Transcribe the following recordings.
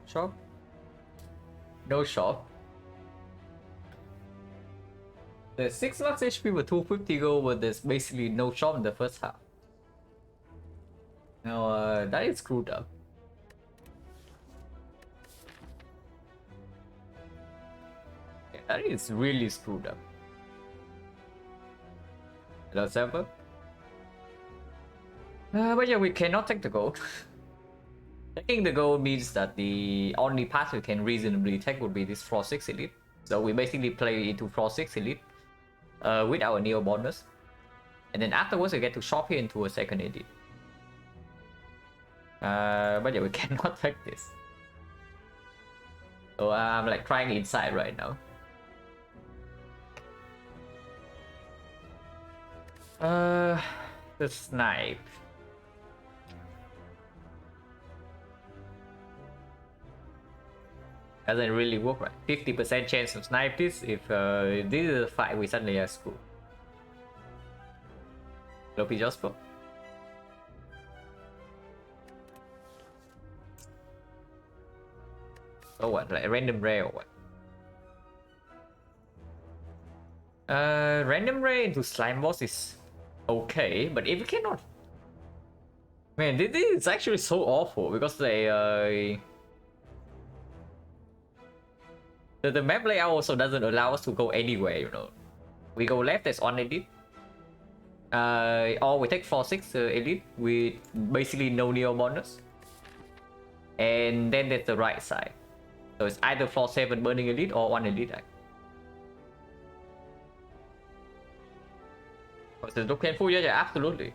Shop. No shop. The 6 max HP with 250 gold, but there's basically no shop in the first half. Now, that is screwed up. Yeah, that is really screwed up. Hello, Server. But yeah, we cannot take the gold. Taking the gold means that the only path we can reasonably take would be this floor 6 elite. So we basically play into floor 6 elite with our Neo bonus. And then afterwards we get to shop here into a second elite. But yeah, we cannot take this. So I'm like trying inside right now. The snipe. Doesn't really work, right? 50% chance to snipe this if this is a fight we suddenly have school. Lopi Jospo. Oh what, like random rare or what? Random rare into slime boss is okay, but if you cannot, man, this is actually so awful because they the map layout also doesn't allow us to go anywhere, you know. We go left, there's one elite. Or we take 4-6 elite with basically no Neo bonus. And then there's the right side. So it's either 4-7 burning elite or one elite. So look painful, yeah, absolutely.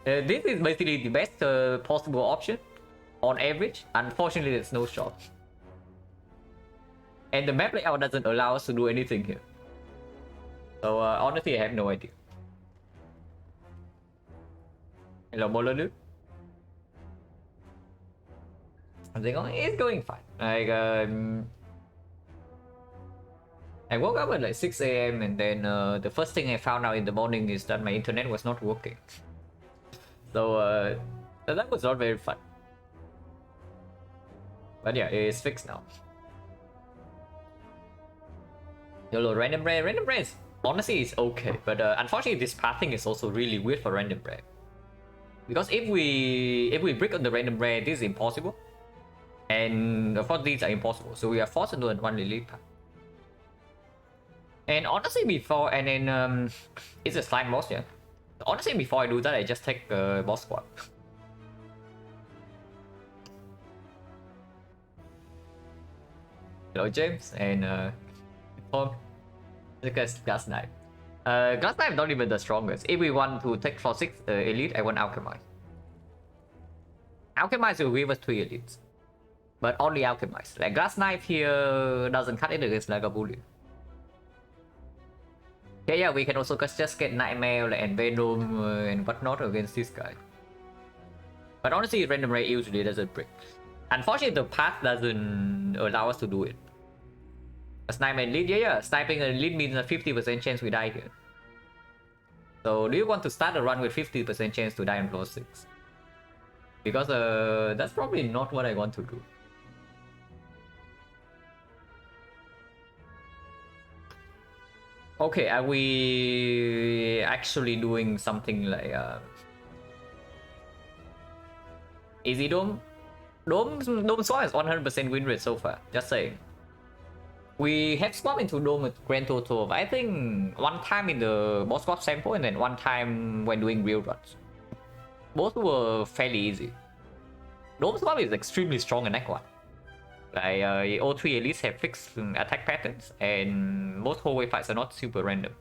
This is basically the best possible option on average. Unfortunately, there's no shop. And the map layout doesn't allow us to do anything here. So honestly, I have no idea. Hello, Mololu. It's going fine. Like I woke up at like 6 AM and then the first thing I found out in the morning is that my internet was not working. So that was not very fun. But yeah, it's fixed now. YOLO random rare. Random rare is honestly is okay, but unfortunately this pathing is also really weird for random rare. Because if we brick on the random rare, this is impossible. And of course these are impossible, so we are forced into one elite path. And honestly before, and then it's a slime boss, yeah. Honestly before I do that, I just take boss squad. Hello James and Tom. Look at Glass Knife. Glass Knife not even the strongest. If we want to take for 6 elite, I want Alchemize. Alchemize will give us 3 elites. But only Alchemize. Like Glass Knife here doesn't cut it against like a bully. Yeah, we can also just get Nightmare and Venom and whatnot against this guy. But honestly, random rare usually doesn't break. Unfortunately, the path doesn't allow us to do it. A sniper and lead, yeah, sniping and lead means a 50% chance we die here. So do you want to start a run with 50% chance to die on floor 6? Because that's probably not what I want to do. Okay, are we actually doing something like easy Dome? Dome swap has 100% win rate so far, just saying. We have swapped into Dome with grand total of, I think, 1 time in the boss swap sample and then 1 time when doing real runs. Both were fairly easy. Dome swap is extremely strong in Act 1. Like, O3 elites have fixed attack patterns and most hallway fights are not super random.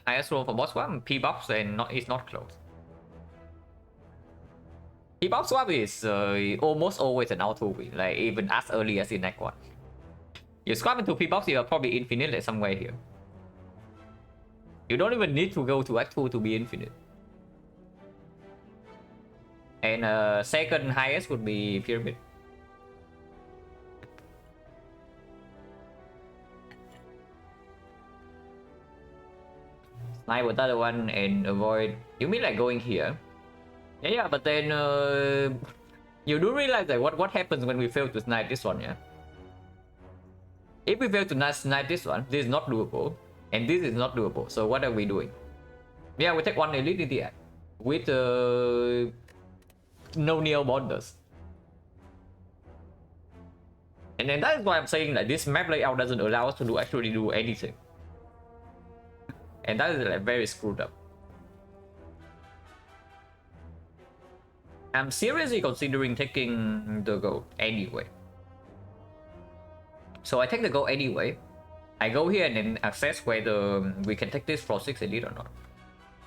Highest roll for boss swap, P-buffs and it's not close. P-buff swap is almost always an auto win, like even as early as in Act 1. You swap into P-buffs, you are probably infinite like somewhere here. You don't even need to go to Act 2 to be infinite. And second highest would be Pyramid. Snipe with the other one and avoid... You mean like going here? Yeah, but then you do realize that what happens when we fail to snipe this one, yeah? If we fail to snipe this one, this is not doable, and this is not doable. So what are we doing? Yeah, we take one elite in the end with no neo borders. And then that is why I'm saying that this map layout doesn't allow us to actually do anything. And that is like very screwed up. I'm seriously considering taking the gold anyway. So I take the gold anyway. I go here and then assess whether we can take this for 6 elite or not.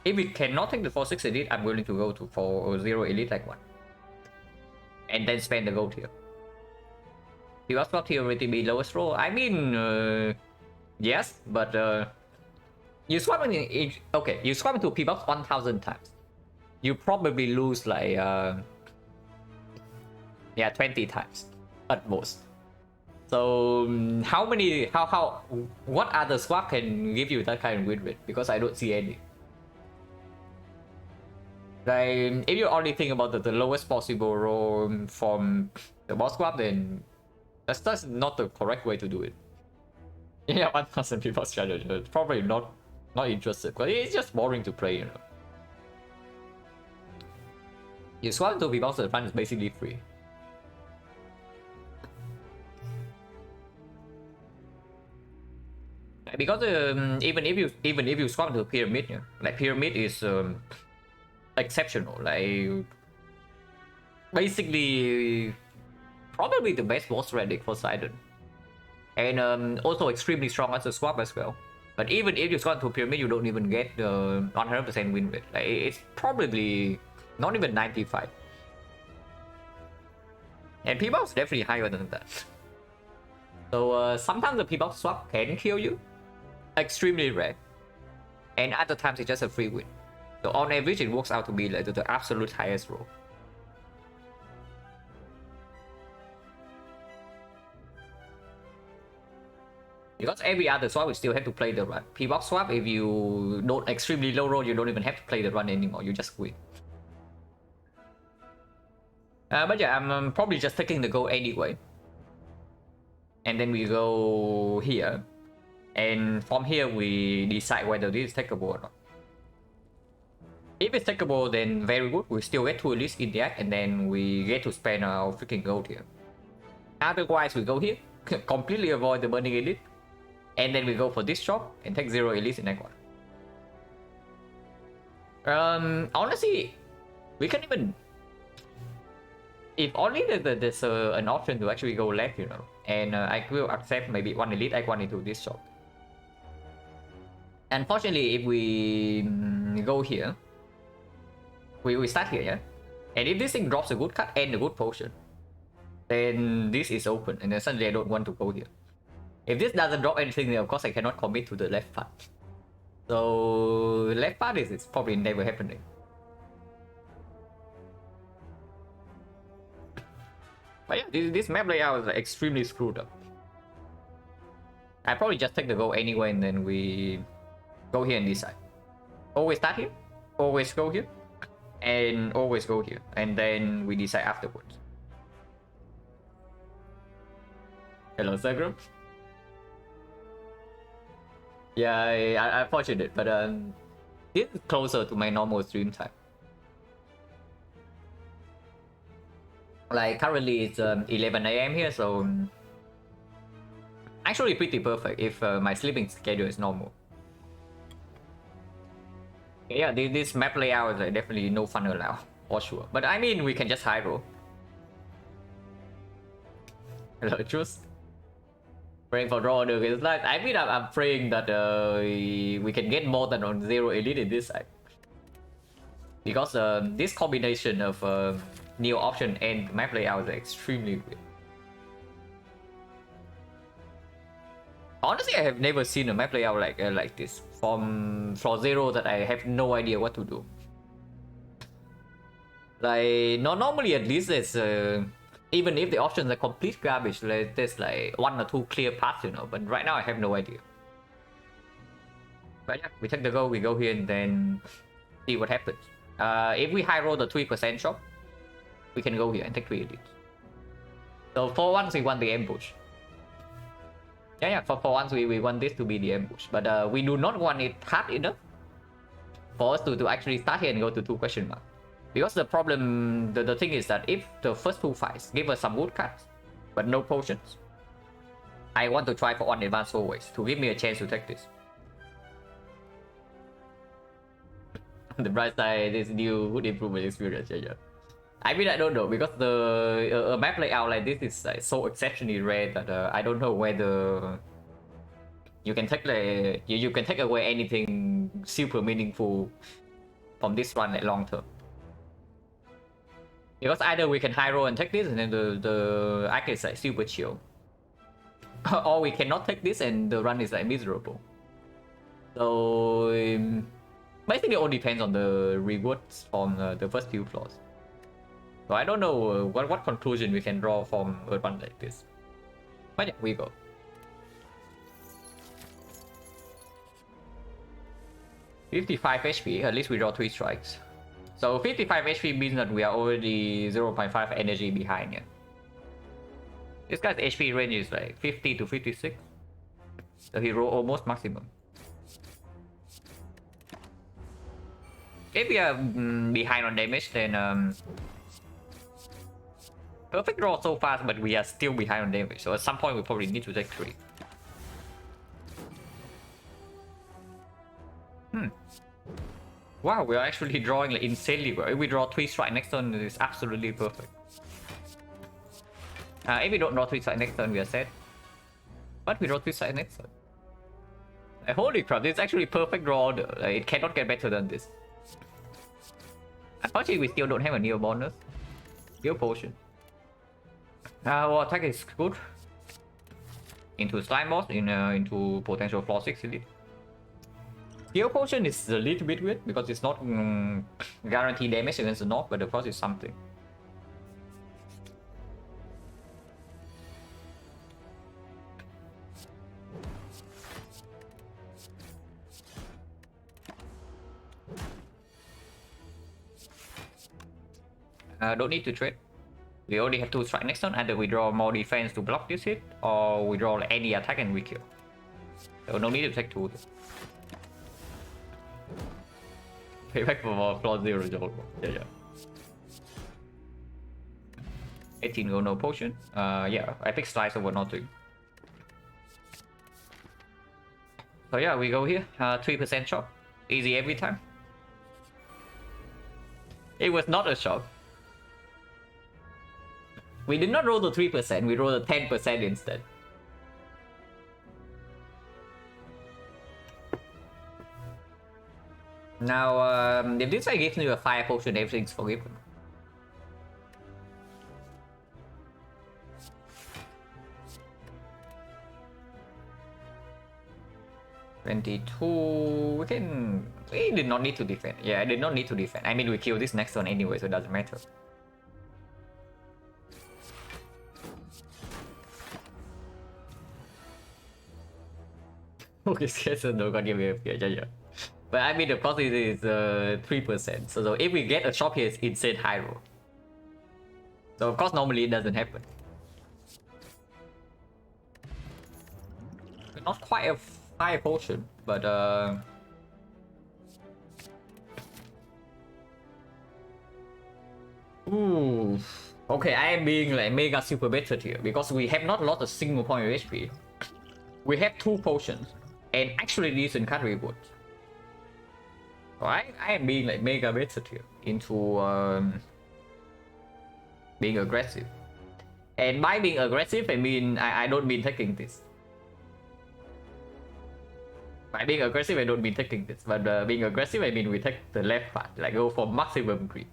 If we cannot take the 4-6 elite, I'm willing to go to 4-0 elite like one. And then spend the gold here. He was not theoretically be lowest roll. I mean, yes, but you swap in okay, you swap into P-box 1000 times. You probably lose like yeah, 20 times at most. So how what other swap can give you that kind of win rate? Because I don't see any. Like if you only think about the lowest possible roll from the boss swap, then that's not the correct way to do it. Yeah, 1000 people strategy. Probably not interested, but it's just boring to play, you know. You swap into people, the run is basically free. Because even if you swap into pyramid, yeah, like pyramid is exceptional. Like basically probably the best boss relic for Silent, and also extremely strong as a swap as well. But even if you swap into pyramid, you don't even get the 100% win rate. Like it's probably not even 95. And P-box is definitely higher than that. So sometimes the P-box swap can kill you. Extremely rare. And other times it's just a free win. So on average it works out to be like the absolute highest roll. Because every other swap we still have to play the run. P-box swap, if you don't extremely low roll, you don't even have to play the run anymore, you just win. But yeah, I'm probably just taking the goal anyway. And then we go here. And from here we decide whether this is takeable or not. If it's takeable, then very good. We still get 2 elites in the act, and then we get to spend our freaking gold here. Otherwise, we go here, completely avoid the burning elite, and then we go for this shop and take 0 elites in act 1. Honestly, we can even... If only there's an option to actually go left, you know, and I will accept maybe 1 elite act 1 into this shop. Unfortunately, if we go here, we start here, yeah? And if this thing drops a good cut and a good potion, then this is open, and then suddenly I don't want to go here. If this doesn't drop anything, then of course I cannot commit to the left part. So left part is probably never happening. But yeah, this map layout is like extremely screwed up. I probably just take the goal anyway, and then we go here and decide. Always start here, always go here, and always go here, and then we decide afterwards. Hello, Instagram. Yeah, I fortunate, but this is closer to my normal stream time. Like currently it's 11 AM here, so actually pretty perfect if my sleeping schedule is normal. Yeah, this map layout is definitely no fun allowed, for sure. But I mean, we can just high roll. Hello, Truth. Praying for draw được. It's like, I mean, I'm praying that we can get more than on 0 elite in this side. Because this combination of new option and map layout is extremely weird. Honestly, I have never seen a map layout like this from floor 0 that I have no idea what to do. Like, normally at least it's even if the options are complete garbage, like, there's like 1 or 2 clear paths, you know. But right now I have no idea. But yeah, we take the goal, we go here and then see what happens. If we high roll the 3% shop, we can go here and take 3 elites. So for once we want the ambush. Yeah, for once we want this to be the ambush. But we do not want it hard enough for us to actually start here and go to 2 question mark. Because the problem, the thing is that if the first 2 fights give us some woodcuts, but no potions, I want to try for on advanced always to give me a chance to take this. The bright side is new would improve my experience. Yeah. I mean, I don't know, because the map layout like this is like so exceptionally rare that I don't know whether you can take you can take away anything super meaningful from this run like long term. Because either we can high roll and take this, and then the arc is like super chill, or we cannot take this and the run is like miserable. So basically, it all depends on the rewards from the first few floors. So I don't know what conclusion we can draw from a run like this. But yeah, we go. $55 HP, at least we draw 3 strikes. So 55 HP means that we are already 0.5 energy behind here. This guy's HP range is like 50 to 56. So he roll almost maximum. If we are behind on damage, then perfect draw so fast, but we are still behind on damage. So at some point we probably need to take 3. Wow, we are actually drawing like insanely well. If we draw 3 strike next turn, it is absolutely perfect. If we don't draw 3 strike next turn, we are set. But we draw 3 strike next turn. Holy crap, this is actually perfect draw order. It cannot get better than this. Unfortunately, we still don't have a neo bonus. Neo potion. Our attack is good. Into slime boss, into potential floor 6 elite. Heal potion is a little bit weird because it's not guaranteed damage against the knock, but of course it's something. Don't need to trade. We only have 2 strike next turn. Either we draw more defense to block this hit, or we draw any attack and we kill. So no need to take 2. Payback for floor 0 job. Yeah. 18 go no potion. Yeah, epic slice over nothing. So yeah, we go here. 3% shot. Easy every time. It was not a shot. We did not roll the 3%, we rolled the 10% instead. Now, if this guy gives you a fire potion, everything's forgiven. $22. We did not need to defend. Yeah, I did not need to defend. I mean, we kill this next one anyway, so it doesn't matter. Okay, so no god give me a fear, yeah. But I mean, of course, it is 3%. So if we get a shop here, it's insane high roll. So of course, normally it doesn't happen. Not quite a fire potion, but ooh. Okay, I am being like mega super better here because we have not lost a single point of HP. We have 2 potions and actually decent card rewards. So I am being like mega better here into being aggressive. And by being aggressive, I mean I don't mean taking this. By being aggressive, I don't mean taking this, but being aggressive, I mean we take the left part, like go for maximum greed.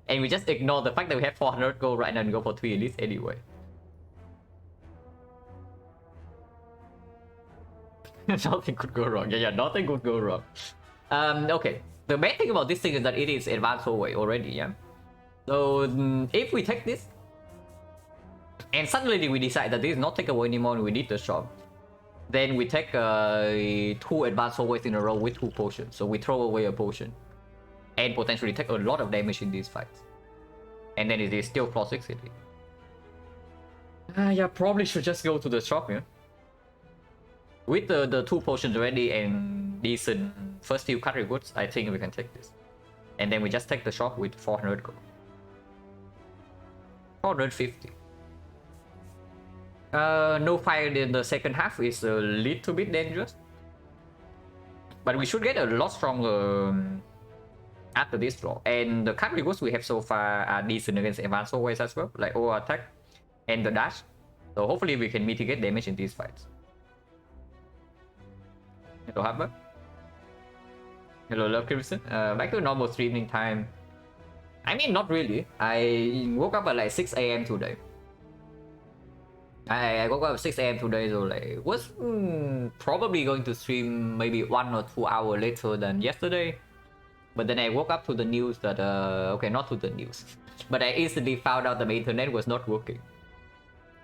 And we just ignore the fact that we have 400 gold right now and go for 3 elites anyway. Nothing could go wrong. Yeah, nothing could go wrong. Okay. The bad thing about this thing is that it is advanced away already, yeah? So, if we take this, and suddenly we decide that this is not takeaway anymore and we need the shop, then we take 2 advanced always in a row with 2 potions. So we throw away a potion. and potentially take a lot of damage in these fights. And then it is still plus 6 elite. Yeah, probably should just go to the shop, yeah. With the 2 potions ready and decent first few country goods, I think we can take this. And then we just take the shop with 400 gold. 450. No fire in the second half is a little bit dangerous. But we should get a lot stronger after this draw. And the country goods we have so far are decent against advanced always as well, like over attack and the dash. So hopefully we can mitigate damage in these fights. Hello Harper. Hello Love Crimson. Back to normal streaming time. I mean, not really. I woke up at like 6 AM today. I woke up at 6 AM today, so like was probably going to stream maybe 1 or 2 hours later than yesterday. But then I woke up to the news that okay, not to the news, but I instantly found out that my internet was not working.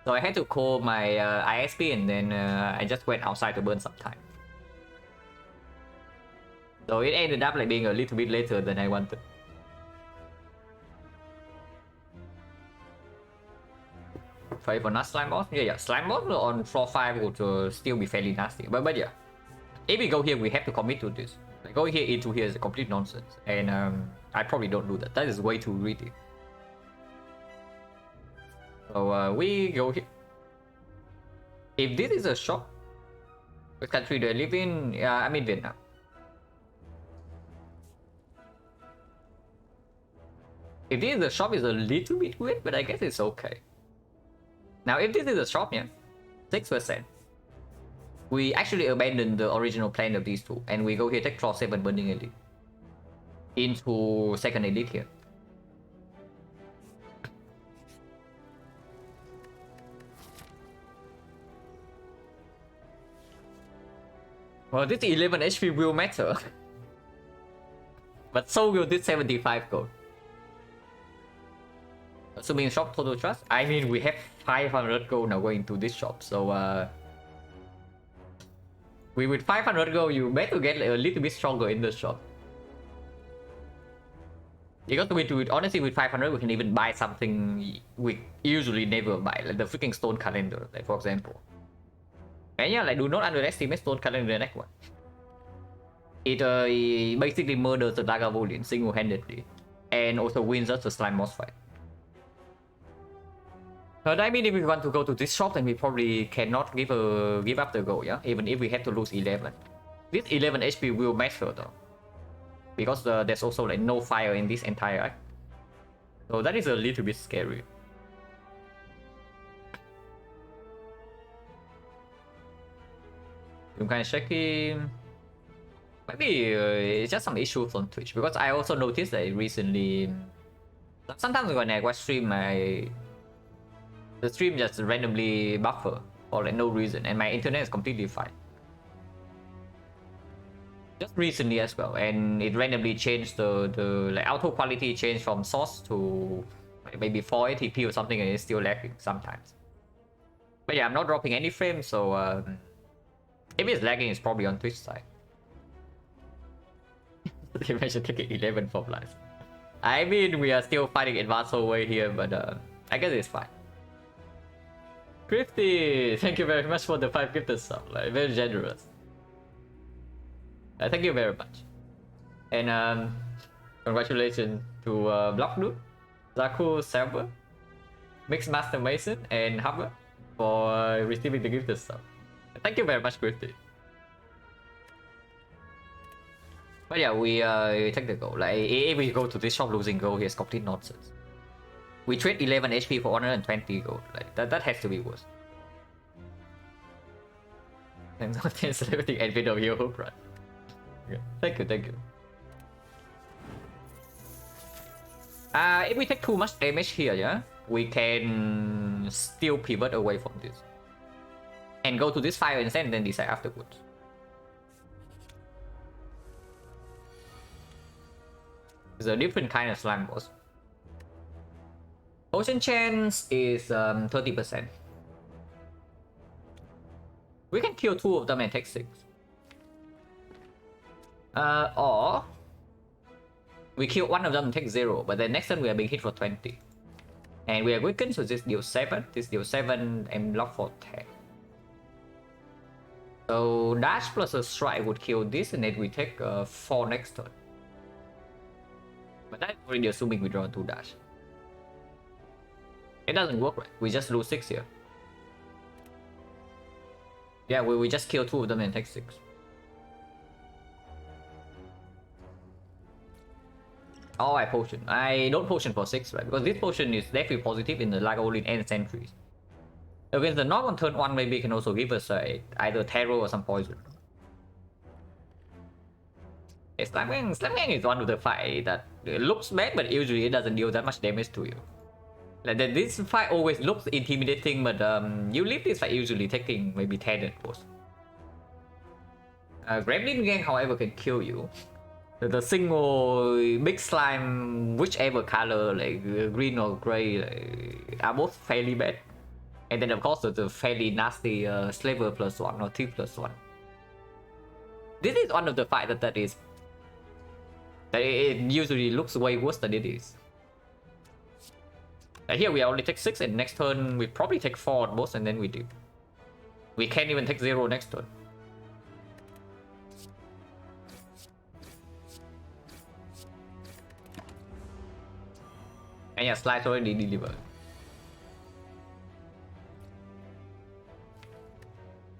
So I had to call my ISP, and then I just went outside to burn some time. So it ended up like being a little bit later than I wanted. Fight for not slime boss? Yeah, slime boss on floor 5 would still be fairly nasty. But yeah, if we go here, we have to commit to this. Like, going here into here is a complete nonsense, and I probably don't do that. That is way too greedy. So we go here. If this is a shop, which country do I live in? I'm in Vietnam. If this is a shop, is a little bit weird, but I guess it's okay. Now, if this is a shop, yeah, 6%. We actually abandoned the original plan of these two, and we go here, take claw 7 burning elite into second elite here. Well, this 11 HP will matter, but so will this 75 gold. Assuming shop total trust, I mean, we have 500 gold now going to this shop, so with 500 gold, you better get a little bit stronger in the shop. Because honestly, with 500, we can even buy something we usually never buy, like the freaking stone calendar, like for example. And yeah, like do not underestimate stone calendar next one. It basically murders the Lagavulin single-handedly, and also wins us the slime boss fight. But I mean, if we want to go to this shop, then we probably cannot give up the goal, yeah? Even if we have to lose 11. This 11 HP will matter though. Because there's also like no fire in this entire act. So that is a little bit scary. I'm kind of checking. Maybe it's just some issues on Twitch. Because I also noticed that recently, sometimes when I watch stream, the stream just randomly buffer for like no reason, and my internet is completely fine. Just recently as well, and it randomly changed the like auto quality changed from source to like maybe 480p or something, and it's still lagging sometimes. But yeah, I'm not dropping any frames, so if it's lagging, it's probably on Twitch side. Imagine taking 11 for life. I mean, we are still fighting advanced way here, but I guess it's fine. Crifty, thank you very much for the 5 gifted sub, like very generous. Thank you very much. And congratulations to Block Dude, Zaku Server, Mixed Master Mason, and Hubber for receiving the gifted sub. Thank you very much, Crifty. But yeah, we take the goal. Like if we go to this shop losing gold here is complete nonsense. We trade 11 HP for 120 gold. Like that has to be worse. And not celebrating advent of your hope run. Yeah. Thank you, thank you. If we take too much damage here, yeah, we can still pivot away from this. And go to this fire instead and then decide afterwards. It's a different kind of slime boss. Potion chance is 30%. We can kill 2 of them and take 6. Or We kill one of them and take 0, but then next turn we are being hit for 20. And we are weakened, so this deals 7, this deals 7, and block for 10. So dash plus a strike would kill this, and then we take 4 next turn. But that's already assuming we draw 2 dash. It doesn't work, right? We just lose 6 here. Yeah, we just kill 2 of them and take 6. Oh, I potion. I don't potion for 6, right? Because this potion is definitely positive in the Lagavulin and Sentries. Against the Nog on turn 1, maybe it can also give us either Tarot or some poison. Slam Gang is one of the fight that looks bad, but usually it doesn't deal that much damage to you. Like this fight always looks intimidating, but you leave this fight usually taking maybe 10 at most. Gremlin Gang, however, can kill you. The single big slime, whichever color, like green or gray, are both fairly bad. And then of course the fairly nasty Slaver +1 or Thief +1. This is one of the fights that it usually looks way worse than it is. Here we only take 6, and next turn we probably take 4 at most, and then we do. We can't even take 0 next turn. And yeah, slice already delivered.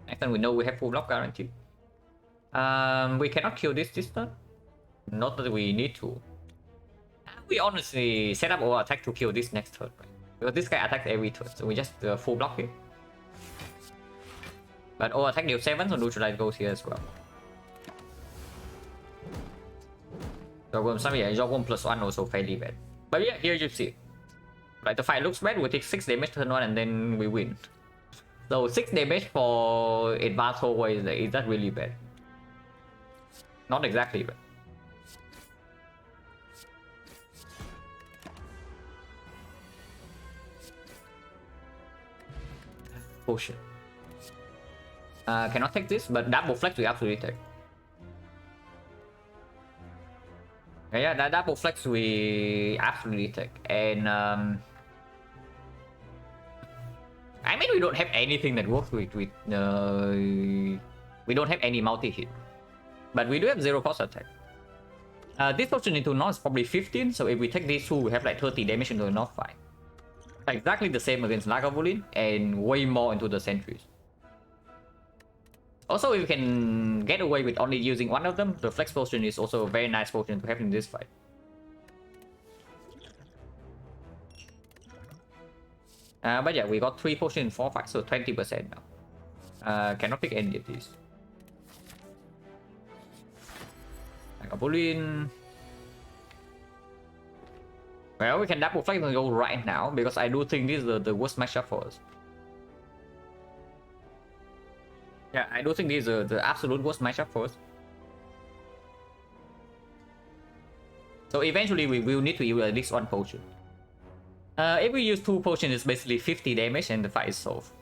Next time we know we have full block guarantee. We cannot kill this turn. Not that we need to. We honestly set up our attack to kill this next turn, right? Because this guy attacks every turn, so we just full block him. But our attack deals 7, so neutralize goes here as well. So Jogwom +1 also fairly bad. But yeah, here you see. Like the fight looks bad, we take 6 damage turn 1 and then we win. So 6 damage for advanced hallway is that really bad? Not exactly bad. Potion. Cannot take this, but double flex we absolutely take. Yeah, that double flex we absolutely take. And I mean, we don't have anything that works with we don't have any multi-hit, but we do have 0 cost attack. This potion into North is probably 15, so if we take these 2, we have like 30 damage into the North fight. Exactly the same against Lagavulin, and way more into the Sentries. Also, if you can get away with only using one of them, the Flex Potion is also a very nice potion to have in this fight. But yeah, we got 3 potions in 4 fights, so 20% now. Cannot pick any of these. Lagavulin. Well, we can double flex and go right now, because I do think this is the worst matchup for us. Yeah, I do think this is the absolute worst matchup for us. So eventually we will need to use at least 1 potion. If we use 2 potions, it's basically 50 damage and the fight is solved.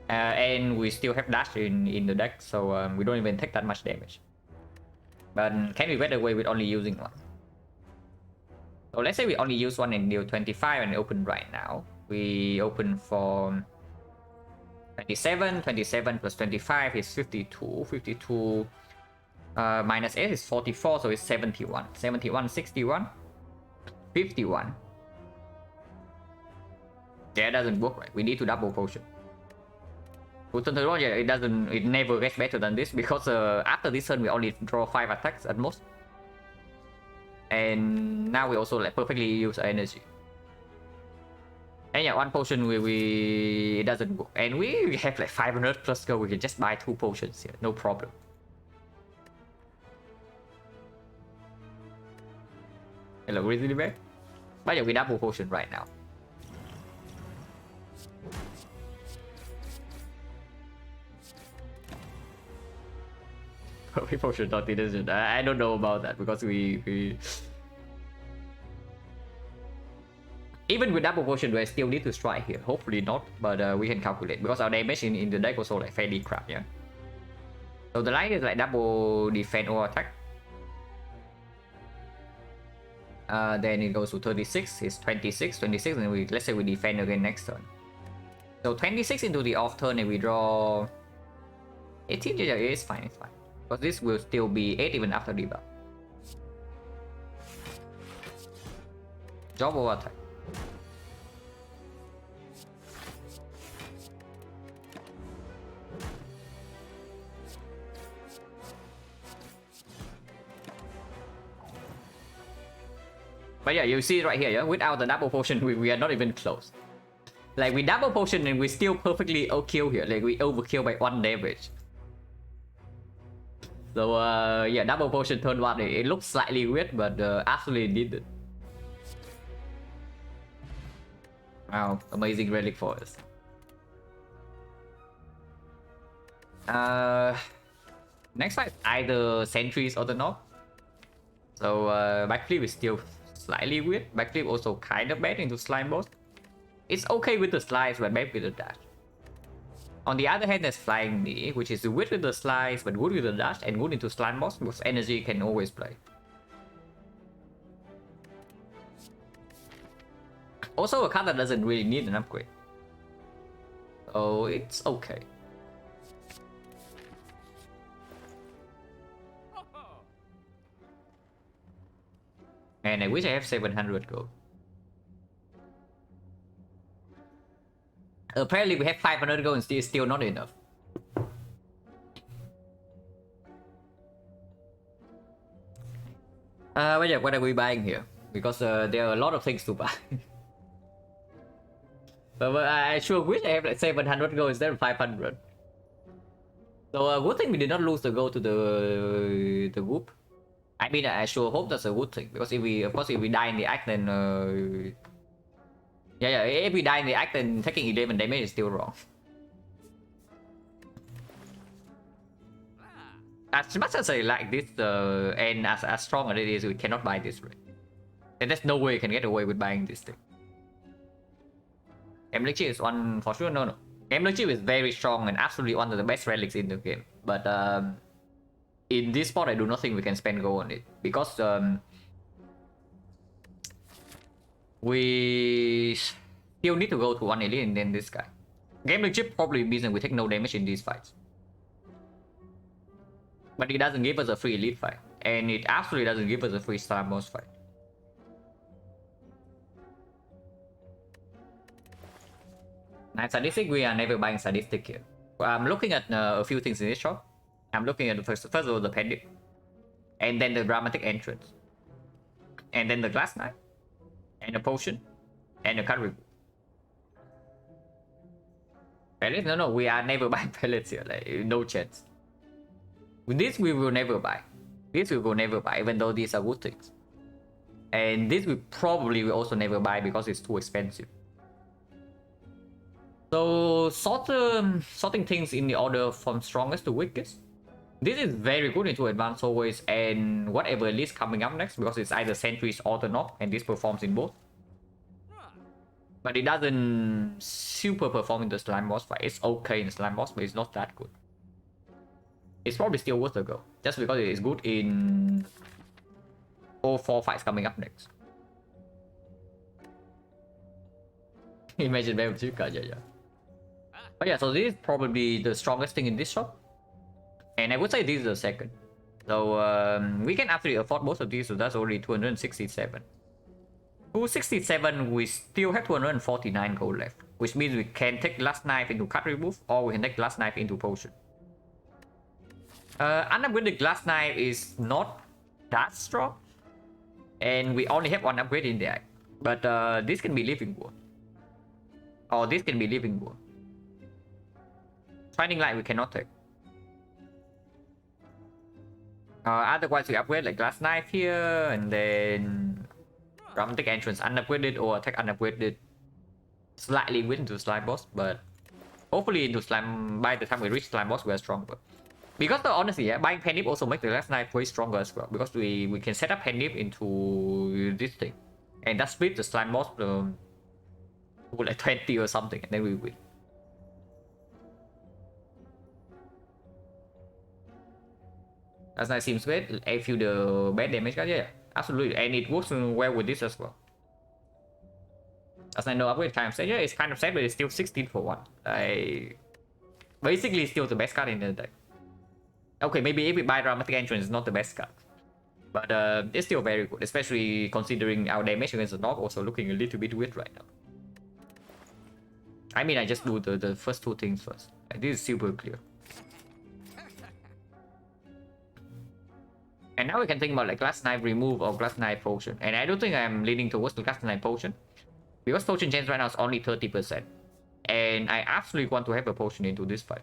And we still have dash in the deck, so we don't even take that much damage. But can we get away with only using 1? So let's say we only use 1 and deal 25 and open right now. We open for 27, 27 plus 25 is 52, 52 minus 8 is 44, so it's 71, 71, 61, 51. Yeah, it doesn't work right, we need to double potion. Yeah, it never gets better than this, because after this turn we only draw 5 attacks at most. And now we also like perfectly use energy. And yeah, 1 potion it doesn't work. And we have like 500 plus gold, we can just buy 2 potions here, no problem. Hello, really bad? But yeah, we double potion right now. We potion not innocent. I don't know about that, because we even with double potion, we still need to strike here. Hopefully not, but we can calculate, because our damage in the deck also like fairly crap, yeah. So the line is like double defense or attack. Then it goes to 36. It's 26, 26, and let's say we defend again next turn. So 26 into the off turn, and we draw 18. Yeah, it's fine, it's fine. Because this will still be 8 even after debuff. Job over attack. But yeah, you see right here, yeah, without the double potion, we are not even close. Like, we double potion and we still perfectly kill here. Like, we overkill by 1 damage. So, yeah, double potion turn 1, it looks slightly weird, but absolutely did it. Wow, amazing relic for us. Next fight, either sentries or the knob. So, backflip is still slightly weird. Backflip also kind of bad into slime boss. It's okay with the slides, but bad with the dash. On the other hand, there's Flying Knee, which is weird with the slides, but good with the dash, and good into slime boss, because energy can always play. Also, a card that doesn't really need an upgrade. So, it's okay. And I wish I have 700 gold. Apparently we have 500 gold and still not enough. But yeah, what are we buying here? Because there are a lot of things to buy. but I sure wish I have like 700 gold instead of 500. So good thing we did not lose the gold to the group. I mean, I sure hope that's a good thing, because if we, of course, if we die in the act, then yeah, if we die in the act, then taking 11 damage is still wrong. As much as I like this, and as strong as it is, we cannot buy this ring. And there's no way you can get away with buying this thing. Emblem is one for sure. No. Emblem is very strong and absolutely one of the best relics in the game. But in this spot, I do not think we can spend gold on it, because we still need to go to 1 elite and then this guy. Gambling chip probably means that we take no damage in these fights. But it doesn't give us a free elite fight. And it absolutely doesn't give us a free slime boss fight. Now, sadistic, we are never buying sadistic here. I'm looking at a few things in this shop. I'm looking at the first of all, the pendant. And then the dramatic entrance. And then the glass knife. And a potion. And a card reboot. Pellets? No, we are never buying pellets here. Like, no chance. With this, we will never buy. This we will never buy, even though these are good things. And this we probably will also never buy because it's too expensive. So, sorting things in the order from strongest to weakest. This is very good into advanced always, and whatever list coming up next, because it's either sentries or the knob, and this performs in both. But it doesn't super perform in the slime boss fight. It's okay in slime boss, but it's not that good. It's probably still worth a go, just because it is good in all 4 fights coming up next. Imagine Venom Chica, yeah. But yeah, so this is probably the strongest thing in this shop. And I would say this is the second. So we can actually afford both of these, so that's already 267. 267, we still have 249 gold left, which means we can take last knife into cut remove, or we can take last knife into potion. Unupgraded glass knife is not that strong, and we only have 1 upgrade in there. But this can be living wood, or this can be living wood. Finding light we cannot take. Otherwise we upgrade like glass knife here, and then dramatic entrance unupgraded, or attack unupgraded, slightly win to slime boss, but hopefully into slime, by the time we reach slime boss we are stronger. Because honestly, yeah, buying Penip also makes the last knife way stronger as well, because we can set up Penip into this thing, and that split the slime boss to like 20 or something, and then we win. Last knife seems great. I feel the bad damage, guys. Yeah, Absolutely, and it works well with this as well. As I know, upgrade time, so yeah, it's kind of sad, but it's still 16 for 1. Basically still the best card in the deck. Okay, maybe if we buy Dramatic Entrance, it's not the best card. But it's still very good, especially considering our damage against the North also looking a little bit weird right now. I mean, I just do the first 2 things first. Like, this is super clear. And now we can think about like Glass Knife remove or Glass Knife potion. And I don't think I'm leaning towards the Glass Knife potion. Because potion chance right now is only 30%. And I absolutely want to have a potion into this fight.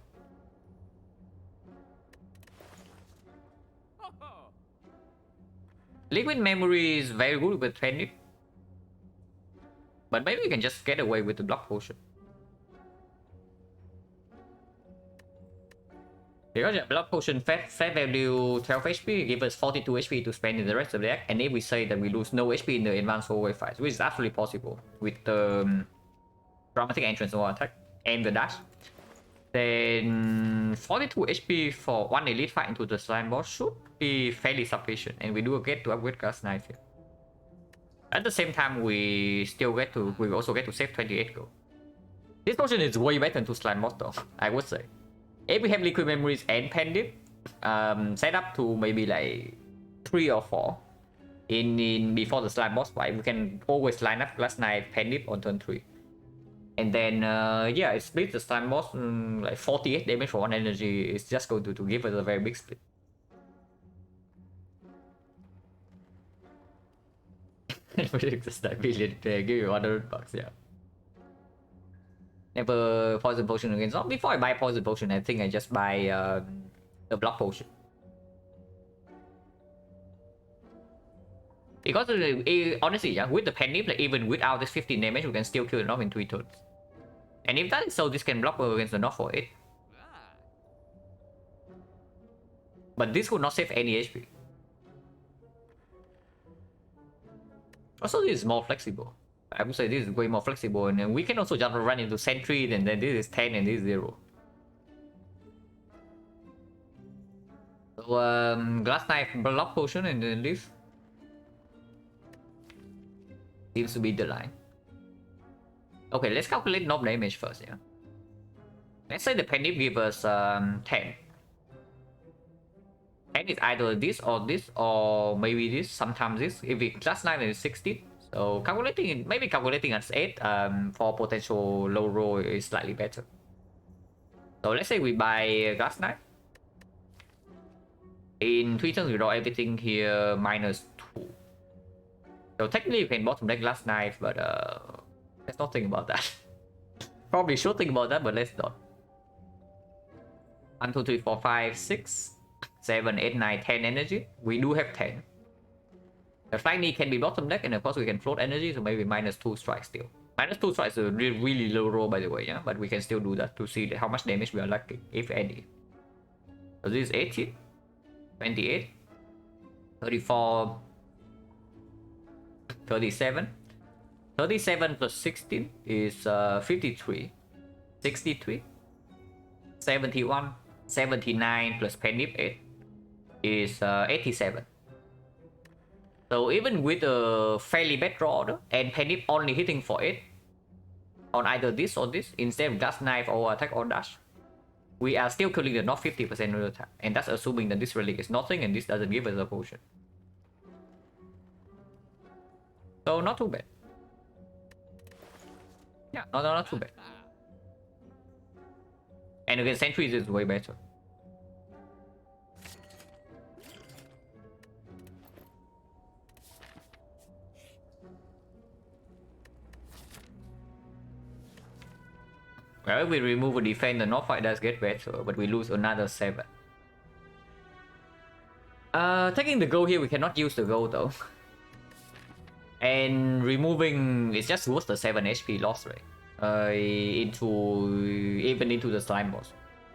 Liquid Memory is very good with Penny. But maybe we can just get away with the block potion. Because yeah, block potion fat value 12 HP, give us 42 HP to spend in the rest of the deck. And if we say that we lose no HP in the advanced hallway fights, which is absolutely possible with the Dramatic Entrance or attack and the dash, then 42 HP for 1 elite fight into the slime boss should be fairly sufficient, and we do get to upgrade Glass Knife here. At the same time, we also get to save 28 gold. This potion is way better than to slime boss though, I would say. If we have Liquid Memories and Pendip, set up to maybe like 3 or 4 in before the slime boss fight, we can always line up Glass Knife Pendip on turn 3. And then, yeah, it splits the slime boss like 48 damage for 1 energy. It's just going to give us a very big split. Just that billion, give you 100 bucks, yeah. Never poison potion against. Oh, before I buy poison potion, I think I just buy the block potion. Because honestly, yeah, with the Penny, like, even without this 15 damage, we can still kill the North in 3 turns. And if that is so, this can block against the North for 8. But this would not save any HP. Also, this is more flexible. I would say this is way more flexible, and then we can also just run into Sentry, and then this is 10 and this is 0. So, Glass Knife block potion and then leave. Seems to be the line. Okay, let's calculate knob damage first, yeah. Let's say the Penny give us 10. 10 is either this, or maybe this, sometimes this. If we Glass Knife, then it's 16. So calculating, maybe calculating as 8 for potential low roll is slightly better. So let's say we buy Glass Knife. In 3 turns we draw everything here minus 2. So technically you can bottom deck Glass Knife, but let's not think about that. Probably should think about that, but let's not. 1, 2, 3, 4, 5, 6, 7, 8, 9, 10 energy. We do have 10. The Flying Knee can be bottom deck, and of course we can float energy, so maybe minus 2 strikes still. Minus 2 strikes is a really low roll, by the way, yeah? But we can still do that to see how much damage we are lacking, if any. So this is 18, 28, 34, 37. 37 plus 16 is 53, 63, 71, 79 plus Penip 8 is 87. So even with a fairly bad draw and Penip only hitting for 8 on either this or this instead of Glass Knife or attack or dash, we are still killing the not 50% of the attack, and that's assuming that this relic is nothing and this doesn't give us a potion. So not too bad. Yeah, not too bad. And against sentries is way better. Well, if we remove a defense, the North fight does get better, but we lose another 7. Taking the gold here, we cannot use the gold though. And removing it's just worth the 7 HP loss rate even into the slime boss.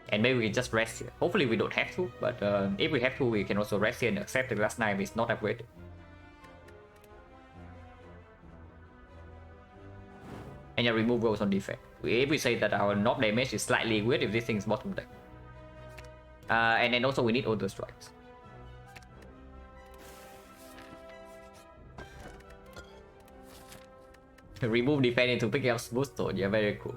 And maybe we can just rest here. Hopefully we don't have to, but if we have to, we can also rest here and accept the Glass Knife is not upgraded. And yeah, remove rolls on defect. If we say that our knob damage is slightly weird if this thing is bottom deck. And then also we need Order Strikes. Remove defense into picking up smooth stone. Yeah, very cool.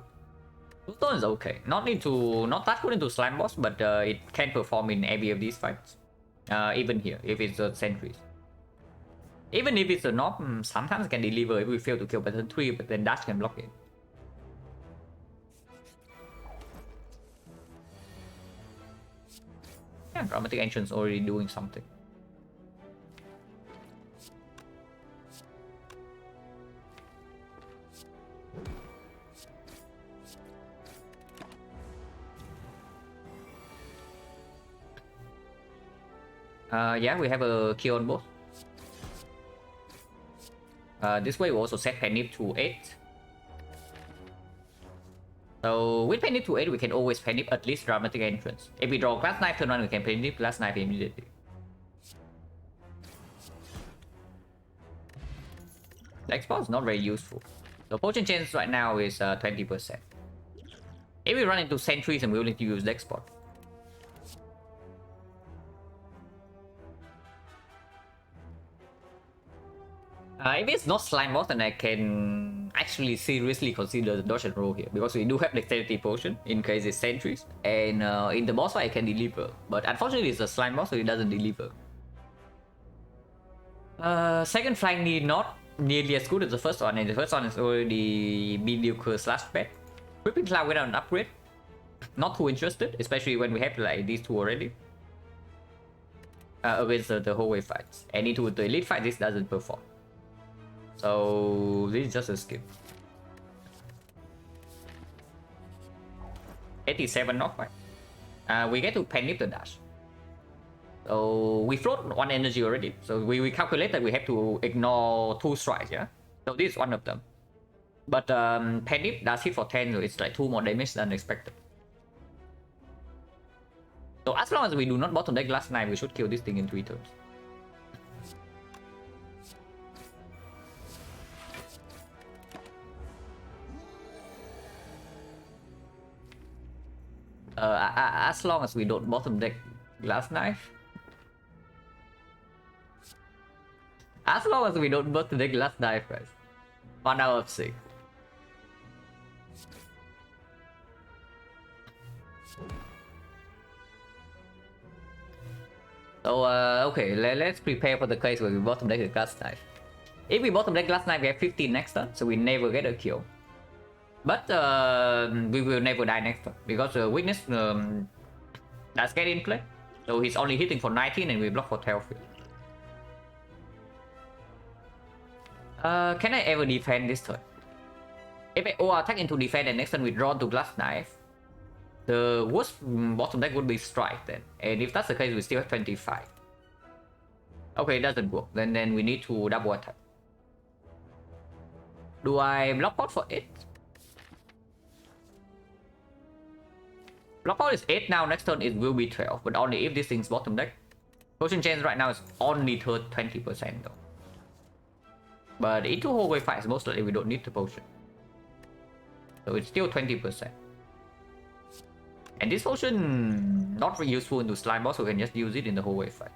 Smooth stone is okay. Not that good into slime boss, but it can perform in any of these fights. Even here, if it's a sentries. Even if it's a knob, sometimes it can deliver if we fail to kill by turn 3, but then dash can block it. Yeah, dramatic entrance already doing something. Yeah, we have a kill on both. This way we also set Penip to 8. So with Penip to 8, we can always Penip at least dramatic entrance. If we draw Glass Knife turn 1, we can Penip Glass Knife immediately. The export is not very useful. The potion chance right now is 20%. If we run into sentries and we're willing to use the export. If it's not slime boss, then I can actually seriously consider the dodge and roll here, because we do have dexterity potion in case it's sentries, and in the boss fight I can deliver, but unfortunately it's a slime boss, so it doesn't deliver. Second flying knee not nearly as good as the first one, and the first one is already mediocre slash bad. Creeping Cloud without an upgrade, not too interested, especially when we have like these two already. Against the whole wave fights, and into the elite fight this doesn't perform. So this is just a skip. 87 knockback. We get to Penip the dash. So we float 1 energy already. So we calculate that we have to ignore 2 strikes, yeah? So this is one of them. But Penip does hit for 10, so it's like 2 more damage than expected. So as long as we do not bottom deck Glass Knife, we should kill this thing in 3 turns. As long as we don't bottom deck Glass Knife. As long as we don't bottom deck Glass Knife, guys. 1 out of 6. So okay, let's prepare for the case where we bottom deck the Glass Knife. If we bottom deck Glass Knife, we have 15 next turn, so we never get a kill. But we will never die next turn, because Witness does get in play. So he's only hitting for 19 and we block for 12. Can I ever defend this turn? If I OR attack into defend and next turn we draw to Glass Knife, the worst bottom deck would be Strike then. And if that's the case, we still have 25. Okay, it doesn't work. Then we need to double attack. Do I block out for 8? Block out is 8 now, next turn it will be 12, but only if this thing's bottom deck. Potion chance right now is only 20% though. But into hallway fights, most likely we don't need the potion. So it's still 20%. And this potion not very useful into slime boss, so we can just use it in the hallway fight.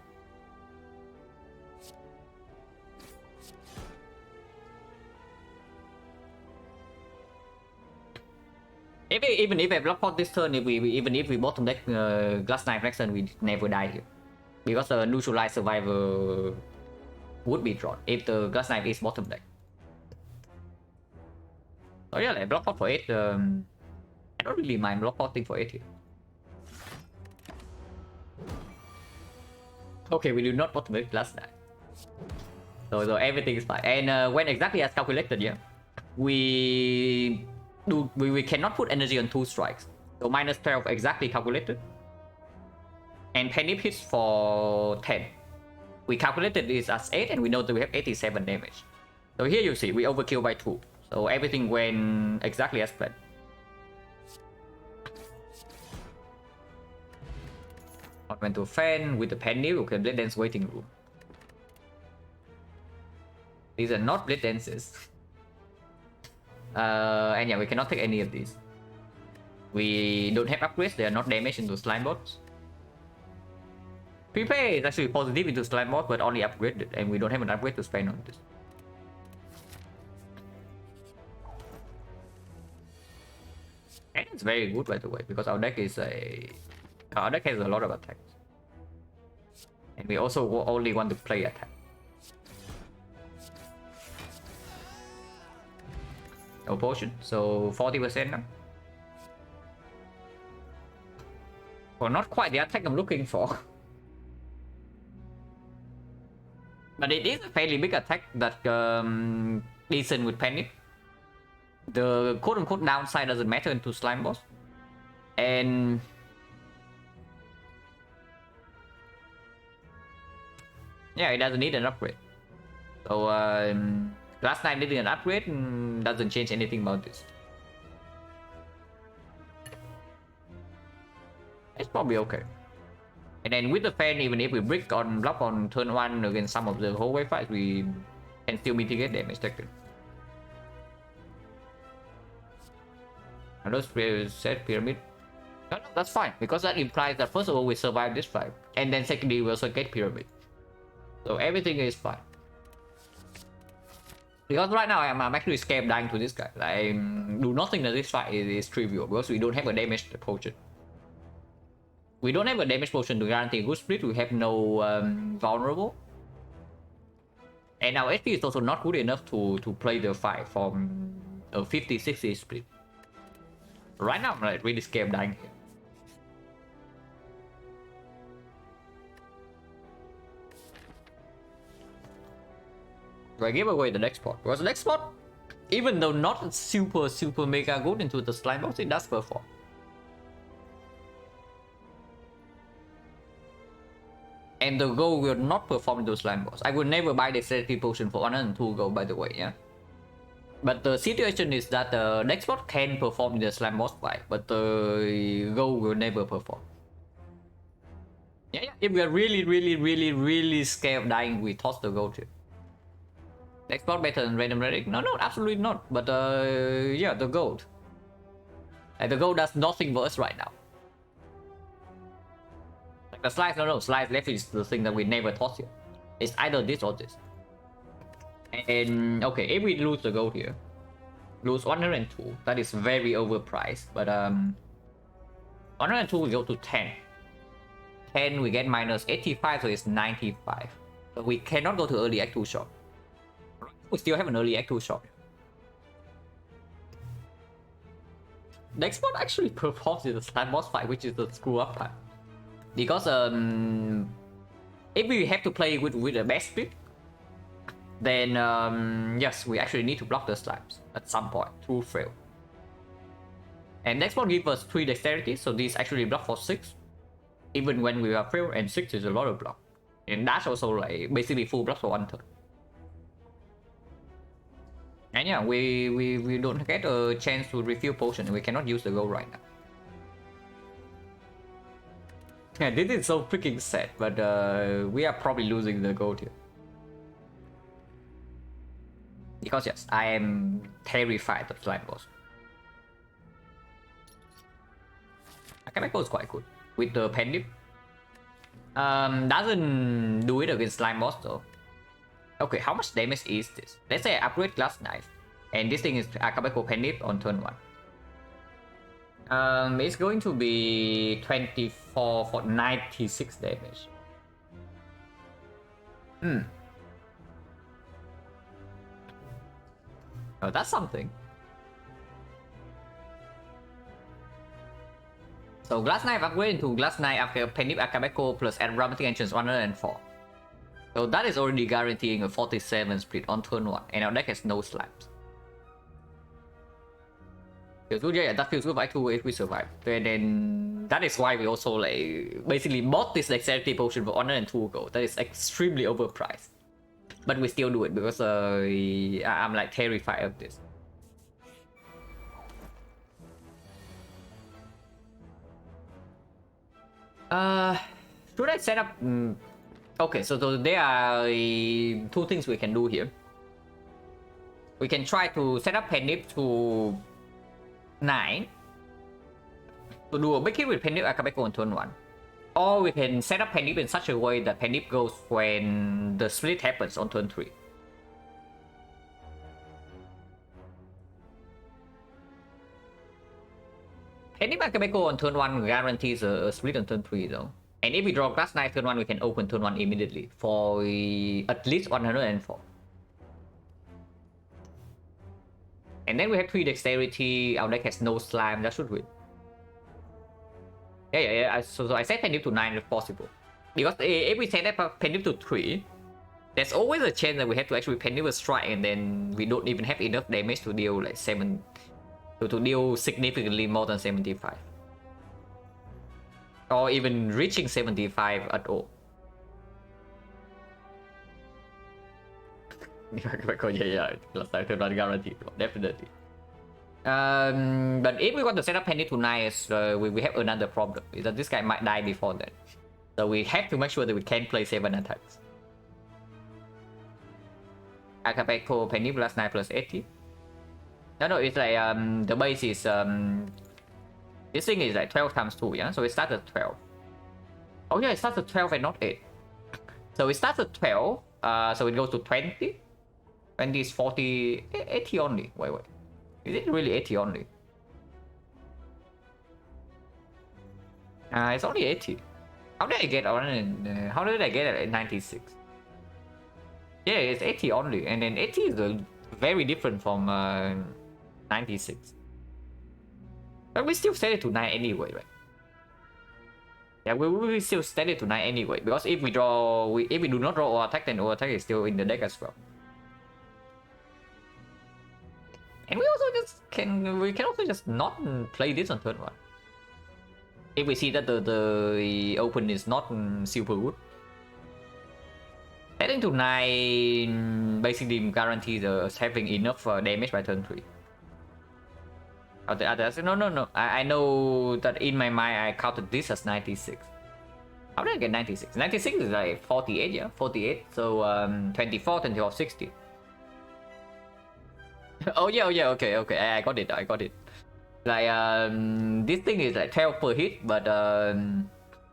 Even if I block out this turn, even if we bottom deck Glass Knife next turn, we never die here, because the neutralized survivor would be drawn if the Glass Knife is bottom deck. So yeah, like block out for 8. I don't really mind block outing for 8 here. Okay, we do not bottom deck Glass Knife, so everything is fine. And when exactly as calculated, yeah, we cannot put energy on 2 strikes. So minus 12 exactly calculated. And Penip hits for 10. We calculated this as 8 and we know that we have 87 damage. So here you see we overkill by 2. So everything went exactly as planned. Went to fan with the Penip. Okay, Blade Dance waiting room. These are not Blade Dances. And yeah, we cannot take any of these. We don't have upgrades, they are not damaged into slime bots. Prepare is actually positive into slime bot, but only upgraded, and we don't have an upgrade to spend on this. And it's very good, by the way, because our deck has a lot of attacks. And we also only want to play attack. No potion, so 40% now. Well, not quite the attack I'm looking for. But it is a fairly big attack that decent with Panic. The quote-unquote downside doesn't matter into Slime Boss. And yeah, it doesn't need an upgrade. So last time needing an upgrade doesn't change anything about this. It's probably okay. And then with the fan, even if we brick on block on turn 1 against some of the whole wave fights, we can still mitigate damage taken. And those set pyramid. No, that's fine, because that implies that first of all we survive this fight, and then secondly we also get pyramid. So everything is fine. Because right now I'm actually scared dying to this guy. I do not think that this fight is trivial, because we don't have a damage potion. We don't have a damage potion to guarantee a good split. We have no vulnerable. And our HP is also not good enough to play the fight from a 50-60 split. Right now I'm like really scared of dying here. Do I give away the next spot? Because the next spot, even though not super mega good into the slime boss, it does perform. And the gold will not perform into slime boss. I will never buy the dexterity potion for 102 gold, by the way, yeah. But the situation is that the next spot can perform in the slime boss fight, but the gold will never perform. Yeah. If we are really scared of dying, we toss the gold here. Next spot better than random relic? No, absolutely not. But yeah, the gold. And the gold does nothing for us right now. Like the slice, no, slice left is the thing that we never toss here. It's either this or this. And okay, if we lose the gold here, lose 102, that is very overpriced. But 102 we go to 10. 10 we get minus 85, so it's 95. So we cannot go to early act 2 shot. We still have an early act 2 shot. Next spot actually performs in the slime boss fight, which is the screw up part. Because if we have to play with a best split, then yes, we actually need to block the slimes at some point through fail. And next one gives us 3 dexterity, so this actually block for 6. Even when we are fail, and 6 is a lot of block. And that's also like basically full block for 1 turn. And yeah, we don't get a chance to refill potion, we cannot use the gold right now. Yeah, this is so freaking sad, but we are probably losing the gold here. Because yes, I am terrified of slime boss. Akabeko is quite good with the pendip. Doesn't do it against slime boss though. Okay, how much damage is this? Let's say I upgrade glass knife, and this thing is Akabeko pendip on turn 1. It's going to be 24 for 96 damage. Oh, that's something. So glass knife upgrade into glass knife after Pendip Akabeko plus Aromatic Entrance 104. So that is already guaranteeing a 47 split on turn 1, and our deck has no slimes. Feels good, yeah, that feels good by 2 if we survive. And then that is why we also like basically bought this dexterity potion for 102 gold. That is extremely overpriced. But we still do it because I'm like terrified of this. Should I set up? Okay, so there are 2 things we can do here. We can try to set up Pendip to 9 to do a big hit with Pendip Akabeko on turn 1. Or we can set up Pendip in such a way that Pendip goes when the split happens on turn 3. Penny Makabeko on turn 1 guarantees a split on turn 3 though. And if we draw Glass Knight turn 1, we can open turn 1 immediately for at least 104. And then we have 3 Dexterity, our deck has no Slime, that should win. Yeah. So I set Penny to 9 if possible. Because if we set that Penny to 3, there's always a chance that we have to actually Penny with Strike and then we don't even have enough damage to deal like 7... to deal significantly more than 75. Or even reaching 75 at all. Yeah, last time turn 1 guaranteed, definitely. But if we want to set up Penny to 9, we have another problem, is that this guy might die before that. So we have to make sure that we can play 7 attacks. Akabeko Penny plus 9 plus 80. No, it's like the base is this thing is like 12 times 2, yeah? So it starts at 12. Oh yeah, it starts at 12 and not 8. So it starts at 12, so it goes to 20. 20 is 40, 80 only. Wait. Is it really 80 only? It's only 80. How did I get on? How did I get it at 96? Yeah, it's 80 only, and then 80 is very different from 96. But we still set it to 9 anyway, right? Yeah, we still set it to 9 anyway, because if we draw, if we do not draw or attack, then our attack is still in the deck as well. And we can also just not play this on turn 1. If we see that the open is not super good. Setting to 9 basically guarantees us having enough damage by turn 3. No. I know that in my mind I counted this as 96. How did I get 96? 96 is like 48, yeah? 48. So 24, 24, 60. Oh yeah, okay. I got it. Like this thing is like 12 per hit, but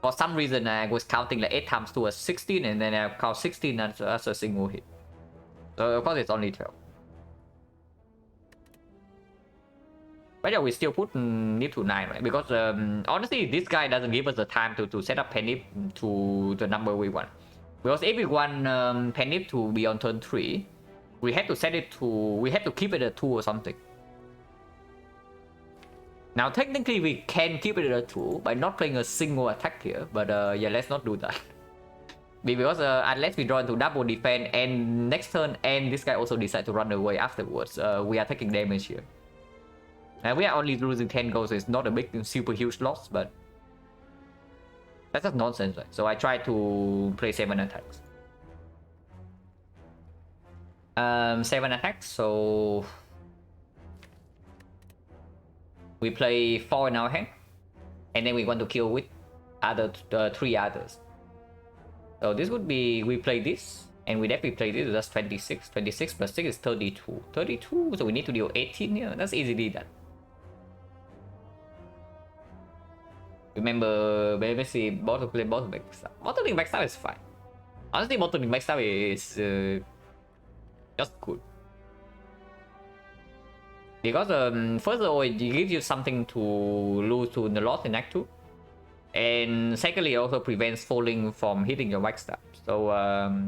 for some reason I was counting like 8 times 2 as 16, and then I count 16 as a single hit. So of course it's only 12. But yeah, we still put Nip to 9, right? Because honestly, this guy doesn't give us the time to set up Penip to the number we want. Because if we want Penip to be on turn 3, we have to set it to... we have to keep it at 2 or something. Now technically we can keep it at 2 by not playing a single attack here, but yeah, let's not do that. Because unless we draw into double defense and next turn, and this guy also decide to run away afterwards, we are taking damage here. And we are only losing 10 goals, so it's not a big, super huge loss, but that's just nonsense, right? So I try to play 7 attacks. 7 attacks, so we play 4 in our hand, and then we want to kill with other 3 others. So this would be, we play this, and we definitely play this, that's 26. 26 plus 6 is 32. 32, so we need to deal 18 here. That's easily done. Remember, let see, bottom play bottom backstab. Bottom backstab is fine. Honestly, bottom backstab is just good. Because first of all, it gives you something to lose to the loss in Act 2. And secondly, it also prevents falling from hitting your backstab. So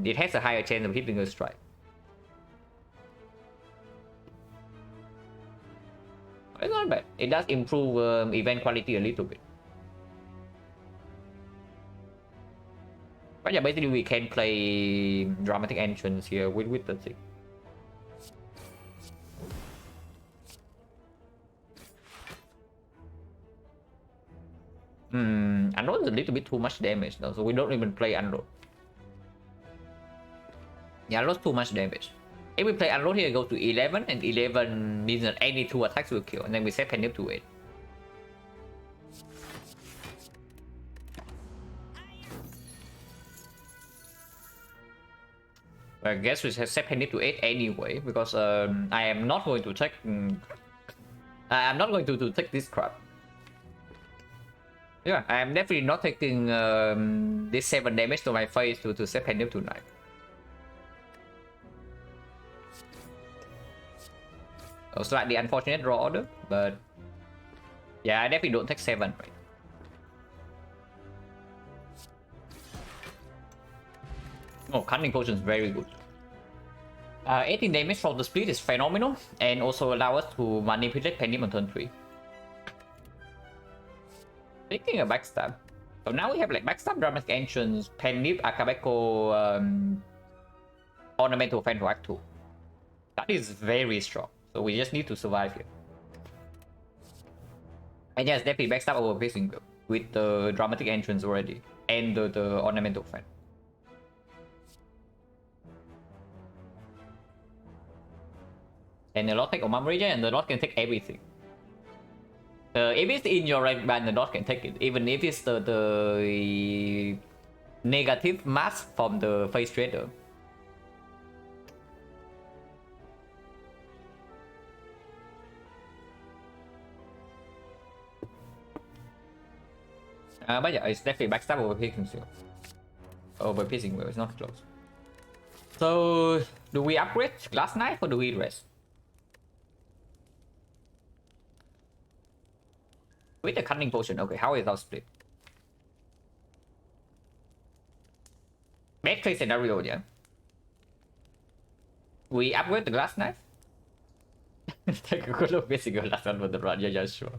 it has a higher chance of hitting a strike. It's not bad. It does improve event quality a little bit. But yeah, basically we can play dramatic entrance here with the thing. Unload is a little bit too much damage though, so we don't even play Unload. Yeah, Unload's too much damage. If we play Unload here, it goes to 11, and 11 means that any 2 attacks will kill, and then we set Penip to 8. I guess we have set Penip to 8 anyway, because I am not going to take... I'm not going to take this crap. Yeah, I am definitely not taking this 7 damage to my face to set Penip to 9. A slightly unfortunate draw order, but Yeah, I definitely don't take 7, right? Oh, Cunning Potion is very good. 18 damage from the split is phenomenal, and also allow us to manipulate Penny on turn 3. Taking a backstab. So now we have like backstab, dramatic entrance, Penny, Akabeko, ornamental fan for Act 2. That is very strong. So we just need to survive here. And yes, definitely backstab over pacing with the dramatic entrance already and the ornamental fan. And the lot take Omam Region, and the lot can take everything. If it's in your right band, the dot can take it, even if it's the negative mass from the face trader. But yeah, it's definitely backstab over piercing seal. Over piercing wheel, it's not close. So, do we upgrade Glass Knife or do we rest? With the Cunning Potion, okay, how is our split? Bad case scenario, yeah. We upgrade the Glass Knife? Take a good look, basically last one for the run, yeah, sure.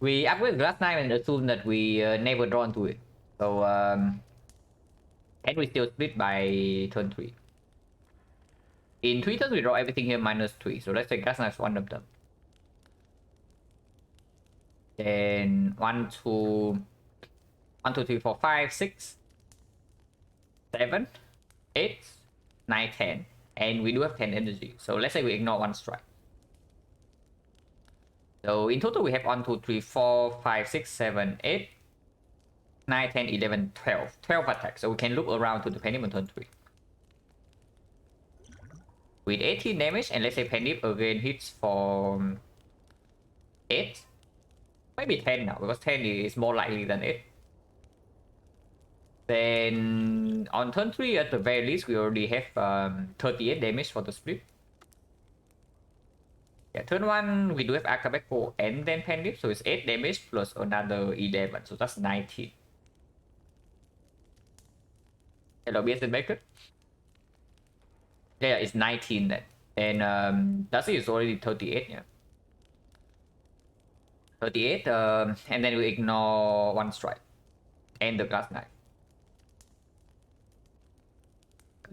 We upgrade the Glass Knife and assume that we never draw into it. So, can we still split by turn 3? In 3 turns, we draw everything here minus 3. So let's say Glass Knife is one of them. Then 1, 2, 3, 4, 5, 6, 7, 8, 9, 10. And we do have 10 energy. So let's say we ignore 1 strike. So in total, we have 1, 2, 3, 4, 5, 6, 7, 8, 9, 10, 11, 12. 12 attacks. So we can loop around to the Penny on turn 3. With 18 damage, and let's say Penny again hits for 8. Maybe 10 now, because 10 is more likely than 8. Then on turn 3, at the very least, we already have 38 damage for the split. Yeah, turn 1, we do have Akabeko and then Pendip, so it's 8 damage plus another 11, so that's 19. Hello, BS Baker? Yeah, it's 19 then. And that's it, it's already 38, yeah. 38, and then we ignore 1 strike. And the Glass Knife.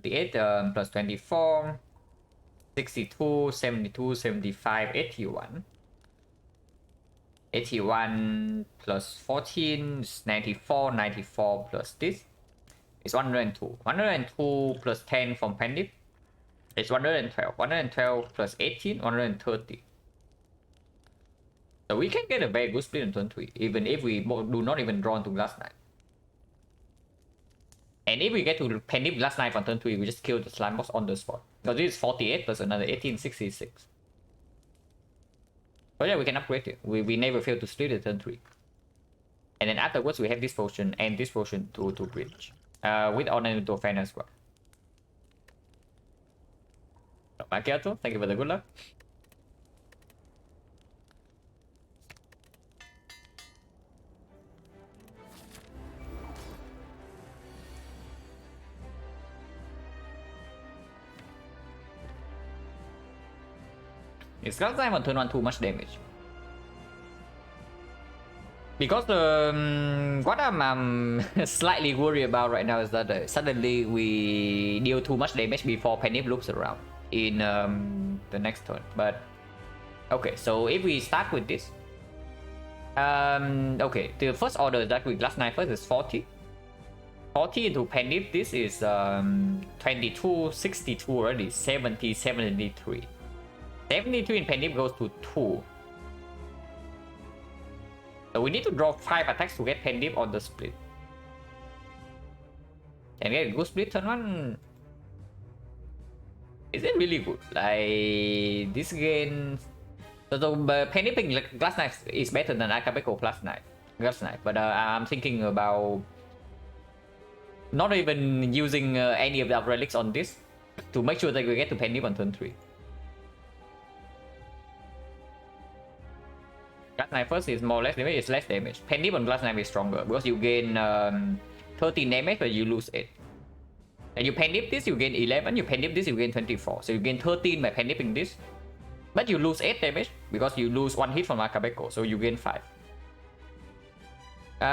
38 plus 24, 62, 72, 75, 81. 81 plus 14 is 94, 94 plus this is 102. 102 plus 10 from Pendip is 112. 112 plus 18, 130. So we can get a very good split in turn 3, even if we do not even draw into Glass Knife. And if we get to Pendip Glass Knife on turn 3, we just kill the slime boss on the spot. Because this is 48 plus another 18, 66. So yeah, we can upgrade it. We never fail to split it turn 3. And then afterwards, we have this potion and this potion to bridge. With Ornamental Fan as well. Macchiato, thank you for the good luck. It's Glass Knife on turn 1 too much damage. Because what I'm slightly worried about right now is that suddenly we deal too much damage before Penip loops around in the next turn. But okay, so if we start with this, okay, the first order that with Glass Knife first is 40. 40 into Penip, this is 22, 62 already, 70, 73. 73 in Penip goes to 2. So we need to draw 5 attacks to get Pendip on the split. Can get a good split turn 1. Is it really good? Like this game. So Pendip and Glass Knife is better than Akabeko Glass Knife. But I'm thinking about not even using any of the relics on this to make sure that we get to Pendip on turn 3. Glass Knife first is more or less damage, it's less damage. Penny on Glass Knife is stronger because you gain 13 damage but you lose 8. And you Penny this, you gain 11, you Penny this, you gain 24. So you gain 13 by Pennying this. But you lose 8 damage because you lose 1 hit from Akabeko, so you gain 5.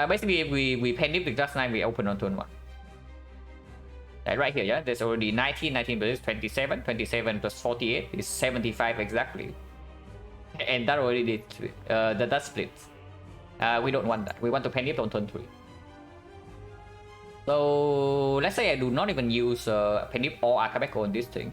Basically, if we Penny the Glass Knife, we open on turn 1. Right here, yeah, there's already 19 plus 27, 27 plus 48 is 75 exactly. And that already did that splits. We don't want that. We want to Penny on turn 3. So let's say I do not even use Penny or Akabeko on this thing.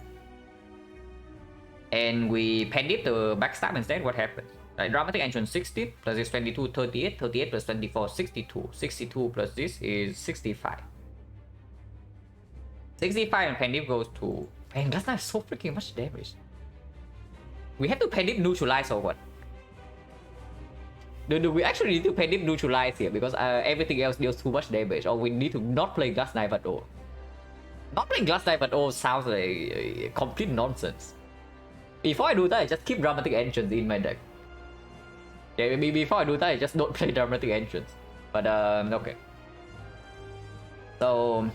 And we Penny the backstab instead, what happens? Like Dramatic Engine 16 plus this 22, 38, 38 plus 24, 62. 62 plus this is 65. 65 and Pendip goes to... Man, that's not so freaking much damage. We have to Pendip neutralize or what? Do we actually need to Pendip neutralize here? Because everything else deals too much damage. Or we need to not play Glass Knife at all. Not playing Glass Knife at all sounds like a complete nonsense. Before I do that, I just keep Dramatic Engines in my deck. Yeah, maybe before I do that, I just don't play Dramatic Engines. But okay. So...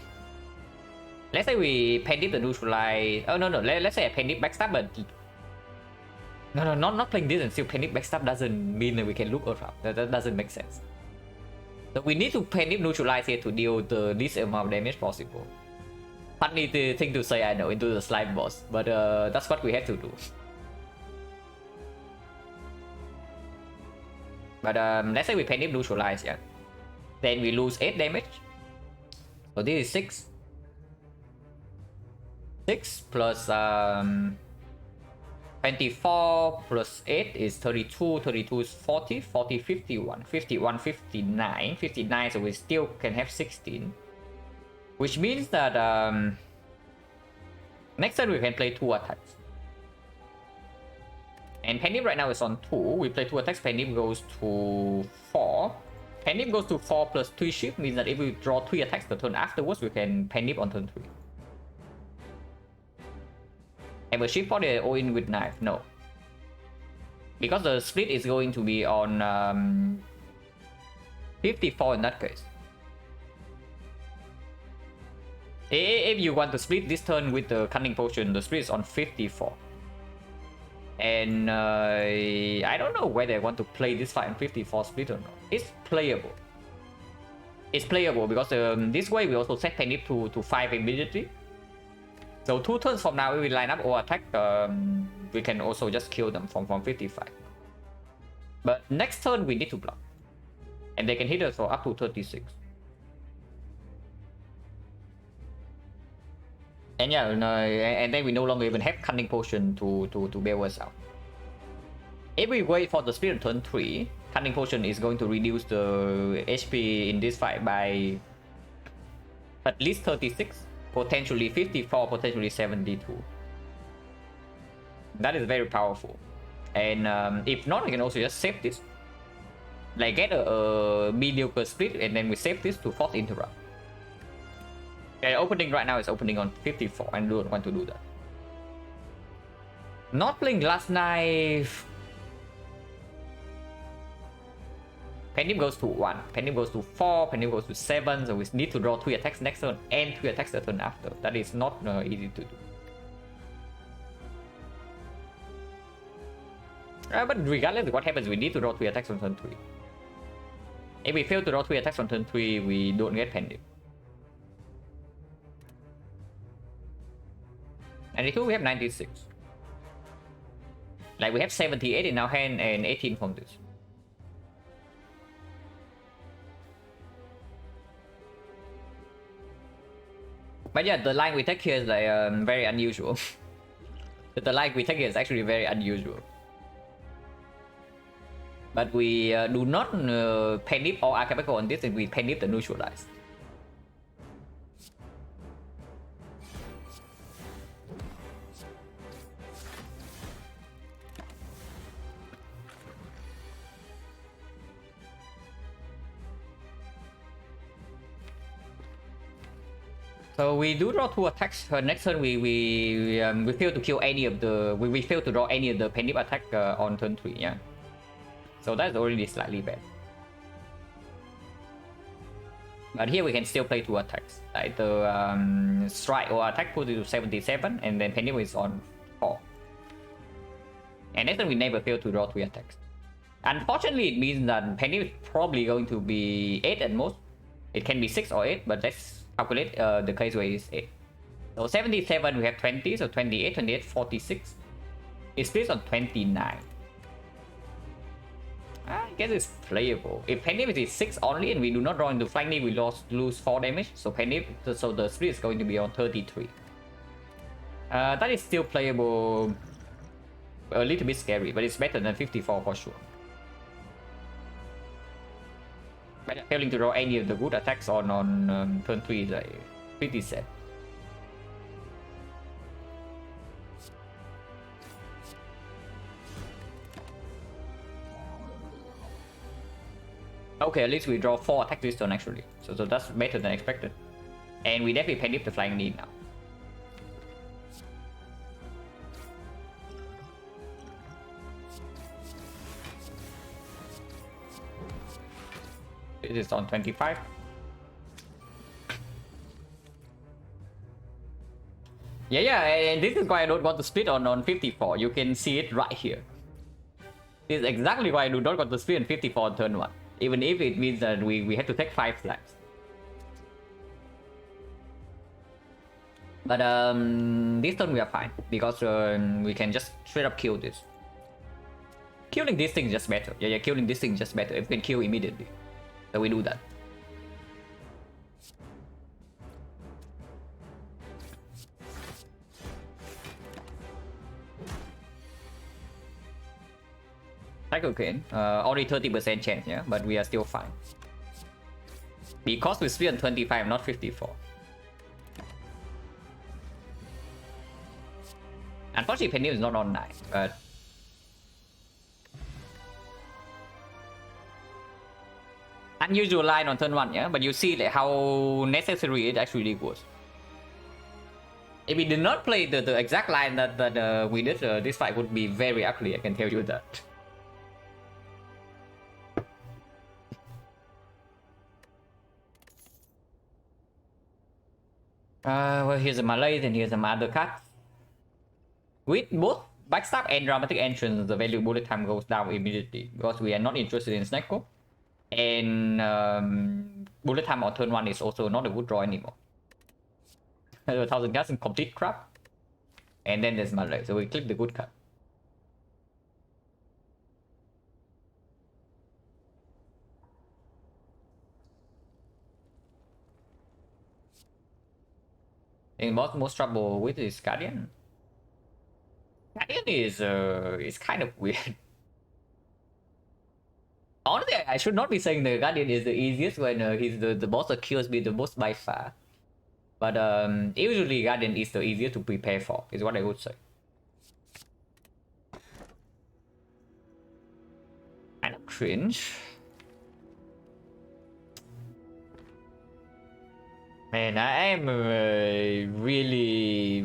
Let's say we Pendip the neutralize. Oh no, let's say I Pendip backstab, but no, not playing this and still Pendip backstab doesn't mean that we can look around. That doesn't make sense. So we need to Pendip neutralize here to deal the least amount of damage possible. Funny thing to say, I know, into the slime boss, but that's what we have to do. But let's say we Pendip neutralize, yeah. Then we lose 8 damage. So this is 6. 6 plus 24 plus 8 is 32, 32 is 40, 40, 51, 51, 59, 59, so we still can have 16. Which means that next turn we can play 2 attacks. And Pendip right now is on 2, we play 2 attacks, Pendip goes to 4. Pendip goes to 4 plus 3 shift, means that if we draw 3 attacks the turn afterwards, we can Pendip on turn 3. And we shift for the all-in with knife? No. Because the split is going to be on 54 in that case. If you want to split this turn with the Cunning Potion, the split is on 54. And I don't know whether I want to play this fight on 54 split or not. It's playable. It's playable because this way we also set Pendip to 5 immediately. So 2 turns from now, if we line up or attack, we can also just kill them from 55. But next turn, we need to block. And they can hit us for up to 36. And yeah, and then we no longer even have Cunning Potion to bail us out. If we wait for the split on turn 3, Cunning Potion is going to reduce the HP in this fight by at least 36. Potentially 54, potentially 72. That is very powerful. And if not, we can also just save this. Like get a mediocre split and then we save this to force interrupt. Okay, opening right now is opening on 54 and don't want to do that. Not playing Glass Knife. Pendip goes to 1, Pendip goes to 4, Pendip goes to 7, so we need to draw 3 attacks next turn and 3 attacks the turn after. That is not easy to do. But regardless of what happens, we need to draw 3 attacks on turn 3. If we fail to draw 3 attacks on turn 3, we don't get Pendip. 92, we have 96. Like we have 78 in our hand and 18 from this. But yeah, the line we take here is like very unusual. The line we take here is actually very unusual. But we do not Pendip or Akabeko on this, and we Pendip the neutralize. So we do draw 2 attacks. Next turn we fail to kill any of the we fail to draw any of the Pendip attack on turn 3. Yeah. So that's already slightly bad. But here we can still play 2 attacks. Like the strike or attack put it to 77, and then Penny is on 4. And next turn we never fail to draw 3 attacks. Unfortunately, it means that Penny is probably going to be 8 at most. It can be 6 or 8, but let's calculate the case where it's 8. So 77 we have 20, so 28, 28, 46. It splits on 29. I guess it's playable. If Penny is 6 only and we do not draw into Flying Knee, we lose 4 damage. So so the split is going to be on 33. That is still playable. A little bit scary, but it's better than 54 for sure. But failing to draw any of the good attacks on turn 3 is like pretty sad. Okay, at least we draw 4 attack this turn actually. So that's better than expected. And we definitely panic the Flying Knee now. It is on 25. Yeah, and this is why I don't want to split on 54. You can see it right here. This is exactly why I do not want to split on 54 on turn 1. Even if it means that we have to take 5 flags. But this turn we are fine. Because we can just straight up kill this. Killing this thing is just better. Yeah, killing this thing is just better. If we can kill immediately. So we do that. Cycle Cane, only 30% chance, yeah, but we are still fine. Because we split on 25, not 54. Unfortunately, Penny is not on 9, but unusual line on turn 1, yeah, but you see like how necessary it actually was. If we did not play the exact line that we did, this fight would be very ugly, I can tell you that. Well, here's a Malay and here's a other card. With both Backstab and Dramatic Entrance, the value bullet time goes down immediately because we are not interested in Snecko. And bullet time on turn 1 is also not a good draw anymore. 1,000 cards in complete crap. And then there's Malay, so we click the good card. And most trouble with is Guardian. Guardian is kind of weird. Honestly, I should not be saying the Guardian is the easiest when he's the boss that kills me the most by far. But usually Guardian is the easiest to prepare for, is what I would say. Kind of cringe. Man, I am really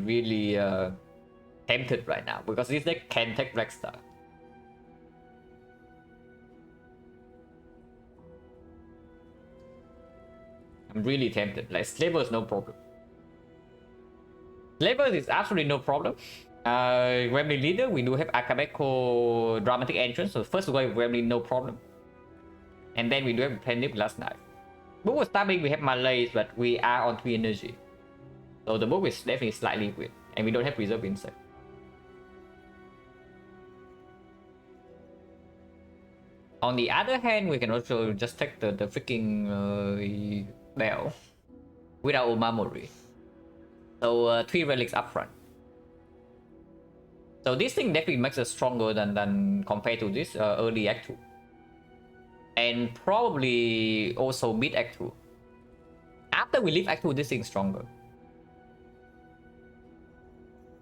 tempted right now because this deck can take Black Star. I'm really tempted. Like Slaver is no problem. Slaver is absolutely no problem. Gremlin Leader, we do have Akabeko Dramatic Entrance, so first wave Gremlin no problem. And then we do have Planet Glass Knife. Book was stabbing, we have Malays, but we are on 3 energy. So the book is definitely slightly weird. And we don't have Reserve Insect. On the other hand, we can also just take the freaking bell without Omamori. So 3 relics up front. So this thing definitely makes us stronger than compared to this early Act 2. And probably also mid Act 2. After we leave Act 2, this thing's stronger.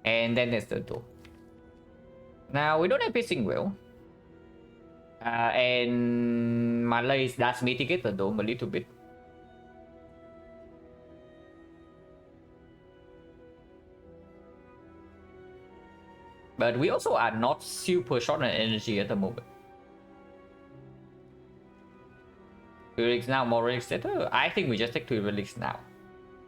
And then there's the door. Now, we don't have Piercing Will. And Malay does mitigate the dome a little bit. But we also are not super short on energy at the moment. Relics now, more relics later. I think we just take 3 relics now.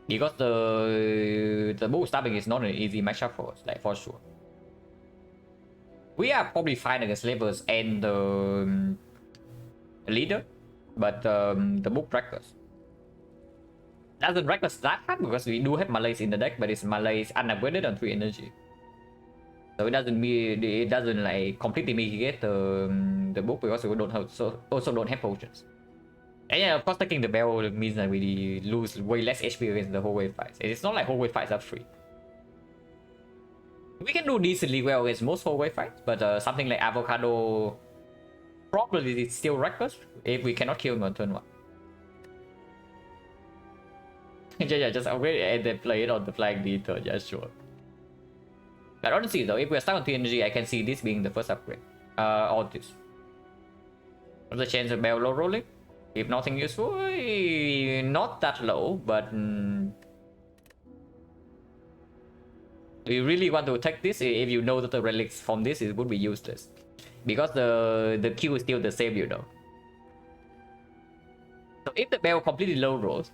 Because the book stabbing is not an easy matchup for us, like for sure. We are probably fine against levels and the leader, but the book wrecked us. Doesn't wreck us that hard because we do have Malays in the deck, but it's Malays unupgraded on 3 energy. So it doesn't like completely mitigate the book because we don't have also don't have potions. And yeah, of course taking the bell means that we lose way less HP against the whole wave fights. It's not like whole wave fights are free. We can do decently well against most whole wave fights, but something like Avocado probably is still wreck us if we cannot kill him on turn 1. Yeah, just upgrade and then play it on the flying D turn, yeah, sure. But honestly though, if we're stuck on 3 energy, I can see this being the first upgrade. Or this. What's the chance of bell low rolling? If nothing useful, not that low, but we really want to take this. If you know that the relics from this it would be useless, because the queue is still the same, you know. So if the bell completely low rolls,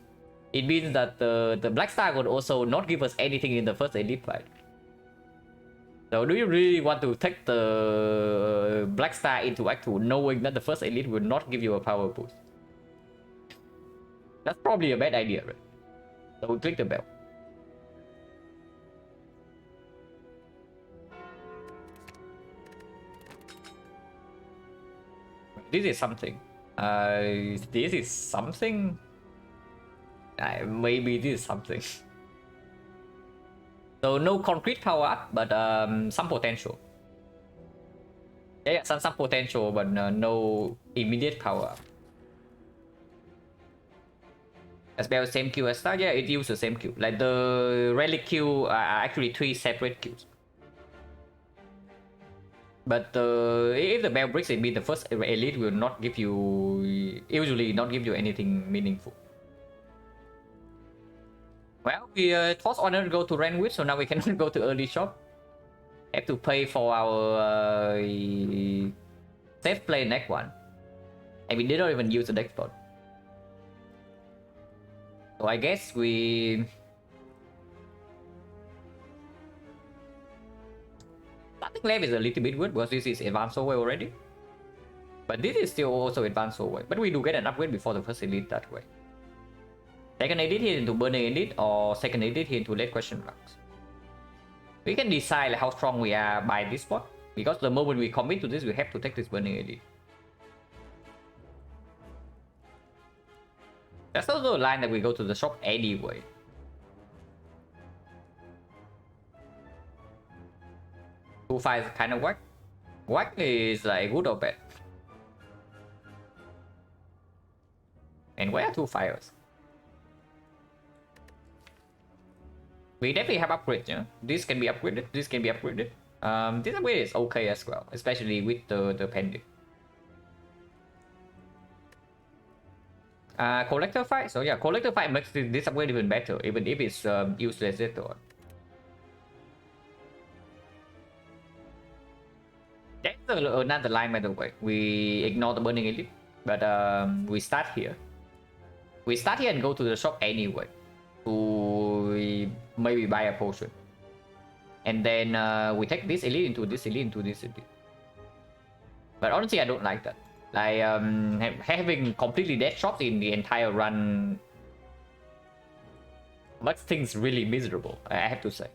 it means that the Black Star would also not give us anything in the first elite fight. So do you really want to take the Black Star into Act 2 knowing that the first elite will not give you a power boost? That's probably a bad idea, right? So we'll click the bell. This is something. This is something. Maybe this is something. So no concrete power up, but some potential. Yeah, some potential, but no immediate power up. As well, same queue as Star. Yeah, it uses the same queue. Like the relic queue are actually 3 separate queues. But if the bell breaks, it means the first elite will not give you, usually not give you anything meaningful. Well, we toss honor to go to Renwith, so now we cannot go to early shop. Have to pay for our safe play next one. And we did not even use the deck spot. So I guess we... Starting left is a little bit weird because this is advanced away already. But this is still also advanced away. But we do get an upgrade before the first elite that way. Second edit here into burning edit or second edit here into late question marks. We can decide how strong we are by this spot, because the moment we commit to this, we have to take this burning edit. That's also a line that we go to the shop anyway. Two five is kind of whack. Whack is like good or bad. And where are 2 fires? We definitely have upgrades, yeah. This can be upgraded, this can be upgraded. This upgrade is okay as well, especially with the pending. Collector fight, so yeah, collector fight makes this upgrade even better, even if it's useless later on. That's another line, by the way. We ignore the burning elite, but we start here. We start here and go to the shop anyway to maybe buy a potion, and then we take this elite into this elite into this elite. But honestly, I don't like that. Like having completely dead shops in the entire run makes things really miserable, I have to say.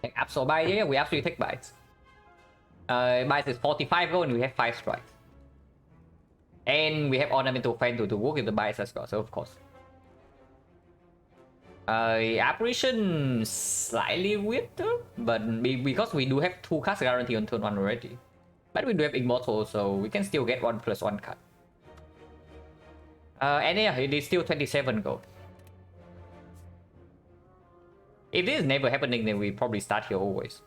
Take absorb buy, yeah, we actually take bites. Bites is 45 gold and we have 5 strikes. And we have ornamental fan to work with the bites as well, so of course. Apparition slightly weird though, but because we do have 2 cards guarantee on turn 1 already. But we do have Immortal, so we can still get 1+1 card. And yeah, it is still 27 gold. If this is never happening, then we probably start here always.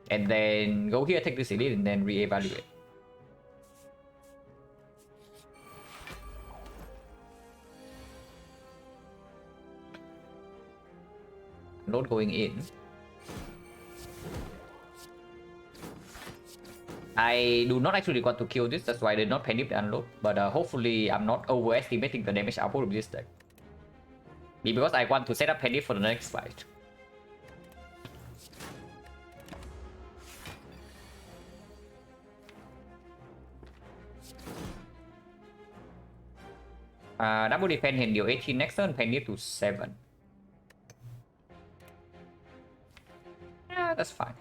And then go here, take this elite, and then re-evaluate. Not going in. I do not actually want to kill this, that's why I did not panic the unload. But hopefully I'm not overestimating the damage output of this deck. Because I want to set up panic for the next fight. Double defense hiện điều 18 next turn, panic to 7. Yeah, that's fine.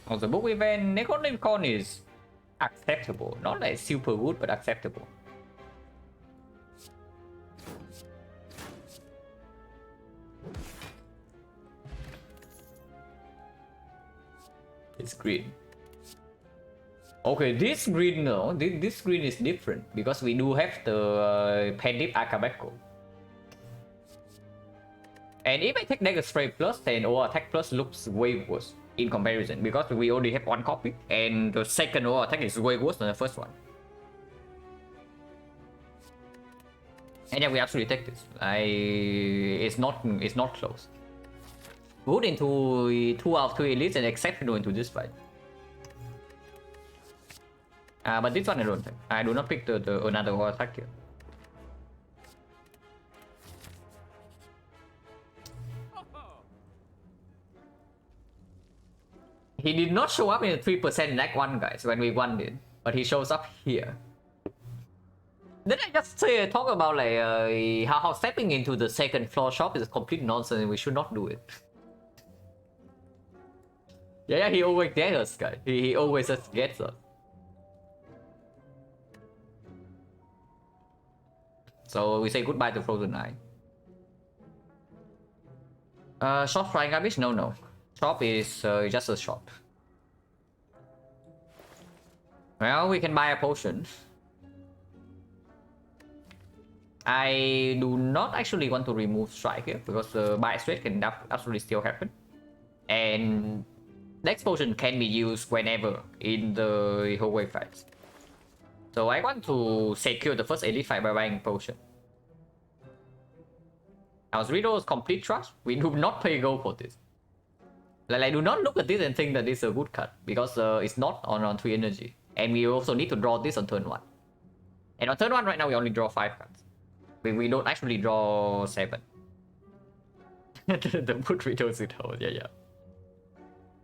On the book event, Necronomicon is acceptable. Not like super good, but acceptable. It's green. Okay, this green, no, this green is different because we do have the Pandip Akabeko. And if I take Dagger Spray plus, then or attack plus looks way worse in comparison because we only have one copy and the second or attack is way worse than the first one. And yeah, we actually take this. It's not close. Good into 2 out of 3 elites and exceptional into this fight. But this one I don't take. I do not pick the another war attack here. He did not show up in the 3% deck one, guys, when we won it, but he shows up here. Did I just say talk about like how stepping into the second floor shop is complete nonsense and we should not do it? Yeah, he always gets us, guys. He always just gets us. So we say goodbye to Frozen Eye. Shop flying garbage? No. Shop is just a shop. Well, we can buy a potion. I do not actually want to remove strike here because the buy straight can absolutely still happen. And next potion can be used whenever in the hallway fights. So I want to secure the first elite fight by buying potion. Our Riddle's complete trust. We do not pay gold for this. Like, I do not look at this and think that this is a good card because it's not on 3 energy. And we also need to draw this on turn 1. And on turn 1 right now we only draw 5 cards. We don't actually draw 7. The put Riddle's it out. Yeah.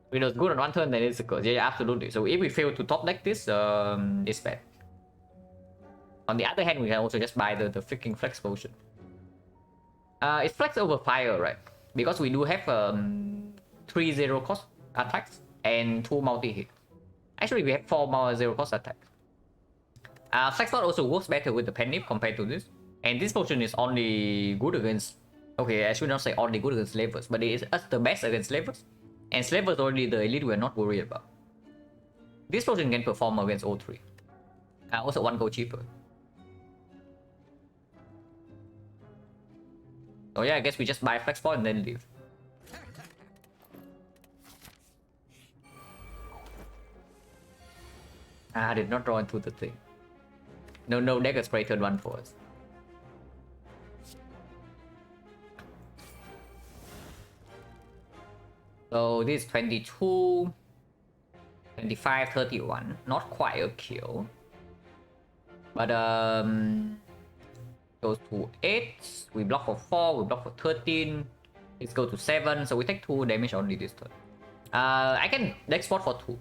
Riddle's good on 1 turn, then it's a curse. Yeah, absolutely. So if we fail to top deck this, it's bad. On the other hand, we can also just buy the freaking flex potion. It's flex over fire, right? Because we do have 3 0 cost attacks and 2 multi-hit. Actually, we have 4 more 0 cost attacks. Flex spot also works better with the Penip compared to this. And this potion is only good against... Okay, I should not say only good against slavers, but it is the best against slavers. And slavers already the elite we're not worried about. This potion can perform against all 3. Also 1 gold cheaper. Oh yeah, I guess we just buy flex spot and then leave. I did not draw into the thing. No Dagger Spray turn 1 for us. So this is 22, 25, 31. Not quite a kill. But goes to 8. We block for 4. We block for 13. Let's go to 7. So we take 2 damage only this turn. I can deck spot for 2.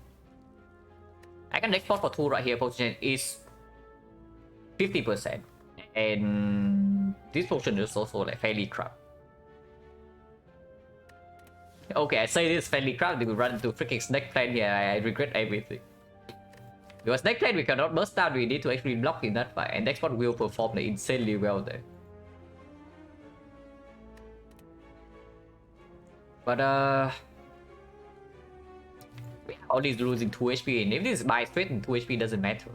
I can deck spot for 2 right here. Potion is 50%. And this potion is also like fairly crap. Okay, I say this fairly crap. We run into freaking snake plan here. I regret everything. Because snake plan we cannot burst down. We need to actually block in that fight. And deck spot will perform like insanely well there. But we are only losing 2 HP, and if this is by straight, 2 HP doesn't matter.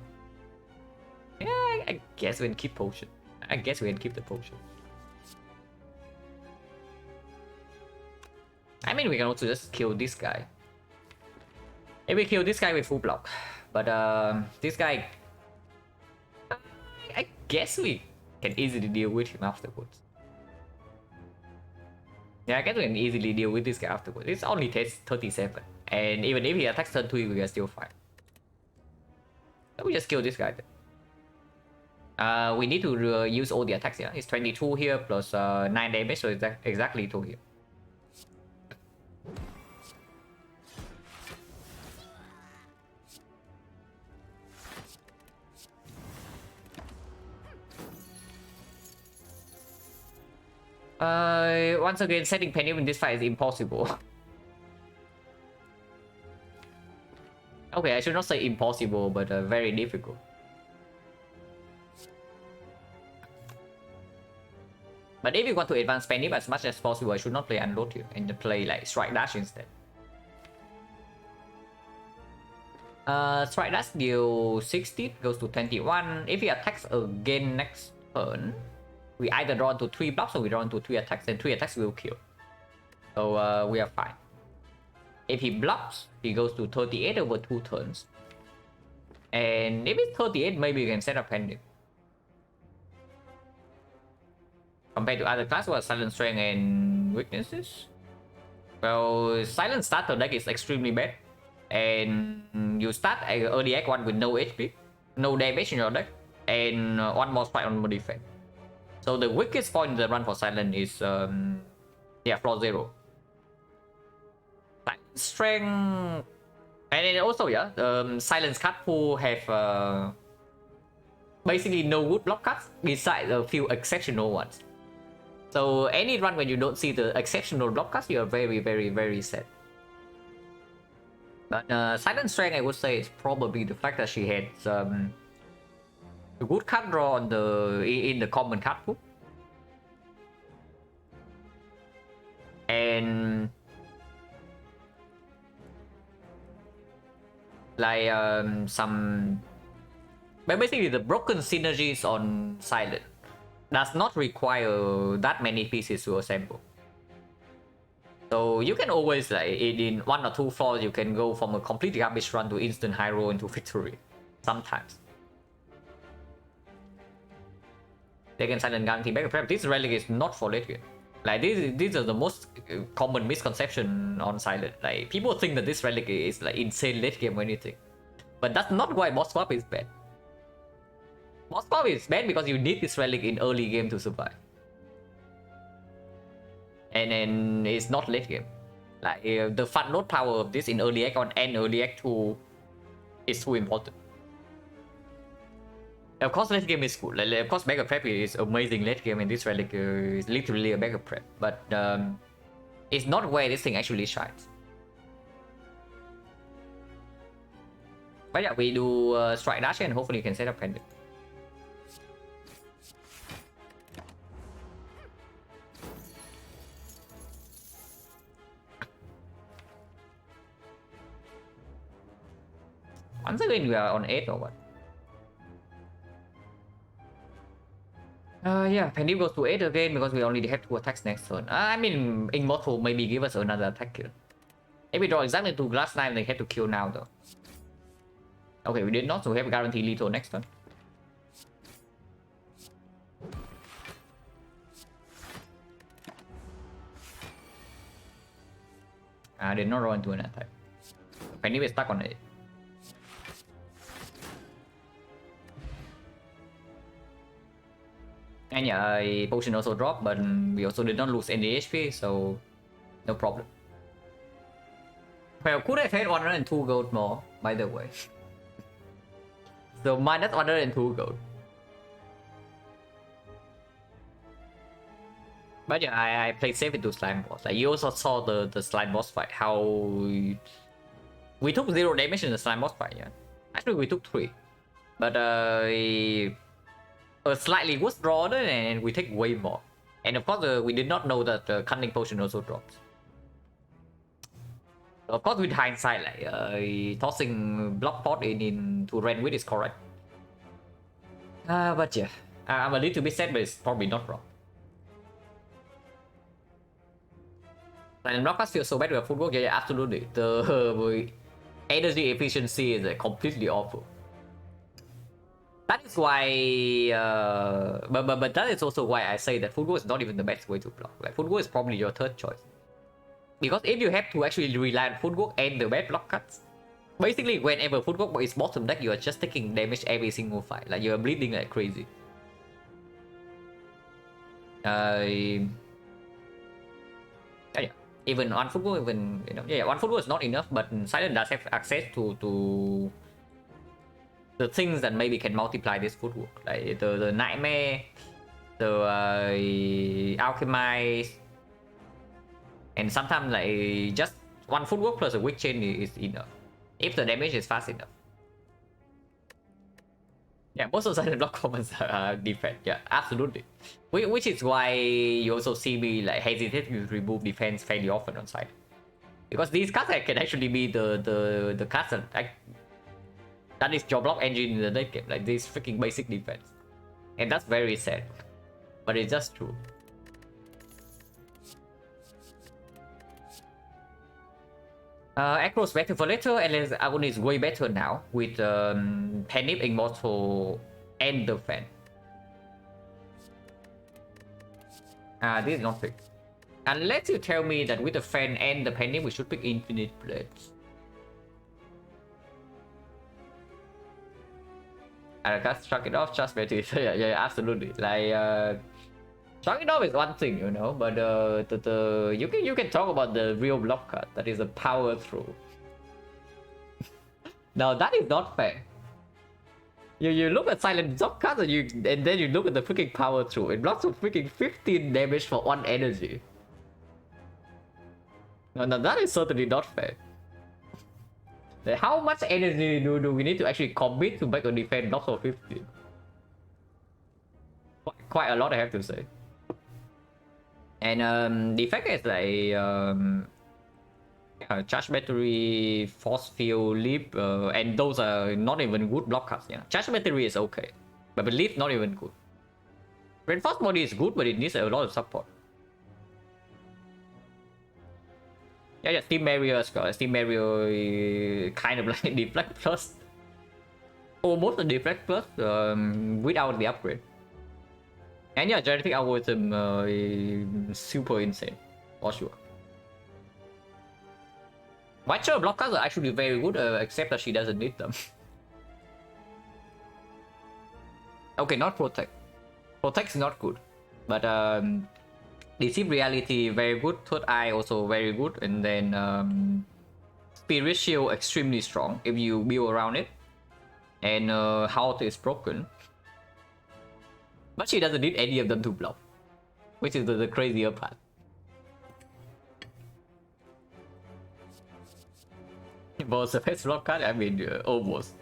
Yeah, I guess we can keep potion. I guess we can keep the potion. I mean, we can also just kill this guy. If we kill this guy with full block. But this guy... I guess we can easily deal with him afterwards. Yeah, I guess we can easily deal with this guy afterwards. It's only 37. And even if he attacks turn 3, we are still fine. Let me just kill this guy then. We need to use all the attacks, yeah? It's 22 here plus 9 damage, so it's exactly 2 here. Once again, setting Penny in this fight is impossible. Okay, I should not say impossible, but very difficult. But if you want to advance Penny as much as possible, I should not play Unload here and play like Strike Dash instead. Strike Dash deal 16, goes to 21. If he attacks again next turn, we either draw into 3 blocks or we draw into 3 attacks, and 3 attacks will kill. So we are fine. If he blocks, he goes to 38 over 2 turns. And if it's 38, maybe you can set up Pending. Compared to other classes, what Silent strength and weaknesses? Well, Silent starter deck is extremely bad. And you start early act 1 with no HP, no damage in your deck, and 1 more strike, 1 more defense. So the weakest point in the run for Silent is floor 0. Silent strength, and then also Silent's card pool have basically no good block cards besides a few exceptional ones. So any run when you don't see the exceptional block cards, you are very, very, very sad. But Silent strength, I would say, is probably the fact that she had a good card draw on in the common card pool, and like but basically the broken synergies on Silent does not require that many pieces to assemble. So you can always, like, in 1 or 2 floors, you can go from a complete garbage run to instant high roll into victory. Sometimes. They can Silent guarantee backup prep. This relic is not for late game. Like, these are the most common misconception on Silent. Like, people think that this relic is like insane late game or anything. But that's not why boss swap is bad. Boss swap is bad because you need this relic in early game to survive. And then it's not late game. Like, the fun load power of this in early act 1 and early act 2 is too important. Of course, late game is good. Like, of course, backup prep is amazing late game, and this relic is literally a backup prep. But it's not where this thing actually shines. But yeah, we do Strike Dash and hopefully you can set up Pendant. Once again, we are on 8 or what? Yeah, Penny goes to 8 again because we only have 2 attacks next turn. I mean, Immortal maybe give us another attack kill. If we draw exactly 2 Glass Knife, they have to kill now though. Okay, we did not, so we have guaranteed lethal next turn. I did not roll into an attack. Penny was stuck on it. And yeah, potion also dropped, but we also did not lose any HP, so no problem. Well, could have had 102 gold more, by the way. So minus 102 gold. But yeah, I played safe into slime boss. Like, you also saw the slime boss fight, how we took 0 damage in the slime boss fight, yeah. Actually, we took 3. But a slightly worse draw and we take way more. And of course, we did not know that the cunning potion also drops. So of course, with hindsight, like tossing block pot into Ren Wit is correct. But yeah, I'm a little bit sad, but it's probably not wrong. And blockers feel so bad with footwork. Yeah, absolutely. The energy efficiency is completely awful. That is why, but that is also why I say that footwork is not even the best way to block. Like footwork is probably your third choice, because if you have to actually rely on footwork and the bad block cuts, basically whenever footwork is bottom deck, you are just taking damage every single fight. Like you are bleeding like crazy. Yeah. Even one footwork, even one footwork is not enough, but Silent does have access to the things that maybe can multiply this footwork, like the nightmare, the alchemize, and sometimes like just one footwork plus a weak chain is enough if the damage is fast enough. Yeah, most of Silent block commons are defense. Yeah, absolutely. Which is why you also see me like hesitate to remove defense fairly often on side, because these cards can actually be the cards that is your block engine in the late game, like this freaking basic defense, and that's very sad, but it's just true. Acro's better for later, and Agon is way better now with Penip, Immortal, and the Fan. This is not picked. Unless you tell me that with the Fan and the Penip, we should pick Infinite Blades. I can't struck it off, just better. yeah, absolutely. Like, struck it off is one thing, but you can talk about the real block card that is a power through. Now that is not fair. You look at Silent block cards and then you look at the freaking power through. It blocks for freaking 15 damage for 1 energy. No, that is certainly not fair. How much energy do we need to actually commit to make a defense block for 15? Quite a lot, I have to say. And the effect is like charge battery, force field, leap, and those are not even good block cards. Yeah, charge battery is okay, but leap not even good. Reinforced body is good, but it needs a lot of support. Yeah, Steam Barrier, Steam Barrier kind of like deflect plus, almost a deflect plus without the upgrade. And yeah, genetic algorithm super insane, for sure. Watcher block cards are actually very good, except that she doesn't need them. Okay, not Protect. Protect is not good, but Deceive Reality very good, Third Eye also very good, and then Spirit Shield extremely strong if you build around it, and Health is broken. But she doesn't need any of them to block, which is the crazier part. Was the best block card? I mean, almost.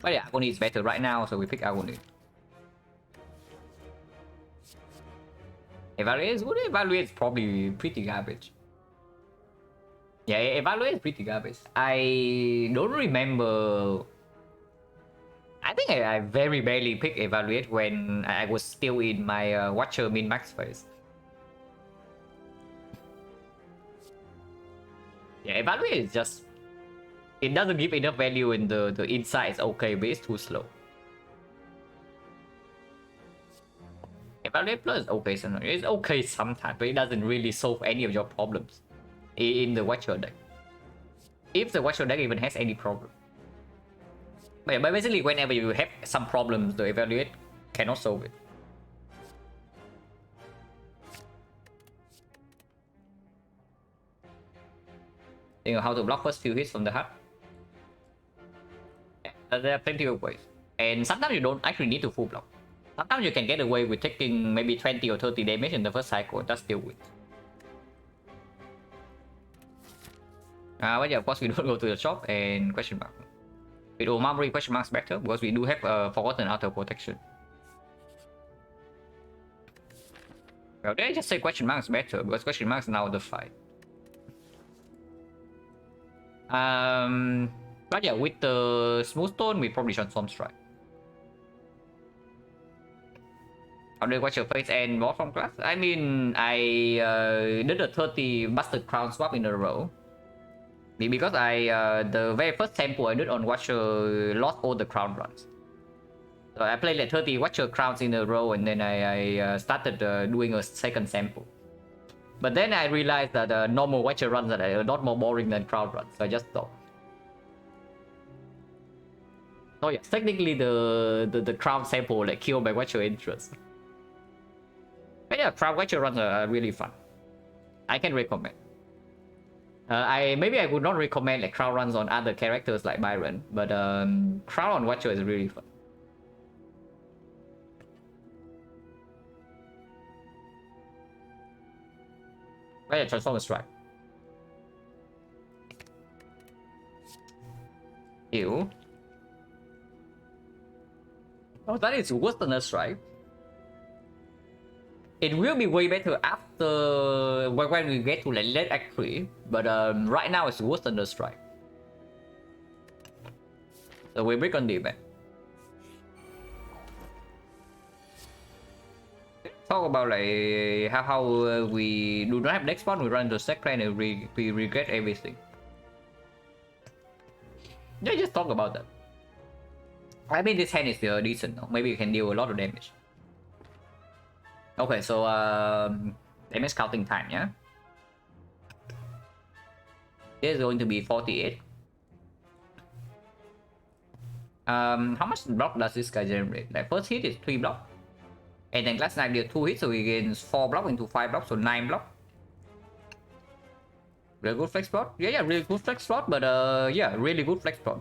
But yeah, Agony is better right now, so we pick Agony. Evaluate is good. Evaluate is probably pretty garbage. Yeah, Evaluate is pretty garbage. I don't remember. I think I very barely picked Evaluate when I was still in my Watcher min-max phase. Yeah, Evaluate is just... It doesn't give enough value in the inside is okay, but it's too slow. Evaluate Plus is okay sometimes. It's okay sometimes, but it doesn't really solve any of your problems in the Watcher deck. If the Watcher deck even has any problem. But basically, whenever you have some problems, the Evaluate cannot solve it. You know how to block first few hits from the hut. Yeah, there are plenty of ways. And sometimes you don't actually need to full block. Sometimes you can get away with taking maybe 20 or 30 damage in the first cycle, that's still win. But yeah, of course we don't go to the shop and question mark. With Omamori question marks better because we do have Forgotten Outer Protection. Well, they just say question marks better because question marks now the fight. But yeah, with the Smooth Stone, we probably Transform Strike. How do you watch your face and walk from class? I mean, I did a 30 Bastard Crown swap in a row. Because I the very first sample I did on Watcher lost all the crown runs. So I played like 30 Watcher crowns in a row, and then I started doing a second sample. But then I realized that normal Watcher runs are a lot more boring than crown runs, so I just stopped. Oh yeah, technically the crown sample like killed my Watcher interest. But yeah, crown Watcher runs are really fun. I can recommend. Maybe I would not recommend like crown runs on other characters like Byron, but crown on Watcher is really fun. But yeah, Transformer Strike. Ew. Oh, that is worse than a strike. It will be way better after when we get to like late Act 3, but right now it's worse than the strike. So we break on the event. Talk about like how we do not have next one, we run the second and we regret everything. Yeah, just talk about that. I mean, this hand is decent. Maybe you can deal a lot of damage. Okay, so damage counting time, yeah. This is going to be 48. How much block does this guy generate? Like first hit is 3 block, and then Glass Knife deals 2 hits, so he gains 4 block into 5 block, so 9 block. Really good flex plot. Yeah, really good flex plot, but yeah, really good flex plot.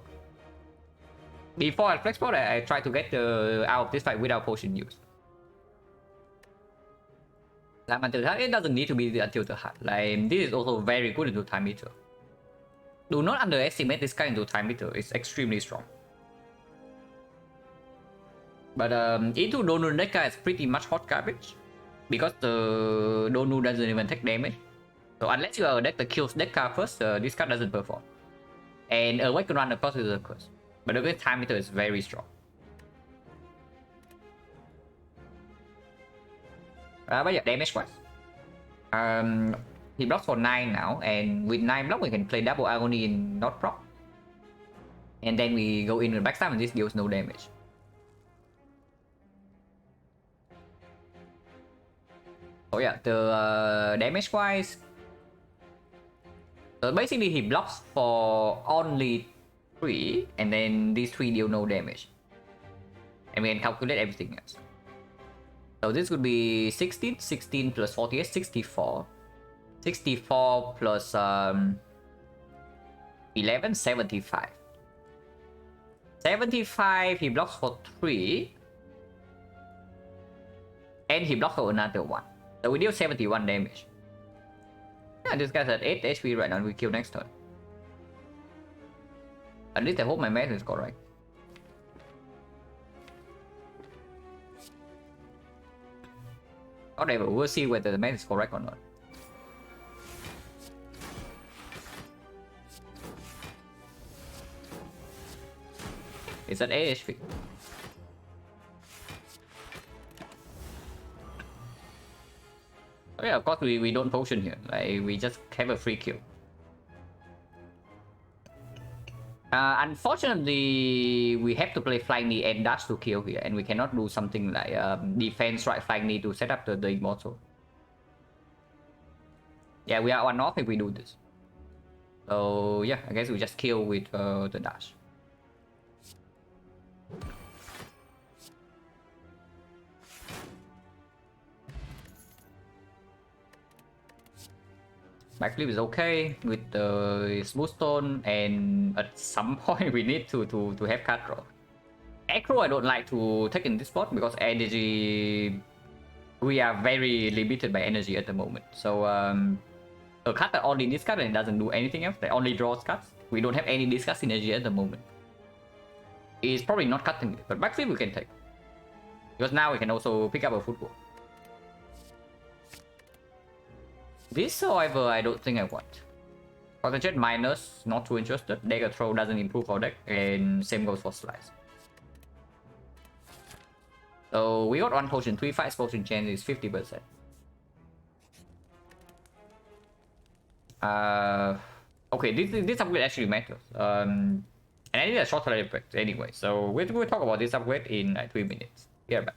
Before I flex plot, I try to get out of this fight without potion use. Like until that, it doesn't need to be until the heart. Like this is also very good into time meter. Do not underestimate this guy into time meter. It's extremely strong. But into Donu Deca is pretty much hot garbage because the Donu doesn't even take damage. So unless you are a deck that kills Deca first, this card doesn't perform. And Awaken Run of course is a curse. But the time meter is very strong. But yeah, damage wise. He blocks for 9 now, and with 9 block we can play double agony in not proc. And then we go in with backstab and this deals no damage. Oh yeah, the damage wise. So basically he blocks for only 3, and then these 3 deal no damage. And we can calculate everything else. So this would be 16, 16 plus 48, 64. 64 plus 11, 75. 75, he blocks for 3. And he blocks for another 1. So we deal 71 damage. Yeah, this guy's at 8 HP right now, we kill next turn. At least I hope my math is correct. Whatever, we'll see whether the math is correct or not. It's at 8 HP. Oh yeah, of course we don't potion here. Like we just have a free kill. Unfortunately, we have to play Flying Knee and Dash to kill here, and we cannot do something like defense right Flying Knee to set up the Immortal. Yeah, we are 1 off if we do this. So yeah, I guess we just kill with the Dash. Backflip is okay with the smooth stone, and at some point we need to have card draw. Acro I don't like to take in this spot because energy, we are very limited by energy at the moment. So a card that only discards and doesn't do anything else, that only draws cards. We don't have any discard synergy at the moment. It's probably not cutting it, but backflip we can take. Because now we can also pick up a football. This, however, I don't think I want. Concentrate minus, not too interested. Dagger throw doesn't improve our deck, and same goes for slice. So we got 1 potion, 3 fights potion chance is 50%. Okay, this upgrade actually matters. And I need a shorter effect anyway, so we'll talk about this upgrade in like 3 minutes. Yeah, back.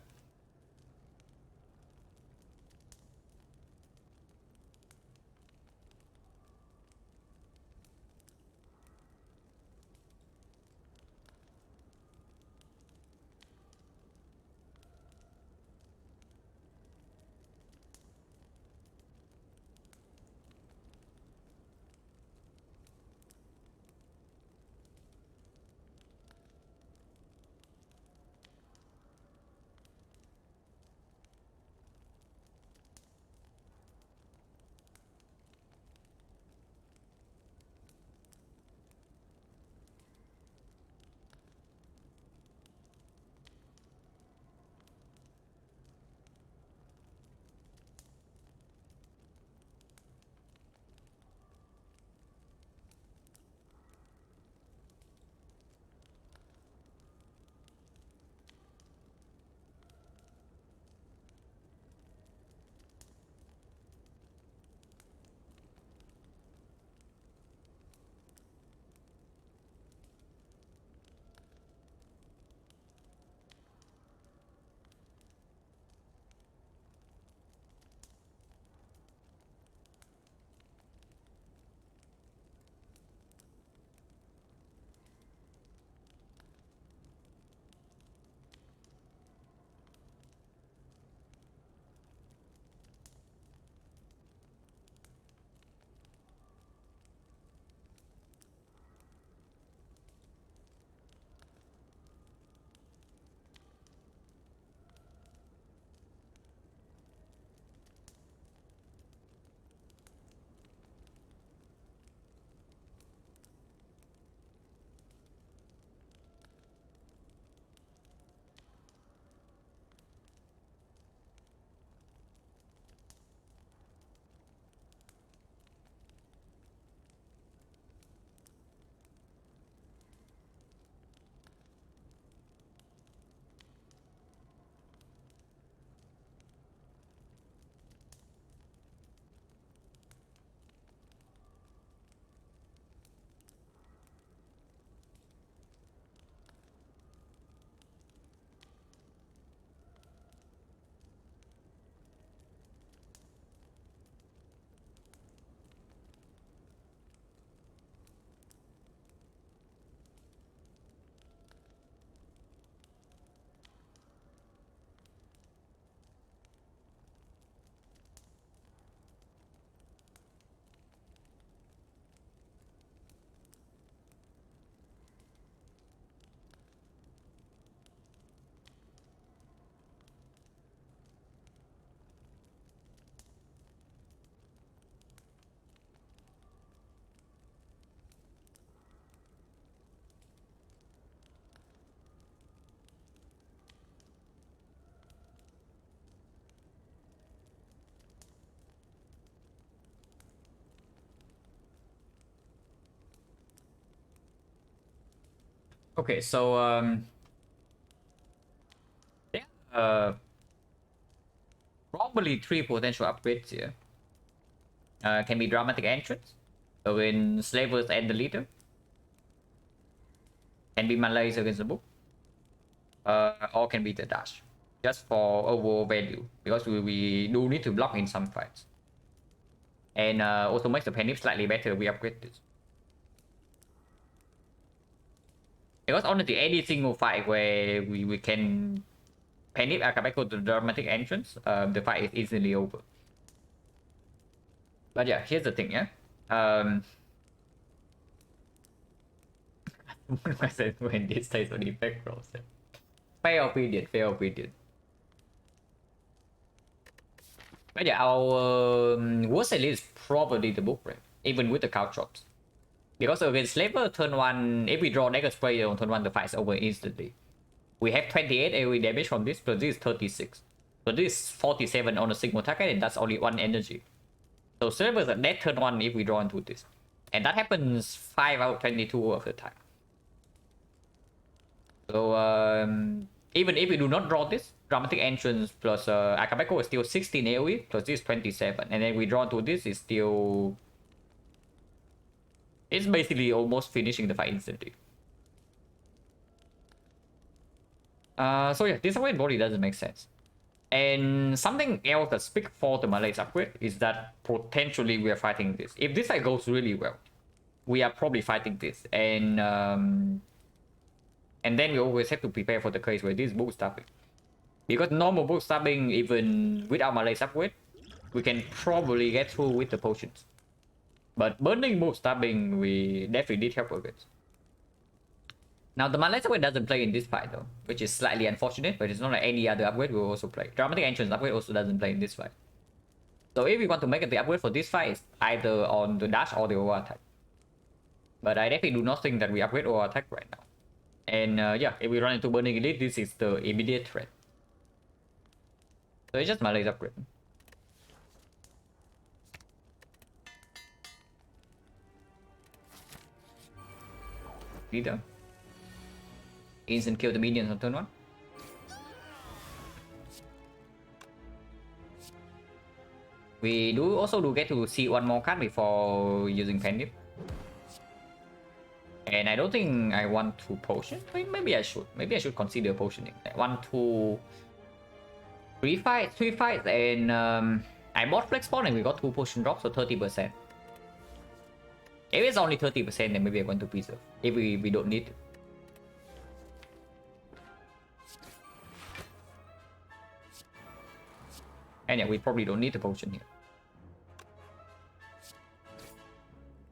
Okay, so yeah, probably 3 potential upgrades here. Can be dramatic entrance, so when slavers and the leader. Can be malaise against the book. Or can be the dash. Just for overall value, because we do need to block in some fights. And also makes the panic slightly better, we upgrade this. Because honestly, any single fight where we can panic Akabeko to the dramatic entrance, the fight is easily over. But yeah, here's the thing, yeah. When this stays on effect rolls. Fair opinion, fair opinion. But yeah, our worst at least probably the book break, even with the couch drops. Because against Slaver turn 1, if we draw negative spray on turn 1, the fight is over instantly. We have 28 AoE damage from this, but this is 36. So this is 47 on a single target, and that's only 1 energy. So Slavers are dead turn 1 if we draw into this. And that happens 5 out of 22 of the time. So even if we do not draw this, dramatic entrance plus Akabeko is still 16 AoE, plus this 27. And then we draw into this is still It's basically almost finishing the fight instantly. So yeah, this upgrade body doesn't make sense. And something else that speaks for the Malaise upgrade is that potentially we are fighting this. If this fight goes really well, we are probably fighting this. And then we always have to prepare for the case where this boot stabbing. Because normal boot stabbing, even without Malaise upgrade, we can probably get through with the potions. But burning boot stabbing, we definitely need help with it. Now the Malaise upgrade doesn't play in this fight though, which is slightly unfortunate, but it's not like any other upgrade will also play. Dramatic Entrance upgrade also doesn't play in this fight. So if we want to make the upgrade for this fight, it's either on the dash or the OR attack. But I definitely do not think that we upgrade OR attack right now. And yeah, if we run into Burning Elite, this is the immediate threat. So it's just Malaise upgrade. Leader. Instant kill the minions on turn 1. We also get to see one more card before using Pendip. And I don't think I want to potion. Maybe I should. Maybe I should consider potioning. 1, 2, 3 fights, and I bought Flex Spawn and we got 2 potion drops, so 30%. If it's only 30%, then maybe I'm going to preserve. If we don't need it. And yeah, we probably don't need the potion here.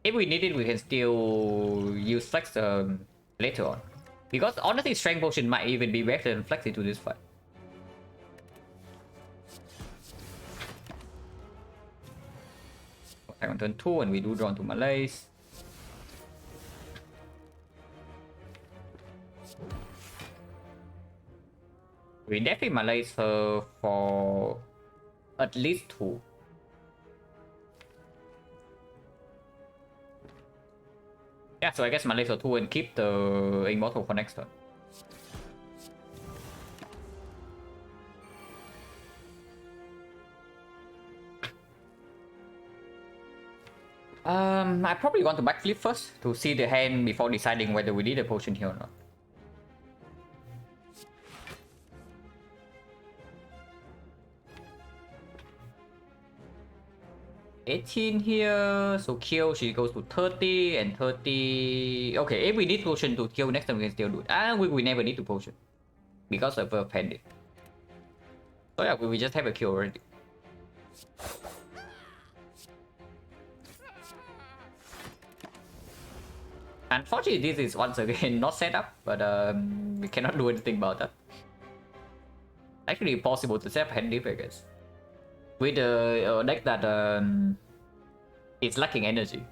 If we need it, we can still use Flex later on. Because honestly, Strength Potion might even be better than Flex into this fight. Attack on turn 2 and we do draw into Malaise. We definitely Malaise her for at least 2. Yeah, so I guess Malaise her 2 and keep the Immortal for next turn. I probably want to backflip first to see the hand before deciding whether we need a potion here or not. $18 here, so kill, she goes to 30 and 30. Okay, if we need potion to kill next time, we can still do it. And we never need to potion because of a pendant. So yeah, we just have a kill already. Unfortunately, this is once again not set up, but we cannot do anything about that. Actually, possible to set up hand dip, I guess. With a deck that it's lacking energy.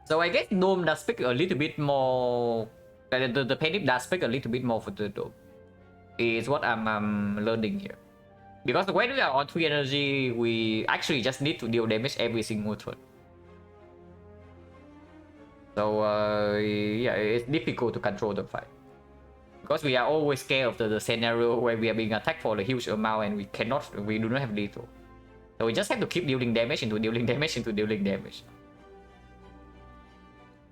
So I guess Dome does pick a little bit more. The Pendip does pick a little bit more for the Dome. Is what I'm learning here. Because when we are on 3 energy, we actually just need to deal damage every single turn. So yeah, it's difficult to control the fight. Because we are always scared of the scenario where we are being attacked for a huge amount and we do not have lethal. So we just have to keep dealing damage into dealing damage into dealing damage.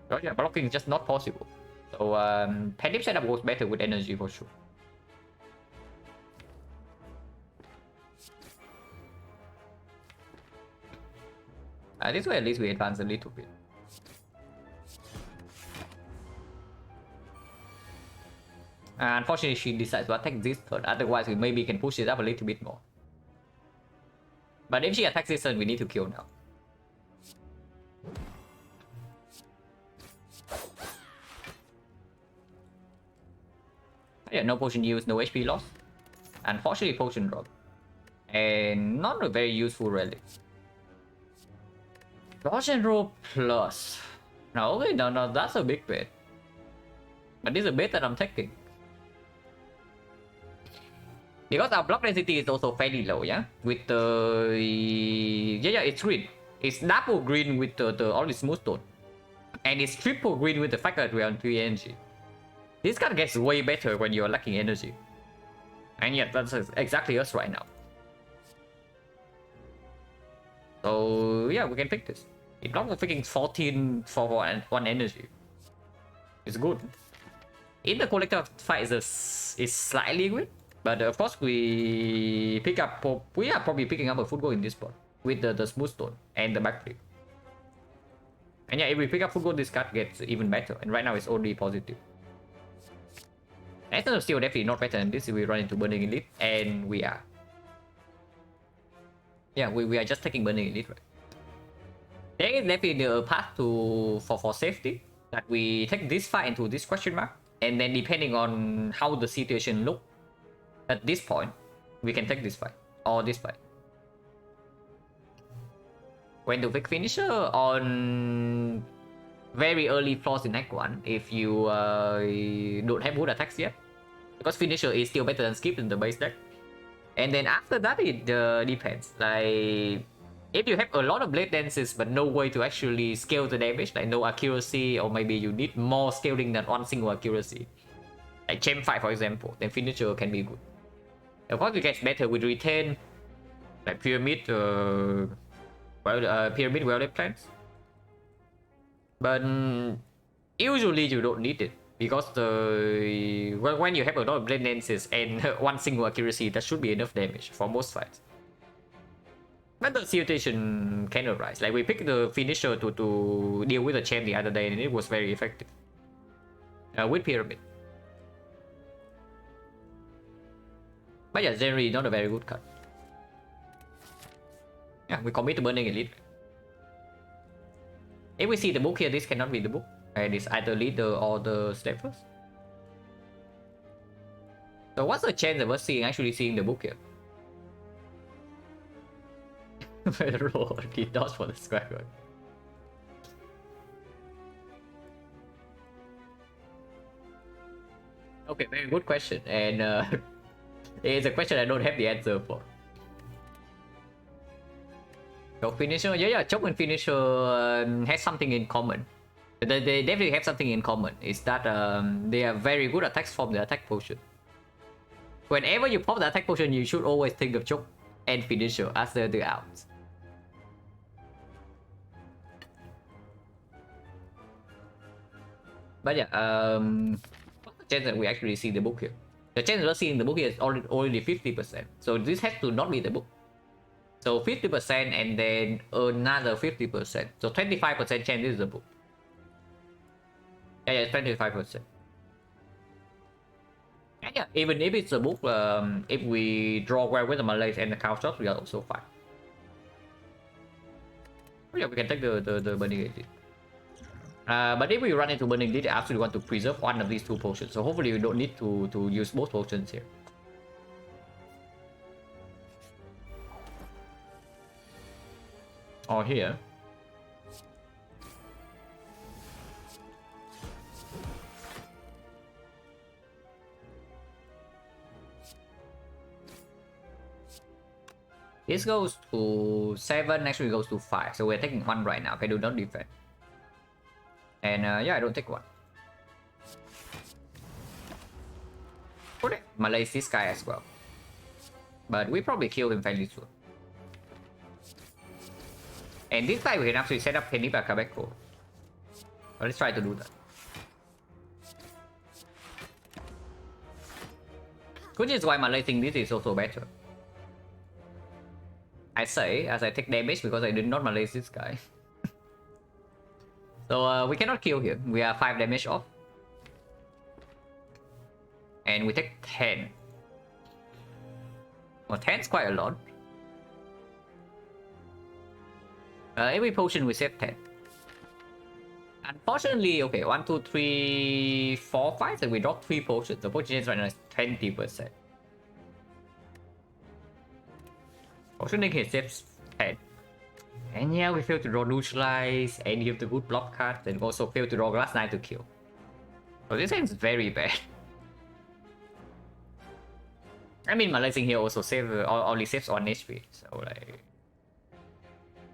So yeah, blocking is just not possible. So Pendip setup goes better with energy for sure. This way at least we advance a little bit. Unfortunately, she decides to attack this turn. Otherwise, we maybe can push it up a little bit more. But if she attacks this turn, we need to kill now. Yeah, no potion use, no HP loss. Unfortunately, potion drop. And not a very useful relic. Dodge and roll plus. No, okay, no, that's a big bet. But this is a bet that I'm taking. Because our block density is also fairly low, yeah? With the... Yeah, it's green. It's double green with the only smooth tone. And it's triple green with the fact that we're on 3 energy. This card gets way better when you're lacking energy. And yet, that's exactly us right now. So, yeah, we can pick this. It blocked freaking 14 for one energy. It's good. In the collector fight is slightly weak, but of course we are probably picking up a foot goal in this spot with the smooth stone and the backflip. And yeah, if we pick up foot goal, this card gets even better. And right now it's only positive. Essence of Steel definitely not better than this if we run into Burning Elite, and we are. Yeah, we are just taking Burning Elite, right? There is definitely a path for safety that we take this fight into this question mark, and then depending on how the situation look at this point, we can take this fight or this fight. When to pick finisher on very early flaws in Act 1 if you don't have good attacks yet, because finisher is still better than skip in the base deck. And then after that it depends, like if you have a lot of blade dances but no way to actually scale the damage, like no accuracy, or maybe you need more scaling than one single accuracy, like Gem 5 for example, then finisher can be good. Of course it gets better with retain, like pyramid pyramid well-laid plans, but usually you don't need it, because when you have a lot of blade dances and one single accuracy, that should be enough damage for most fights. But the situation can arise. Like we picked the finisher to deal with the chain the other day, and it was very effective with pyramid. But yeah, generally not a very good card. Yeah, we commit to Burning Elite. If we see the book here, this cannot be the book. And it's either leader or the step first. So what's the chance of us actually seeing the book here? Roll the dodge for the square one. Okay, very good question, and it's a question I don't have the answer for. Choke finisher, yeah, choke and finisher has something in common. They definitely have something in common. Is that they are very good attacks from the attack potion. Whenever you pop the attack potion, you should always think of choke and finisher as the outs. But yeah, what's the chance that we actually see the book here? The chance of us seeing the book here is already 50%. So this has to not be the book. So 50% and then another 50%. So 25% chance this is the book. Yeah, 25%. And yeah, even if it's a book, if we draw well with the Malays and the cow shots, we are also fine. Oh yeah, we can take the Burning Elite. But if we run into Burning Elite, I actually want to preserve one of these two potions. So hopefully we don't need to use both potions here. Or here. This goes to 7, actually goes to 5. So we're taking 1 right now. Okay, do not defend. And yeah, I don't take 1. Okay, Malay this guy as well. But we probably kill him fairly soon. And this guy we can actually set up Penipa Quebeco. Let's try to do that. Which is why Malay think this is also better. I say as I take damage because I did not Malay this guy. So we cannot kill him. We are 5 damage off. And we take 10. Well, 10 is quite a lot. Every potion we save 10. Unfortunately, okay, 1, 2, 3, 4, 5, and we drop 3 potions. The potion is right now is 20%. Potioning here saves 10. And yeah, we fail to draw neutralize and give the good block card, and also fail to draw Glass Knight to kill. So this hand is very bad. I mean, Malaysian here also only saves 1 HP, so like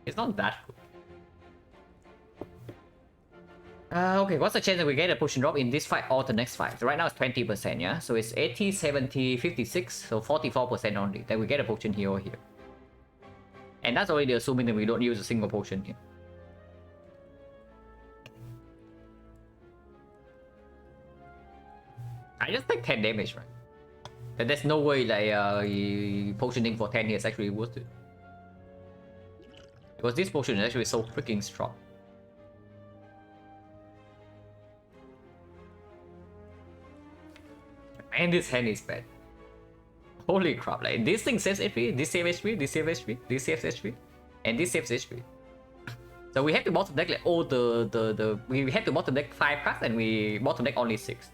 it's not that good. Okay, what's the chance that we get a potion drop in this fight or the next fight? So right now it's 20%, yeah? So it's 80, 70, 56, so 44% only. Then we get a potion here or here. And that's already assuming that we don't use a single potion here. I just take 10 damage, right? But there's no way like potioning for 10 here is actually worth it. Because this potion is actually so freaking strong. And this hand is bad. Holy crap, like this thing saves HP, this saves HP, this saves HP, this saves HP, and this saves HP. So we have to bottom deck like all we have to bottom deck 5 cards and we bottom deck only 6.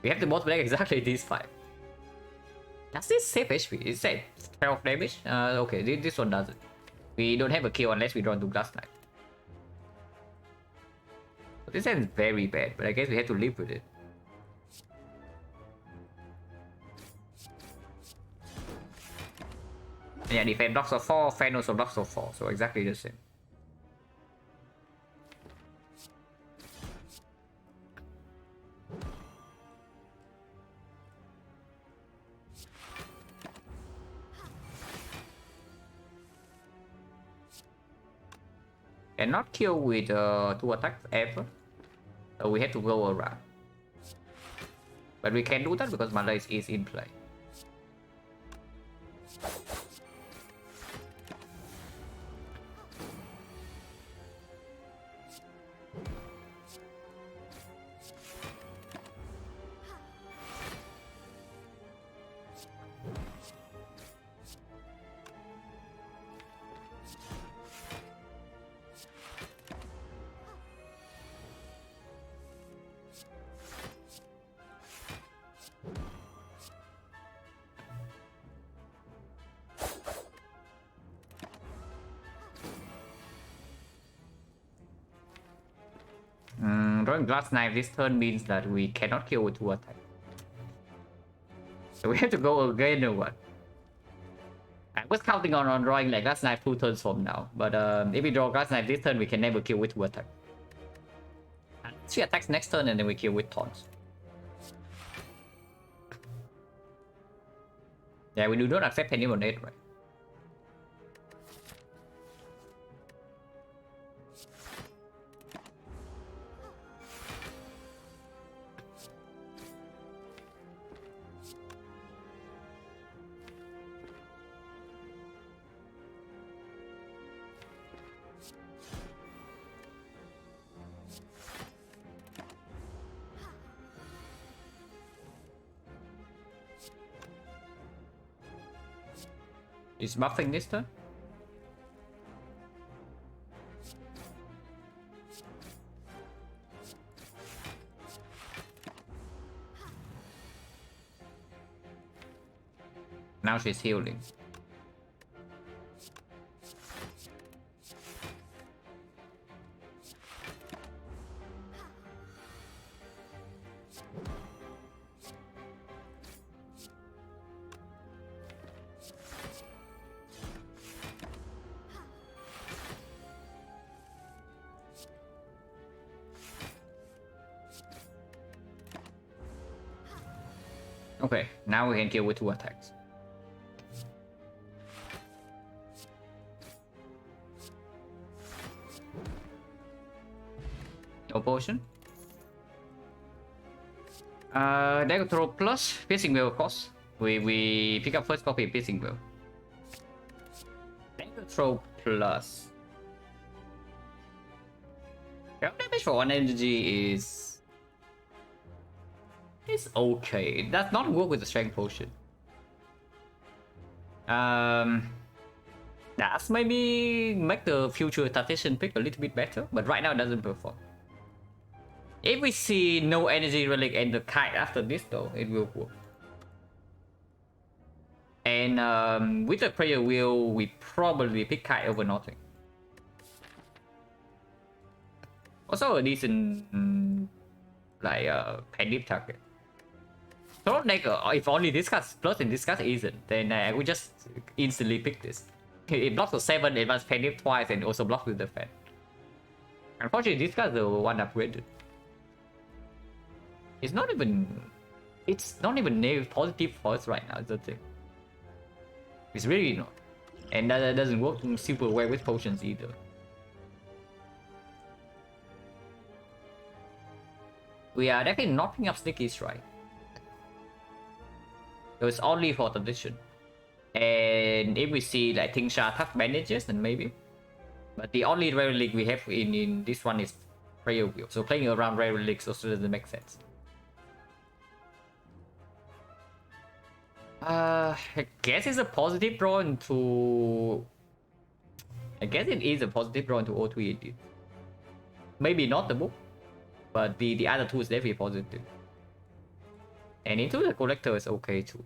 We have to bottom deck exactly these 5. Does this save HP? Is that 12 damage? Okay, this one doesn't. We don't have a kill unless we draw into Glass Knight. So this hand is very bad, but I guess we have to live with it. Yeah, defense blocks of 4, fan also blocks of 4, so exactly the same. Cannot kill with 2 attacks ever, so we have to go around. But we can do that because mana is in play. Drawing Glass Knife this turn means that we cannot kill with 2 attacks. So we have to go again or what? I was counting on drawing like Glass Knife 2 turns from now, but if we draw Glass Knife this turn, we can never kill with 2 attacks. And 3 attacks next turn and then we kill with taunts. Yeah, we do not accept any on 8, right? Is buffing this turn? Now she's healing. Okay, now we can kill with 2 attacks. No potion. Dagger throw plus piercing will, of course. We pick up first copy piercing will. Dagger throw plus. Damage for 1 energy is okay. It does not work with the strength potion. That's maybe make the future tactician pick a little bit better, but right now it doesn't perform. If we see no energy relic and the kite after this though, it will work. And with the prayer wheel, we probably pick kite over nothing. Also a decent like panic target. So like if only discuss plus and discuss isn't, then I would just instantly pick this. It blocks with 7, advanced panic twice, and also blocks with the fan. Unfortunately, discuss the one upgraded. It's not even negative positive for us right now. Is the thing. It's really not, and that doesn't work super well with potions either. We are definitely not picking up sneaky strike. So it's only for tradition. And if we see like Tingsha tough bandages, then maybe. But the only rare relic we have in this one is Prayer Wheel. So playing around rare relics also doesn't make sense. I guess it's a positive draw into... I guess it is a positive draw into A20H. Maybe not the book, but the other two is definitely positive. And into the collector is okay too.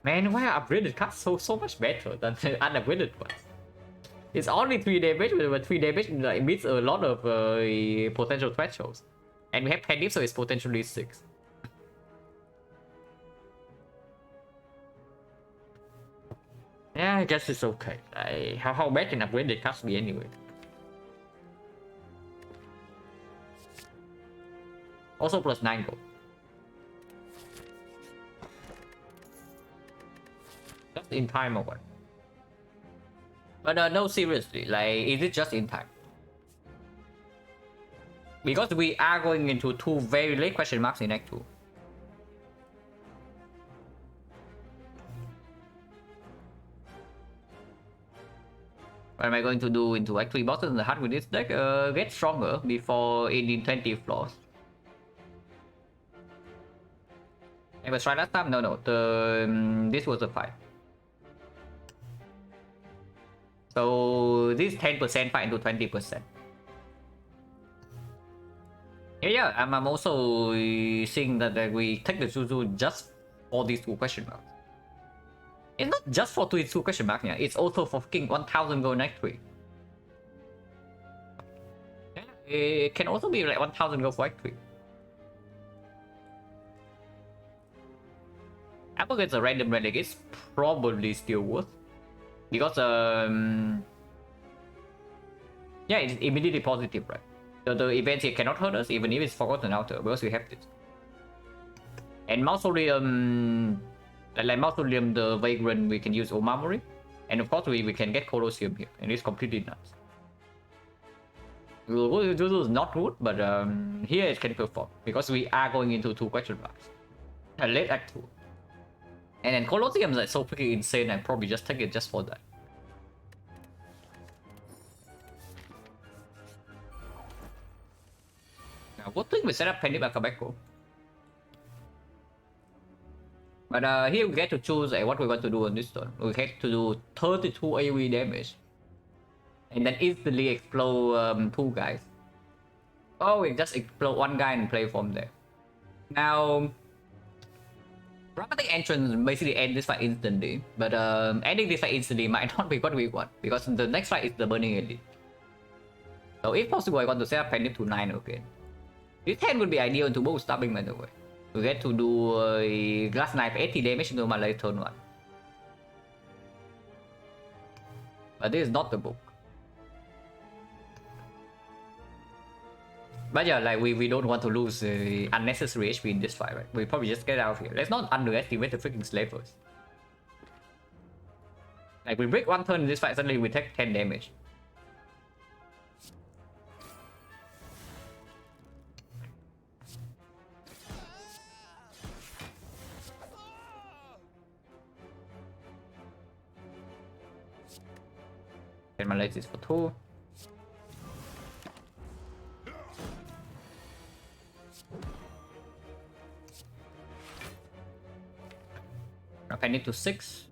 Man, why are upgraded cards so much better than the unupgraded ones? It's only 3 damage, but 3 damage like, meets a lot of potential thresholds. And we have Penny, so it's potentially 6. Yeah, I guess it's okay. How bad can upgraded cards be anyway? Also plus 9 gold. Just in time or what? But no, seriously, like, is it just in time? Because we are going into 2 very late question marks in Act 2. What am I going to do into Act 3 bosses in the heart with this deck? Get stronger before in 20 floors. I was trying last time? No. This was a fight. So this 10% fight into 20%. Yeah, I'm also seeing that we take the Zuzu just for these 2 question marks. It's not just for 2 question marks, yeah. It's also for fucking 1000 gold next 3. Yeah, it can also be like 1000 gold for Act 3. Apple gets a random relic, it's probably still worth. Because yeah, it's immediately positive, right? The events here cannot hurt us even if it's forgotten outer because we have this. And Mausoleum, like Mausoleum the Vagrant, we can use Omamori. And of course we can get Colosseum here, and it's completely nuts. Juju is not good, but here it can perform because we are going into 2 question marks. Late Act 2. And then Colosseum is like so freaking insane, I'd probably just take it just for that. Now, good thing we set up Penny Bakabeko. But here we get to choose what we're going to do on this turn. We get to do 32 AoE damage. And then instantly explode 2 guys. Oh, we just explode 1 guy and play from there. Now... Dramatic entrance basically end this fight instantly, but ending this fight instantly might not be what we want, because the next fight is the Burning Elite. So if possible, I want to set up Penny to 9 again. This 10 would be ideal to both stabbing, by the way. We get to do a Glass Knife 80 damage into my late turn 1. But this is not the book. But yeah, like we don't want to lose unnecessary HP in this fight, right? We probably just get out of here. Let's not underestimate the freaking slavers. Like we break 1 turn in this fight, suddenly we take 10 damage. And my legs is for 2. I need to 6.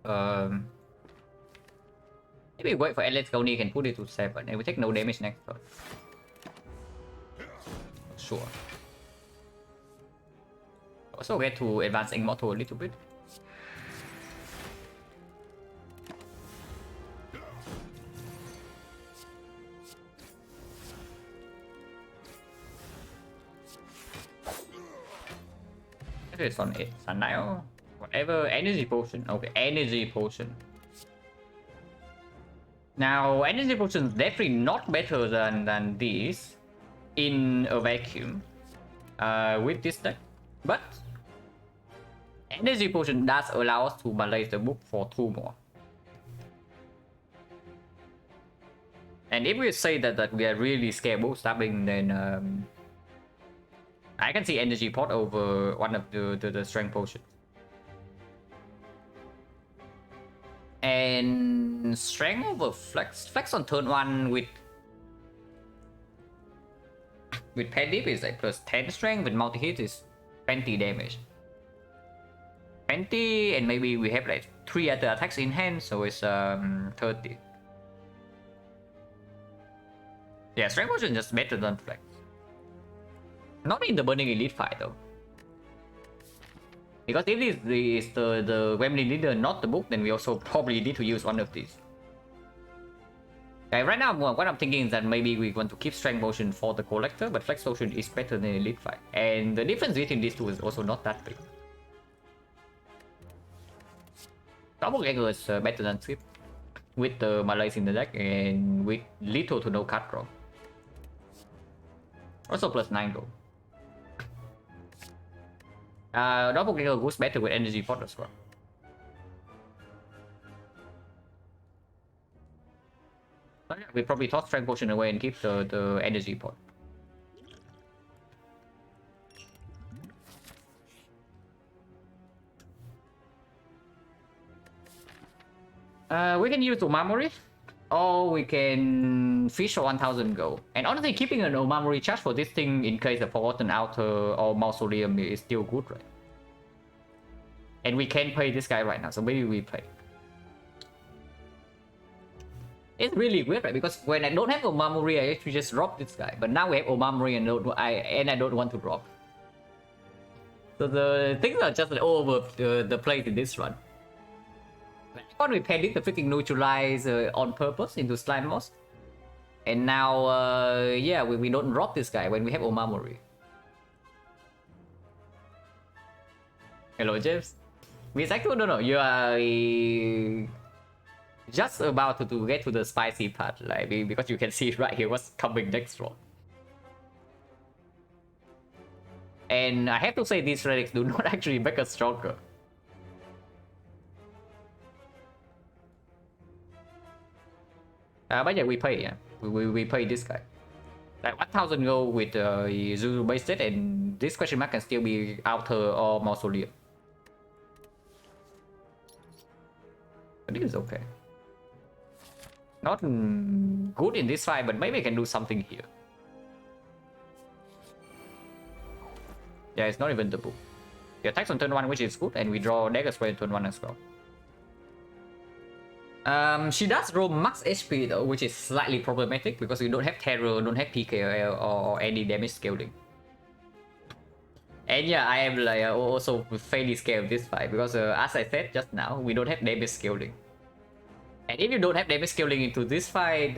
Maybe wait for Alex Goni can put it to 7 and we take no damage next turn. Sure. Also get to advance Immortal a little bit. It's on 8. Sundial. Whatever. Energy potion. Okay, energy potion. Now, energy potion is definitely not better than these in a vacuum with this deck. But energy potion does allow us to malaise the book for 2 more. And if we say that we are really scared of stabbing, then I can see energy pot over one of the strength potions. And strength over flex. Flex on turn 1 with pet dip is like plus 10 strength, with multi hit is 20 damage. 20, and maybe we have like 3 other attacks in hand, so it's 30. Yeah, strength potion just better than flex. Not in the Burning Elite fight though. Because if this is the Gremlin Leader, not the book, then we also probably need to use one of these. Okay, right now what I'm thinking is that maybe we want to keep strength potion for the collector, but flex potion is better than elite fight. And the difference between these two is also not that big. Double-Gegger is better than Swift with the Malays in the deck and with little to no card draw. Also plus 9 though. Double-Gegger goes better with energy pot as well. So yeah, we probably toss strength potion away and keep the energy pot. We can use Omamori, or we can fish for 1000 gold. And honestly, keeping an Omamori charge for this thing in case of Forgotten Outer or Mausoleum is still good, right? And we can play this guy right now, so maybe we play. It's really weird, right? Because when I don't have Omamori, I actually just drop this guy. But now we have Omamori and I don't want to drop. So the things are just like all over the place in this run. When we paired it, the freaking neutralize on purpose into slime moss. And now, yeah, we don't drop this guy when we have Omamori. Hello, James. Misaki, no, you are just about to get to the spicy part, like, because you can see right here what's coming next round. And I have to say, these relics do not actually make us stronger. But yeah, we pay, yeah. We pay this guy. Like 1000 gold with Zuru base set, and this question mark can still be Outer or Mausoleum. But this is okay. Not good in this fight, but maybe I can do something here. Yeah, it's not even the book. He attacks on turn 1, which is good, and we draw dagger spray on turn 1 as well. She does roll max HP though, which is slightly problematic because we don't have terror, don't have PKL or any damage scaling. And yeah, I am like also fairly scared of this fight because as I said just now, we don't have damage scaling. And if you don't have damage scaling into this fight,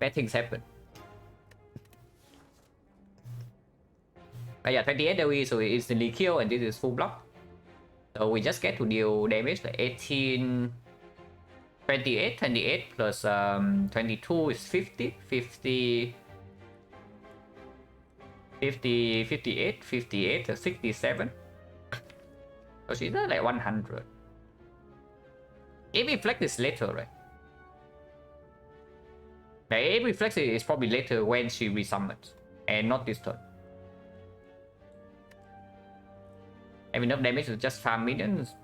bad things happen. But yeah, 28 AoE, so it instantly kill, and this is full block. So we just get to deal damage like 18, 28, 28 plus 22 is 50, 50, 50, 58, 58, 67. So she's like 100. If reflect is later, right? If reflect is probably later when she resummons, and not this turn. Have enough damage to just farm minions?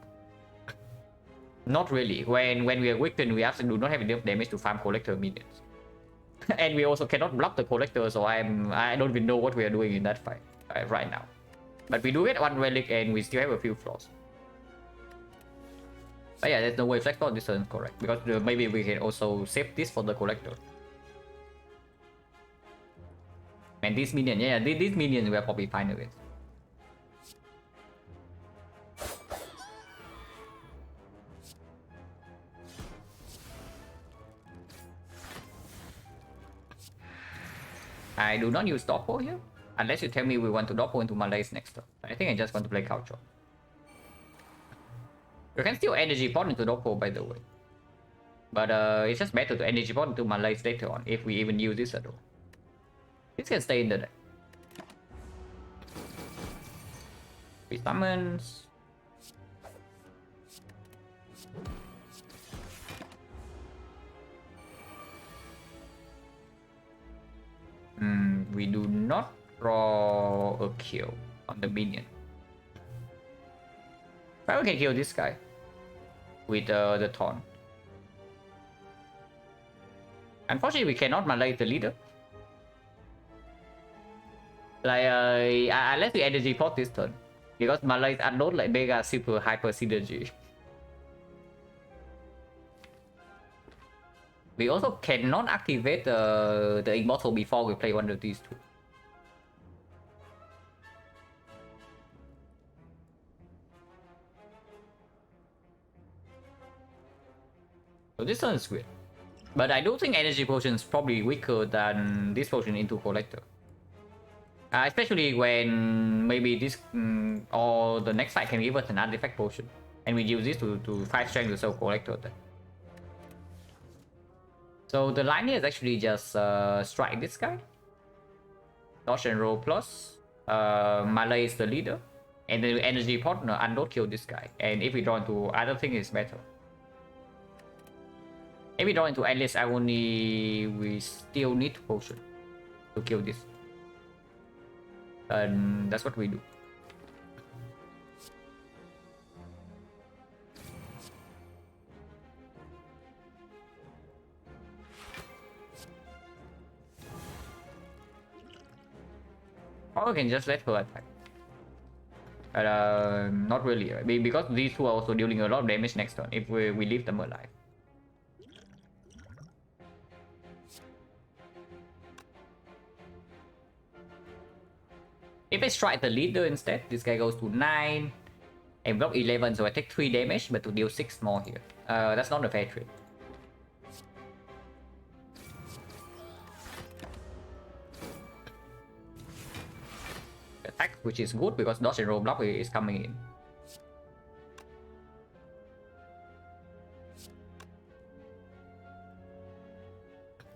Not really. When we are weakened, we actually do not have enough damage to farm collector minions. And we also cannot block the collector, so I don't even know what we are doing in that fight right now. But we do get one relic and we still have a few flaws. But yeah, there's no way flex for this turn, correct? Because maybe we can also save this for the collector. And these minions, yeah, these minions we are probably fine with. I do not use Doppo here, unless you tell me we want to Doppo into Malays next turn. I think I just want to play Culture. You can still energy pot into Doppo, by the way. But it's just better to energy pot into Malays later on, if we even use this at all. This can stay in the deck. We summons. We do not draw a kill on the minion. But we can kill this guy. with the taunt. Unfortunately, we cannot melee the leader. Like, unless we energy pot this turn. Because melee are not like mega super hyper synergy. We also cannot activate the Immortal before we play one of these two. So this turn is good. But I do think Energy Potion is probably weaker than this potion into Collector. Especially when maybe this or the next fight can give us an artifact potion. And we use this to 5 strength to sell Collector then. So the line here is actually just strike this guy. Dodge and roll plus. Melee is the leader. And then energy partner unload kill this guy. And if we draw into other thing is better. If we draw into Endless Agony, we still need potion to kill this. And that's what we do. Or we can just let her attack. But not really, because these two are also dealing a lot of damage next turn if we leave them alive. If I strike the leader instead, this guy goes to 9 and block 11, so I take 3 damage, but to deal 6 more here. That's not a fair trade. Attack, which is good because dodge and roll block is coming in.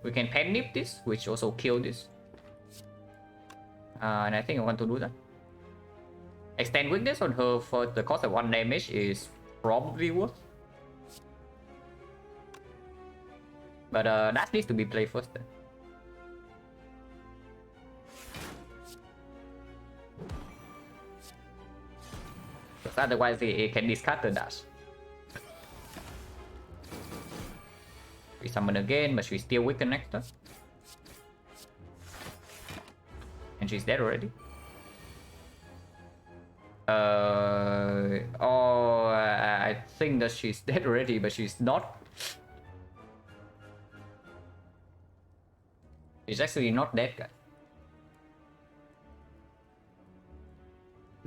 We can pen nip this, which also kill this. And I think I want to do that. Extend weakness on her for the cost of 1 damage is probably worth. But that needs to be played first then. Because otherwise it can discard the dash. We summon again, but she's still weakened next turn. And she's dead already. I think that she's dead already, but she's not. She's actually not dead, guys.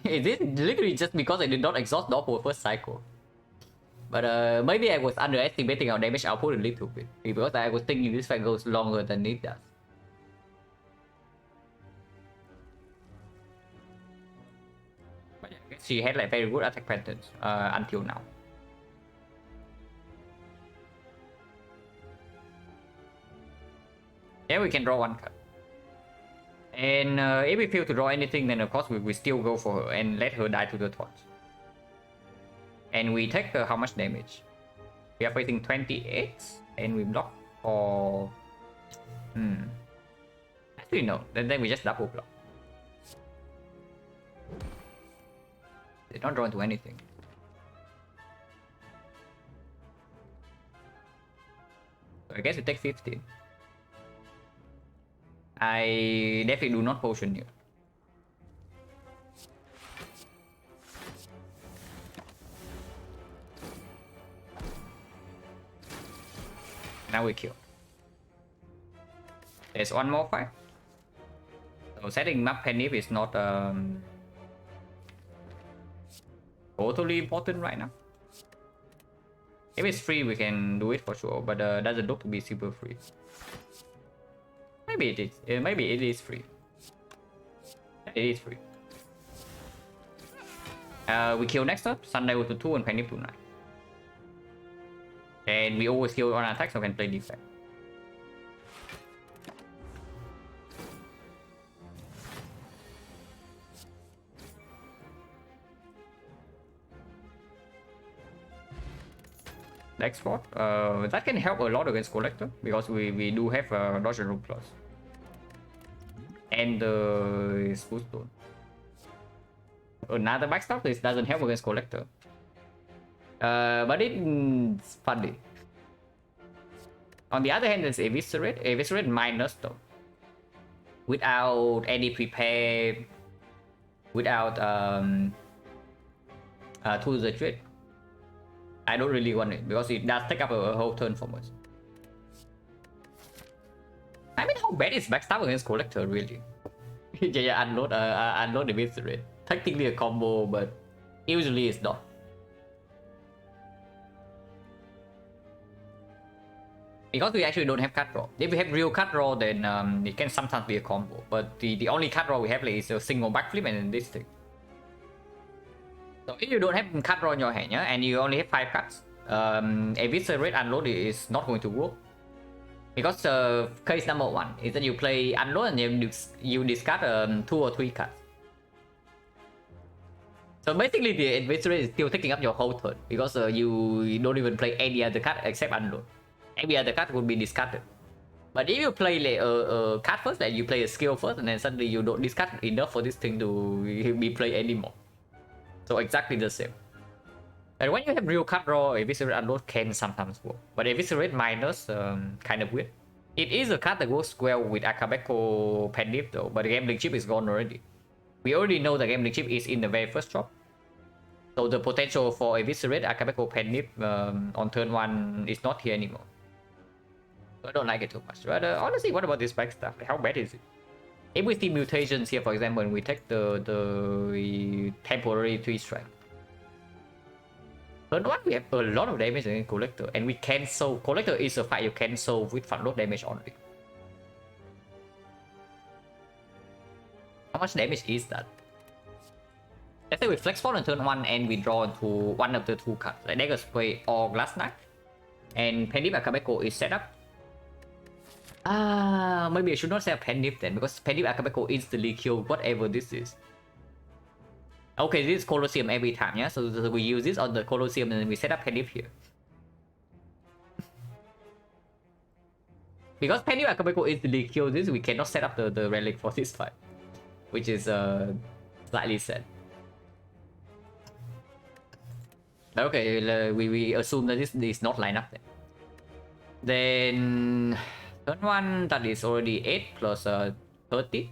It is literally just because I did not exhaust Doppel first cycle. But maybe I was underestimating our damage output a little bit. Because I was thinking this fight goes longer than it does. But yeah, I guess she had like very good attack patterns until now. Yeah, we can draw 1 card. And if we fail to draw anything, then of course we still go for her and let her die to the torch. And we take how much damage? We are facing 28 and we block for... Actually no, then we just double block. They don't draw into anything. So I guess we take 15. I definitely do not potion you. Now we kill. There's 1 more fight. So setting map Penny is not totally important right now. If it's free, we can do it for sure, but doesn't look to be super free. Maybe it is. Maybe it is free. It is free. We kill next up. Sunday with the 2 and Penny to 9. And we always kill on attack, so we can play defense. Next spot. That can help a lot against Collector because we do have Dodge and Root Plus. And the Spool Stone. Another backstop, this doesn't help against Collector. But it's funny. On the other hand, there's Eviscerate. Eviscerate minus though. Without any prepare, without to the trade. I don't really want it because it does take up a whole turn from us. I mean, how bad is backstab against Collector really? Yeah, unload the Eviscerate. Technically a combo, but usually it's not. Because we actually don't have cut draw. If we have real cut draw, then it can sometimes be a combo. But the only cut draw we have is a single backflip and this thing. So if you don't have cut draw in your hand, yeah, and you only have 5 cuts, Eviscerate unload is not going to work. Because case number 1 is that you play unload and you discard 2 or 3 cuts. So basically the Eviscerate is still taking up your whole turn because you don't even play any other card except unload. Every other card would be discarded. But if you play like a card first, like you play a skill first, and then suddenly you don't discard enough for this thing to be played anymore. So exactly the same. And when you have real card draw, Eviscerate unload can sometimes work. But Eviscerate minus, kind of weird. It is a card that works well with Akabeko Pendip though, but the gambling chip is gone already. We already know the gambling chip is in the very first drop. So the potential for Eviscerate Akabeko Pendip on turn 1 is not here anymore. I don't like it too much. But honestly, what about this back stuff? How bad is it? If we see mutations here, for example, and we take the temporary 3 strength. Turn 1, we have a lot of damage against Collector, and we cancel. Collector is a fight you cancel with front load damage only. How much damage is that? Let's say we flex fall on turn 1 and we draw into one of the 2 cards, like Dagger Spray or Glass Knife, and Pendip Akabeko is set up. Maybe I should not say Pendip then, because Pendip Akabeko instantly kill whatever this is. Okay, this is Colosseum every time, yeah? So we use this on the Colosseum and then we set up Pendip here. Because Pendip Akabeko instantly kill this, we cannot set up the relic for this fight. Which is slightly sad. Okay, we assume that this is not line up then. Then turn 1, that is already 8 plus 30.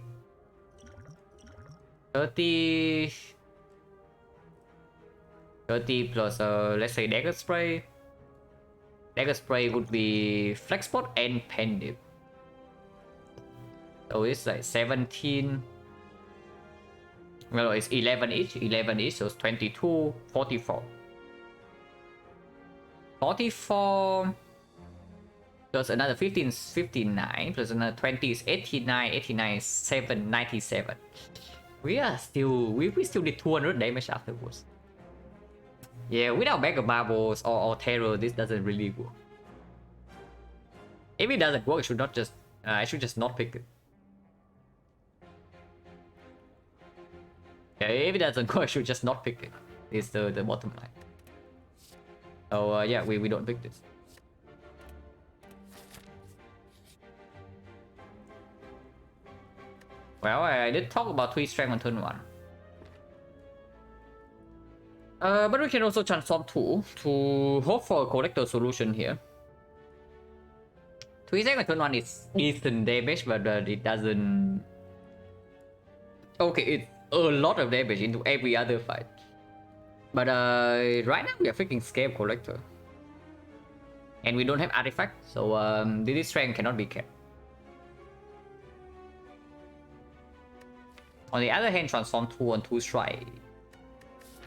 30 plus let's say Dagger Spray. Dagger Spray would be Flexpot and Pendip. So it's like 17. Well, it's 11 each. 11 each, so it's 22, 44. 44 plus another 15 is 59 plus another 20 is 89. 89 is 7, 97. We still did 200 damage afterwards. Yeah, without Mega Marbles or Terror, this doesn't really work. If it doesn't work, I should just not pick it. Yeah, if it doesn't work, I should just not pick it. It's the bottom line. So yeah, we don't pick this. Well, I did talk about 3 strength on turn 1. But we can also transform 2 to hope for a Collector solution here. 3 strength on turn 1 is decent damage, but it doesn't... Okay, it's a lot of damage into every other fight. But right now we are freaking scared Collector. And we don't have artifact, so this strength cannot be kept. On the other hand, transform 2 on 2 strike.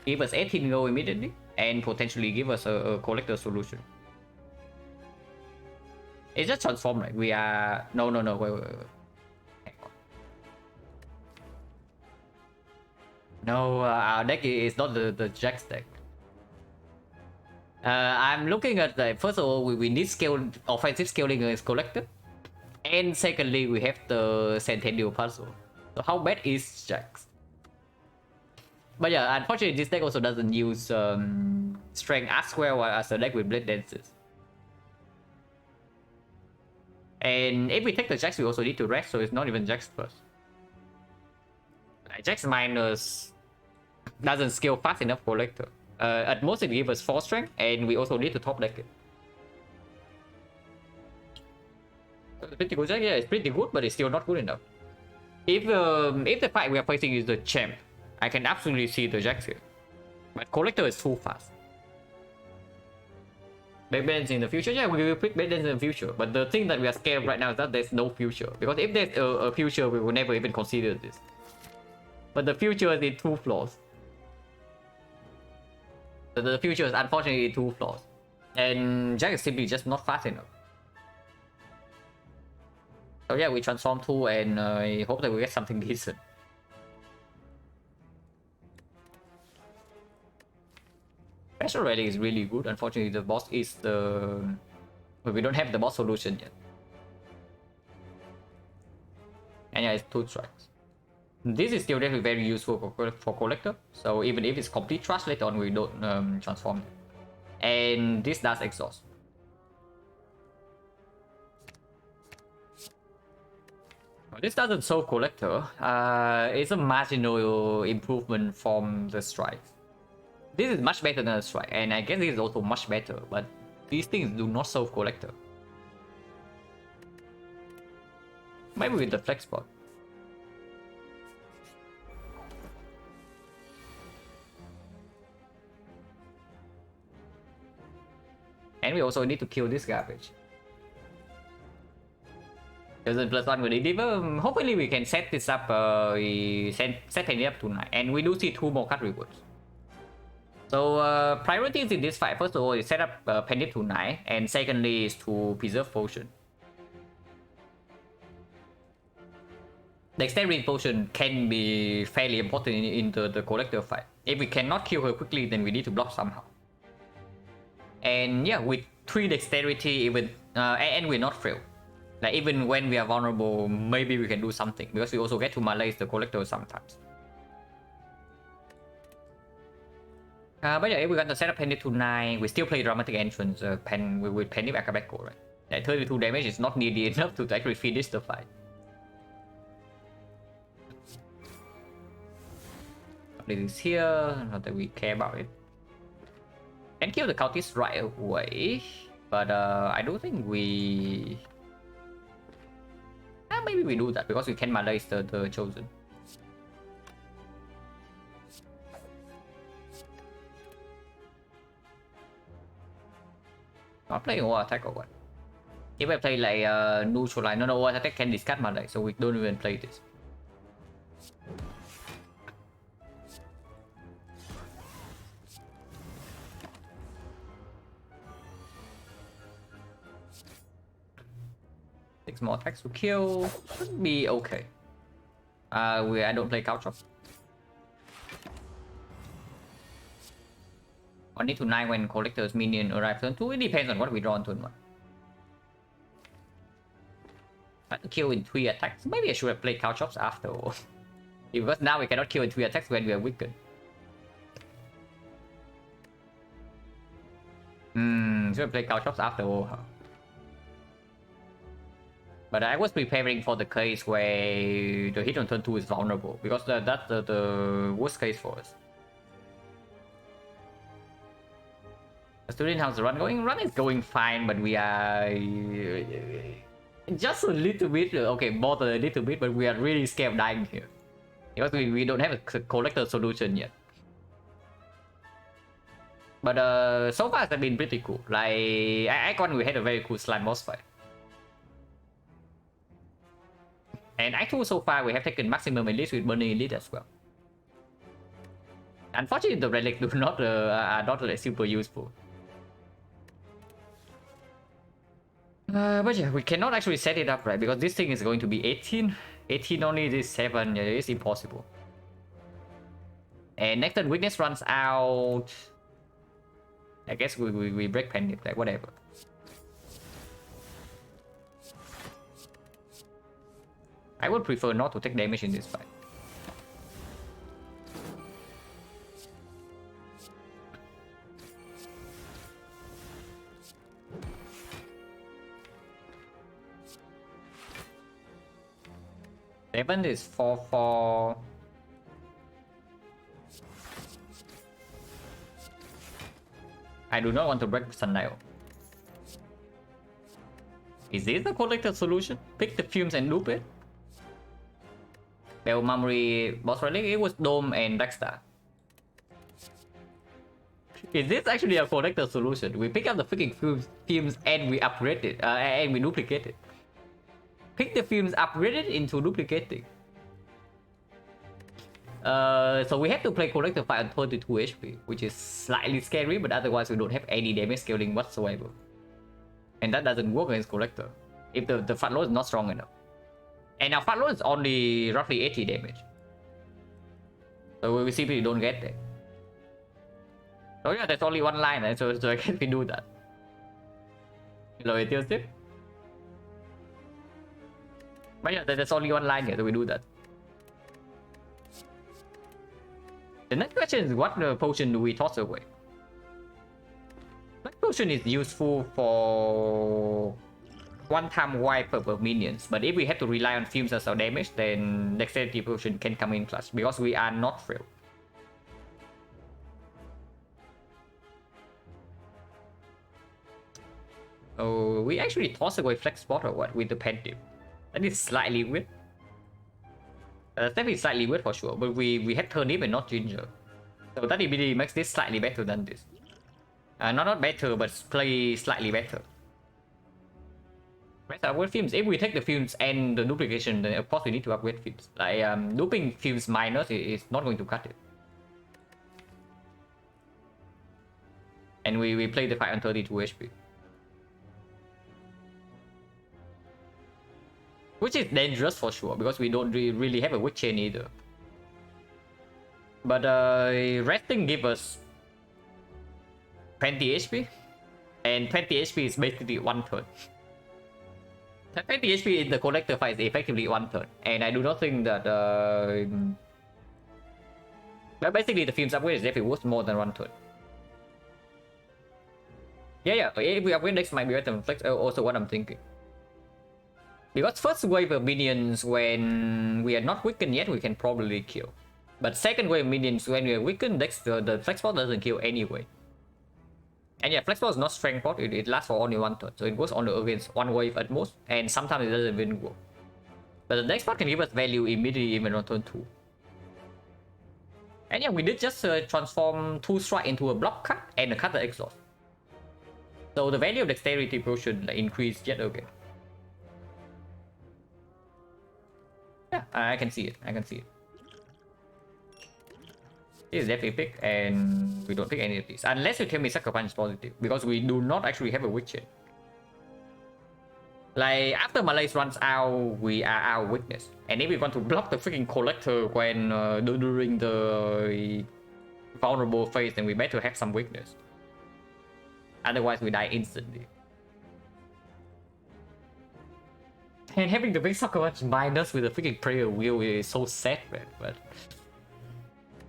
Give us 18 gold immediately and potentially give us a Collector solution. It's just transform, right? We are... No, wait. No, our deck is not the Jax deck. I'm looking at the... First of all, we need offensive scaling against Collector. And secondly, we have the Centennial Puzzle. So how bad is Jax? But yeah, unfortunately, this deck also doesn't use Strength as well as a deck with Blade Dances. And if we take the Jax, we also need to rest, so it's not even Jax plus. Like Jax minus doesn't scale fast enough for Collector. At most it gives us 4 strength, and we also need to top deck it. Pretty good, yeah, it's pretty good, but it's still not good enough. If the fight we are facing is the champ, I can absolutely see the Jax here. But Collector is too fast. Backbands in the future? Yeah, we will pick backbands in the future. But the thing that we are scared right now is that there's no future. Because if there's a future, we will never even consider this. But the future is in 2 flaws. The future is unfortunately in 2 flaws. And Jack is simply just not fast enough. So yeah, we transform 2 and I hope that we get something decent. Special Rally is really good. Unfortunately, the boss is the... Well, we don't have the boss solution yet. And yeah, it's 2 strikes. This is still definitely very useful for Collector. So even if it's complete trash later on, we don't transform it. And this does exhaust. This doesn't solve Collector. It's a marginal improvement from the strike. This is much better than a strike, and I guess this is also much better, but these things do not solve Collector. Maybe with the flex spot. And we also need to kill this garbage. Doesn't +1 with it. Hopefully we can set this up, we set it up tonight, and we do see 2 more card rewards. So priorities in this fight, first of all, is set up Penip to 9, and secondly is to preserve potion. The extended potion can be fairly important in the Collector fight. If we cannot kill her quickly, then we need to block somehow. And yeah, with 3 dexterity, even and we're not frail. Like even when we are vulnerable, maybe we can do something, because we also get to malaise the Collector sometimes. But yeah, if we're gonna set up Penip to 9, we still play Dramatic Entrance with Penip Akabeko, right? That 32 damage is not nearly enough to actually finish the fight. This is here, not that we care about it. Can kill the cultist right away, but I don't think we... maybe we do that, because we can malaise the Chosen. Not playing war attack or what? If I play like neutralize, no, war attack can discard malaise, so we don't even play this. Six more attacks to kill, should be okay. I don't play couch up. I need to 9 when Collector's minion arrive turn 2. It depends on what we draw on turn 1. I have to kill in 3 attacks. Maybe I should have played couch ups after all. Because now we cannot kill in 3 attacks when we are weakened. Should have played couch ups after all, huh? But I was preparing for the case where the hit on turn 2 is vulnerable, because that's the worst case for us. Student, how's the run going? Run is going fine, but we are just a little bit, okay, more than a little bit, but we are really scared of dying here. Because we don't have a Collector solution yet. But so far it's been pretty cool. Like, Act 1 we had a very cool slime boss fight. And Act 2 so far we have taken maximum elite with burning elite as well. Unfortunately the relic are not like, super useful. But yeah, we cannot actually set it up right, because this thing is going to be 18. 18 only, this 7, yeah, it's impossible. And next turn weakness runs out. I guess we break Penip, like whatever. I would prefer not to take damage in this fight. Seven is 4/4. I do not want to break Sundial. Is this the collector solution? Pick the fumes and loop it? Bell Memory boss relic, it was Dome and Blackstar. Is this actually a collector solution? We pick up the freaking fumes and we upgrade it, and we duplicate it. Pick the fumes, upgrade it into duplicating. So we have to play collector fight on 32 HP, which is slightly scary, but otherwise we don't have any damage scaling whatsoever. And that doesn't work against collector if the fat load is not strong enough. And our fat load is only roughly 80 damage. So we simply don't get that. So yeah, there's only one line, so I guess we do that. Rồi tiêu tiếp. But yeah, there's only one line here, so we do that. The next question is, what potion do we toss away? That potion is useful for one-time wipe per minions, but if we have to rely on fumes as our damage, then dexterity potion can come in clutch because we are not frail. Oh, we actually toss away flex spot or what with the pen tip. That is slightly weird. Definitely slightly weird for sure, but we have turnip and not ginger. So that ability makes this slightly better than this. Not better, but play slightly better. Let's upgrade fumes. If we take the fumes and the duplication, then of course we need to upgrade fumes. Like looping fumes minus is not going to cut it. And we play the fight on 32 HP. Which is dangerous for sure, because we don't really have a weak chain either. But resting gives us 20 HP. And 20 HP is basically 1 turn. 20 HP in the collector fight is effectively 1 turn. And I do not think that... But basically the fumes upgrade is definitely worth more than 1 turn. Yeah, if we upgrade next might be better than flex, also what I'm thinking. Because first wave of minions, when we are not weakened yet, we can probably kill. But second wave minions, when we are weakened, the flex ball doesn't kill anyway. And yeah, flex ball is not strength pot, it lasts for only 1 turn. So it goes only against 1 wave at most, and sometimes it doesn't even work. But the next part can give us value immediately even on turn 2. And yeah, we did just transform 2 strike into a block cut and a cutter exhaust. So the value of dexterity potion increased yet again. Yeah, I can see it. This is definitely pick, and we don't pick any of these. Unless you tell me Sucker Punch is positive, because we do not actually have a weak chain. Like, after Malaise runs out, we are our weakness. And if we want to block the freaking collector when during the vulnerable phase, then we better have some weakness. Otherwise, we die instantly. And having the big Sucker Punch minus with a freaking prayer wheel is so sad, man, but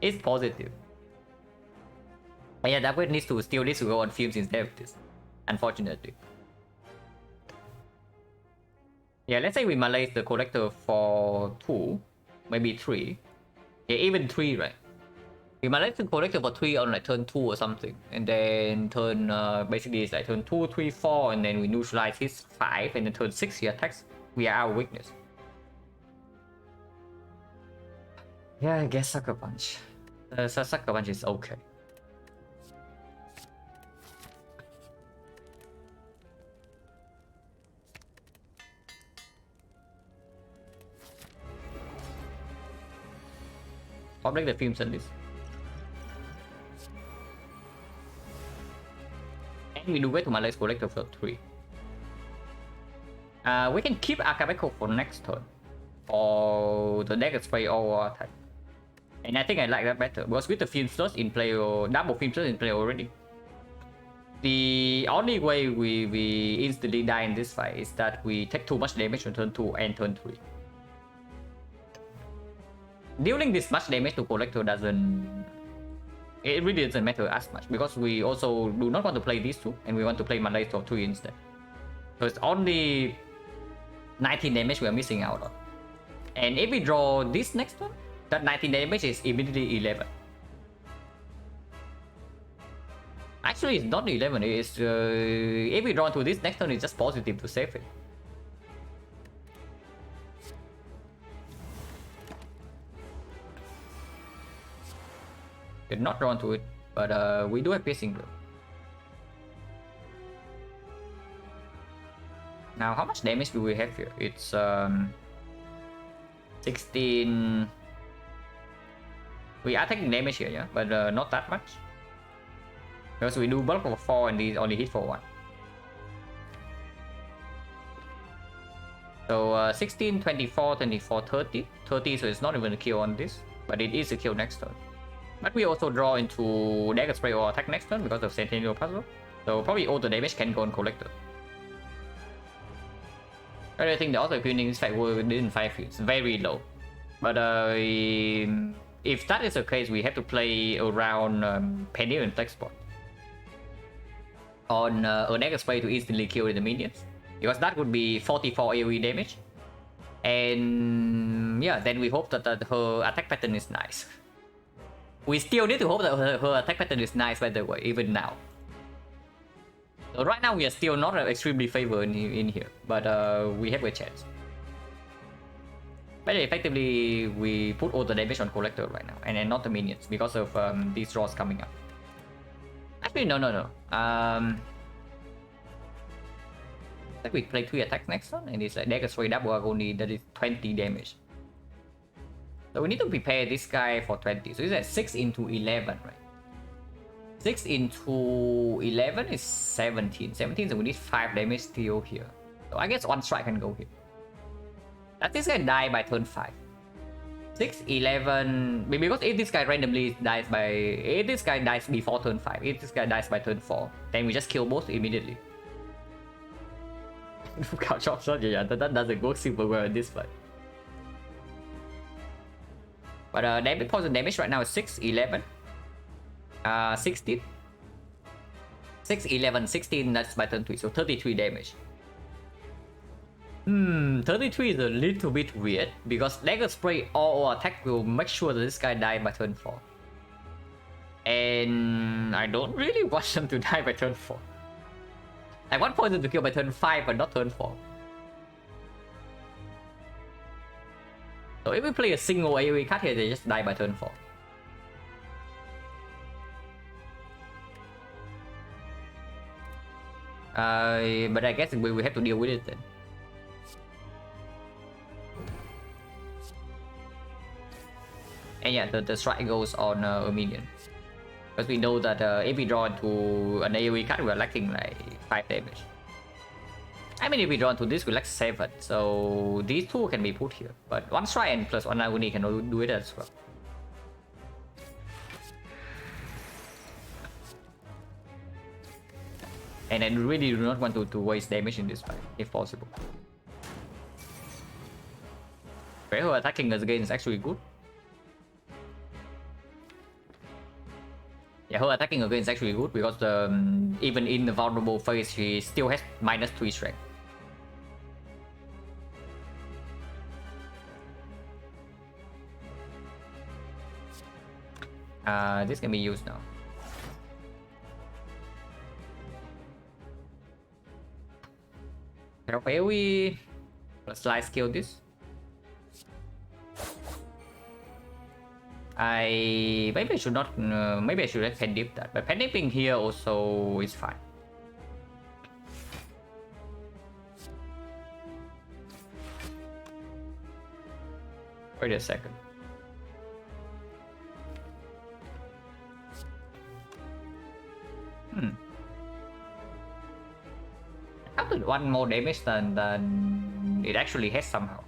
it's positive. But yeah, that upgrade still needs to go on fumes instead of this, unfortunately. Yeah, let's say we malaise the collector for 2, maybe 3. Yeah, even 3, right? We malaise the collector for 3 on like turn 2 or something, and then turn basically it's like turn 2, 3, 4, and then we neutralize his 5, and then turn 6 he attacks. We are our weakness. Yeah, I guess Sucker Punch. Sucker Punch is okay. I'll break the fumes at least. And we do get to Malaise Collector for 3. We can keep Akabeko for next turn. Or the Dagger Spray or attack. And I think I like that better, because with the Fume Slurs in play or double Fume Slurs in play already. The only way we instantly die in this fight is that we take too much damage on turn 2 and turn 3. Dealing this much damage to Collector it really doesn't matter as much, because we also do not want to play these two, and we want to play Malaise for 3 instead. So it's only 19 damage we are missing out on. And if we draw this next one, that 19 damage is immediately 11. Actually, it's not 11. It's if we draw into this next turn, it's just positive to save it. We're not drawn to it, but we do have piercing though. Now, how much damage do we have here? It's 16. We are taking damage here, yeah, but not that much. Because we do bulk for 4 and these only hit for 1. So 16, 24, 24, 30. 30, so it's not even a kill on this, but it is a kill next turn. But we also draw into Dagger Spray or attack next turn because of Centennial Puzzle. So probably all the damage can go on Collector. But I think the auto equipping is fact within 5 hits, very low. But if that is the case, we have to play around Penny and Flexport on a Dagger Spray to instantly kill the minions, because that would be 44 AoE damage. And yeah, then we hope that her attack pattern is nice. We still need to hope that her attack pattern is nice, by the way, even now. So right now we are still not extremely favored in here, but we have a chance. But effectively, we put all the damage on Collector right now, and not the minions, because of these draws coming up. Actually, no. I think we play 3 attacks next turn, and it's like Dagger Spray double only, that is 20 damage. So we need to prepare this guy for 20. So it's at 6 into 11, right? 6 into 11 is 17. 17, so we need 5 damage still here. So I guess 1 strike can go here. Does this guy die by turn 5? 6, 11... Because if this guy randomly dies by... If this guy dies before turn 5, if this guy dies by turn 4, then we just kill both immediately. Couch option, yeah, that doesn't go super well in this fight. But damage, poison damage right now is 6, 11, 16. 6, 11, 16, that's by turn 3, so 33 damage. 33 is a little bit weird, because Dagger Spray or attack will make sure that this guy dies by turn 4. And I don't really want him to die by turn 4. I want poison to kill by turn 5, but not turn 4. So if we play a single AoE card here, they just die by turn 4. But I guess we have to deal with it then. And yeah, the strike goes on a minion. Because we know that if we draw into an AoE card, we are lacking like 5 damage. I mean, if we draw into this, we lack 7. So these 2 can be put here. But 1 strike and plus 1 agony can do it as well. And I really do not want to waste damage in this fight, if possible. Her attacking us again is actually good. Yeah, her attacking again is actually good because even in the vulnerable phase, she still has -3 strength. This can be used now. Okay, let's light skill this. Maybe I should not. Maybe I should have pen dip that, but pen dipping here also is fine. Wait a second. How did 1 more damage than it actually has somehow?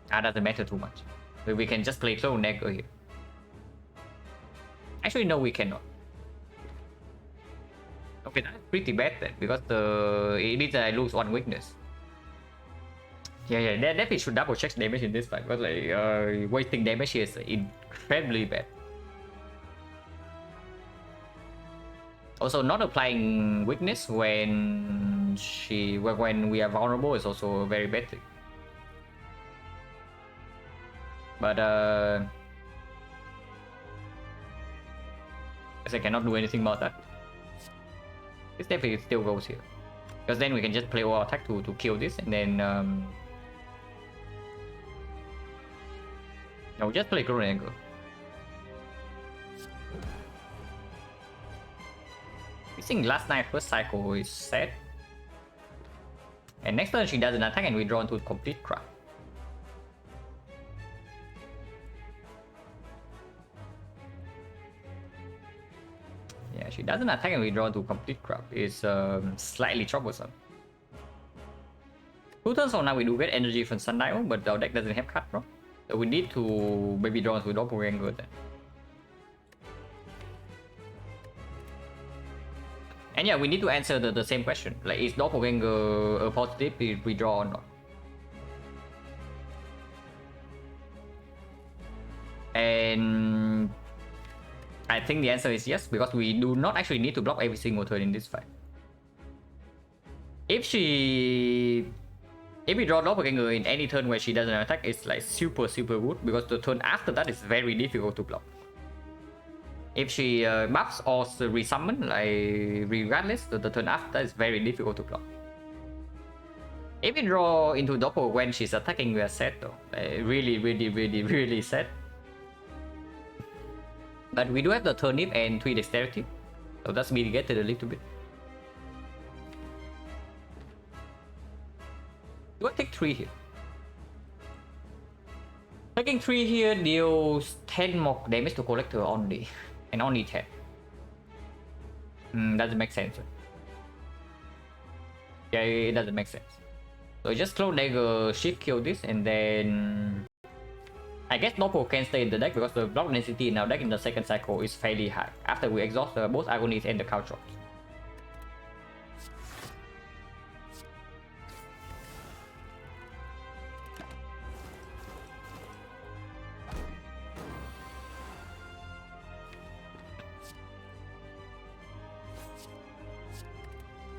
Doesn't matter too much. We can just play Clone Negger here. Actually, no, we cannot. Okay, that's pretty bad then, because it means I lose 1 weakness. Yeah, definitely should double check damage in this fight, because like wasting damage here is incredibly bad. Also, not applying weakness when we are vulnerable is also a very bad thing. But Because I cannot do anything about that. This definitely still goes here. Because then we can just play all attack to kill this, and then no, just play Golden Angle. I think last night first cycle is set. And next turn she does an attack and we draw into complete crap. Yeah, she doesn't attack and we draw into complete crap. It's slightly troublesome. 2 turns from now we do get energy from Sundial, but our deck doesn't have cut, bro. So we need to maybe draw into Doppelganger then. And yeah, we need to answer the same question. Like, is Doppelganger a positive redraw or not? And I think the answer is yes, because we do not actually need to block every single turn in this fight. If we draw Doppelganger in any turn where she doesn't attack, it's like super good, because the turn after that is very difficult to block. If she buffs or resummon, like regardless, the turn after is very difficult to block. If we draw into Doppel when she's attacking, we are set though. Really set. But we do have the turnip and 3 dexterity, so that's mitigated a little bit. Do I take 3 here? Taking 3 here deals 10 more damage to Collector only. And only 10. Doesn't make sense. Yeah, it doesn't make sense. So just Clone Dagger, shift kill this, and then I guess Doppel can stay in the deck because the block density in our deck in the second cycle is fairly high after we exhaust both Agonies and the Caltrops.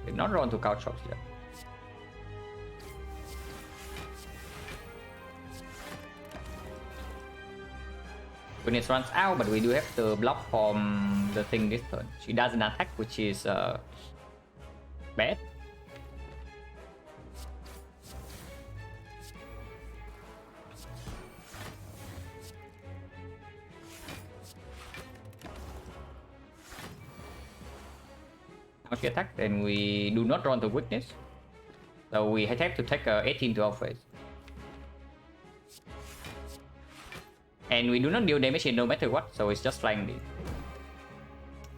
We're not drawn to Caltrops yet. When it runs out, but we do have the block from the thing this turn. She does an attack, which is bad. Now she attacked, and we do not draw the weakness, so we have to take 18 to our face. And we do not deal damage in no matter what, so it's just flying D.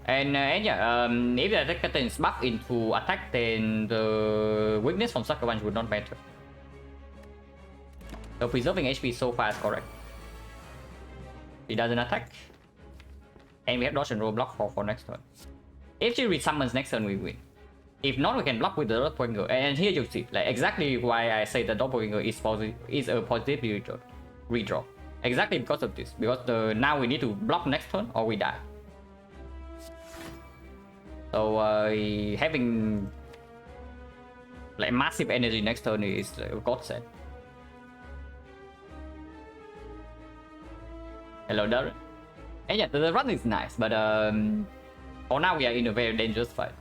And yeah, if the attack pattern is buffed into attack, then the weakness from Sucker Punch would not matter. So preserving HP so far is correct. She doesn't attack. And we have dodge and roll block for next turn. If she resummons next turn, we win. If not, we can block with the Doppelganger. And here you see, like exactly why I say the Doppelganger is a positive redraw. Exactly because of this. Because now we need to block next turn or we die. So having like massive energy next turn is a godsend. Hello, Darren. And yeah, the run is nice, but for now we are in a very dangerous fight.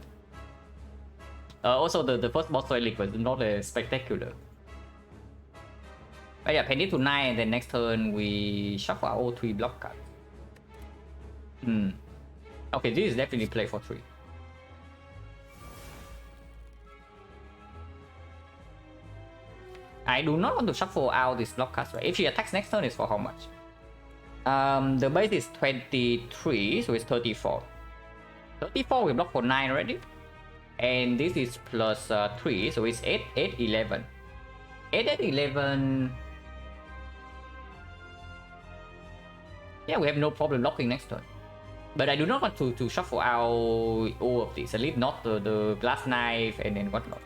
Also, the first boss fight was not spectacular. But yeah, penny to 9, and then next turn we shuffle our all 3 block cards. Okay, this is definitely play for 3. I do not want to shuffle out this block cards, right? If she attacks next turn, it's for how much? The base is 23, so it's 34. 34 we block for 9 already. And this is plus 3, so it's 8, 11. 8, 11. Yeah, we have no problem blocking next turn. But I do not want to shuffle out all of these, at least not the glass knife and then whatnot.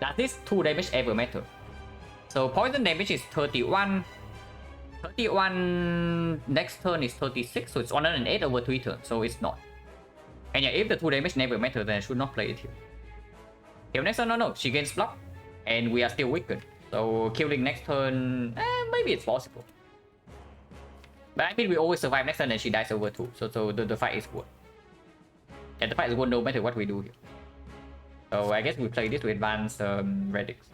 Does this 2 damage ever matter? So poison damage is 31. 31 next turn is 36, so it's 108 over 3 turns, so it's not. And yeah, if the 2 damage never matter, then I should not play it here. Kill next turn, no, she gains block, and we are still weakened. So killing next turn, maybe it's possible. But I mean, we always survive next turn and she dies over 2. So the fight is good. And the fight is good no matter what we do here. So I guess we play this to advance relics.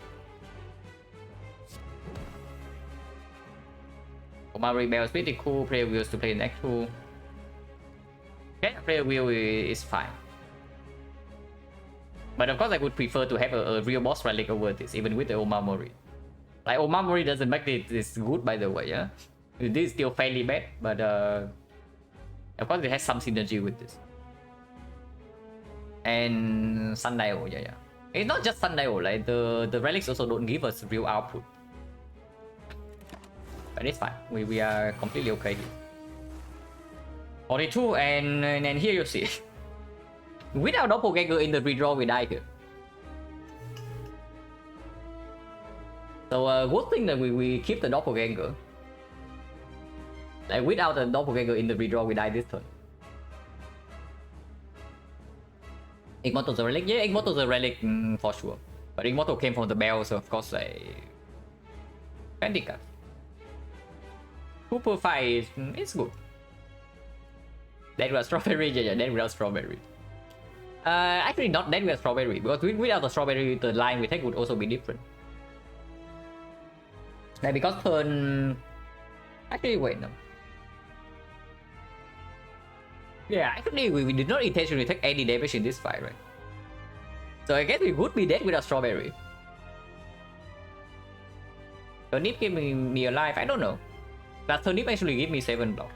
Omar Rebel is pretty cool. Player wheels to play next 2. Okay, player wheel is fine. But of course, I would prefer to have a real boss relic over this, even with the Omamori. Like, Omamori doesn't make this good, by the way, yeah? This is still fairly bad, but of course, it has some synergy with this. And Sundial, yeah. It's not just Sundial, like, the relics also don't give us real output. But it's fine, we are completely okay here. 42, and here you see. Without Doppelganger in the redraw, we die here. So good thing that we keep the Doppelganger. Like without the Doppelganger in the redraw, we die this turn. Immortal's a relic? Yeah, Immortal's a relic for sure. But Immortal came from the bell, so of course like... Handicap. Cooper fight is good. Dead without strawberry, yeah, dead without strawberry. Actually not dead without strawberry, because without the strawberry, the line we take would also be different. Like because turn... Actually, wait, no. Yeah, actually we did not intentionally take any damage in this fight, right? So I guess we would be dead without strawberry. Turnip give me alive, I don't know. But Turnip actually give me 7 block.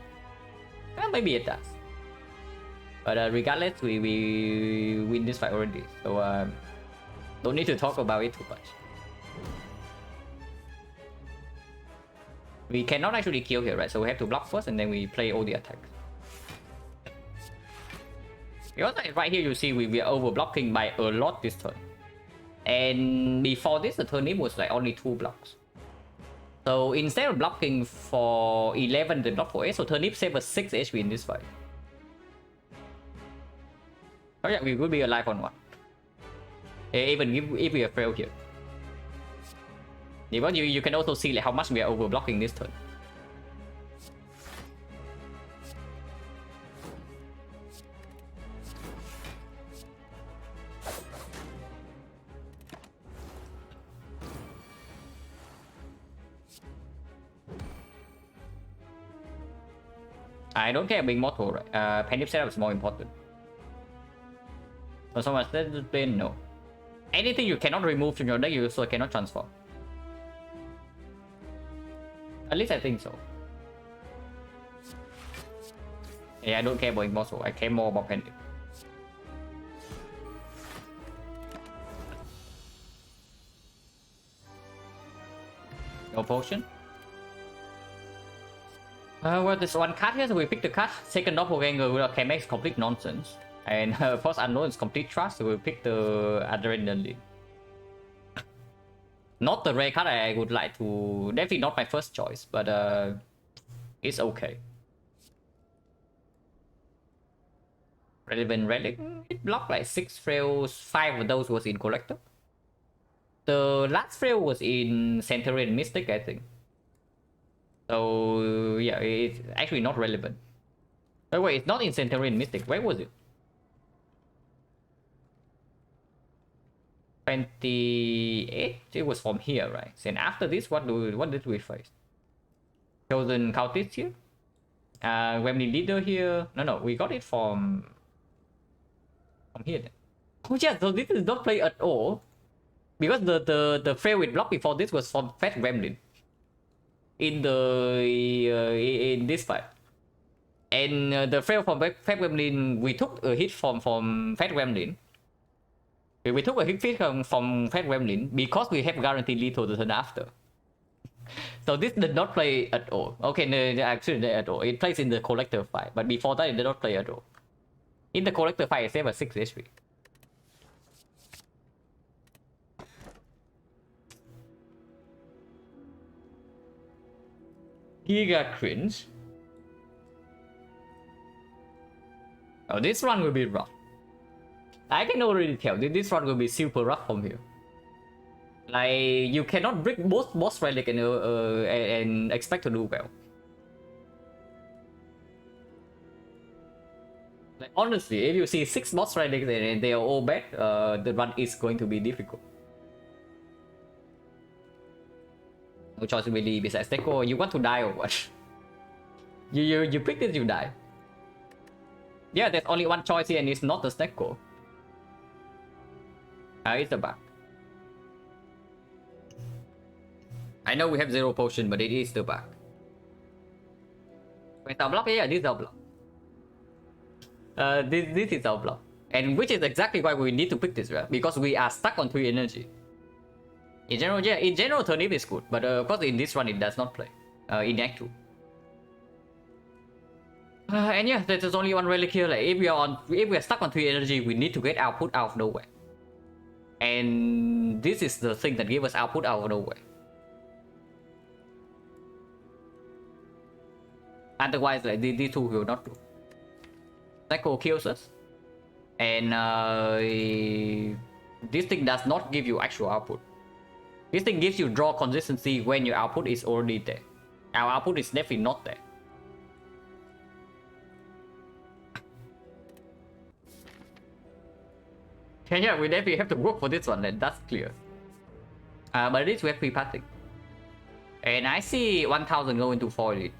Well, maybe it does. But regardless, we win this fight already. So don't need to talk about it too much. We cannot actually kill here, right? So we have to block first and then we play all the attacks. Because right here you see we are over blocking by a lot this turn. And before this, the Turnip was like only 2 blocks. So instead of blocking for 11, they block for 8. So Turnip saved us 6 HP in this fight. Oh yeah, we will be alive on 1. Even if we have failed here. Because you can also see like how much we are over blocking this turn. I don't care being mortal, right? Panic setup is more important. So much then no. Anything you cannot remove from your deck, you also cannot transform. At least I think so. Yeah, I don't care about Immortal. I care more about Panic. No potion. Well, this one card here, so we pick the card. Second Doppelganger with a K-Max is complete nonsense. And first Unknown is complete trust, so we pick the Adrenaline. Not the rare card I would like to... Definitely not my first choice, but it's okay. Relevant Relic. It blocked like 6 frails, 5 of those was in Collector. The last frail was in Centurion Mystic, I think. So yeah, it's actually not relevant. Oh wait, it's not in Centurion Mystic. Where was it? 28. It was from here, right? And after this, what did we face? Chosen Cultist here. Gremlin Leader here. No, we got it from here. Then. Oh yeah, so this is not play at all. Because the frail with block before this was from Fat Gremlin. In this fight, and the frail from Fat Gremlin, we took a hit from Fat Gremlin. We took a hit from Fat Gremlin because we have guaranteed lethal the turn after. So this did not play at all. Okay, no, actually not at all. It plays in the Collector fight, but before that it did not play at all. In the Collector fight, it saved us 6 HP. Giga cringe. Oh, this run will be rough. I can already tell this run will be super rough from here. Like you cannot break both boss relic and expect to do well. Honestly, if you see 6 bots right there and they are all bad, the run is going to be difficult. No choice really besides Teko. You want to die or what? you picked it, you die. Yeah, there's only one choice here and it's not the Snecko. It's a bug. I know we have 0 potion, but it is the bug. Wait, our block? Yeah, this is our block. This is our block. And which is exactly why we need to pick this, right? Because we are stuck on 3 energy. In general, yeah, in general, Turnip is good, but of course in this one it does not play. In Act 2. And yeah, there's only one relic here. Like if we are stuck on 3 energy, we need to get output out of nowhere. And this is the thing that gives us output out of nowhere. Otherwise, like these two will not do. Psycho kills us, and this thing does not give you actual output. This thing gives you draw consistency when your output is already there. Our output is definitely not there. And yeah, we definitely have to work for this one, and that's clear. But at least we have free pathing. And I see 1000 go into 4 elite.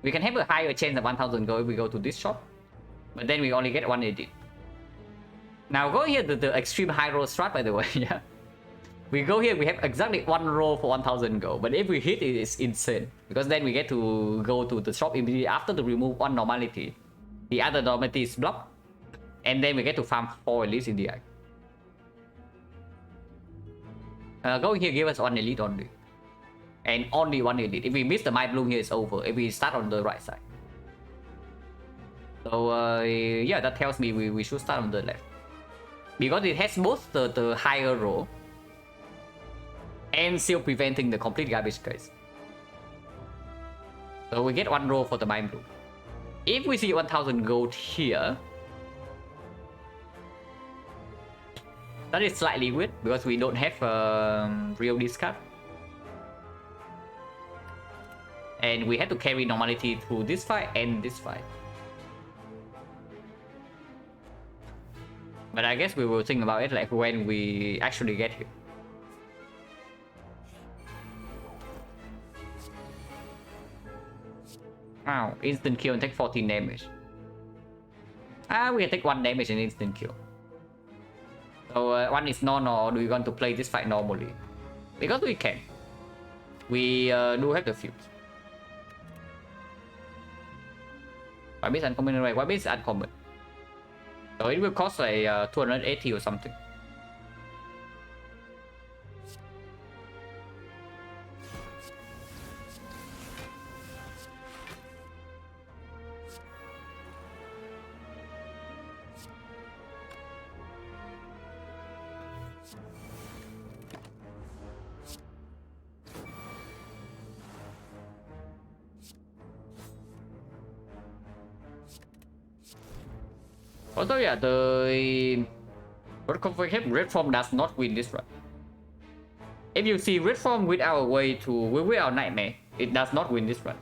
We can have a higher chance of 1000 go if we go to this shop. But then we only get 1 edit. Now go here to the extreme high roll strat, by the way. Yeah. We go here, we have exactly 1 roll for 1000 go. But if we hit it, it's insane. Because then we get to go to the shop immediately after to remove 1 normality. The other normality is blocked. And then we get to farm 4 elites in the eye. Going here give us 1 elite only. And only 1 elite. If we miss the Mind Bloom here, it's over. If we start on the right side. So yeah, that tells me we should start on the left. Because it has both the higher roll and still preventing the complete garbage case. So we get 1 roll for the Mind Bloom. If we see 1000 gold here, that is slightly weird because we don't have real discard. And we had to carry normality through this fight and this fight. But I guess we will think about it like when we actually get here. Wow, instant kill and take 14 damage. We can take 1 damage and instant kill. So one is normal, or do we want to play this fight normally? Because we can. We do have the fuse. Why is uncommon anyway? Why is uncommon? So it will cost like 280 or something. Although yeah, the red form does not win this run. If you see red form with our way to with our nightmare, it does not win this run.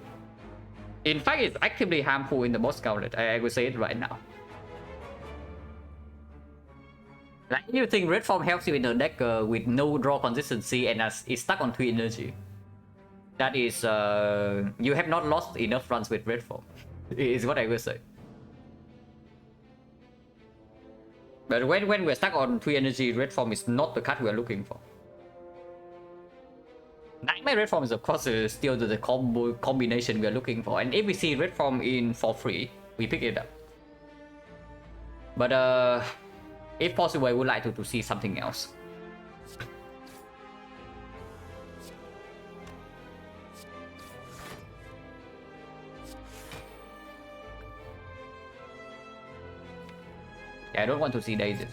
In fact, it's actively harmful in the boss gauntlet. I will say it right now. Like if you think red form helps you in the deck with no draw consistency and is stuck on 3 energy, that is you have not lost enough runs with red form. Is what I will say. But when we're stuck on 3 energy, red form is not the card we are looking for. Nightmare red form is of course still the combination we are looking for. And if we see red form in for free, we pick it up. But if possible, I would like to see something else. Yeah, I don't want to see daisies.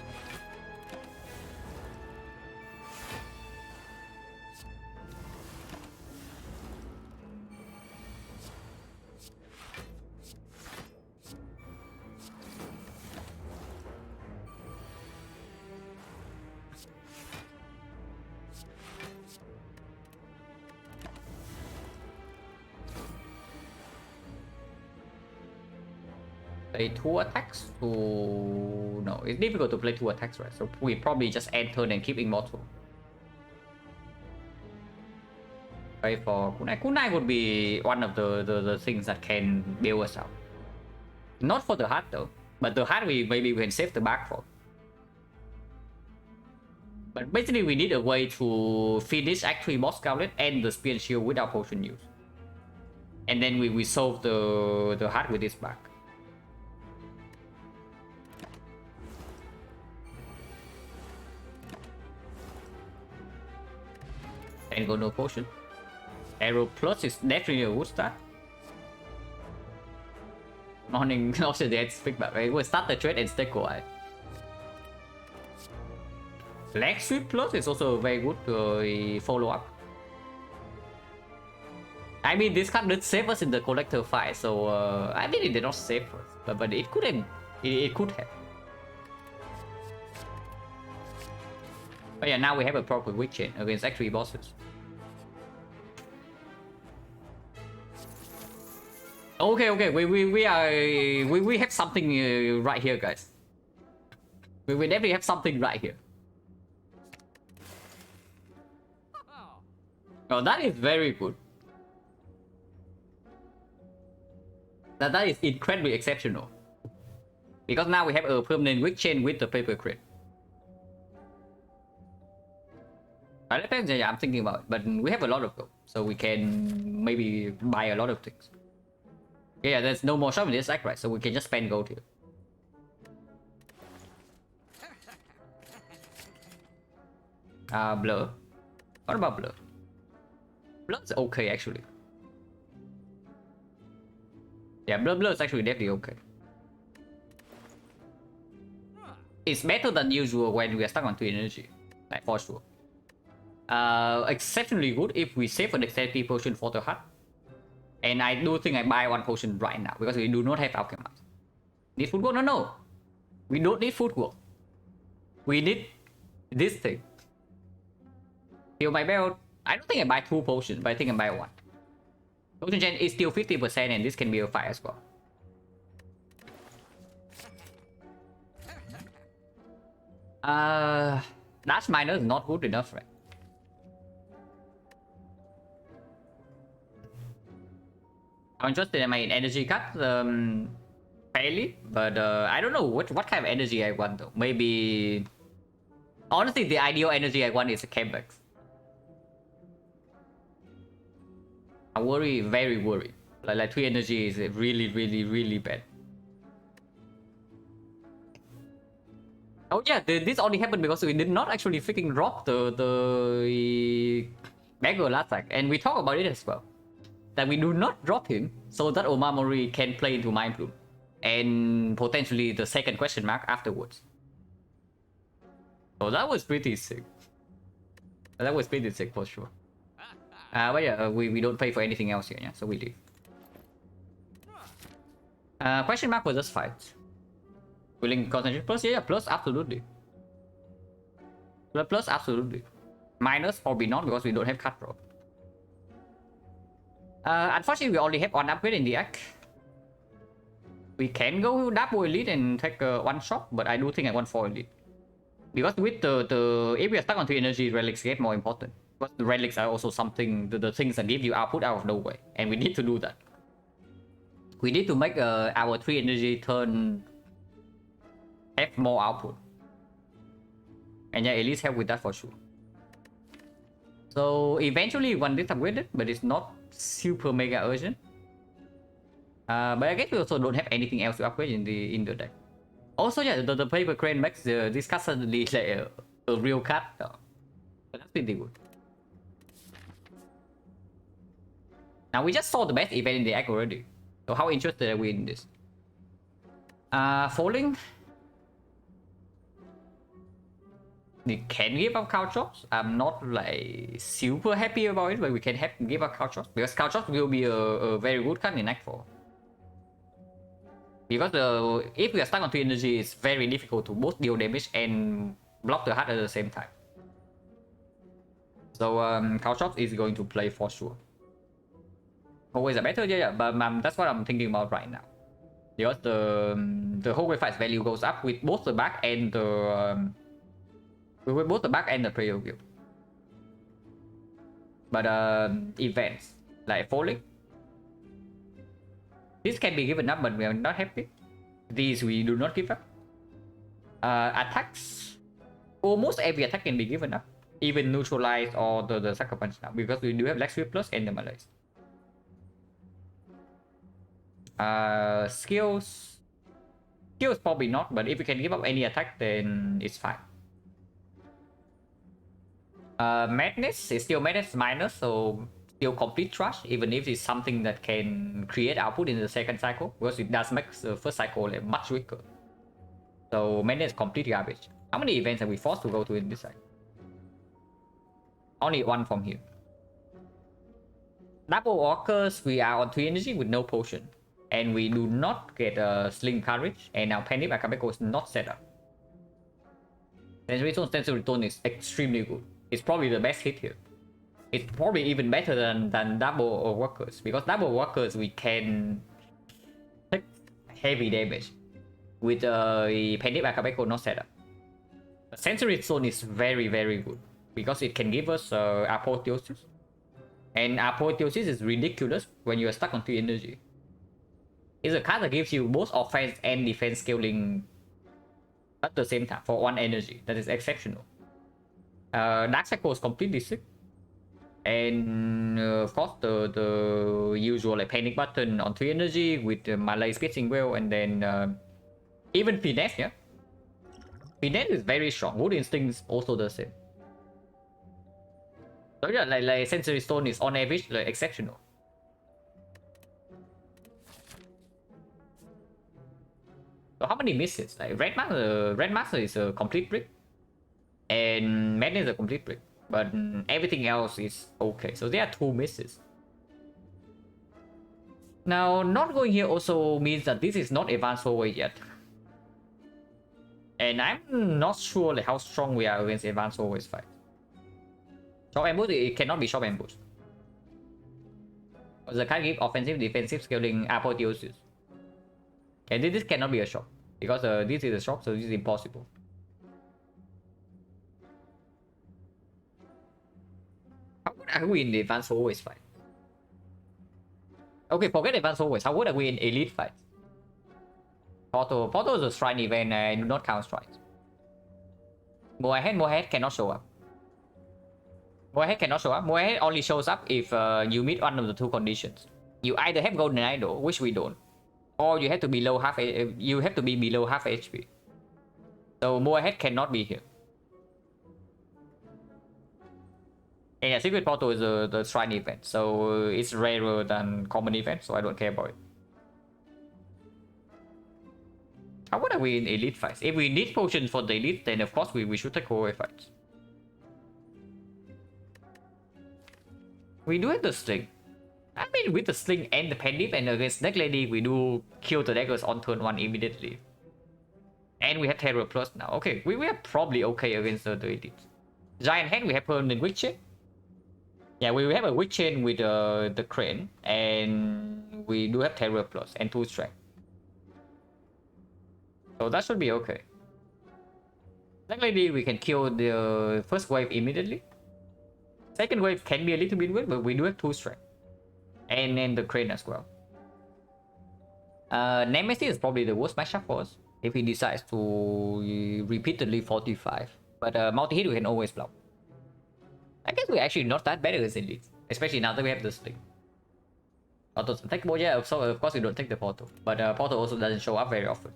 Play 2 attacks to... No, it's difficult to play 2 attacks, right? So we probably just end turn and keep Immortal. Pray for Kunai. Kunai would be one of the things that can bail us out. Not for the heart though, but the heart maybe we can save the back for. But basically we need a way to finish Act 3 boss gauntlet and the spear and shield without potion use. And then we solve the heart with this back. And go no potion. Arrow plus is definitely a good start. Morning also the speak back. We'll start the trade and stay quiet. Flag sweep plus is also a very good follow up. I mean, this card did save us in the collector fight, so I mean it did not save us, but it couldn't. It could have. But yeah, now we have a proper weak chain against Act 3 bosses. Okay, we have something right here, guys. We definitely have something right here. Oh, that is very good. That is incredibly exceptional. Because now we have a permanent weak chain with the paper crate. I depends, yeah, I'm thinking about it, but we have a lot of gold, so we can maybe buy a lot of things. Yeah, there's no more shop in this deck, right? So we can just spend gold here. Blur. What about Blur? Blur's okay, actually. Yeah, Blur is actually definitely okay. It's better than usual when we are stuck on 3 energy, like for sure. Exceptionally good if we save an extended potion for the heart. And I do think I buy 1 potion right now because we do not have alchemist. Need food work? No. We don't need food work. We need this thing. Heal my belt. I don't think I buy 2 potions, but I think I buy 1. Potion gen is still 50% and this can be a fight as well. Dash miner is not good enough, right? I'm interested in my energy cut, fairly, but I don't know what kind of energy I want though. Maybe, honestly, the ideal energy I want is a Chemex. I worry, very worried. Like 3 energy is really bad. Oh yeah, this only happened because we did not actually freaking drop the beggar last time, and we talked about it as well. That we do not drop him so that Omamori can play into Mind Plume and potentially the second question mark afterwards. So that was pretty sick. That was pretty sick for sure. But yeah, we don't pay for anything else here, yeah, so we leave. Question mark was just fight. Willing concentration plus, yeah, plus absolutely. Plus absolutely. Minus probably not because we don't have cutthroat. Unfortunately, we only have 1 upgrade in the act. We can go double elite and take 1 shot, but I do think I want 4 elite. Because with the if we are stuck on 3 energy, relics get more important. But the relics are also something, the things that give you output out of nowhere, and we need to do that. We need to make our 3 energy turn have more output. And yeah, elites help with that for sure. So eventually one is upgraded, but it's not super mega urgent. But I guess we also don't have anything else to upgrade in the deck. Also, yeah, the paper crane makes this card suddenly like a real card. So that's pretty good. Now we just saw the best event in the deck already. So how interested are we in this? Falling. We can give up couch shops. I'm not like super happy about it, but we can give up couch shops because couch shops will be a very good card in Act 4. Because if we are stuck on 3 energy, it's very difficult to both deal damage and block the heart at the same time. So couch shops is going to play for sure. Always a better, yeah, but that's what I'm thinking about right now. because the whole wave fight value goes up with both the back and the prayer wheel. But events like falling, this can be given up, but we are not happy. These we do not give up. Attacks, almost every attack can be given up, even neutralize or the sucker punch now, because we do have leg sweep plus and the malaise. Skills probably not, but if you can give up any attack, then it's fine. Madness is still madness minus, so still complete trash, even if it's something that can create output in the second cycle, because it does make the first cycle like, much weaker. So madness is complete garbage. How many events are we forced to go to in this side? Only one from here. Double walkers, we are on 3 energy with no potion, and we do not get a sling courage, and our panic Akabeko is not set up. Sensory tone is extremely good. It's probably the best hit here. It's probably even better than double workers, because double workers we can take heavy damage with a Pandemic Akabeko not set up. Sensory Zone is very good because it can give us Apotheosis, and Apotheosis is ridiculous when you are stuck on 3 energy. It's a card that gives you both offense and defense scaling at the same time for 1 energy. That is exceptional. Dark Cycle is completely sick, and of course the usual like panic button on 3 energy with Malay Spitting Well, and then even Finesse, yeah. Finesse is very strong. Wood Instinct is also the same. So yeah, like Sensory Stone is on average like exceptional. So how many misses? Like Red Master is a complete brick, and Madness is a complete brick, but everything else is okay. So there are 2 misses. Now, not going here also means that this is not advanced forward yet, and I'm not sure like how strong we are against advanced forward fight. Short ambush, it cannot be short ambush. The card give offensive, defensive scaling Apotheosis. And this cannot be a shock, because this is a shock, so this is impossible. How good are we in the advanced always fight? Okay, forget advanced always. How good are we in elite fight? Portal is a shrine event and do not count shrines. Moorhead cannot show up. Moorhead only shows up if you meet one of the 2 conditions. You either have Golden Idol, which we don't, or you have to be below half HP. So Moorhead cannot be here. And yeah, Secret Portal is the shrine event, so it's rarer than common event, so I don't care about it. How good are we in elite fights? If we need potions for the elite, then of course we should take away fights. We do have the sling. I mean, with the sling and the pendip and against Deck Lady, we do kill the daggers on turn 1 immediately. And we have Terror Plus now. Okay, we are probably okay against the elite. Giant Hand, we have permanent Witch Chain. Yeah, we have a Witch Chain with the Crane, and we do have Terror Plus and 2 Strength. So that should be okay. Deck Lady, we can kill the first wave immediately. Second wave can be a little bit weird, but we do have 2 Strength. And then the Crane as well. Nemesis is probably the worst matchup for us if he decides to repeatedly 45. But multi-hit we can always block. I guess we're actually not that bad as elites, especially now that we have this thing. Auto take more, yeah, so of course we don't take the Portal. But Portal also doesn't show up very often.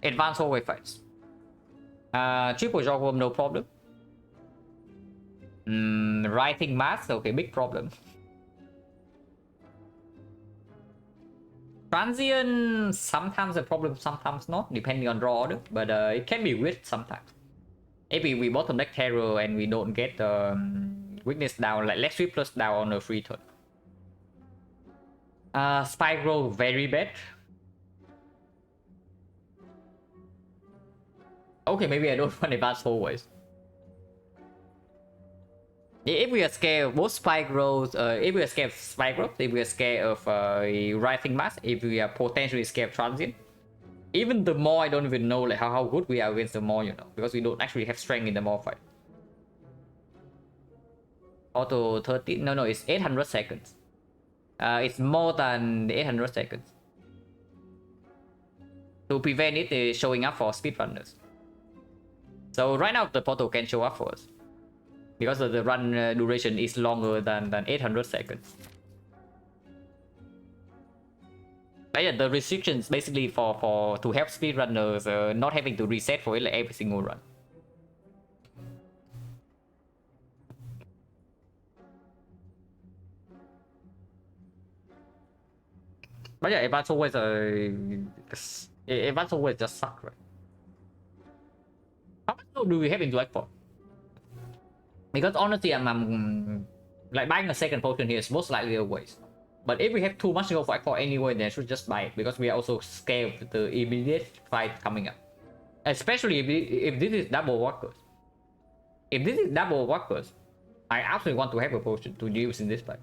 Advanced hallway fights. Triple Jaw Worm, no problem. Writing Mask, okay, big problem. Transient, sometimes a problem, sometimes not, depending on draw order, but it can be weird sometimes. If we bottom deck Terror and we don't get weakness down, like Leg Sweep plus down on a free turn. Spyro, very bad. Okay, maybe I don't want advanced always. If we are scared of both spike growth, if we are scared of spike growth, if we are scared of rising mass, if we are potentially scared of transient, even the more I don't even know like how good we are against the more, you know, because we don't actually have strength in the more fight. Auto 30, no, it's 800 seconds. It's more than 800 seconds. To prevent it showing up for speedrunners. So right now the portal can show up for us. Because the run duration is longer than 800 seconds. But yeah, the restrictions basically for to help speedrunners not having to reset for it like every single run. But yeah, advanced always advanced always just suck, right? How much gold do we have into X4? Because honestly, I'm like buying a second potion here is most likely a waste. But if we have too much gold for X4 anyway, then I should just buy it because we are also scared of the immediate fight coming up. Especially if this is double workers. If this is double workers, I absolutely want to have a potion to use in this fight.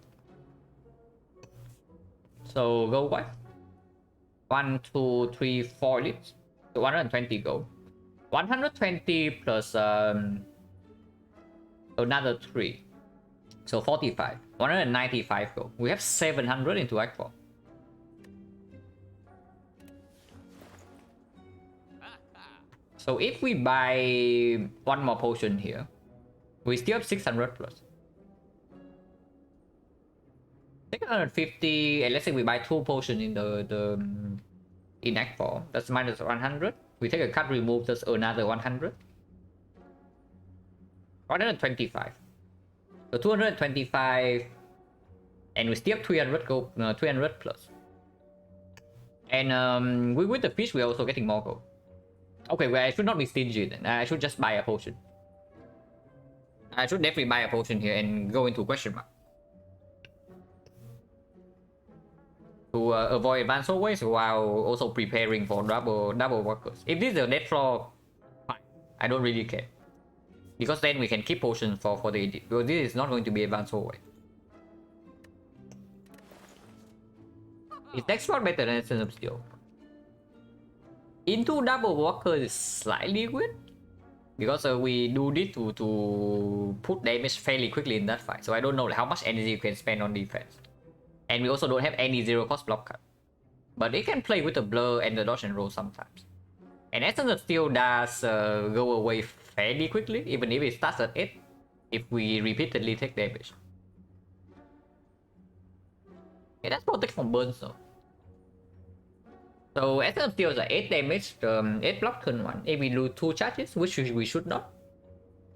So go what? 1, 2, 3, 4 elites. So 120 gold. 120 plus another 3. So 45. 195 gold. We have 700 into X4. So if we buy one more potion here, we still have 600 plus. 650, and let's say we buy 2 potions in the in Act 4, that's minus 100. We take a cut, remove, that's another 100. 125. So 225, and we still have 300 gold, 300 plus. And with the fish, we're also getting more gold. Okay, well, I should not be stingy then. I should just buy a potion. I should definitely buy a potion here and go into question mark. To avoid advanced always while also preparing for double workers. If this is a dead floor, fine. I don't really care. Because then we can keep potions for the edit. Because this is not going to be advanced always. Is next one better than Essence of Steel? Into double worker is slightly weird. Because we do need to put damage fairly quickly in that fight. So I don't know like, how much energy you can spend on defense. And we also don't have any zero cost block cut. But it can play with the blur and the dodge and roll sometimes. And Essence of Steel does go away fairly quickly, even if it starts at 8, if we repeatedly take damage. Okay, that's protect from burns though. So Essence of Steel is like 8 damage, 8 block turn 1. If we lose 2 charges, which we should not,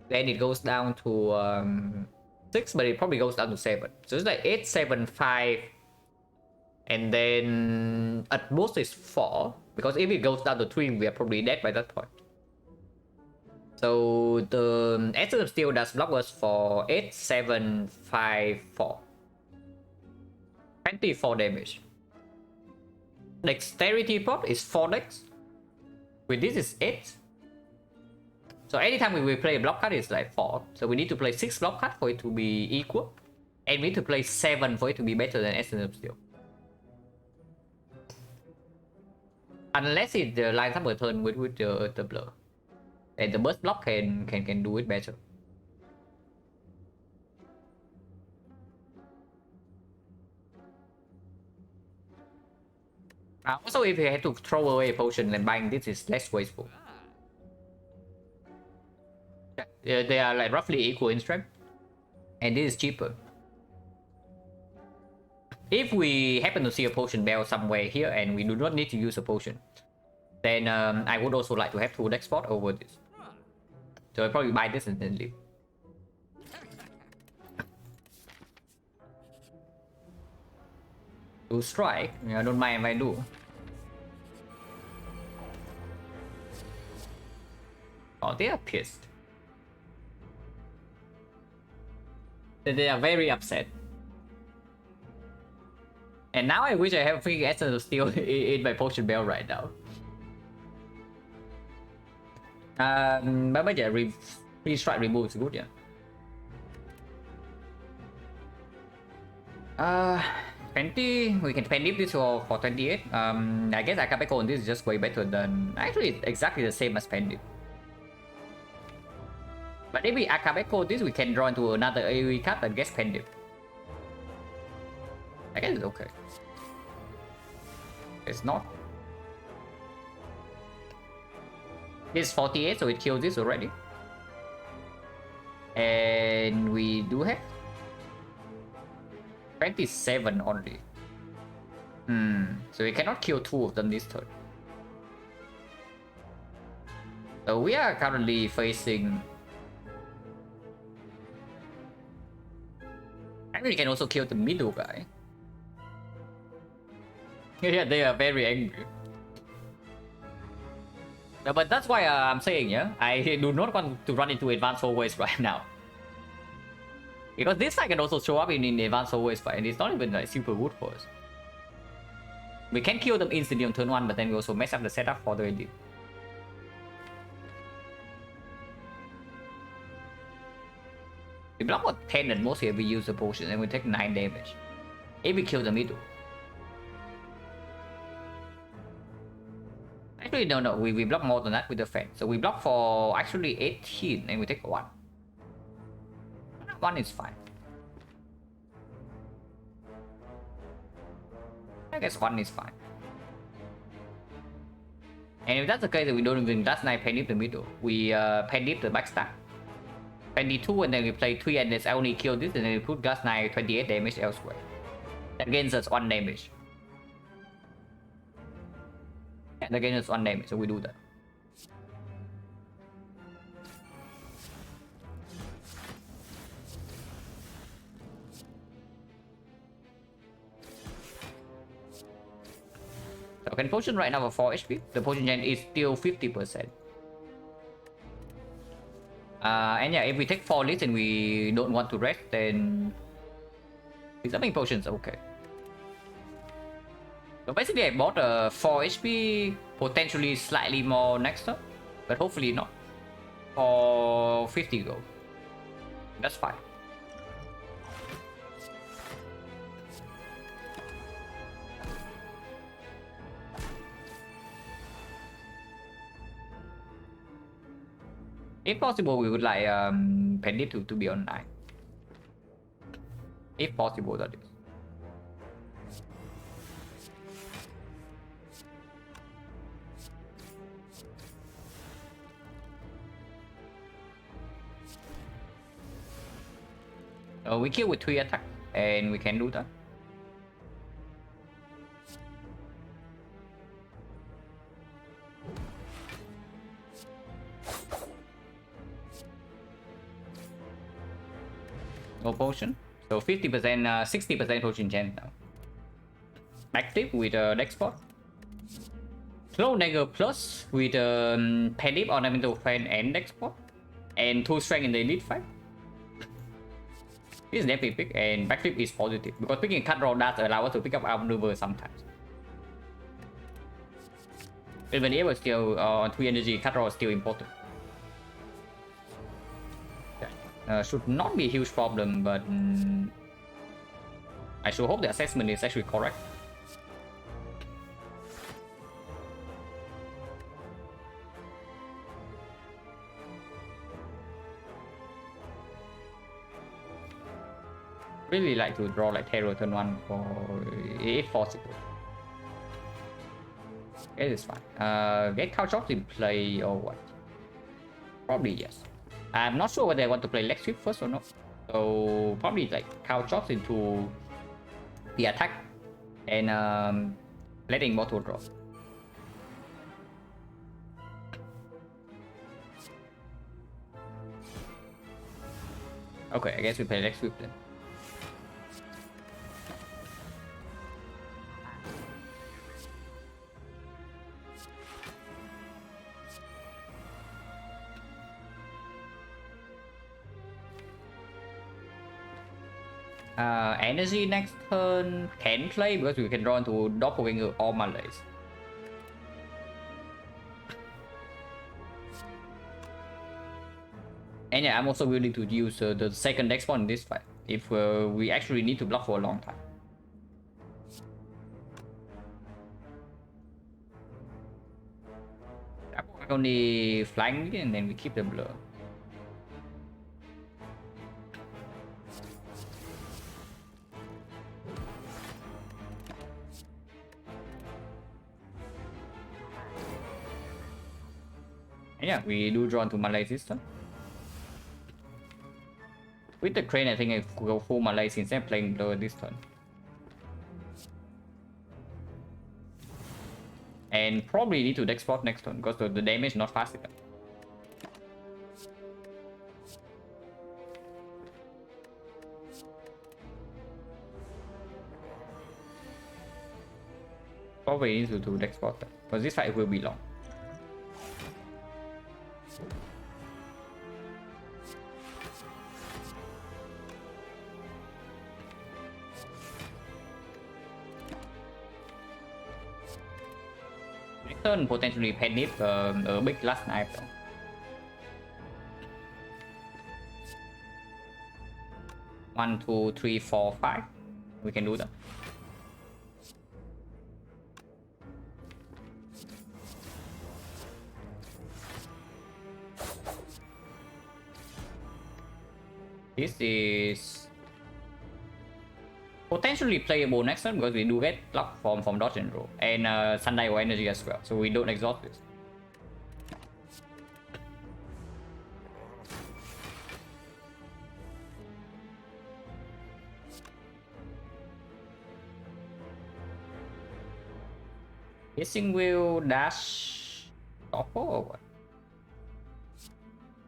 then it goes down to 6, but it probably goes down to 7. So it's like 8, 7, 5, and then at most it's 4, because if it goes down to 3, we are probably dead by that point. So the Essence of Steel does block us for 8, 7, 5, 4. 24 damage. Dexterity pop is 4 dex. With this is 8. So anytime we play a block card, it's like 4. So we need to play 6 block cards for it to be equal. And we need to play 7 for it to be better than Essence of Steel. Unless it lines up a turn with the blur. And the burst block can do it better. Also, if you had to throw away a potion, then buying this is less wasteful. They are like roughly equal in strength, and this is cheaper. If we happen to see a potion bell somewhere here and we do not need to use a potion, then I would also like to have 2 deck spot over this. So I'll probably buy this and then leave. To strike, I don't mind if I do. Oh, they are pissed. They are very upset. And now I wish I have free Essence of Steel in my potion bell right now. But yeah, free strike remove is good, yeah. Uh, 20, we can pen dip this for 28. I guess Akabeko on this is just way better than... Actually, it's exactly the same as pen dip. But if we Akabeko this, we can draw into another AoE card and guess pen dip. I guess it's okay. It's not. This is 48, so it kills this already. And we do have 27 only. So we cannot kill two of them this turn. So we are currently facing... Actually, we can also kill the middle guy. Yeah, they are very angry. No, but that's why I'm saying, yeah, I do not want to run into advanced hallways right now. Because this side can also show up in advanced hallways fight, and it's not even like super good for us. We can kill them instantly on turn 1, but then we also mess up the setup for the elite. We block for 10 and most here we use the potion, and we take 9 damage. If we kill the middle. Actually, no, we block more than that with the fan. So we block for actually 18 and we take 1. 1 is fine. I guess 1 is fine. And if that's the case, we don't even Last Night pen dip the middle. We pen dip the backstab. Pen dip 2 and then we play 3 and I only kill this and then we put Last Night 28 damage elsewhere. That gains us 1 damage. Yeah, that gains us 1 damage, so we do that. So can potion right now for 4 HP. The potion gen is still 50%. And yeah, if we take 4 lists and we don't want to rest, then examining potions okay. So basically I bought a 4 HP, potentially slightly more next turn, but hopefully not, for 50 gold. That's fine. If possible, we would like Penny to be on 9. If possible, that is. We kill with 3 attacks, and we can do that. No potion, so 50%, 60% potion chance now. Active with next spot. Slow Dagger Plus with pen dip, ornamental fan and next spot, and 2 strength in the elite fight. This is definitely pick, and backflip is positive because picking a card draw does allow us to pick up our maneuver sometimes. But whenever still on 3 energy, card draw is still important. Should not be a huge problem, but I should hope the assessment is actually correct. Really like to draw like Terror turn 1 for if possible. It is fine. Get Couch Ops in play or what? Probably yes. I'm not sure whether I want to play Leg Sweep first or not. So probably like Couch Ops into the attack and letting Mortal draw. Okay, I guess we play Leg Sweep then. Energy next turn can play because we can draw into Doppelganger or Malaise. And yeah, I'm also willing to use the second next one in this fight if we actually need to block for a long time. Only flying and then we keep the blur. And yeah, we do draw into Malay system. With the crane, I think I go full Malay since I'm playing blur this turn. And probably need to deck spot next turn because the damage is not fast enough. Probably need to do deck spot because this fight will be long. Next turn potentially panic a big last knife though. One, two, three, four, five. We can do that. This is potentially playable next turn because we do get luck from dodge and roll and Sundial energy as well, so we don't exhaust this. Hissing will dash topple or what?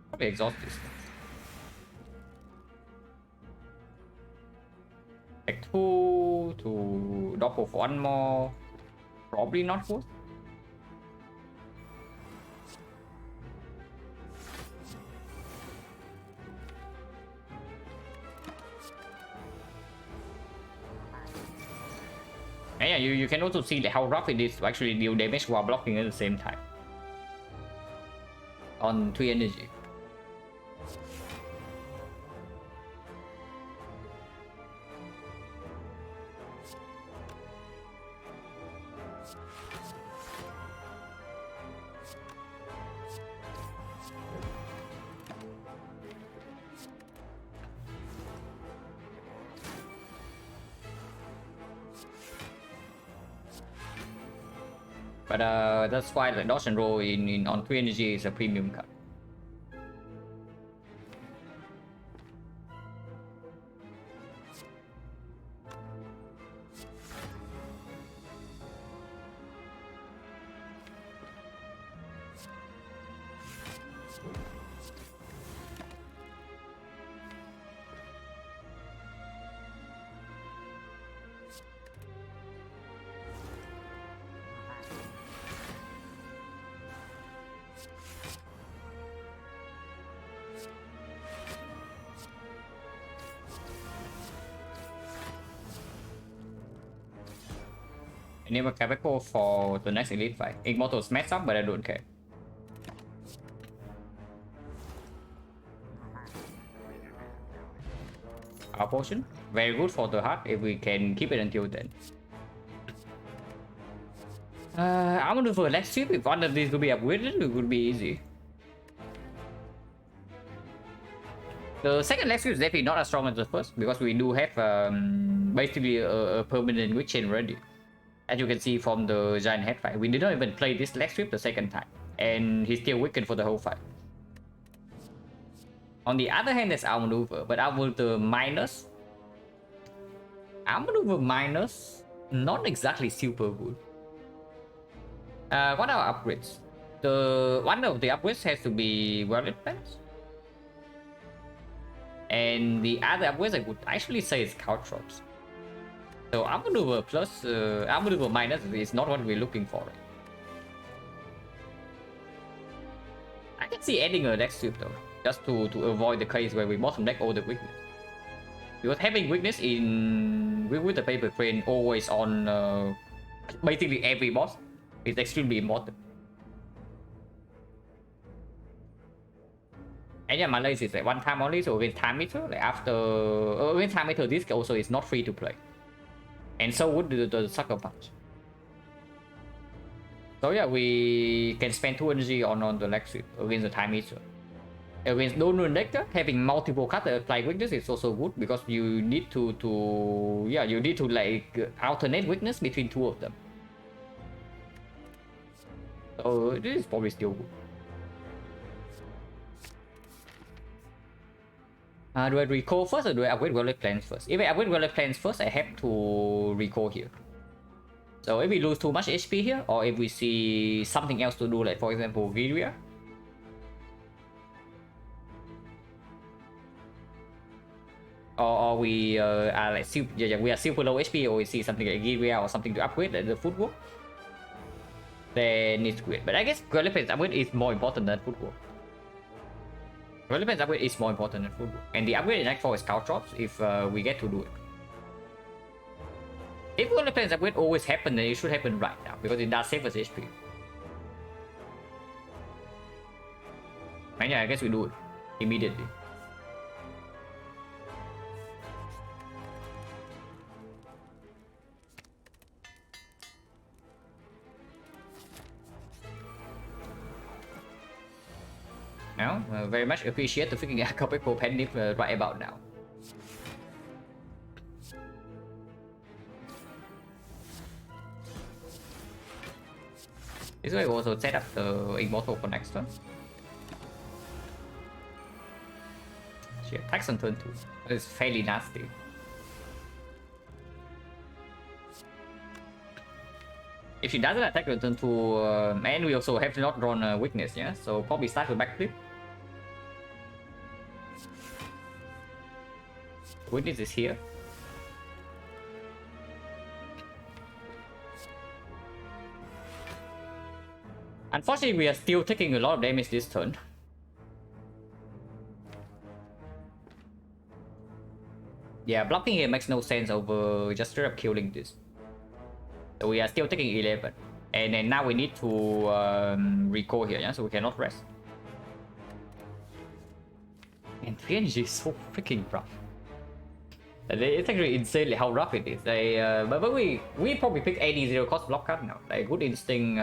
Probably exhaust this. Like 2 to doppel for one more. Probably not good. And yeah, you can also see how rough it is to actually deal damage while blocking at the same time. On 3 energy. But that's why the dodge and roll in on 3 energy is a premium card. Enable Capital for the next elite fight. Immortals mess up, but I don't care. Our potion, very good for the heart if we can keep it until then. I'm gonna do for next ship. If one of these could be upgraded, it would be easy. The second leg sweep is definitely not as strong as the first because we do have basically a permanent weak chain ready. As you can see from the giant head fight, we did not even play this leg sweep the second time, and he's still weakened for the whole fight. On the other hand, there's outmaneuver, but outmaneuver minus, not exactly super good. What are upgrades? One of the upgrades has to be well plans. And the other upgrades I would actually say is caltrops. So outmaneuver plus outmaneuver minus is not what we're looking for. I can see adding a deck sweep though, just to avoid the case where we bottom deck all the weakness. Because having weakness with the paper crane always on basically every boss is extremely important. And yeah, Malay is like one time only, so against time meter, like after against time meter, this also is not free to play. And so would the sucker punch. So yeah, we can spend 2 energy on the leg sweep against the time eater. Against Donor deck, having multiple cards that apply weakness is also good because you need to you need to like alternate weakness between two of them. So this is probably still good. Do I recall first or do I upgrade Relic Plans first? If I upgrade Relic Plans first, I have to recall here. So if we lose too much HP here, or if we see something else to do, like for example Giria, or we are like we are super low HP, or we see something like Giria or something to upgrade like the footwork, then it's great. But I guess Relic Plans upgrade is more important than footwork. Relic Plans upgrade is more important than footwork, and the upgrade in Act 4 is Scout Drops if we get to do it. If Relic Plans upgrade always happen, then it should happen right now because it does save us HP. And yeah, I guess we do it immediately. Now, very much appreciate the freaking Akabeko Penny right about now. This way we also set up the Immortal for next turn. She attacks on turn 2. It's fairly nasty. If she doesn't attack on turn 2, and we also have not drawn a weakness, yeah? So probably start with backflip. Weakness is here. Unfortunately, we are still taking a lot of damage this turn. Yeah, blocking here makes no sense over just straight up killing this. So we are still taking 11. And then now we need to recall here, yeah? So we cannot rest. And 3 energy is so freaking rough. It's actually insanely how rough it is. But we probably pick any 0 cost block card now. Like Good Instinct,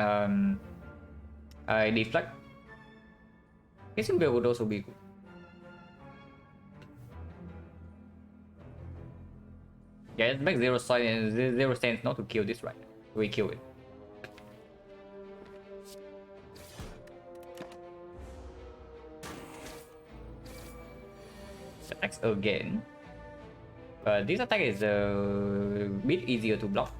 Deflect. Kissing Bell would also be good. Yeah, it makes zero sense not to kill this right. We kill it. Attacks again. This attack is a bit easier to block.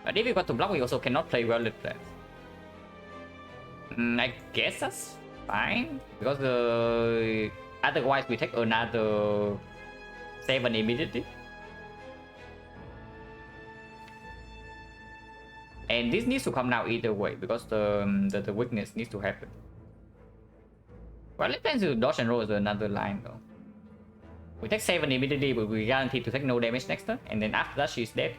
But if we got to block, we also cannot play well with plans. I guess that's fine, because otherwise we take another 7 immediately. And this needs to come now either way, because the weakness needs to happen. Well, it plans to dodge and roll is another line though. We take 7 immediately, but we guarantee to take no damage next turn, and then after that she's dead.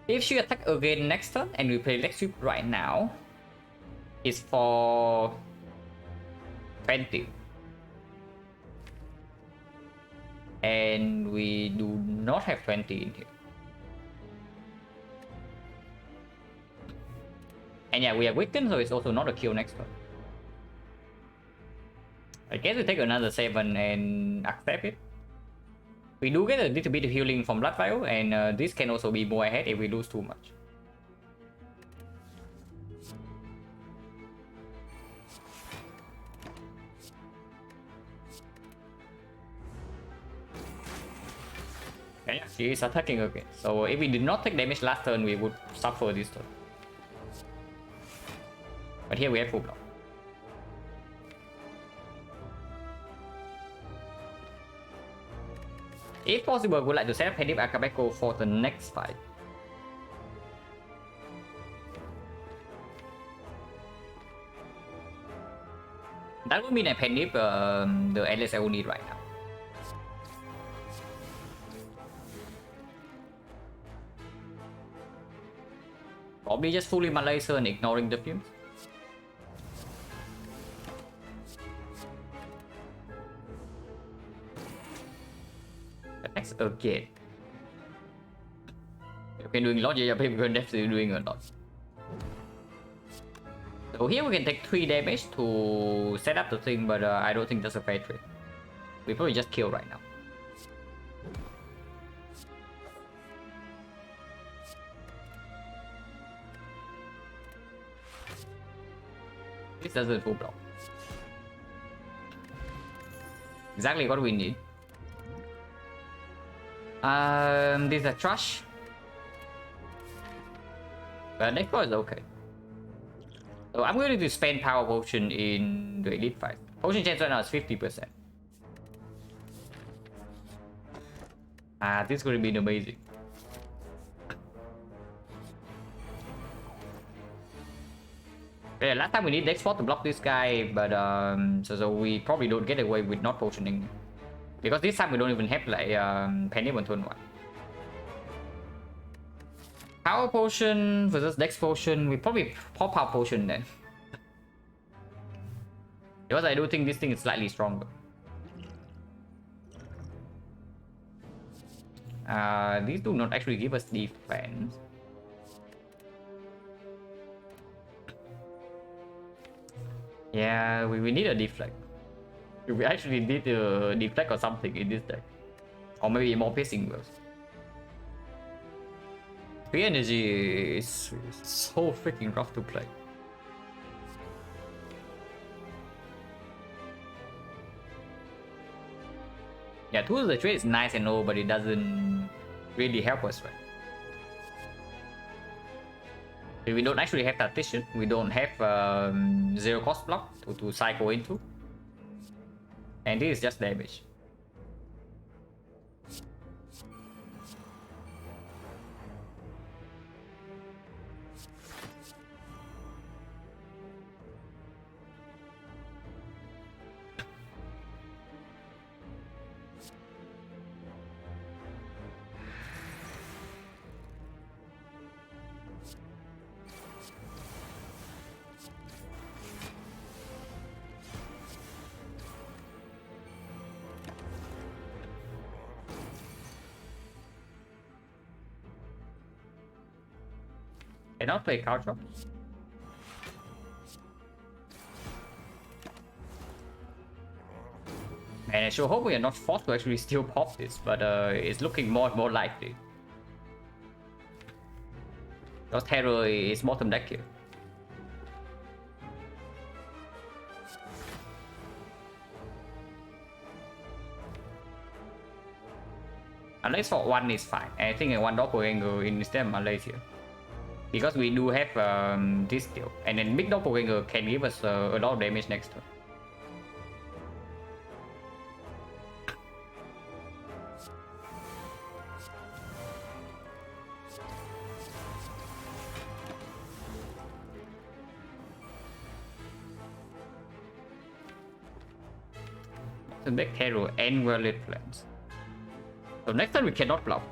If she attack again next turn and we play Leg Sweep right now, it's for 20. And we do not have 20 in here. And yeah, we are weakened, so it's also not a kill next turn. I guess we take another 7 and accept it. We do get a little bit of healing from Blood Vial, and this can also be more ahead if we lose too much. And yeah, she is attacking again. So if we did not take damage last turn, we would suffer this turn. But here we have full block. If possible, I would like to set up Penny Akabeko for the next fight. That would mean I Penny the LS I will need right now. Probably just fully my laser and ignoring the fumes. Attacks again. Okay, doing a lot, yeah, we're definitely doing a lot. So here we can take 3 damage to set up the thing, but I don't think that's a fair trade. We probably just kill right now. This doesn't full block. Exactly what we need. This is a trash. But next one is okay. So I'm going to spend power potion in the elite fight. Potion chance right now is 50%. This is going to be amazing. Yeah, last time we need Dex 4 to block this guy, but so we probably don't get away with not potioning. Because this time we don't even have like Penny on turn 1. Power potion versus Dex potion, we probably pop power potion then. Because I do think this thing is slightly stronger. These do not actually give us defense. Yeah, we need a deflect. We actually need a deflect or something in this deck. Or maybe more piercing wills. Free energy is so freaking rough to play. Yeah, tools of the trade is nice and all, but it doesn't really help us, right? We don't actually have tactician. We don't have zero cost block to cycle into. And this is just damage. Cannot play card drop. And I sure hope we are not forced to actually still pop this, but it's looking more and more likely. Because Terror is bottom deck here. Unless for 1 is fine. I think a 1 doppelganger instead of Malays here. Because we do have this deal. And then big doppelganger can give us a lot of damage next turn. To make Hero and Well-Lit Plans. So next time we cannot block.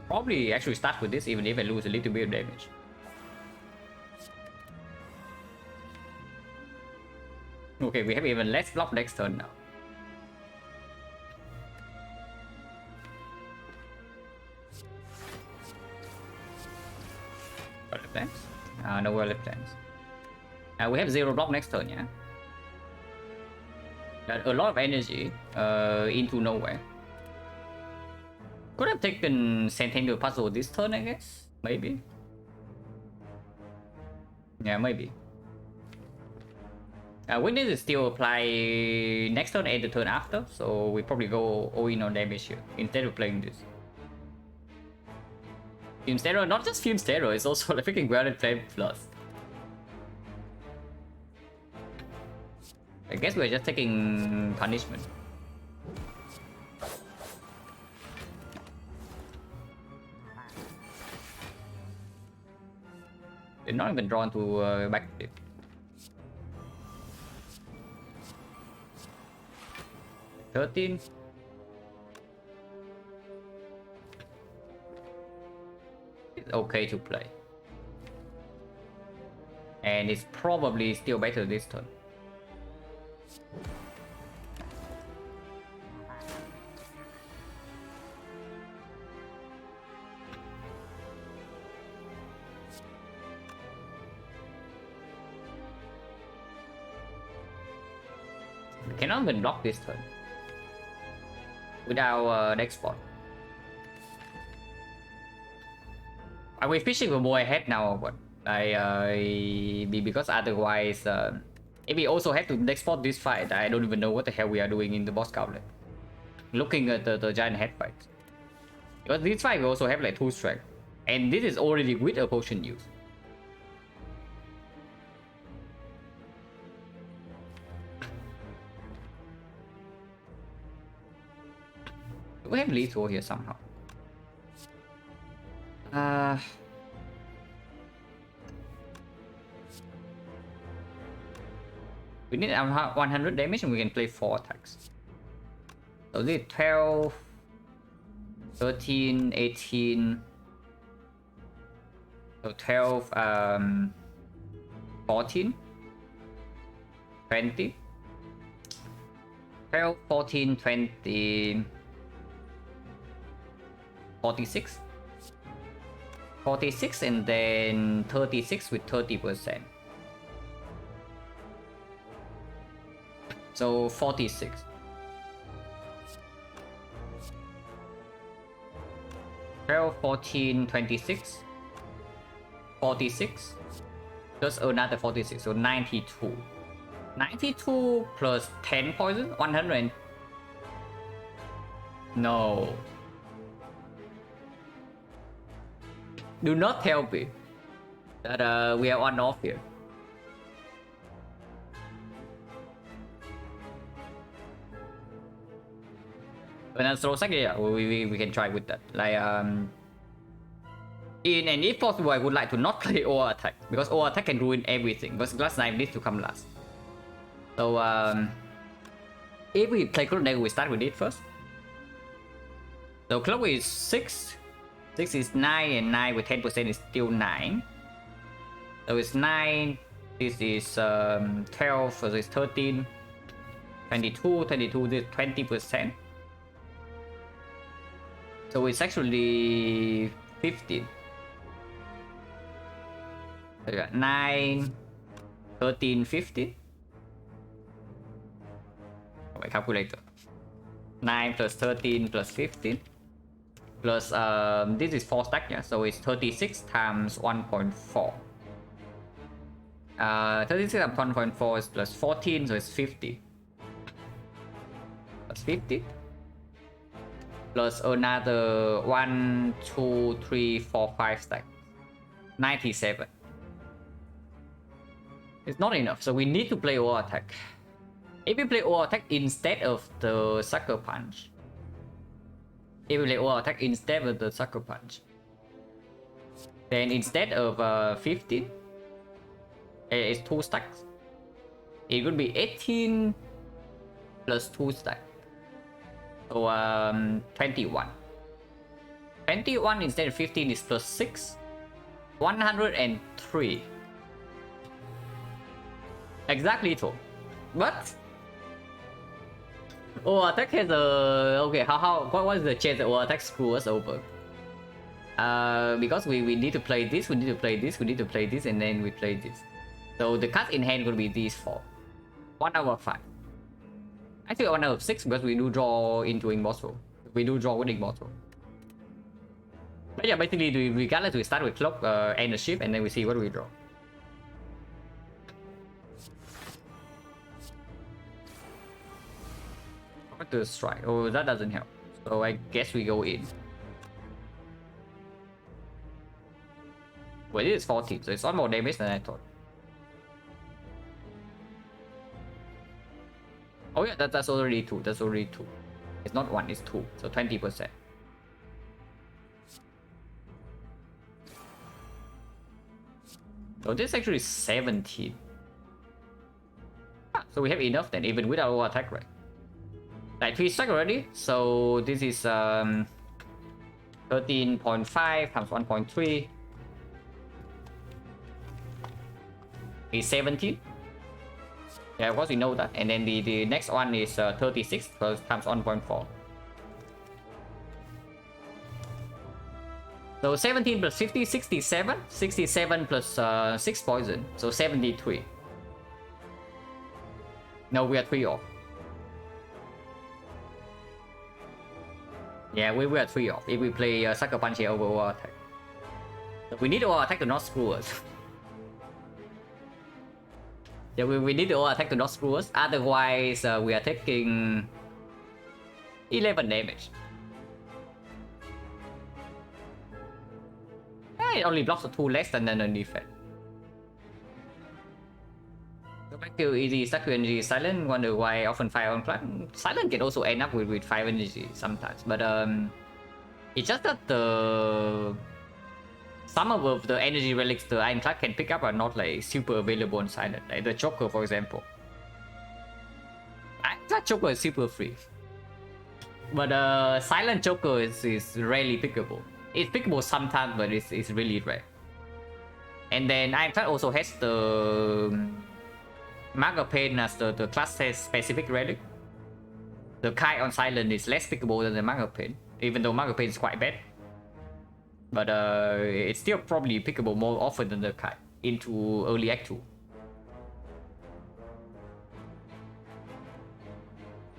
Probably actually start with this even if I lose a little bit of damage. Okay, we have even less block next turn now. Well-Lit Plans? No Well-Lit Plans. We have 0 block next turn, yeah? A lot of energy into nowhere. Could have taken Centennial Puzzle this turn, I guess? Maybe. Yeah, maybe. We need to still apply next turn and the turn after, so we probably go all in on damage here instead of playing this. Film Stereo, not just Film Stereo, it's also like freaking Grounded Flame Plus. I guess we're just taking punishment. They're not even drawn to back flip. $13. It's okay to play. And it's probably still better this turn. We cannot even block this turn without next spot. Are we fishing for more ahead now or what? Because otherwise, if we also have to next spot this fight, I don't even know what the hell we are doing in the boss gauntlet. Looking at the giant head fight. Because this fight we also have like 2 strength. And this is already with a potion use. We have lethal here somehow. We need 100 damage and we can play 4 attacks. So this is 12, 13, 18. So 12, 14, 20. 12, 14, 20, 46. 46 and then 36 with 30%. So 46. Twelve, 14, 26. 46. Plus another 46, so 92. 92 plus 10 poison, 100. No. Do not tell me that we are on off here. When I throw second, yeah, we can try with that. Like and if possible, I would like to not play all attack because all attack can ruin everything. Because last night needs to come last. So if we play clock dagger, we start with it first. So clock is 6. 6 is 9 and 9 with 10% is still 9. So it's 9. This is 12. So it's 13. 22. 22 is 20%. So it's actually 15. So you got 9, 13, 15. Oh, my calculator. 9 plus 13 plus 15. Plus this is 4 stack, yeah. So it's 36 times 1.4. 36 times 1.4 is plus 14, so it's 50. Plus 50. Plus another 1, 2, 3, 4, 5 stack. 97. It's not enough, so we need to play all attack. If we play all attack instead of the sucker punch. If we play all attack instead of the sucker punch. Then instead of 15, it's 2 stacks. It would be 18 plus 2 stacks. So 21. 21 instead of 15 is plus 6. 103. Exactly so. But attack has a okay. What is the chance that attack screw us over? Because we need to play this, we need to play this, we need to play this, and then we play this. So the cards in hand will be these 4. 1 out of 5. Actually 1 out of 6 because we do draw into immortal. We do draw with immortal. But yeah, basically regardless, we start with clock and the ship, and then we see what we draw. What to strike? Oh, that doesn't help. So I guess we go in. Well, this is 14, so it's on more damage than I thought. Oh yeah, that's already 2. That's already 2. It's not 1, it's 2. So 20%. So this is actually 17. Ah, so we have enough then, even without our attack, right? Like 3 stack already. So this is 13, 13.5 times 1.3 is 17. Yeah, of course we know that. And then the next one is 36 times 1.4. So 17 plus 50, 67. 67 plus 6 poison. So 73. No, we are 3 off. Yeah, we are 3 off if we play Sucker Punch here over Over Attack. So we need Over Attack to not screw us. Yeah, we need the Over Attack to not screw us. Otherwise, we are taking 11 damage. It only blocks 2 less than the defense. Go back to easy stack to energy Silent. Wonder why I often fire on class. Silent can also end up with 5 energy sometimes, but it's just that some of the energy relics the Ironclad can pick up are not like super available on Silent. Like the Choker, for example. Ironclad Choker is super free, but Silent Choker is rarely pickable. It's pickable sometimes, but it's really rare. And then Ironclad also has the Mark of Pain as the class has specific relic. The Kite on Silent is less pickable than the Mark of Pain, even though Mark of Pain is quite bad. But it's still probably pickable more often than the Kite into early Act 2.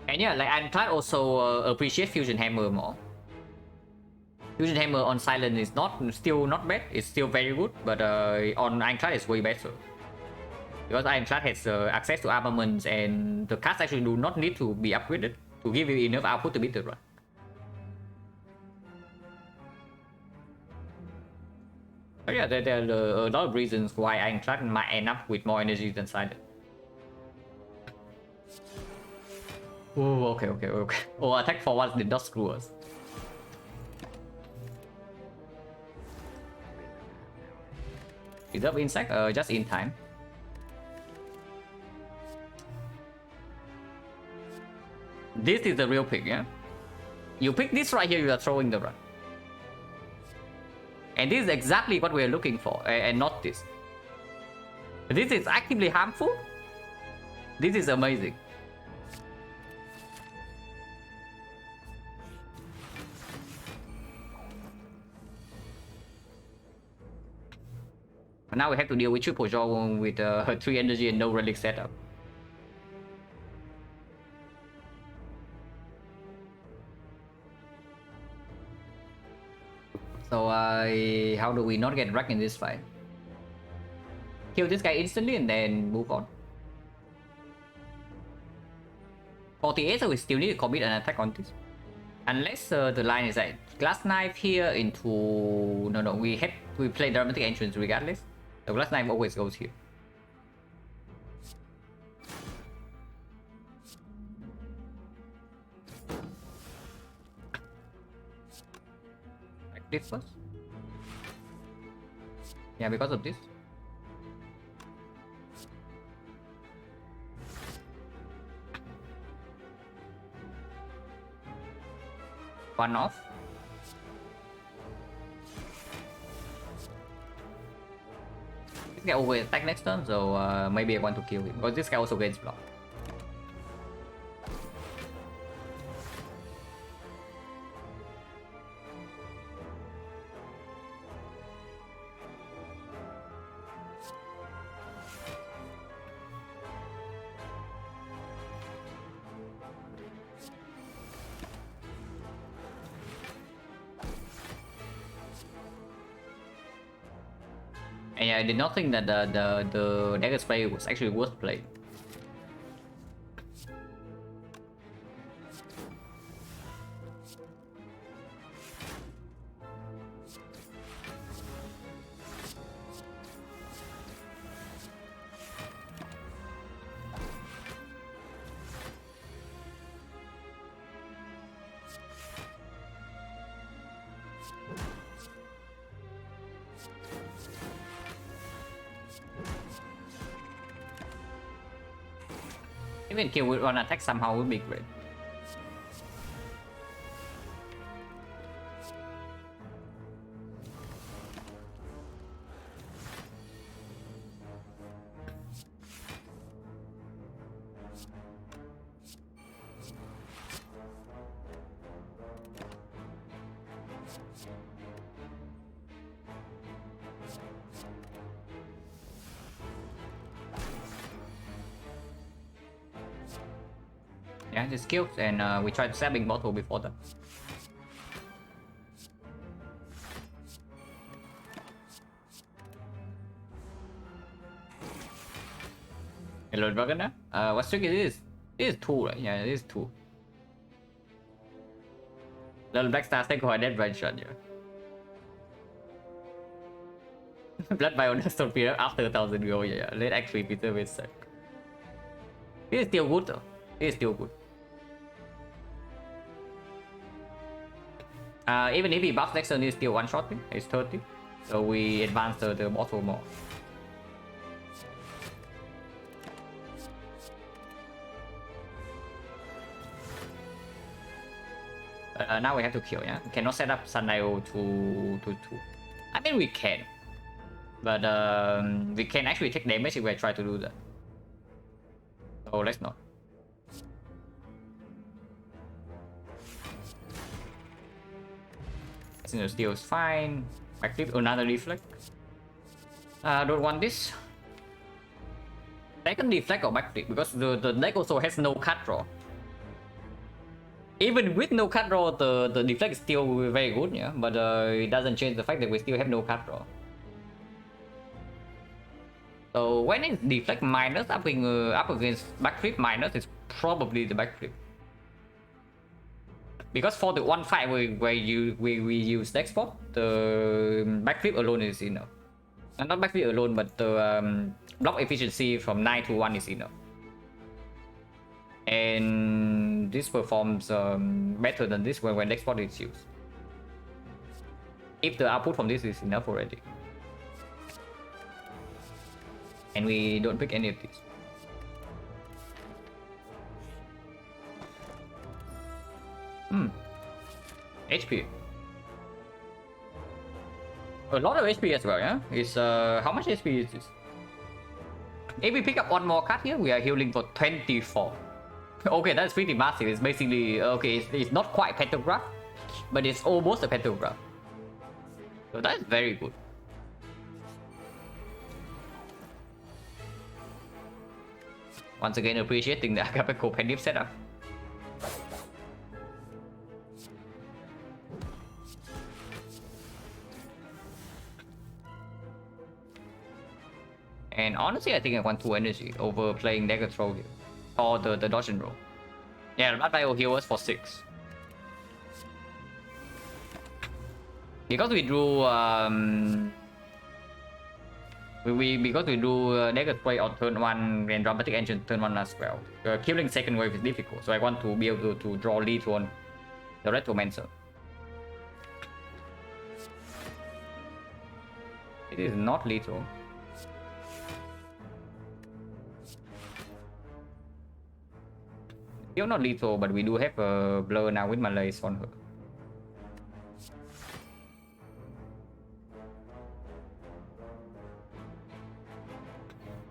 And yeah, like Ironclad also appreciate Fusion Hammer more. Fusion Hammer on Silent is still not bad, it's still very good, but on Ironclad it's way better. Because Ironclad has access to armaments and the cards actually do not need to be upgraded to give you enough output to beat the run. But yeah, there are a lot of reasons why Ironclad might end up with more energy than Silent. Oh, okay. Oh, attack for once did not screw us. Reserve insect, just in time. This is the real pick, yeah? You pick this right here, you are throwing the run. And this is exactly what we are looking for, and not this. This is actively harmful. This is amazing. And now we have to deal with triple jaw with 3 energy and no relic setup. So how do we not get wrecked in this fight? Kill this guy instantly and then move on. 48, so we still need to commit an attack on this. Unless the line is like glass knife here into... No, we play dramatic entrance regardless. The glass knife always goes here. Like this first. Yeah, because of this. One off. This guy always attack next turn, so maybe I want to kill him. Because this guy also gets blocked. And yeah, I did not think that the dagger spray was actually worth playing. Even kill with one attack somehow would be great. Yeah, just kills, and we tried stabbing bottle before that. Hello, Dragon. What trick is this? This is 2, right? Yeah, this is 2. Little Black Star take a dead right shot, yeah. Blood Bionis don't appear after 1000 go, yeah. Let actually Peter with sec. This is still good though. This is still good. Even if he buffs next turn, he's still one shot. It's 30. So we advance the bottle more. Now we have to kill, yeah? We cannot set up Sundial to 2. I mean, we can. But we can actually take damage if we try to do that. So let's not. Steel is fine. Backflip, another deflect. Don't want this. Second deflect or backflip because the deck also has no card draw. Even with no card draw, the deflect is still very good, yeah. But it doesn't change the fact that we still have no card draw. So when it's deflect minus up against backflip minus, it's probably the backflip. Because for the one fight where we use deck spot, the backflip alone is enough. And not backflip alone, but the block efficiency from 9 to 1 is enough. And this performs better than this when deck spot is used. If the output from this is enough already. And we don't pick any of these. HP. A lot of HP as well, yeah? It's how much HP is this? If we pick up one more card here, we are healing for 24. Okay, that's pretty massive. It's basically okay, it's not quite Petrograph, but it's almost a Petrograph. So that's very good. Once again, appreciating the Agape Compendium setup. And honestly, I think I want 2 energy over playing Dagger Throw here. Or the dodge and roll. Yeah, Blood Bio heal us for 6. Because we drew because we do Dagger Spray on turn 1 and Dramatic Engine turn 1 as well. Killing second wave is difficult, so I want to be able to draw lethal on the Retromancer. It is not lethal. Still not lethal, but we do have a blur now with Malaise on her.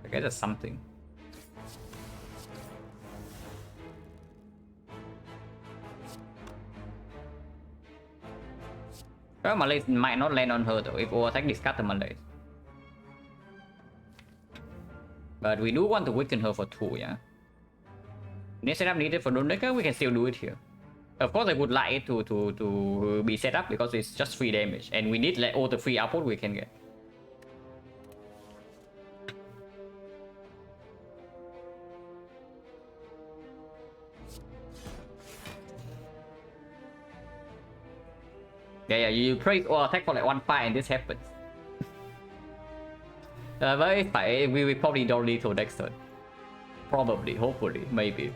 Okay, that's something. Well, Malaise might not land on her though if overtake discard the Malaise. But we do want to weaken her for 2, yeah? Next setup needed for Doomdecker, we can still do it here. Of course, I would like it to be set up because it's just free damage, and we need like all the free output we can get. Yeah, you praise or attack for like 1 fight and this happens. But it's fine, we will probably don't lethal next turn. Probably, hopefully, maybe.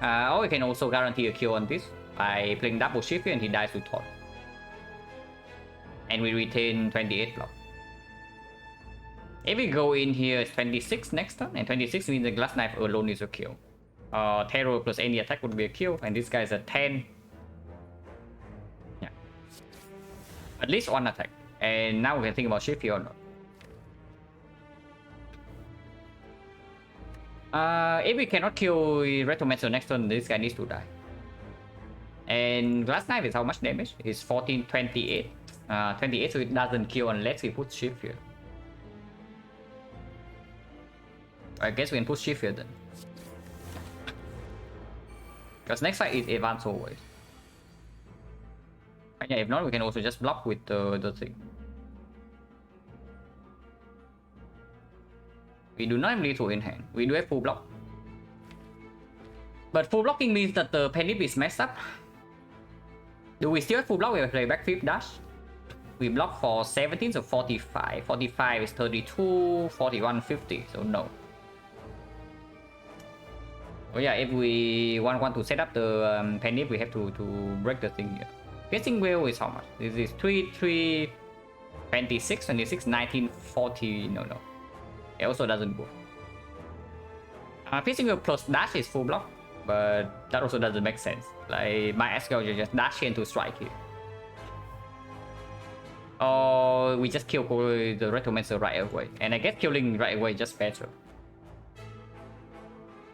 Or we can also guarantee a kill on this by playing double shift and he dies with Thought. And we retain 28 block. If we go in here, it's 26 next turn, and 26 means the Glass Knife alone is a kill. Terror plus any attack would be a kill, and this guy is a 10. Yeah. At least 1 attack. And now we can think about shift here or not. If we cannot kill Retromancer next turn, this guy needs to die. And Glass Knife is how much damage? It's 14, 28. 28, so it doesn't kill unless he puts shift here. I guess we can push shift here then. Because next fight is advance always. And yeah, if not, we can also just block with the thing. We do not have lethal in hand. We do have full block. But full blocking means that the penny is messed up. Do we still have full block? We have play back flip dash. We block for 17, so 45. 45 is 32, 41, 50, so no. Oh yeah, if we want to set up the penny, we have to break the thing here. Guessing wheel is how much? This is 3, 3, 26, 26, 19, 40, no. It also doesn't go. Piercing wheel plus dash is full block, but that also doesn't make sense. Like, my skill just dash into strike here. Or we just kill the Rectomancer right away. And I guess killing right away is just better.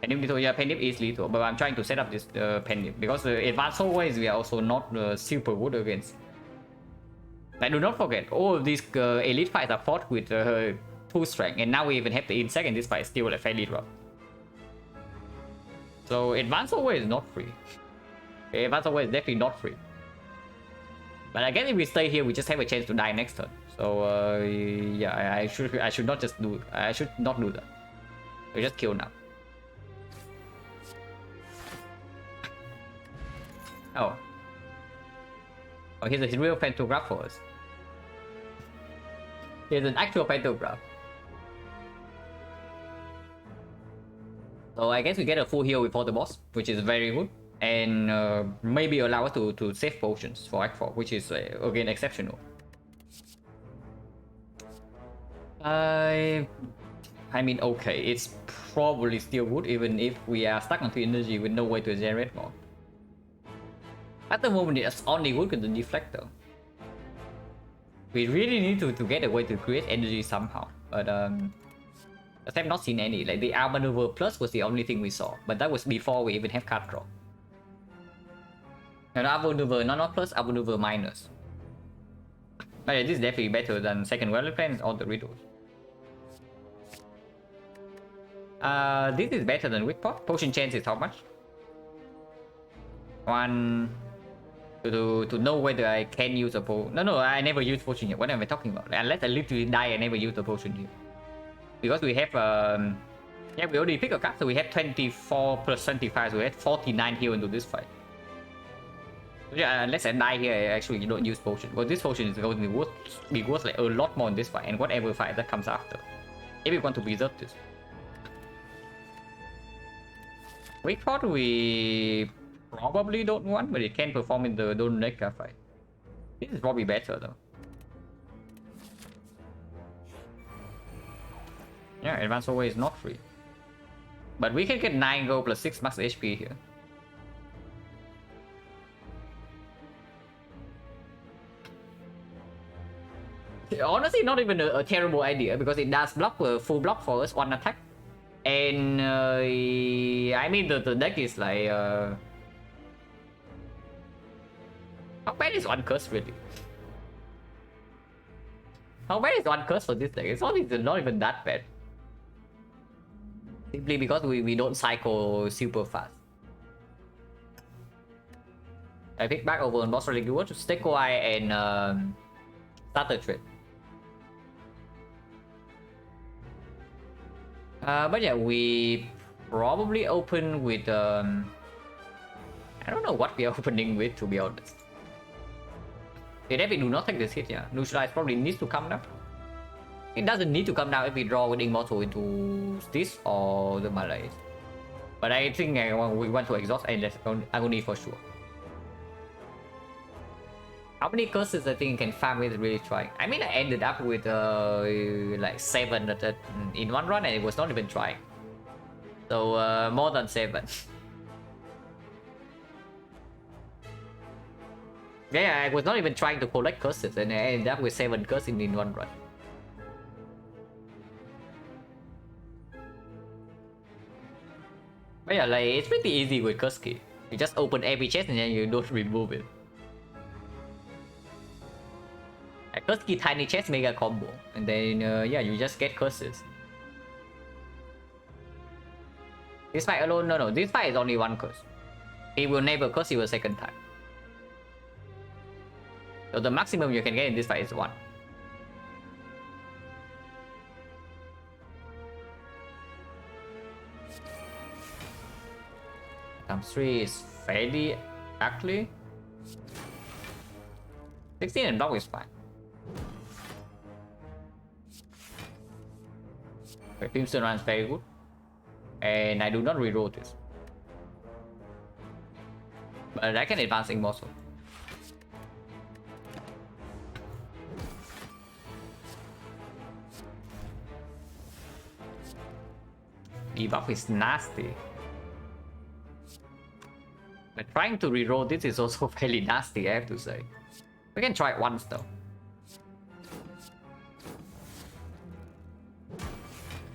Penip lethal, yeah, Penip is lethal, but I'm trying to set up this Penip because the advanced always we are also not super good against. Like, do not forget, all of these elite fights are fought with 2 strength, and now we even have the insect, and this fight is still like fairly rough. So advanced always is not free. Advanced always is definitely not free. But I guess if we stay here, we just have a chance to die next turn. So yeah, I should not just do. I should not do that. We just kill now. Oh, here's a real pantograph for us. Here's an actual pantograph. So I guess we get a full heal before the boss, which is very good. And maybe allow us to save potions for Act 4, which is again exceptional. I mean, okay, it's probably still good even if we are stuck on 3 energy with no way to generate more. At the moment, it's only good with the deflector. We really need to get a way to create energy somehow, but I have not seen any. Like the arm maneuver plus was the only thing we saw, but that was before we even have card draw. And arm maneuver not plus, arm maneuver minus. But yeah, this is definitely better than second weapon plans or the riddles. This is better than weak pot. Potion chance is how much? 1 to know whether I can use a potion. No, I never use potion yet. What am I talking about? Unless I literally die, I never use the potion here. Because we have yeah, we already picked a card, so we have 24 plus 25, so we have 49 heal into this fight. So yeah, unless I die here, I actually don't use potion. But this potion is going to be worth like a lot more in this fight, and whatever fight that comes after. If we want to preserve this. Weak pot we probably don't want, but it can perform in the Don't Neck fight. This is probably better though. Yeah, advanced away is not free. But we can get 9 gold plus 6 max HP here. Honestly, not even a terrible idea because it does block full block for us on attack. And I mean the deck is like how bad is one curse really? How bad is one curse for this deck? It's not even that bad. Simply because we don't cycle super fast. I pick back over on boss relic reward to Stake Eye and starter trade. But yeah, we probably open with I don't know what we are opening with, to be honest. If we do not take this hit, yeah, Neutralize probably needs to come down. It doesn't need to come down if we draw with Immortal into this or the Malaise. But I think we want to exhaust Agony for sure. How many curses I think you can farm with really trying? I mean, I ended up with like 7 in one run and it was not even trying. So more than 7. Yeah, I was not even trying to collect curses and I ended up with 7 curses in one run. But yeah, like it's pretty easy with curse key. You just open every chest and then you don't remove it. Curse key tiny chest mega combo, and then yeah, you just get curses. This fight alone, no, this fight is only one curse. He will never curse you a second time. So the maximum you can get in this fight is 1. Times 3 is fairly ugly. 16 and block is fine. Okay, Crimson runs very good. And I do not reroll this. But I can advance Immortal. Debuff is nasty. But trying to reroll this is also fairly nasty, I have to say. We can try it once though.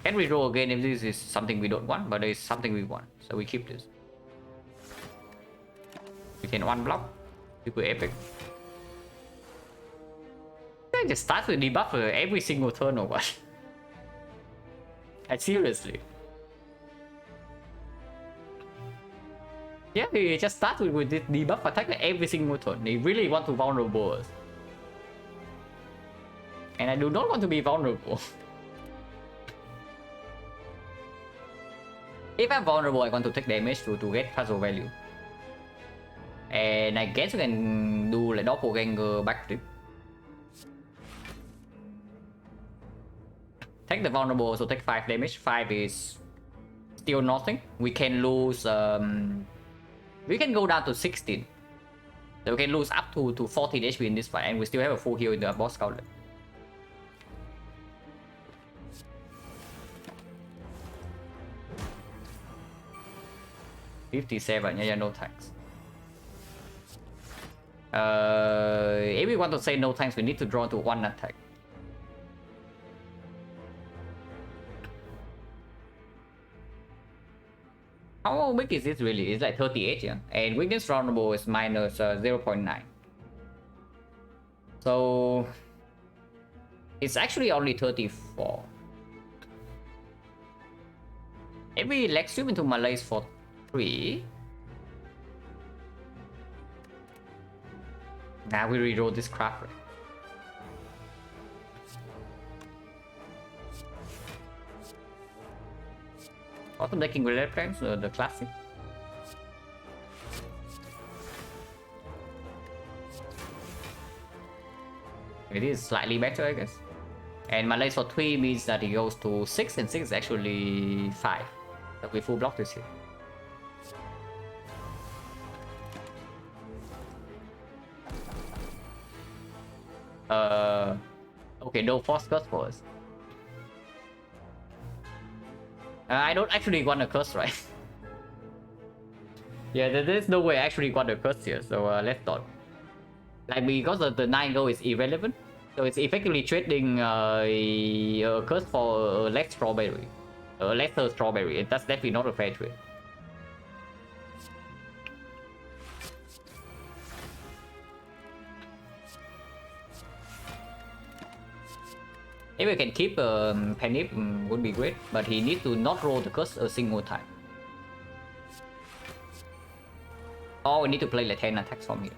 Can reroll again if this is something we don't want, but it's something we want, so we keep this. We can one block. Super epic. They just start with debuff every single turn or what? Like seriously. Yeah, he just starts with this debuff attack every single turn. He really want to vulnerable us. And I do not want to be vulnerable. If I'm vulnerable, I want to take damage to get puzzle value. And I guess we can do like doppelganger backflip. Take the vulnerable, so take 5 damage. 5 is still nothing. We can lose we can go down to 16. So we can lose up to 14 HP in this fight, and we still have a full heal in the boss gauntlet. $57, yeah, no thanks. If we want to say no thanks, we need to draw to 1 attack. How big is this really? It's like 38, yeah. And weakness vulnerable is minus 0.9. So it's actually only 34. If we leg sweep into Malays for 3. Now we reroll this crap. Autumn decking with red flames, the classic. It is slightly better, I guess. And Malays for 3 means that he goes to 6, and 6 is actually 5. So we full block this here. Okay, no force curse for us. I don't actually want a curse, right? Yeah, there's no way I actually want a curse here, so let's not. Like, because the 9 go is irrelevant, so it's effectively trading a curse for a less strawberry. A lesser strawberry, and that's definitely not a fair trade. If we can keep Penny, would be great, but he needs to not roll the curse a single time. Or we need to play like 10 attacks from here.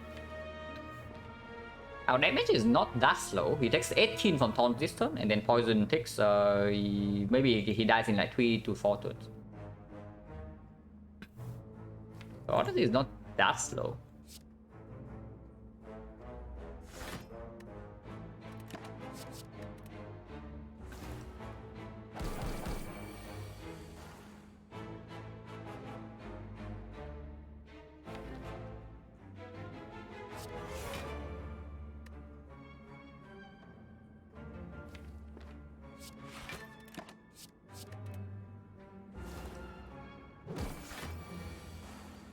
Our damage is not that slow. He takes 18 from taunt this turn, and then poison takes maybe he dies in like 3 to 4 turns. So honestly, it's not that slow.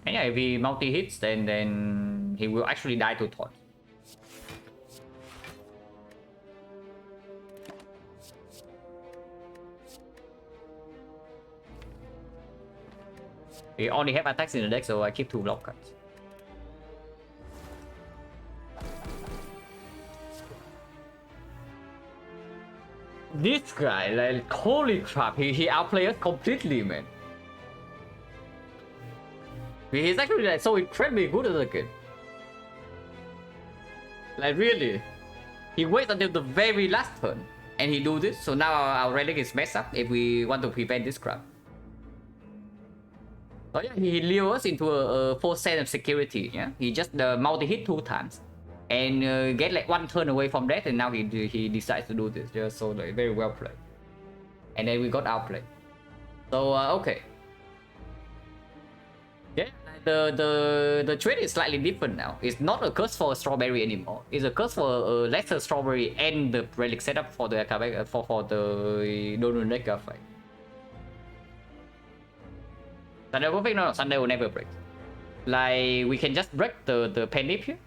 And yeah, if he multi-hits, then he will actually die to taunt. We only have attacks in the deck, so I keep 2 block cards. This guy, like, holy crap, he outplays us completely, man. He's actually like so incredibly good as a kid. Like really. He waits until the very last turn and he do this, so now our relic is messed up if we want to prevent this crap. So yeah, he lures us into a 4% of security. Yeah, he just multi-hit 2 times and get like 1 turn away from that, and now he decides to do this. Yeah, so like very well played. And then we got outplayed. So okay. Yeah, the trade is slightly different now. It's not a curse for a strawberry anymore. It's a curse for a lesser strawberry and the relic setup for the for the Donuneka fight. Sunday will break? No, Sunday will never break. Like we can just break the Penip here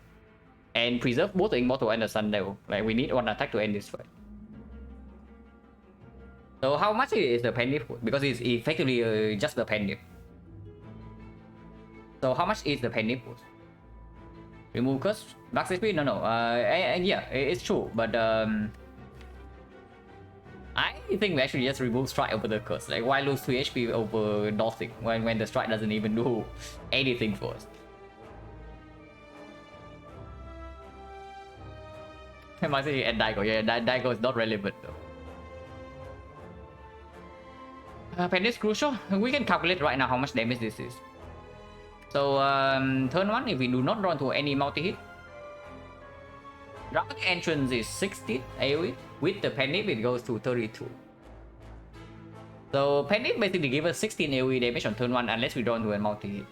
and preserve both the Immortal and the Sunday. Like we need 1 attack to end this fight. So how much is the Penip? Because it's effectively just the Penip. So how much is the Penip? Remove curse? Max HP? No. Yeah, it's true. But I think we actually just remove strike over the curse. Like why lose 3 HP over nothing when the strike doesn't even do anything for us? Max HP and Daigo. Yeah, Daigo is not relevant though. Penip is crucial. We can calculate right now how much damage this is. So turn 1, if we do not run to any multi-hit, Dramatic Entrance is 60 AoE. With the Penip it goes to 32. So Penip basically gives us 16 AoE damage on turn 1 unless we run to a multi-hit.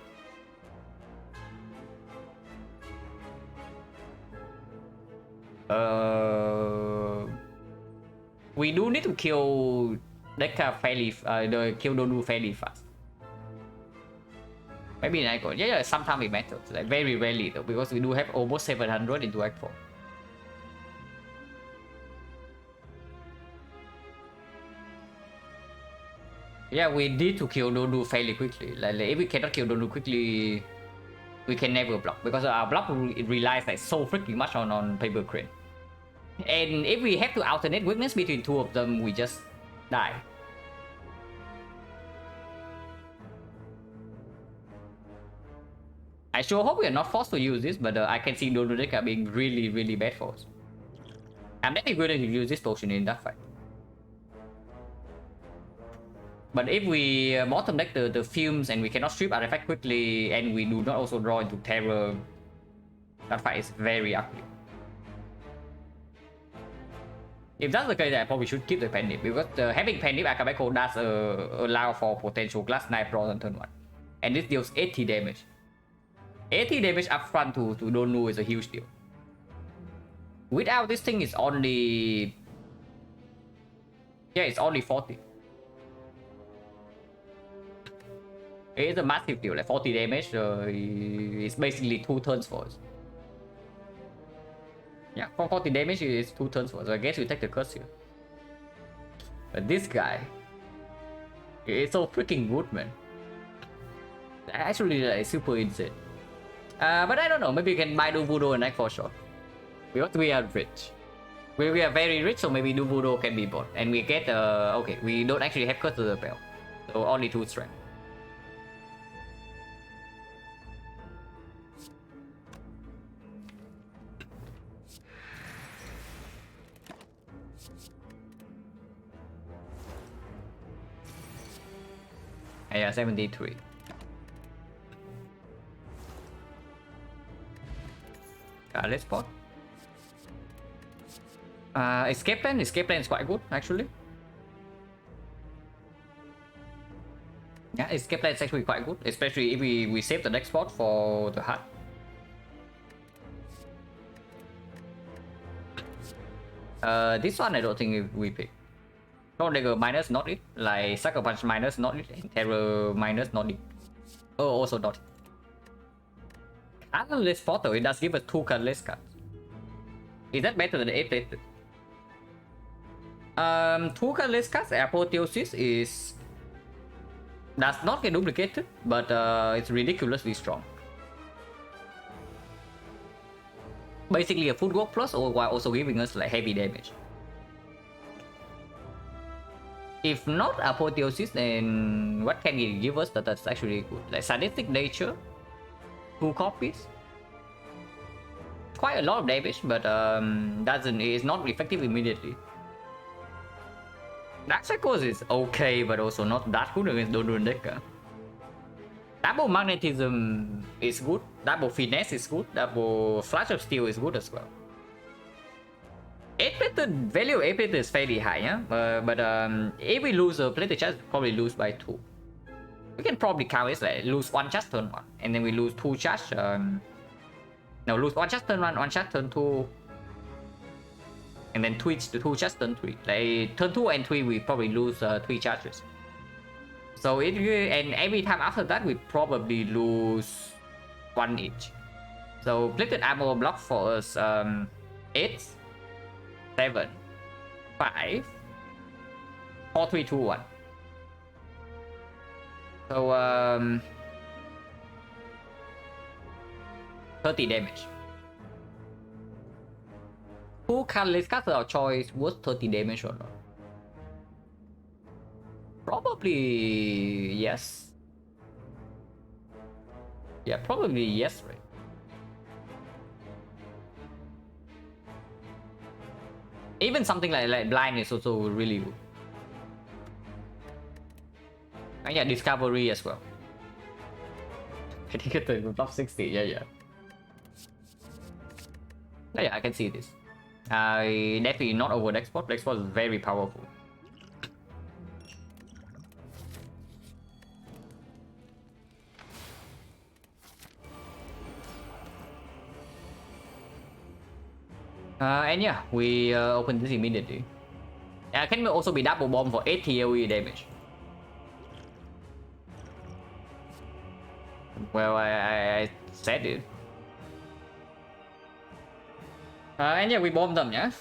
We do need to kill Dekka fairly, kill Donu fairly fast. Maybe in Act 4. Yeah, sometimes it matters. Like very rarely though, because we do have almost 700 into Act 4. Yeah, we need to kill Donu fairly quickly. Like if we cannot kill Donu quickly, we can never block, because our block relies like so freaking much on Paper Crane. And if we have to alternate weakness between 2 of them, we just die. I sure hope we are not forced to use this, but I can see Donudeka being really bad for us. I'm definitely going to use this potion in that fight. But if we bottom deck the fumes and we cannot strip artifact quickly, and we do not also draw into terror, that fight is very ugly. If that's the case, I probably should keep the Penip, because having Penip Akabeko does allow for potential Glass Knife draws on turn 1. And this deals 80 damage. 80 damage upfront to Donu is a huge deal. Without this thing, it's only... Yeah, it's only 40. It's a massive deal, like 40 damage, it's basically 2 turns for us. Yeah, for 40 damage, it's 2 turns for us, so I guess we take the curse here. But this guy... It's so freaking good, man. Actually, like, super insane. But I don't know, maybe we can buy Voodoo and Act for sure. Because we are rich. We are very rich, so maybe Voodoo can be bought. And we get, okay, we don't actually have Curse to the Bell. So only 2 strength. Yeah, 73. Let's spot. Escape plan is quite good actually. Yeah, escape plan is actually quite good, especially if we save the next spot for the hut. This one I don't think we pick. Dagger minus not it, like Sucker Punch minus not it, and Terror minus not it. Oh, also not it. Colorless Portal, it does give us 2 colorless cards. Is that better than 8 plated? 2 colorless cards, Apotheosis does not get duplicated, but it's ridiculously strong. Basically a footwork plus, or while also giving us like heavy damage. If not Apotheosis, then what can it give us that's actually good? Like Sadistic Nature, 2 copies. Quite a lot of damage, but is not effective immediately. Dark Circles is okay, but also not that good against Donor Decker. Double Magnetism is good, double Finesse is good, double Flash of Steel is good as well. 8-plated value of 8-plated is fairly high, yeah? But if we lose a plated charge, probably lose by 2. We can probably count it like lose 1 charge turn 1, and then we lose 2 charge. No, lose 1 charge turn 1, 1 charge turn 2, and then 2 charge turn 3. Like turn 2 and 3, we probably lose 3 charges. So and every time after that, we probably lose 1 each. So plated armor block for us 8, 7, 5, 4, 3, 2, 1. So 30 damage. Who can let's cast our choice was 30 damage or not? Probably yes. Yeah, probably yes, right? Even something like blind is also really good. And yeah, discovery as well. I think it's top 60. Yeah. Oh, yeah, I can see this. Definitely not over Dexport. Dexport is very powerful. And yeah, we open this immediately. Can also be double bomb for 8 TOE damage. Well, I said it. And yeah, we bomb them, yeah?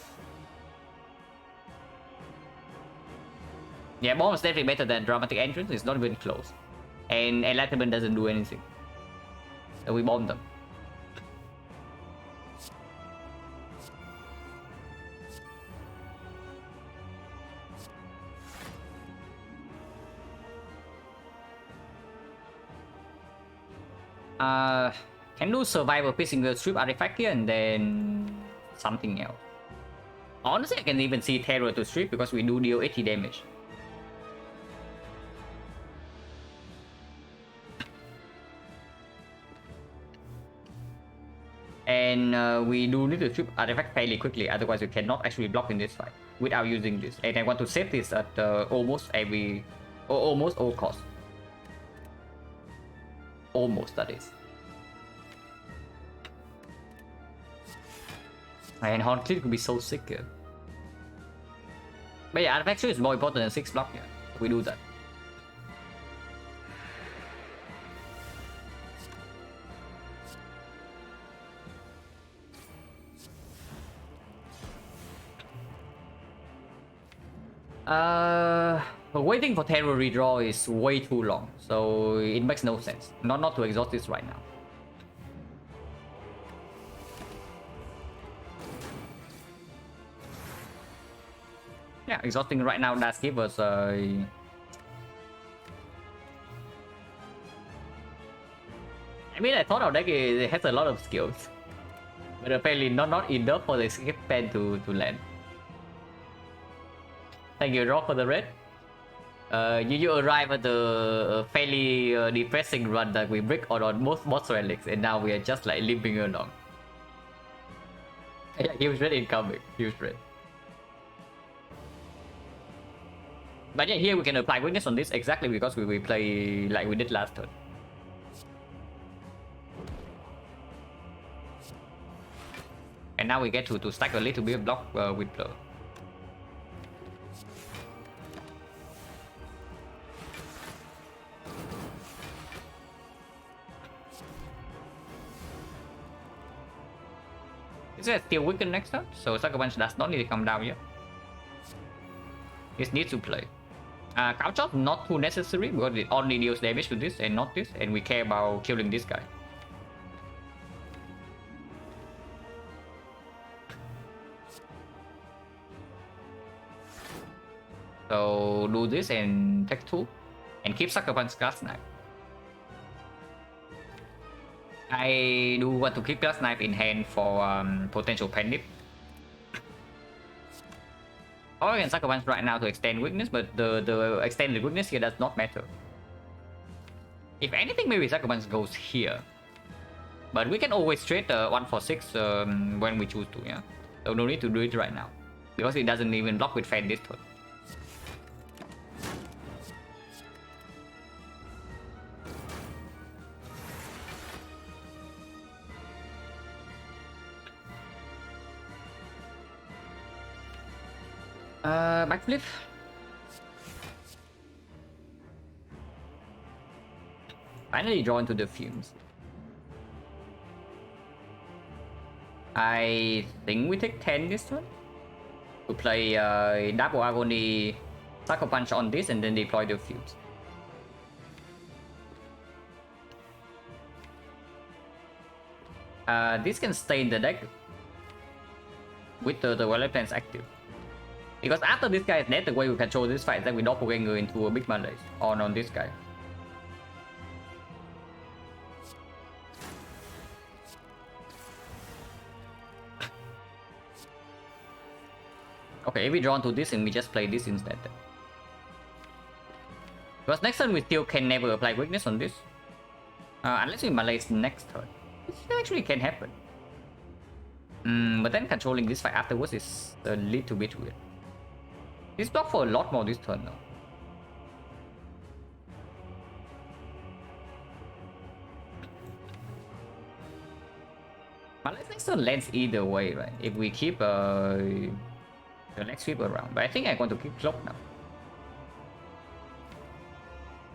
Yeah, bomb is definitely better than dramatic entrance. It's not even close. And enlightenment doesn't do anything. So we bomb them. Can do survival single strip artifact here and then something else. Honestly, I can even see terror to strip because we do deal 80 damage. And we do need to strip artifact fairly quickly, otherwise we cannot actually block in this fight without using this. And I want to save this at almost all costs. Almost, that is. And Horn Clip could be so sick here. But yeah, artifact is more important than 6 block here. We do that. Waiting for terror redraw is way too long, so it makes no sense. Not to exhaust this right now. Yeah, exhausting right now does give us I mean, I thought our deck it has a lot of skills, but apparently not enough for the escape pen to land. Thank you, Rock, for the red. You arrive at the fairly depressing run that we break on most boss relics, and now we are just like limping along. Yeah, huge red incoming. Huge red. But yeah, here we can apply weakness on this exactly because we play like we did last turn. And now we get to stack a little bit of block with Blur. This is still weakened next turn, so Sucker Punch does not need to come down yet. It needs to play. Cow Chop not too necessary because it only deals damage to this and not this, and we care about killing this guy. So do this and take 2 and keep Sucker Punch Cast Knife. I do want to keep Glass Knife in hand for potential panic. Or I can Sucker Punch right now to extend weakness, but the extended weakness here does not matter. If anything, maybe Sucker Punch goes here. But we can always trade 1 for 6 when we choose to, yeah? So no need to do it right now. Because it doesn't even block with Fan this turn. Backflip. Finally drawn to the fumes. I think we take 10 this turn. To play Double Agony, Sucker Punch on this and then deploy the fumes. This can stay in the deck with the Violet Plans active. Because after this guy is dead, the way we control this fight is that we doppelganger into a big melee on this guy. Okay, if we draw to this and we just play this instead. Because next turn we still can never apply weakness on this. Unless we melee next turn. Which actually can happen. But then controlling this fight afterwards is a little bit weird. This block for a lot more this turn though. Melee next turn lands either way, right? If we keep the next sweep around. But I think I want to keep Cloak now.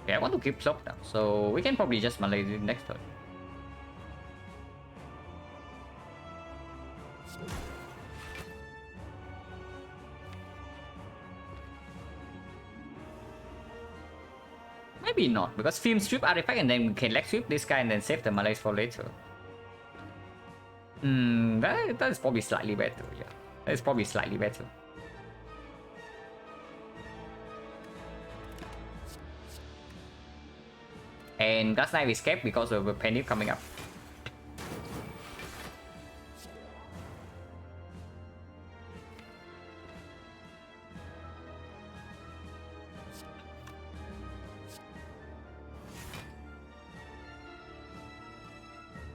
Okay, I want to keep Cloak now. So we can probably just melee the next turn. Maybe not, because Film Strip Artifact and then we can leg sweep this guy and then save the melees for later. That is probably slightly better, yeah. That is probably slightly better. And Glass Knife is kept because of a Panic coming up.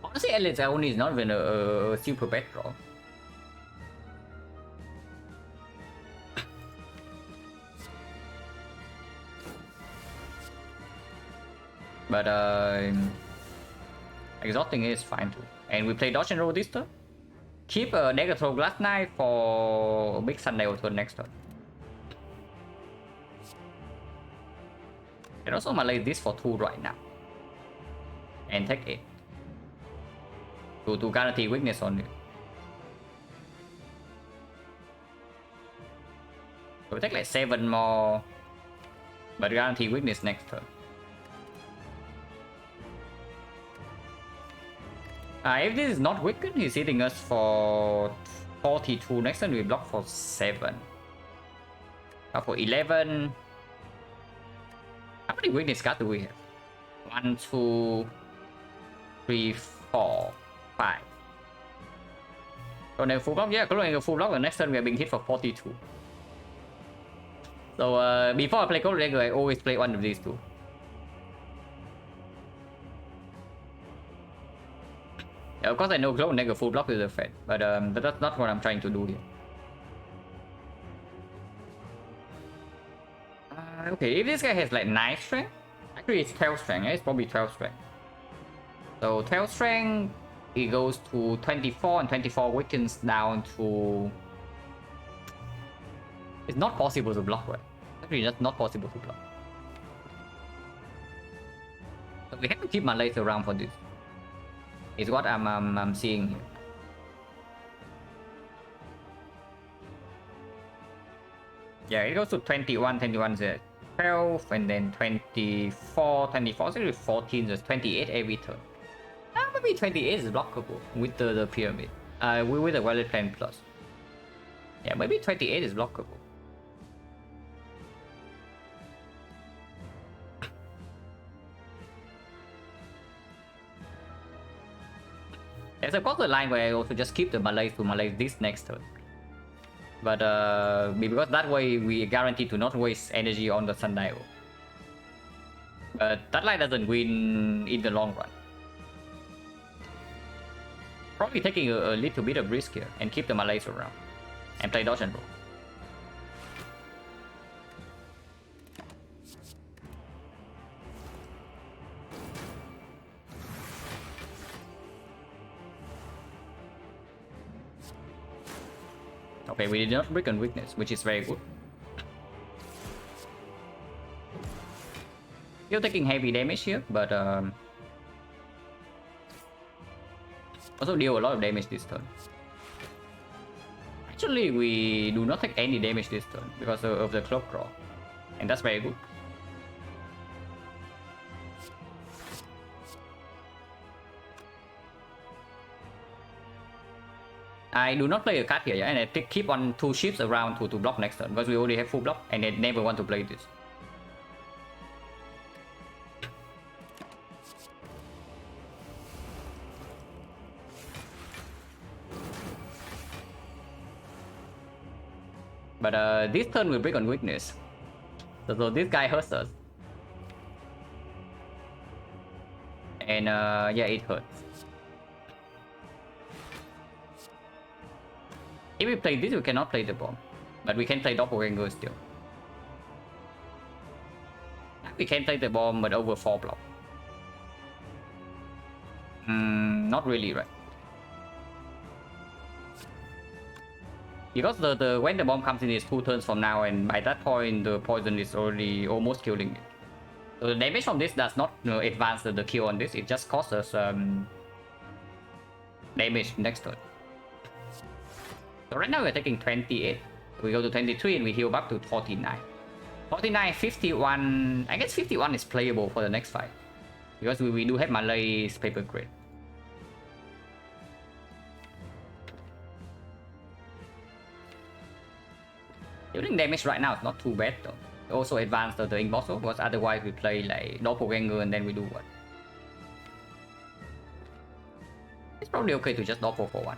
Honestly, Elite only is not even a super bad draw. But exhausting is fine too. And we play dodge and roll this turn. Keep a Negatron Glass Knife for Big Sunday turn next turn. And also melee this for 2 right now. And take 8. To guarantee weakness on it. So we take like 7 more. But guarantee weakness next turn. If this is not weakened, he's hitting us for 42. Next turn we block for 7. For 11. How many weakness cards do we have? 1, 2, 3, 4, 5. Còn full block, yeah, có full block, and next turn we are being hit for 42. So before I play Cold Dagger, I always play one of these two. Yeah, of course I know Cloak Dagger full block is a threat, but that's not what I'm trying to do here. Okay, if this guy has like 9 strength, actually it's 12 strength, yeah? It's probably 12 strength. So 12 strength, it goes to 24, and 24 weakens down to... It's not possible to block, right? Actually, that's not possible to block. So we have to keep my laser around for this. Is what I'm seeing here. Yeah, it goes to 21, 21 is 12, and then 24, 24, so 14, just 28 every turn. Maybe 28 is blockable with the pyramid. With the Violet Plan Plus. Yeah, maybe 28 is blockable. There's a counter line where I also just keep the Malays to Malays this next turn. But because that way we guarantee to not waste energy on the Sundial. But that line doesn't win in the long run. Probably taking a little bit of risk here and keep the Malays around. And play dodge and roll. Okay, we did not break on weakness, which is very good. Still taking heavy damage here, but also deal a lot of damage this turn. Actually, we do not take any damage this turn because of the cloak draw, and that's very good. I do not play a card here, yeah, and I keep on 2 ships around to block next turn because we already have full block and I never want to play this. But this turn will break on weakness. So this guy hurts us. And yeah, it hurts. If we play this, we cannot play the bomb. But we can play Doppelganger still. We can play the bomb, but over 4 block. Not really, right? Because when the bomb comes in, it's 2 turns from now, and by that point, the poison is already almost killing it. So the damage from this does not advance the kill on this, it just costs us damage next turn. So right now we're taking 28. We go to 23 and we heal back to 49. 49, 51. I guess 51 is playable for the next fight. Because we do have Malay's paper crate. Dealing damage right now is not too bad though. We also advance the inbox because otherwise we play like Doppelganger and then we do what? It's probably okay to just Doppel for 1.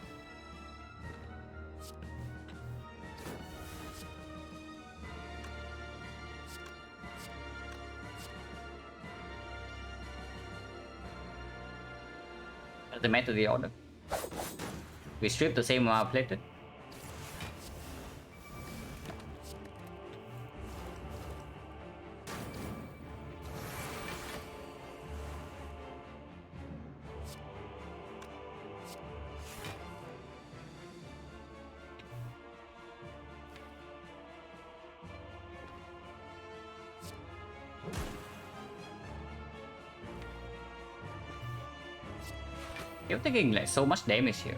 The matter the order. We strip the same amount plated. You're taking like so much damage here.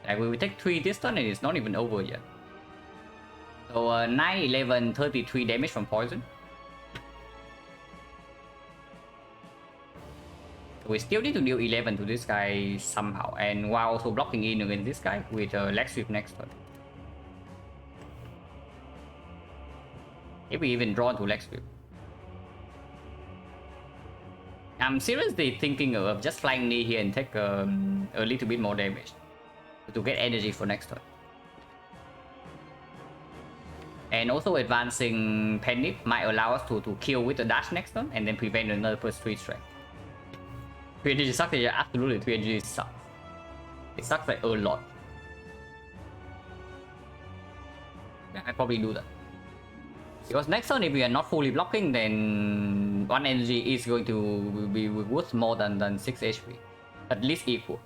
Like we will take 3 this turn and it's not even over yet. So 9, 11, 33 damage from poison. So we still need to deal 11 to this guy somehow, and while also blocking in against this guy with leg sweep next turn. If we even draw to leg sweep. I'm seriously thinking of just flying knee here and take a little bit more damage to get energy for next turn. And also advancing Panic might allow us to kill with the dash next turn and then prevent another +3 strength. 3 energy sucks, yeah, absolutely 3 energy sucks. It sucks like a lot. Yeah, I probably do that. Because next turn, if we are not fully blocking, then 1 energy is going to be worth more than 6 HP. At least equal.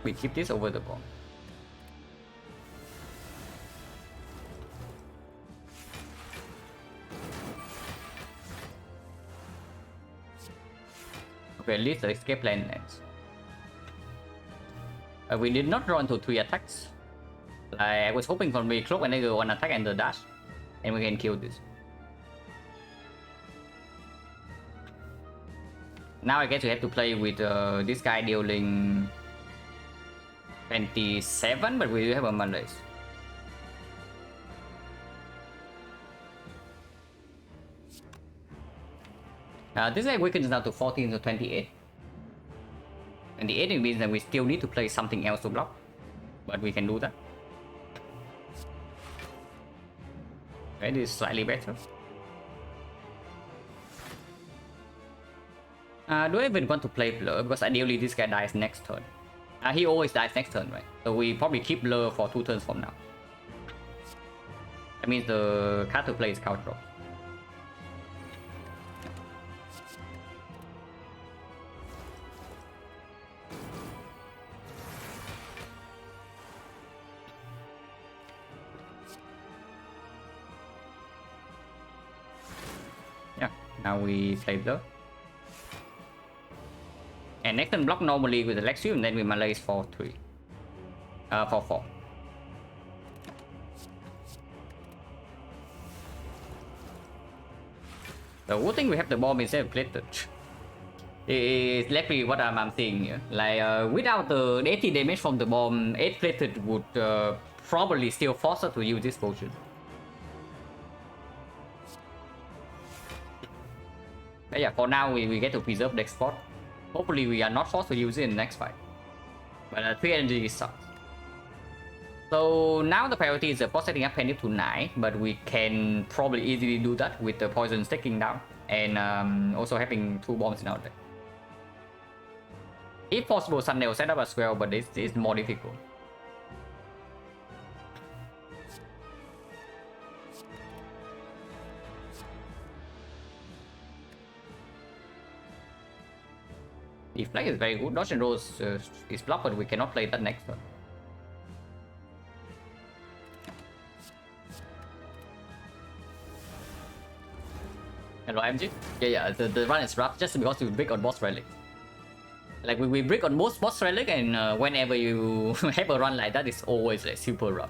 We keep this over the bomb. Okay, at least the escape plan lands. We did not draw into 3 attacks. I was hoping for me cloak and then go 1 attack and the dash, and we can kill this. Now I guess we have to play with this guy dealing 27, but we do have a Malays. This guy weakens now to 14 to 28. 28 means that we still need to play something else to block, but we can do that. Okay, this is slightly better. Do I even want to play Blur? Because ideally this guy dies next turn. He always dies next turn, right? So we probably keep Blur for 2 turns from now. That means the card to play is Couch Drop. Yeah, now we play Blur. And next turn block normally with the Lexi, and then we Malays for 3. For 4. The good thing we have the bomb instead of plated. It's literally what I'm seeing here. Like without the 80 damage from the bomb, 8 plated would probably still force us to use this potion. But yeah, for now we get to preserve the spot. Hopefully we are not forced to use it in the next fight. But 3 energy sucks. So now the priority is setting up Penny to 9, but we can probably easily do that with the poison sticking down and also having 2 bombs in our deck. If possible, Sunday set up as well, but this is more difficult. The flag is very good. Dodge and roll is blocked, but we cannot play that next turn. Hello, MG? Yeah, the run is rough just because we break on boss relic. Like we break on most boss relic, and whenever you have a run like that, it's always like super rough.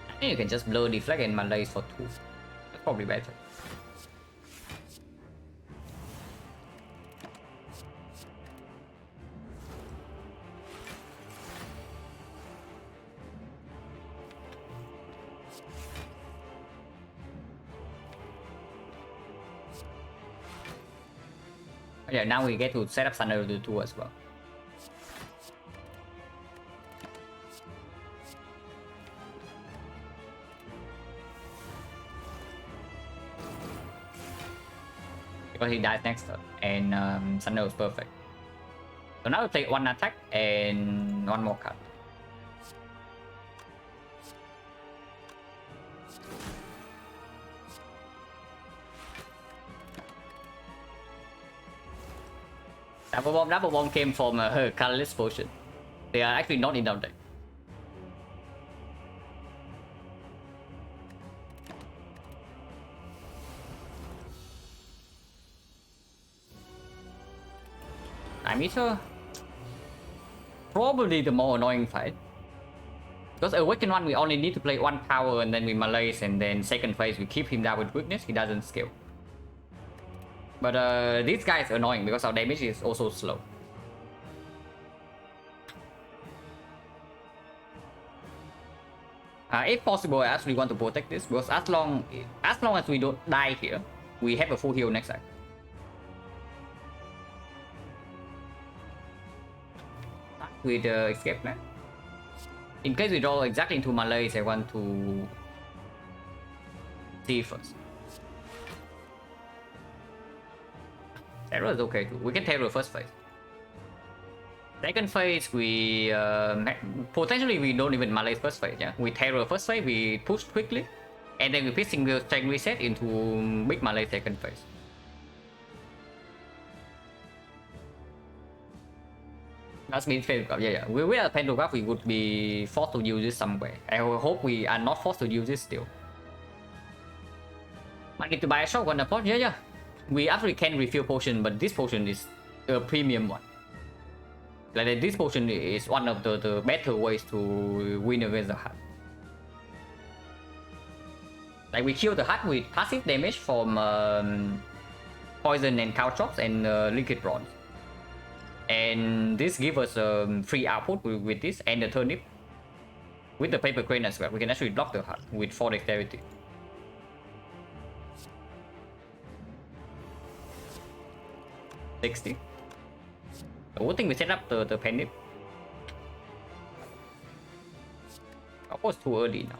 I think you can just blow the flag and Malays for 2. That's probably better. Yeah, now we get to set up Silent-2 as well. Because he dies next turn, and Thunder is perfect. So now we play 1 attack and 1 more card. Double bomb came from her colorless potion. They are actually not in our deck. Time Eater, probably the more annoying fight. Because Awaken 1 we only need to play 1 power and then we Malays, and then second phase we keep him down with weakness, he doesn't scale. But this guy is annoying because our damage is also slow. If possible, I actually want to protect this because as long as we don't die here, we have a full heal next time. With escape plan. In case we draw exactly into Malays, I want to see first. Terror is okay too. We can Terror first phase. Second phase, we potentially we don't even Malays first phase. Yeah, we Terror first phase, we push quickly, and then we pick single strength reset into big Malay second phase. That's means Pantograph. Yeah. Without Pantograph, we would be forced to use this somewhere. I hope we are not forced to use this still. Might need to buy a shotgun approach. Yeah. We actually can refill potion, but this potion is a premium one. Like this potion is one of the better ways to win against the hut. Like we kill the hut with passive damage from poison and caltrops and liquid bronze. And this gives us free output with this and the turnip. With the paper crane as well, we can actually block the hut with 4 dexterity. $60. Good thing we set up the pen. Of course, too early now.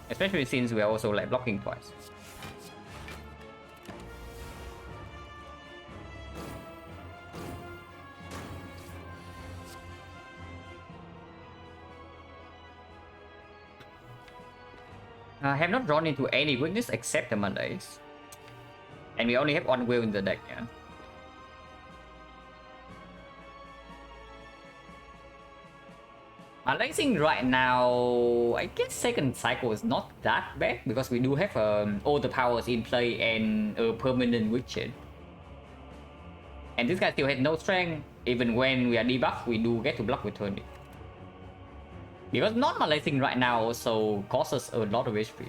Especially since we are also like blocking twice. I have not drawn into any weakness except the Malays. And we only have one wheel in the deck, yeah. Malaysing right now, I guess second cycle is not that bad because we do have all the powers in play and a permanent witch. And this guy still has no strength. Even when we are debuffed, we do get to block with turn. Because non-Malaysing right now also causes a lot of HP.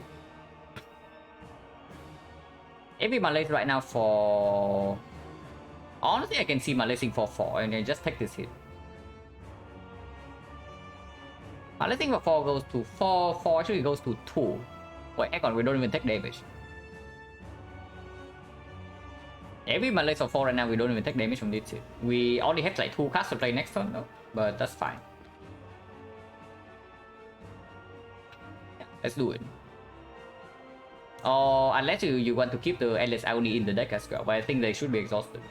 Every Malays right now for... Honestly, I can see Malaysing for 4 and then just take this hit. Malaysing for 4 goes to 4, 4 actually goes to 2. Wait, hang on, we don't even take damage. Every Malay for 4 right now, we don't even take damage from this hit. We only have like 2 cards to play next turn though, but that's fine. Yeah, let's do it. Or unless you want to keep the Endless Agony in the deck as well, but I think they should be exhausted.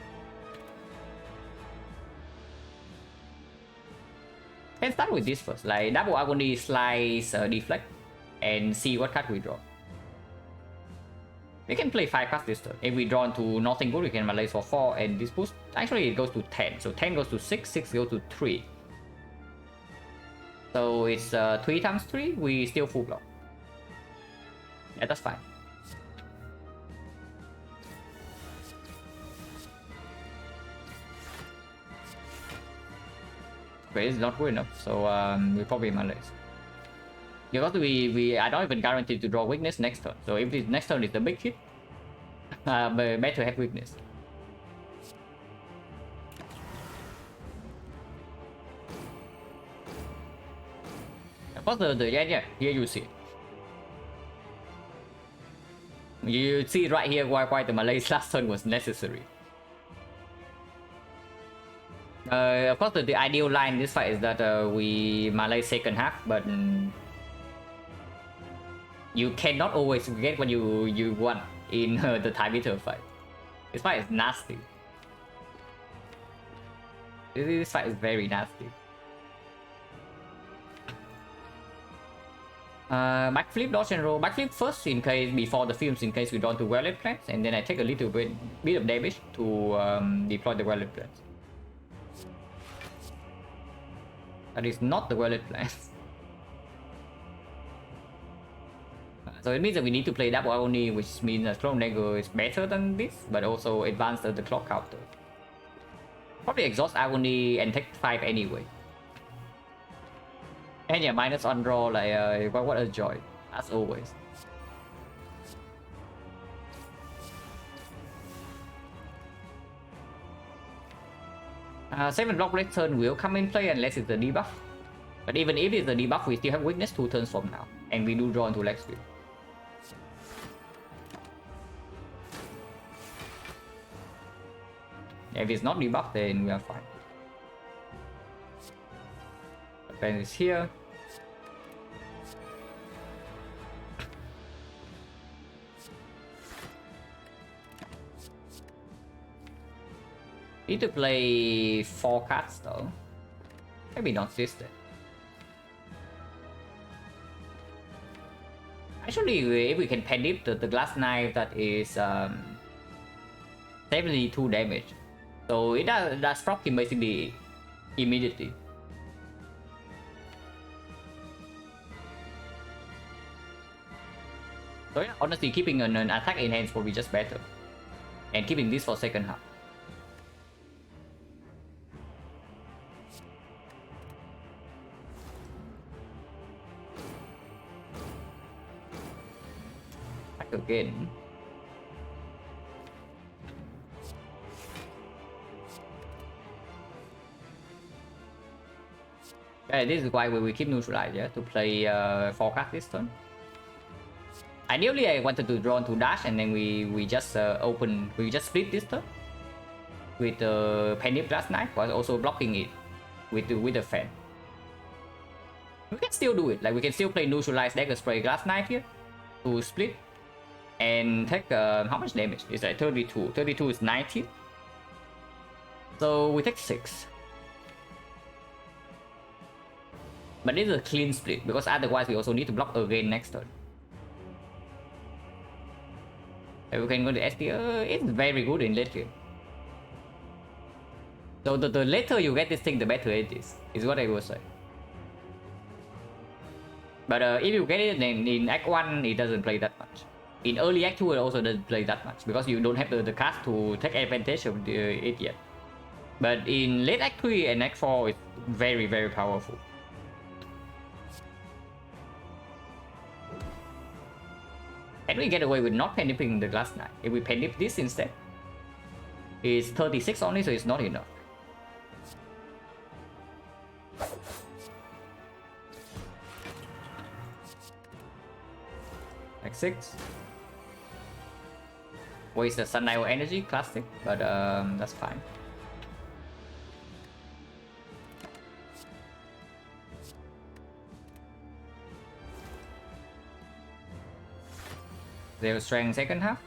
Can start with this first, like double Agony, slice, deflect, and see what card we draw. We can play 5 cards this turn. If we draw into nothing good, we can Malays for 4, and this boost, actually it goes to 10. So 10 goes to 6, 6 goes to 3. So it's 3 times 3, we still full block. Yeah, that's fine. But it's not good enough, so we probably Malays. Because we are not even guaranteed to draw weakness next turn. So if this next turn is the big hit, better have weakness. Of course, yeah, here you see. You see right here why the Malays last turn was necessary. Of course, the ideal line in this fight is that we Malay second half, but you cannot always get what you want in the time meter fight. This fight is nasty. This fight is very nasty. Backflip, dodge and roll. Backflip first in case before the films in case we draw to Violet Plants, and then I take a little bit of damage to deploy the Violet Plants. That is not the Violet Plants. So it means that we need to play double only, which means that Strong Dagger is better than this, but also advance the clock counter. Probably exhaust Agony and take 5 anyway. And yeah, minus on draw, like what a joy, as always. Seven block red turn will come in play unless it's a debuff. But even if it's a debuff, we still have weakness 2 turns from now, and we do draw into Lex Field. If it's not debuffed, then we are fine. The pen is here. Need to play 4 cards though. Maybe not this then. Actually, if we can pen it, the glass knife that is 72 damage. So it does proc him basically immediately. So yeah, honestly, keeping an attack in hands will be just better. And keeping this for second half. Again. This is why we keep neutralize, yeah, to play 4 cards this turn. Ideally, I wanted to draw into dash, and then we just split this turn with Penny Glass Knife, while also blocking it with the fan. We can still do it. Like we can still play neutralize deck spray Glass Knife here to split and take how much damage? It's like 32. 32 is 19. So we take 6. But this is a clean split because otherwise we also need to block again next turn. And we can go to SP. It's very good in late game. So the later you get this thing, the better it is what I will say. But if you get it in Act 1, it doesn't play that much. In early Act 2, it also doesn't play that much because you don't have the cast to take advantage of it yet. But in late Act 3 and Act 4, it's very, very powerful. Can we get away with not pennipping the Glass Knight? If we pennip this instead, it's 36 only, so it's not enough. Like 6. Waste the Sundial energy, classic, but that's fine. Zero strength second half.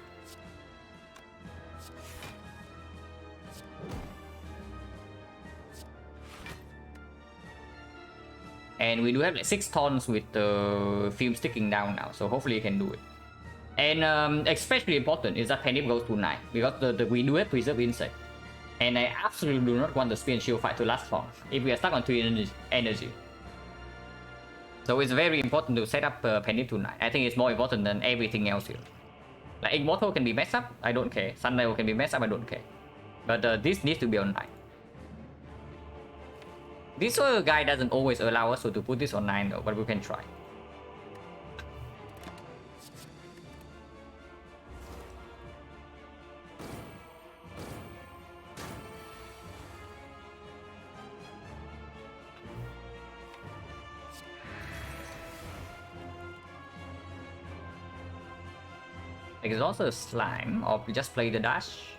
And we do have like 6 tons with the film sticking down now, so hopefully you can do it. And especially important is that Pennip goes to 9, because we do have Preserve Insect. And I absolutely do not want the Spear and Shield fight to last long, if we are stuck on 3 energy. So it's very important to set up Pennip to 9. I think it's more important than everything else here. Like Immortal can be messed up, I don't care. Sundial can be messed up, I don't care. But this needs to be on 9. This guy doesn't always allow us to put this on 9 though, but we can try. Exhaust the slime, or just play the dash.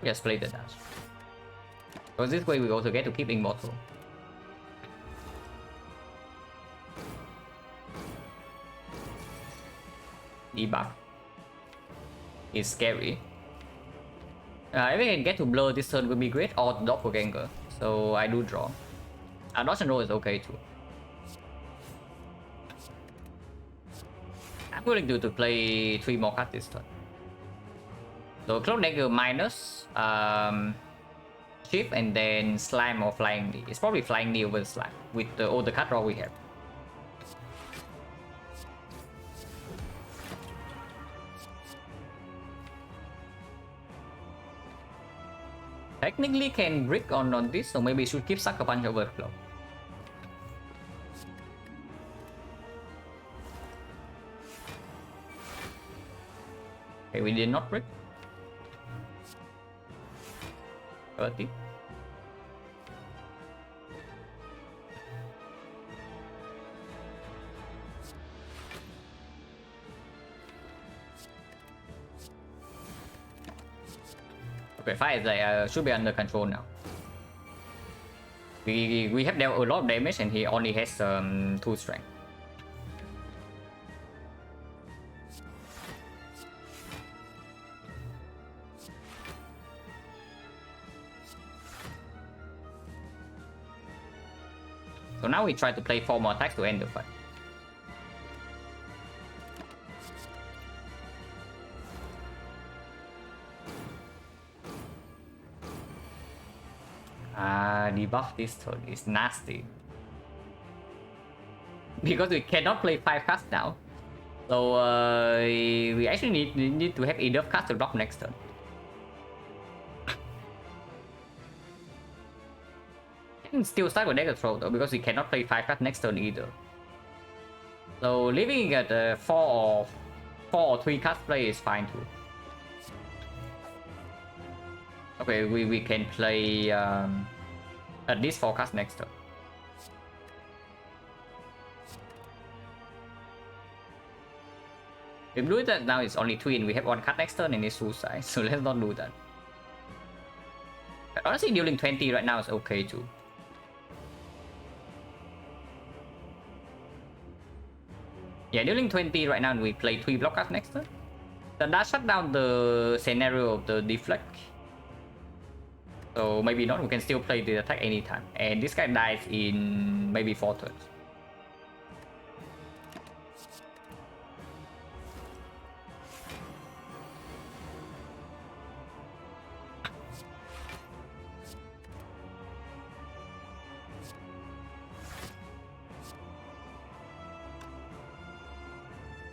Just play the dash. Because this way we also get to keep Immortal. Debuff is scary. If we can get to blur this turn would be great, or Doppelganger. So I do draw. Dodge and roll is okay too. I'm willing to play 3 more cards this turn. So Cloak Dagger minus Shift and then Slime or Flying Knee. It's probably Flying Knee over the Slime with all the card draw we have. Technically can brick on this, so maybe should keep Sucker Punch Overflow. Okay, we did not brick. 30. Okay, fight is like should be under control now. We have dealt a lot of damage and he only has 2 strength. So now we try to play 4 more attacks to end the fight. Debuff this turn is nasty. Because we cannot play 5 cards now. So we actually need to have enough cards to block next turn. Still start with Dagger Throw though, because we cannot play 5 cards next turn either. So leaving it at 4 or 3 cards play is fine too. Okay, we can play at least 4 cards next turn. If we do that now, it's only twin. We have one card next turn and it's suicide, so let's not do that. But honestly, dealing 20 right now is okay too. Yeah, dealing 20 right now, and we play 3 block cards next turn. That shut down the scenario of the deflect. So maybe not, we can still play the attack anytime. And this guy dies in maybe 4 turns.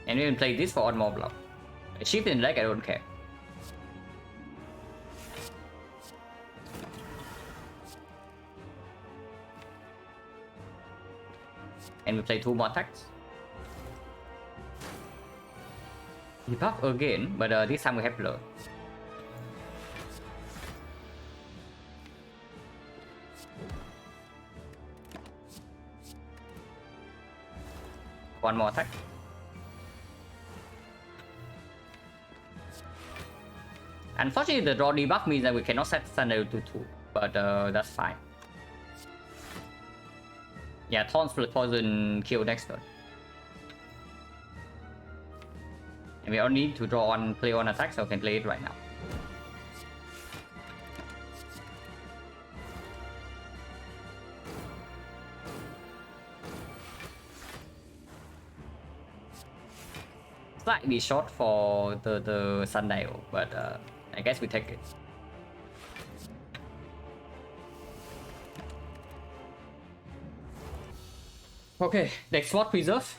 And we can play this for one more block. Shift in leg, I don't care. And we play 2 more attacks. Debuff again, but this time we have blur. One more attack. Unfortunately, the draw debuff means that we cannot set Thunder to 2, but that's fine. Yeah, Taunt Split Poison kill next turn. And we only need to draw one, play one attack, so we can play it right now. Slightly short for the Sundial, but I guess we take it. Okay, next sword preserve.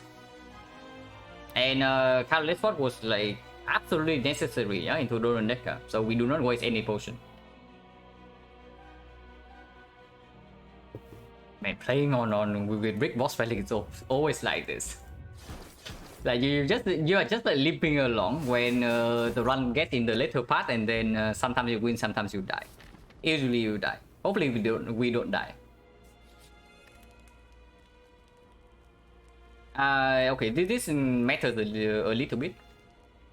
And Catalyst Sword was like absolutely necessary, yeah, into Doran Decker, so we do not waste any potion. Man, playing on with brick boss fighting is always like this. Like you are just like limping along when the run gets in the later part, and then sometimes you win, sometimes you die. Usually you die. Hopefully we don't die. Okay, this matters a little bit.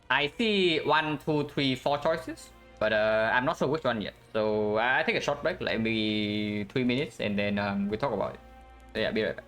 I see 1, 2, 3, 4 choices, but I'm not sure which one yet. So I take a short break, like maybe 3 minutes, and then we talk about it. So yeah, be right back.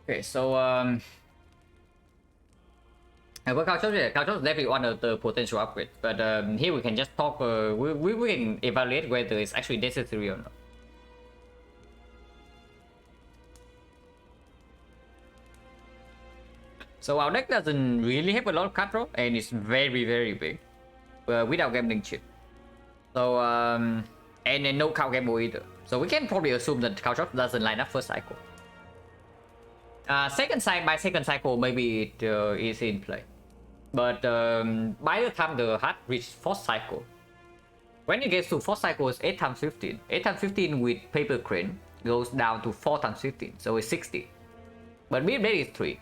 Okay, so well, Culture is definitely one of the potential upgrades, but here we can just talk. We can evaluate whether it's actually necessary or not. So our deck doesn't really have a lot of card draw, and it's very big, without gambling chip. So and then no cow gamble either. So we can probably assume that Culture doesn't line up first cycle. Second cycle, maybe it is in play. But by the time the heart reaches 4th cycle, when it gets to 4th cycle, it's 8 times 15. 8 times 15 with paper crane goes down to 4 times 15, so it's 60. But mid rate is 3.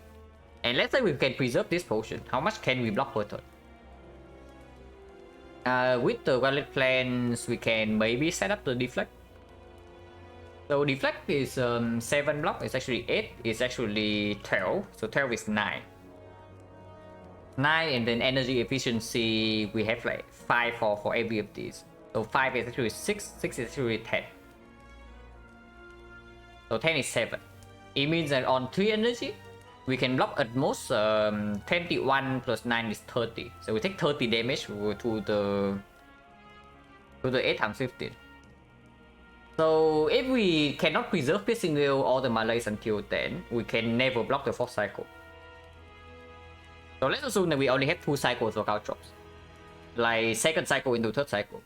And let's say we can preserve this potion, how much can we block per turn? With the wallet plans, we can maybe set up the deflect. So deflect is 7 block, it's actually 8, it's actually 12, so 12 is 9. 9, and then energy efficiency, we have like 5 for every of these. So 5 is actually 6, 6 is actually 10. So 10 is 7. It means that on 3 energy, we can block at most 21 plus 9 is 30. So we take 30 damage to the 8 times 15. So if we cannot preserve Piercing Veil or the Malaise until then, we can never block the 4th cycle. So let's assume that we only have 2 cycles of Caltrops, like 2nd cycle into 3rd cycle.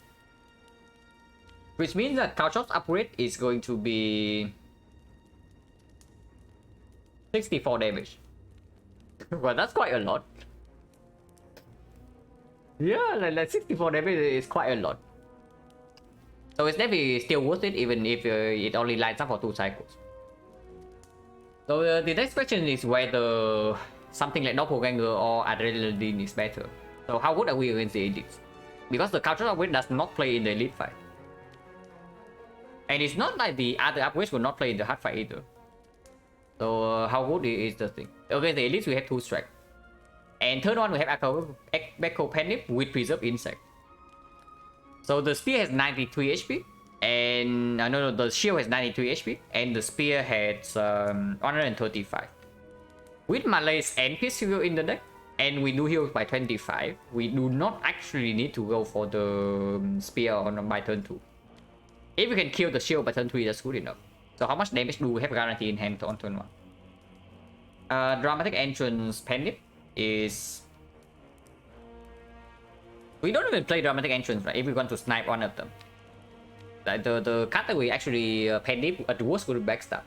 Which means that Caltrops upgrade is going to be 64 damage. Well, that's quite a lot. Yeah, like 64 damage is quite a lot. So it's definitely still worth it, even if it only lines up for 2 cycles. So the next question is whether something like Doppelganger or Adrenaline is better. So how good are we against the elites? Because the Culture upgrade does not play in the elite fight. And it's not like the other upgrades will not play in the hard fight either. So how good is the thing? Okay, the elites we have 2 strike. And third one we have Echo Panic with Preserve Insect. So the spear has 93 HP. And no, the shield has 93 HP. And the spear has 135. With Malaise and Piercing Veil in the deck, and we do heal by 25, we do not actually need to go for the spear on by turn 2. If we can kill the shield by turn 3, that's good enough. So how much damage do we have guaranteed in hand on turn 1? Dramatic Entrance Panic is... We don't even play Dramatic Entrance, right? If we want to snipe one of them. Like the card that we actually Panic at worst would be Backstab.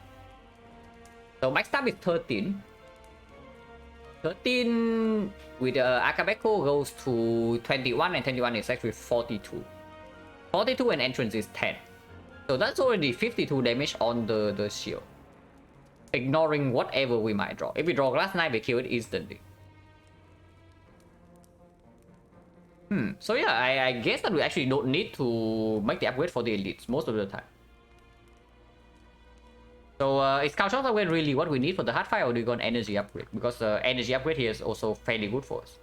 So Backstab is 13. 13 with Akabeko goes to 21, and 21 is actually 42. 42 and entrance is 10. So that's already 52 damage on the shield. Ignoring whatever we might draw. If we draw Glass Knight, we kill it instantly. So yeah, I guess that we actually don't need to make the upgrade for the elites most of the time. So is Culture upgrade really what we need for the hard fight, or do we go on energy upgrade? Because energy upgrade here is also fairly good for us.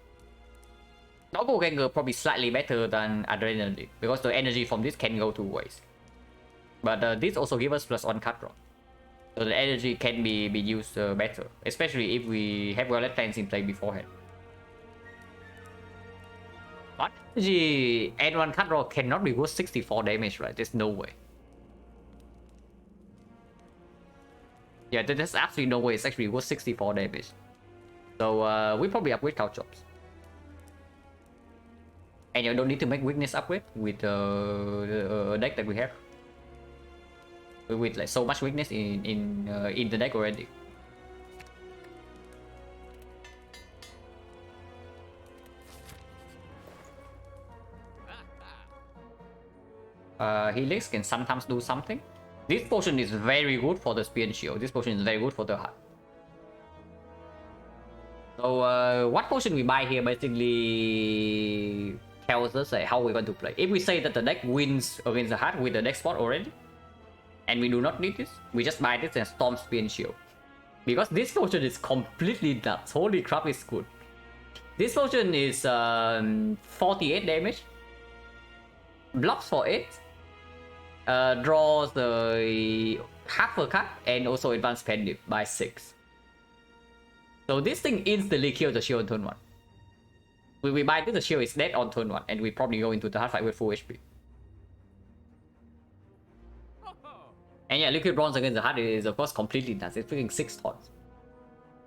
Doppelganger probably slightly better than Adrenaline, because the energy from this can go 2 ways. But this also gives us +1 card draw. So the energy can be used better, especially if we have wallet plans in play beforehand. But energy and 1 card draw cannot be worth 64 damage, right? There's no way. Yeah, there's absolutely no way it's actually worth 64 damage. So we probably upgrade Caltrops. And you don't need to make weakness upgrade with the deck that we have. With like so much weakness in the deck already. Helix can sometimes do something. This potion is very good for the spear and shield. This potion is very good for the heart. So what potion we buy here basically tells us how we're going to play. If we say that the deck wins against the heart with the deck spot already, and we do not need this, we just buy this and Storm Spear and Shield. Because this potion is completely nuts. Holy crap, it's good. This potion is 48 damage. Blocks for 8. Draws the half a card and also advanced pendant by 6. So this thing instantly kills the shield on turn 1. We buy this, the shield is dead on turn 1, and we probably go into the hard fight with full HP. And yeah, liquid bronze against the hard is of course completely nuts. It's freaking 6 tons.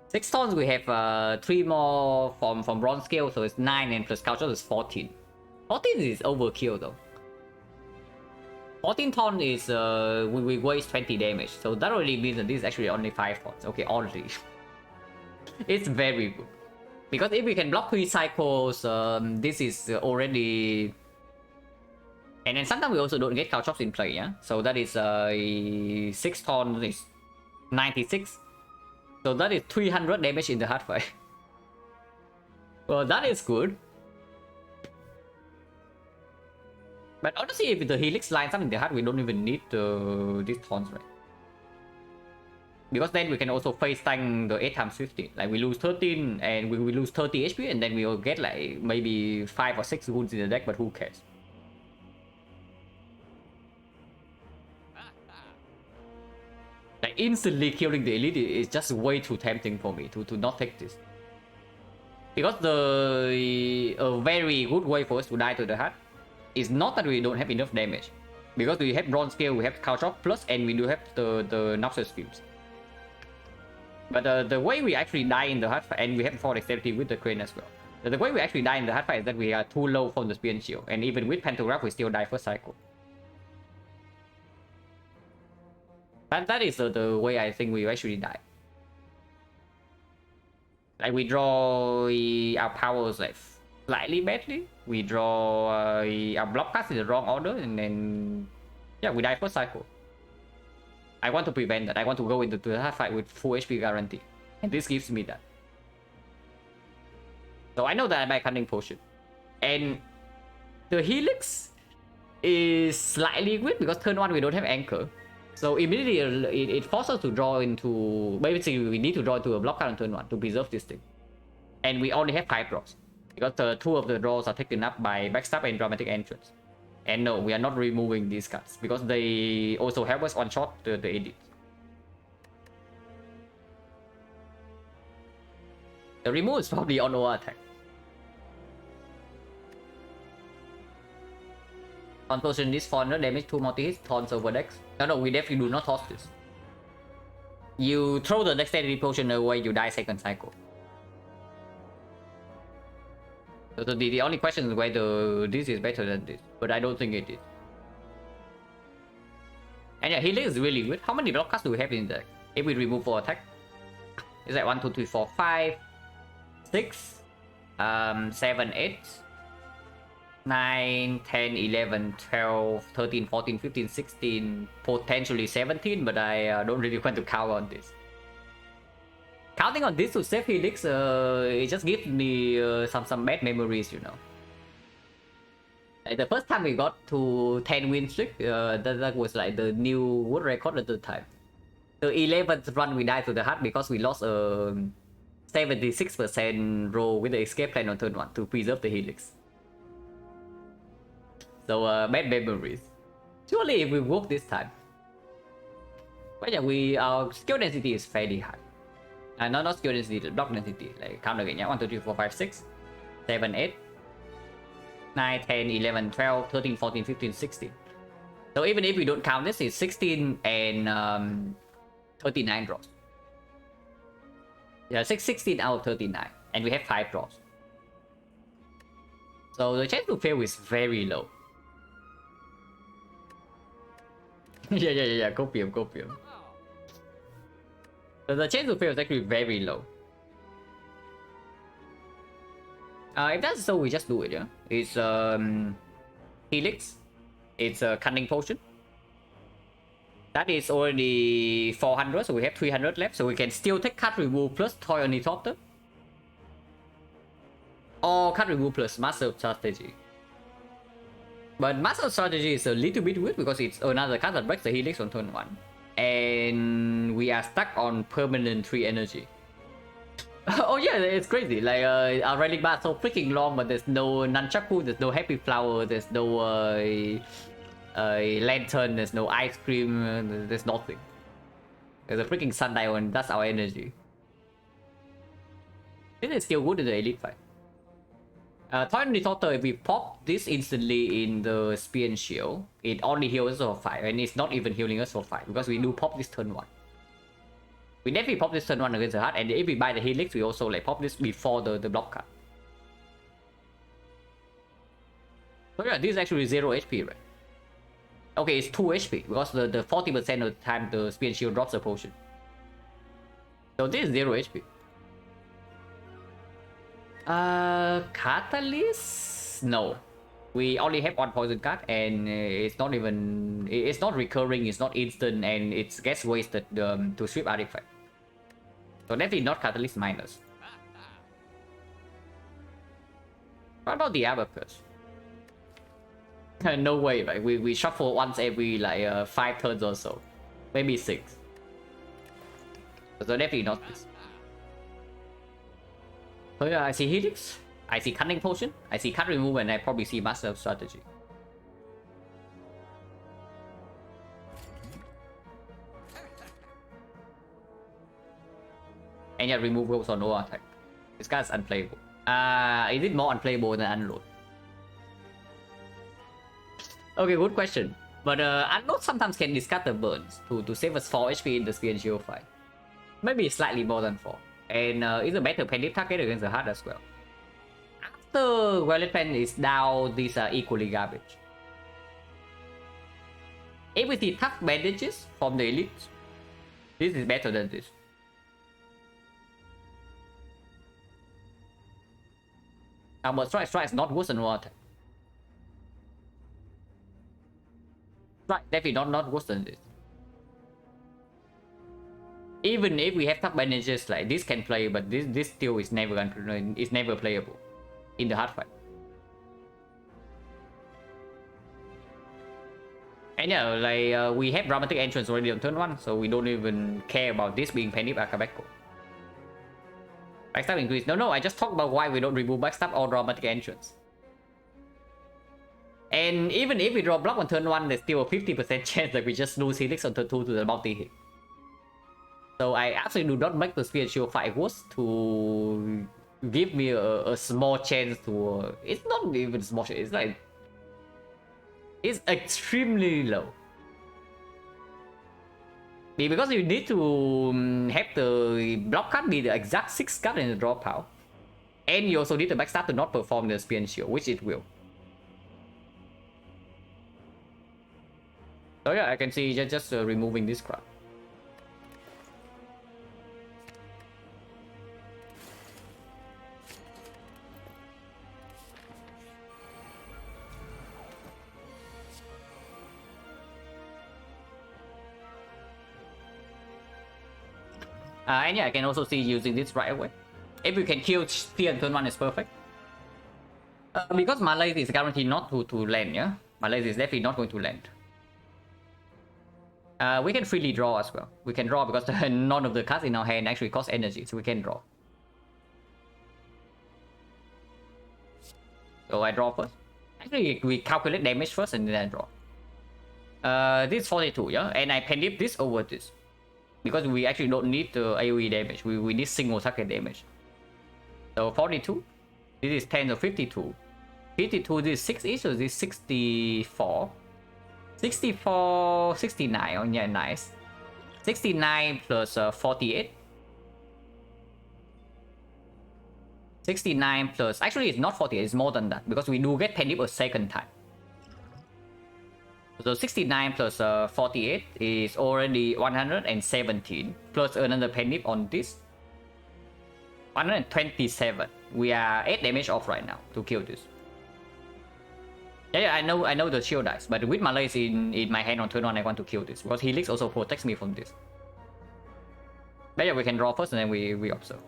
6 tons, we have 3 more from bronze scale, so it's 9, and plus culture is 14. 14 is overkill though. 14 ton is we waste 20 damage, so that already means that this is actually only 5 tons. Okay, already. It's very good. Because if we can block 3 cycles, this is already... And then sometimes we also don't get Caltrops in play, yeah? So that is 6 tons is 96. So that is 300 damage in the hard fight. Well, that is good. But honestly, if the Helix lines up in the hard, we don't even need these tons, right? Because then we can also face tank the 8 times 15. Like we lose 13 and we lose 30 HP, and then we will get like maybe 5 or 6 wounds in the deck, but who cares? Like instantly killing the elite is just way too tempting for me to not take this. Because a very good way for us to die to the heart is not that we don't have enough damage. Because we have bronze scale, we have Caltrop plus, and we do have the Noxus schemes. But the way we actually die in the hard fight, and we have 4 dexterity with the crane as well. The way we actually die in the hard fight is that we are too low from the spear and shield, and even with Pantograph we still die first cycle. And that is the way I think we actually die. Like we draw our powers like slightly badly. We draw our block cast in the wrong order, and then yeah, we die first cycle. I want to prevent that. I want to go into the hard fight with full HP guarantee, and this gives me that. So I know that I buy Cunning Potion, and the Helix is slightly weird because turn 1 we don't have Anchor. So immediately it forces us to draw into... Basically we need to draw into a block card on turn 1 to preserve this thing. And we only have 5 draws. Because 2 of the draws are taken up by Backstab and Dramatic Entrance. And no, we are not removing these cards. Because they also help us one-shot the edit. The remove is probably on OR attack. On potion this 400 damage, 2 multi-hits, tons over decks. No, we definitely do not toss this. You throw the dexterity potion away, you die second cycle. So the only question is whether this is better than this, but I don't think it is. And yeah, healing is really good. How many block cards do we have in the deck? If we remove 4 attack, it's like 1, 2, 3, 4, 5, 6, 7, 8, 9, 10, 11, 12, 13, 14, 15, 16, potentially 17, but I don't really want to count on this. Counting on this to save Helix, it just gives me some bad memories, you know. Like the first time we got to 10 win streak, that was like the new world record at the time. The 11th run we died to the heart because we lost a 76% roll with the escape plan on turn 1 to preserve the Helix. So bad memories. Surely if we work this time. But yeah, our skill density is fairly high. Not skill density, block density. Like count again, yeah. 1, 2, 3, 4, 5, 6, 7, 8, 9, 10, 11, 12, 13, 14, 15, 16. So even if we don't count this, it's 16 and 39 draws. Yeah, 16 out of 39. And we have 5 draws. So the chance to fail is very low. yeah, copium. So the chance to fail is actually very low. If that's so, we just do it, yeah? It's Helix. It's a Cunning Potion. That is already 400, so we have 300 left. So we can still take card remove plus Toy Ornithopter. Or card remove plus Master Strategy. But Master Strategy is a little bit weird because it's another card that breaks the Helix on turn 1. And we are stuck on permanent 3 energy. Oh yeah, it's crazy. Like our relic bar is so freaking long, but there's no nunchaku, there's no happy flower, there's no lantern, there's no ice cream, there's nothing. There's a freaking sundial, and that's our energy. This is still good in the elite fight. Torrent Distorter, if we pop this instantly in the Spear and Shield, it only heals us for 5, and it's not even healing us for 5, because we do pop this turn 1. We definitely pop this turn 1 against the heart, and if we buy the Helix, we also like pop this before the block card. So yeah, this is actually 0 HP, right? Okay, it's 2 HP, because the 40% of the time the Spear and Shield drops a potion. So this is 0 HP. Catalyst? No. We only have 1 poison card, and it's not even... It's not recurring, it's not instant, and it gets wasted to sweep artifact. So definitely not Catalyst minus. What about the Abacus? No way, right? We shuffle once every like 5 turns or so. Maybe 6. So definitely not this. So yeah, I see Helix, I see Cunning Potion, I see card removal, and I probably see Master of Strategy. And yet removals or no attack. This guy's unplayable. Is it more unplayable than Unload? Okay, good question. But Unload sometimes can discard the burns to save us 4 HP in the Spear and Shield fight. Maybe slightly more than 4. And it's a better penny target against the heart as well. After Violet Pen is down, these are equally garbage. If we see tough bandages from the elite, this is better than this. But Strike is not worse than War Attack. Strike definitely not worse than this. Even if we have tough bandages, like this can play, but this still is never playable in the hard fight. And yeah, like we have dramatic entrance already on turn 1, so we don't even care about this being Penny Akabeko. Backstab increase. No, I just talked about why we don't remove backstab or dramatic entrance. And even if we draw block on turn 1, there's still a 50% chance that we just lose Helix on turn 2 to the multi-hit. So I actually do not make the Spear and Shield fight worse to give me a small chance to... it's not even small chance, it's like... it's extremely low. Because you need to have the block card be the exact 6 card in the draw pile. And you also need the backstab to not perform the Spear and Shield, which it will. So yeah, I can see just removing this crap. And yeah, I can also see using this right away. If you can kill Spear on turn 1 is perfect. Because Malaise is guaranteed not to land, yeah? Malaise is definitely not going to land. We can freely draw as well. We can draw because none of the cards in our hand actually cost energy, so we can draw. So I draw first. Actually, we calculate damage first and then I draw. This is 42, yeah? And I penlift this over this. Because we actually don't need the AoE damage. We need single target damage. So 42. This is 10 to 52. 52, this is 6 each, so this is 64. 64, 69. Oh yeah, nice. 69 plus 48. 69 plus... actually, it's not 48, it's more than that. Because we do get penlift a second time. So 69 plus 48 is already 117 plus another penny on this. 127. We are 8 damage off right now to kill this. Yeah, I know the shield dies, but with Malaise in my hand on turn 1, I want to kill this because Helix also protects me from this. But yeah, we can draw first and then we observe.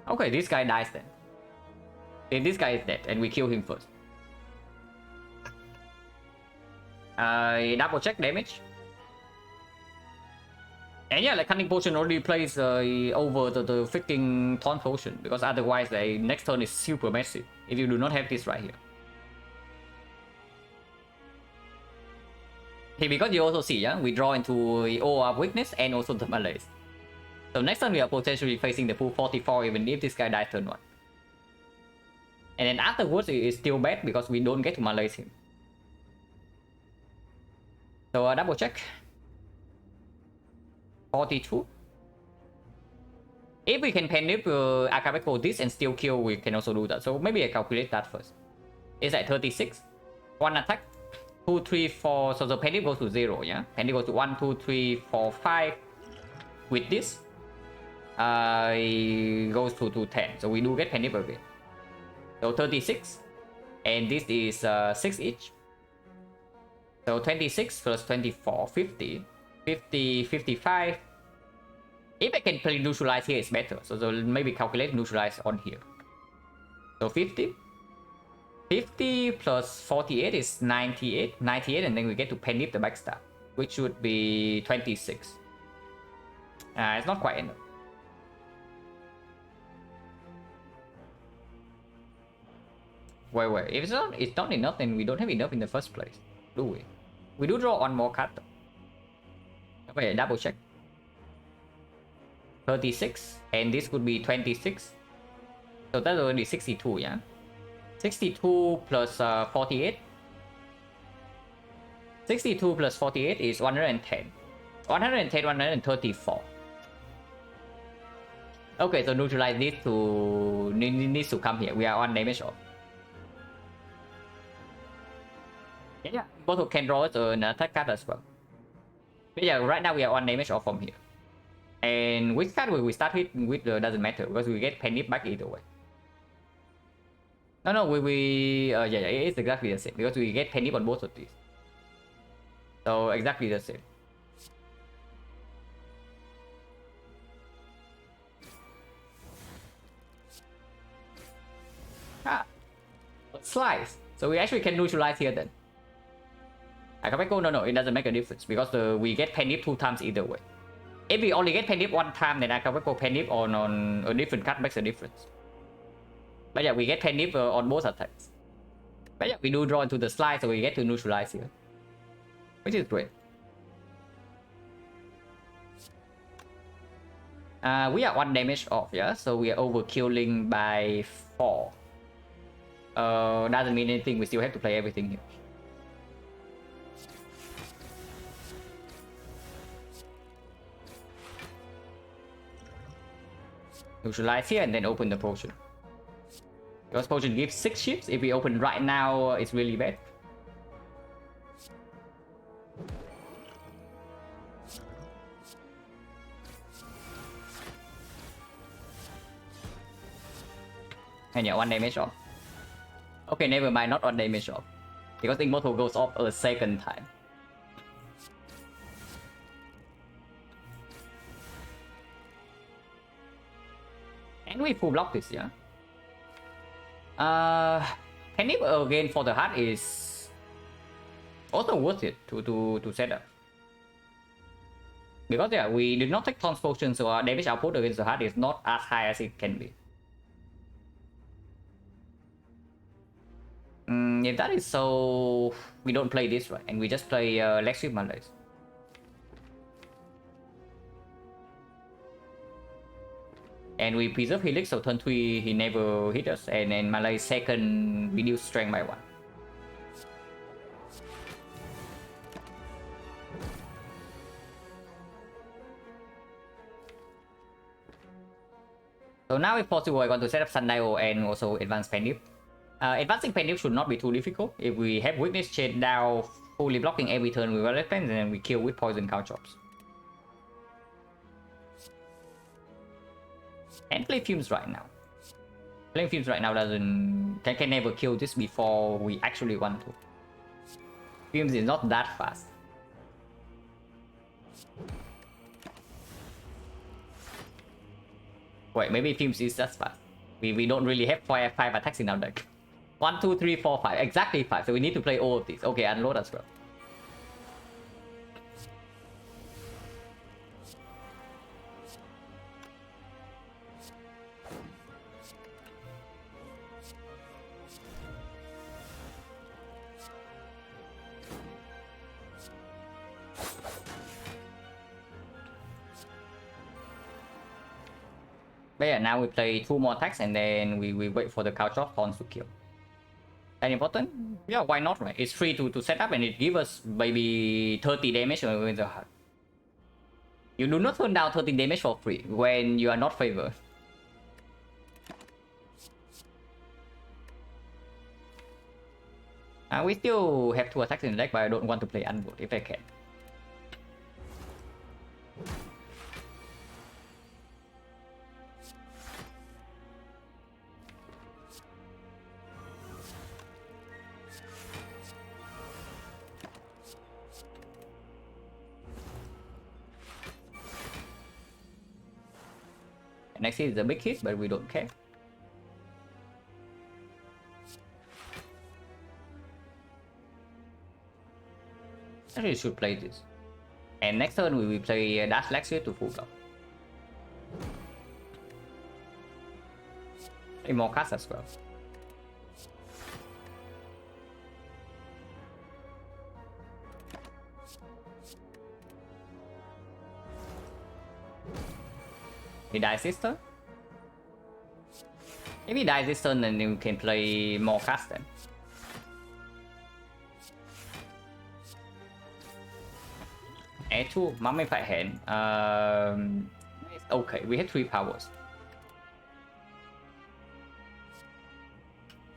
Okay, this guy dies then. If this guy is dead and we kill him first. Double check damage. And yeah, like Cunning Potion already plays over the freaking Taunt Potion. Because otherwise the next turn is super massive. If you do not have this right here. Okay, because you also see, yeah, we draw into the OR weakness and also the Malaise. So next turn we are potentially facing the full 44 even if this guy dies turn 1. And then afterwards it is still bad because we don't get to malaise him. So double check. 42. If we can penip Akabeko this and still kill, we can also do that. So maybe I calculate that first. It's at 36. One attack. 2, 3, 4. So the penip goes to 0, yeah? Penip goes to 1, 2, 3, 4, 5. With this, it goes to 10. So we do get penip again. So 36. And this is 6 each. So 26 plus 24, 50. 50, 55. If I can play neutralize here, it's better. So maybe calculate neutralize on here. So 50. 50 plus 48 is 98. 98, and then we get to penip the backstab, which should be 26. It's not quite enough. Wait. If it's not enough, then we don't have enough in the first place, do we? We do draw one more card though. Wait, double check. 36, and this could be 26. So that's already 62, yeah? 62 plus 48. 62 plus 48 is 110. 110, 134. Okay, so neutralize needs to come here. We are on damage off. Yeah, both can draw an attack card as well. But yeah, right now we are on damage off from here. And which card will we start with doesn't matter because we get penip back either way. No, yeah, it's exactly the same because we get penip on both of these. So exactly the same. Slice. So we actually can neutralize here then. Akabeko, no, it doesn't make a difference because we get penip 2 times either way. If we only get penip 1 time, then Akabeko penip on a different card makes a difference. But yeah, we get penip on both attacks. But yeah, we do draw into the slide, so we get to neutralize here, which is great. We are 1 damage off, yeah, so we are overkilling by 4. Doesn't mean anything, we still have to play everything here. Neutralize here and then open the potion. Because potion gives 6 ships. If we open right now, it's really bad. And yeah, 1 damage off. Okay, never mind, not 1 damage off. Because Immortal goes off a second time. And we full block this, yeah? Penip again for the heart is also worth it to set up. Because yeah, we did not take Tons Potion, so our damage output against the heart is not as high as it can be. If that is so, we don't play this, right? And we just play Lex with Malaise. And we preserve Helix, so turn 3 he never hit us, and then Malaise second reduce strength by 1. So now if possible, I want to set up Sundial and also advance Penip. Advancing Penip should not be too difficult. If we have weakness chain down, fully blocking every turn with our weapons, and then we kill with poison count drops. And play Fumes right now. Playing Fumes right now can never kill this before we actually want to. Fumes is not that fast. Wait, maybe Fumes is that fast. We don't really have 5 attacks in our deck. 1, 2, 3, 4, 5. Exactly 5. So we need to play all of these. Okay, unload as well. But yeah, now we play 2 more attacks and then we wait for the counter thorns to kill. That important? Yeah, why not, right? It's free to set up and it gives us maybe 30 damage with the heart. You do not turn down 30 damage for free when you are not favored. We still have 2 attacks in the deck, but I don't want to play Unbolt if I can. Next is a big hit, but we don't care. Actually, we should play this. And next turn we will play Dash Lexia to full block. Play more cards as well. He dies this turn. If he dies this turn, then you can play more cards then. A2, Mummy Fight Hand. Okay, we have 3 powers.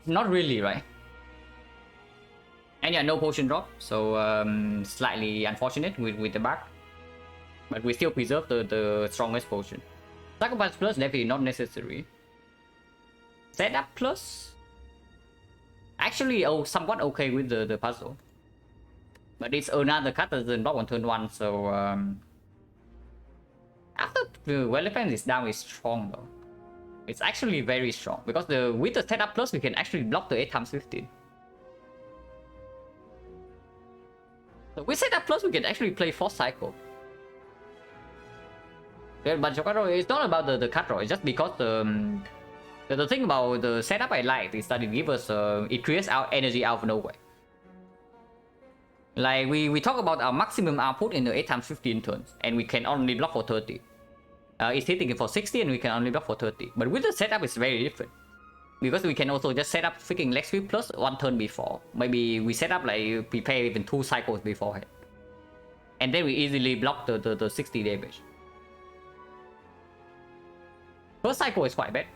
Not really, right? And yeah, no potion drop, so slightly unfortunate with the back. But we still preserve the strongest potion. Sacrifice plus definitely not necessary. Setup plus? Actually, somewhat okay with the puzzle. But it's another card that doesn't block on turn 1, so after the Elephant is down, it's strong though. It's actually very strong because with the setup plus we can actually block the 8x15. So with setup plus we can actually play 4 cycle. Yeah, but it's not about the card draw, it's just because the thing about the setup I like is that it gives us it creates our energy out of nowhere. Like we talk about our maximum output in the 8x15 turns, and we can only block for 30. It's hitting it for 60 and we can only block for 30. But with the setup it's very different. Because we can also just set up freaking leg sweep plus 1 turn before. Maybe we set up like prepare even 2 cycles beforehand. And then we easily block the 60 damage. First cycle is quite bad.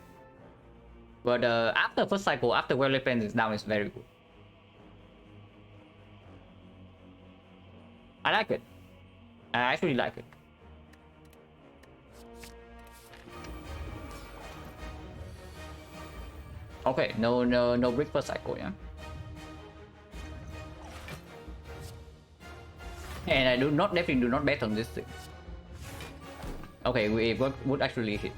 But after first cycle, after Weapons is down, is very good. I like it. I actually like it. Okay, no brick per cycle, yeah. And I definitely do not bet on this thing. Okay, we would actually hit.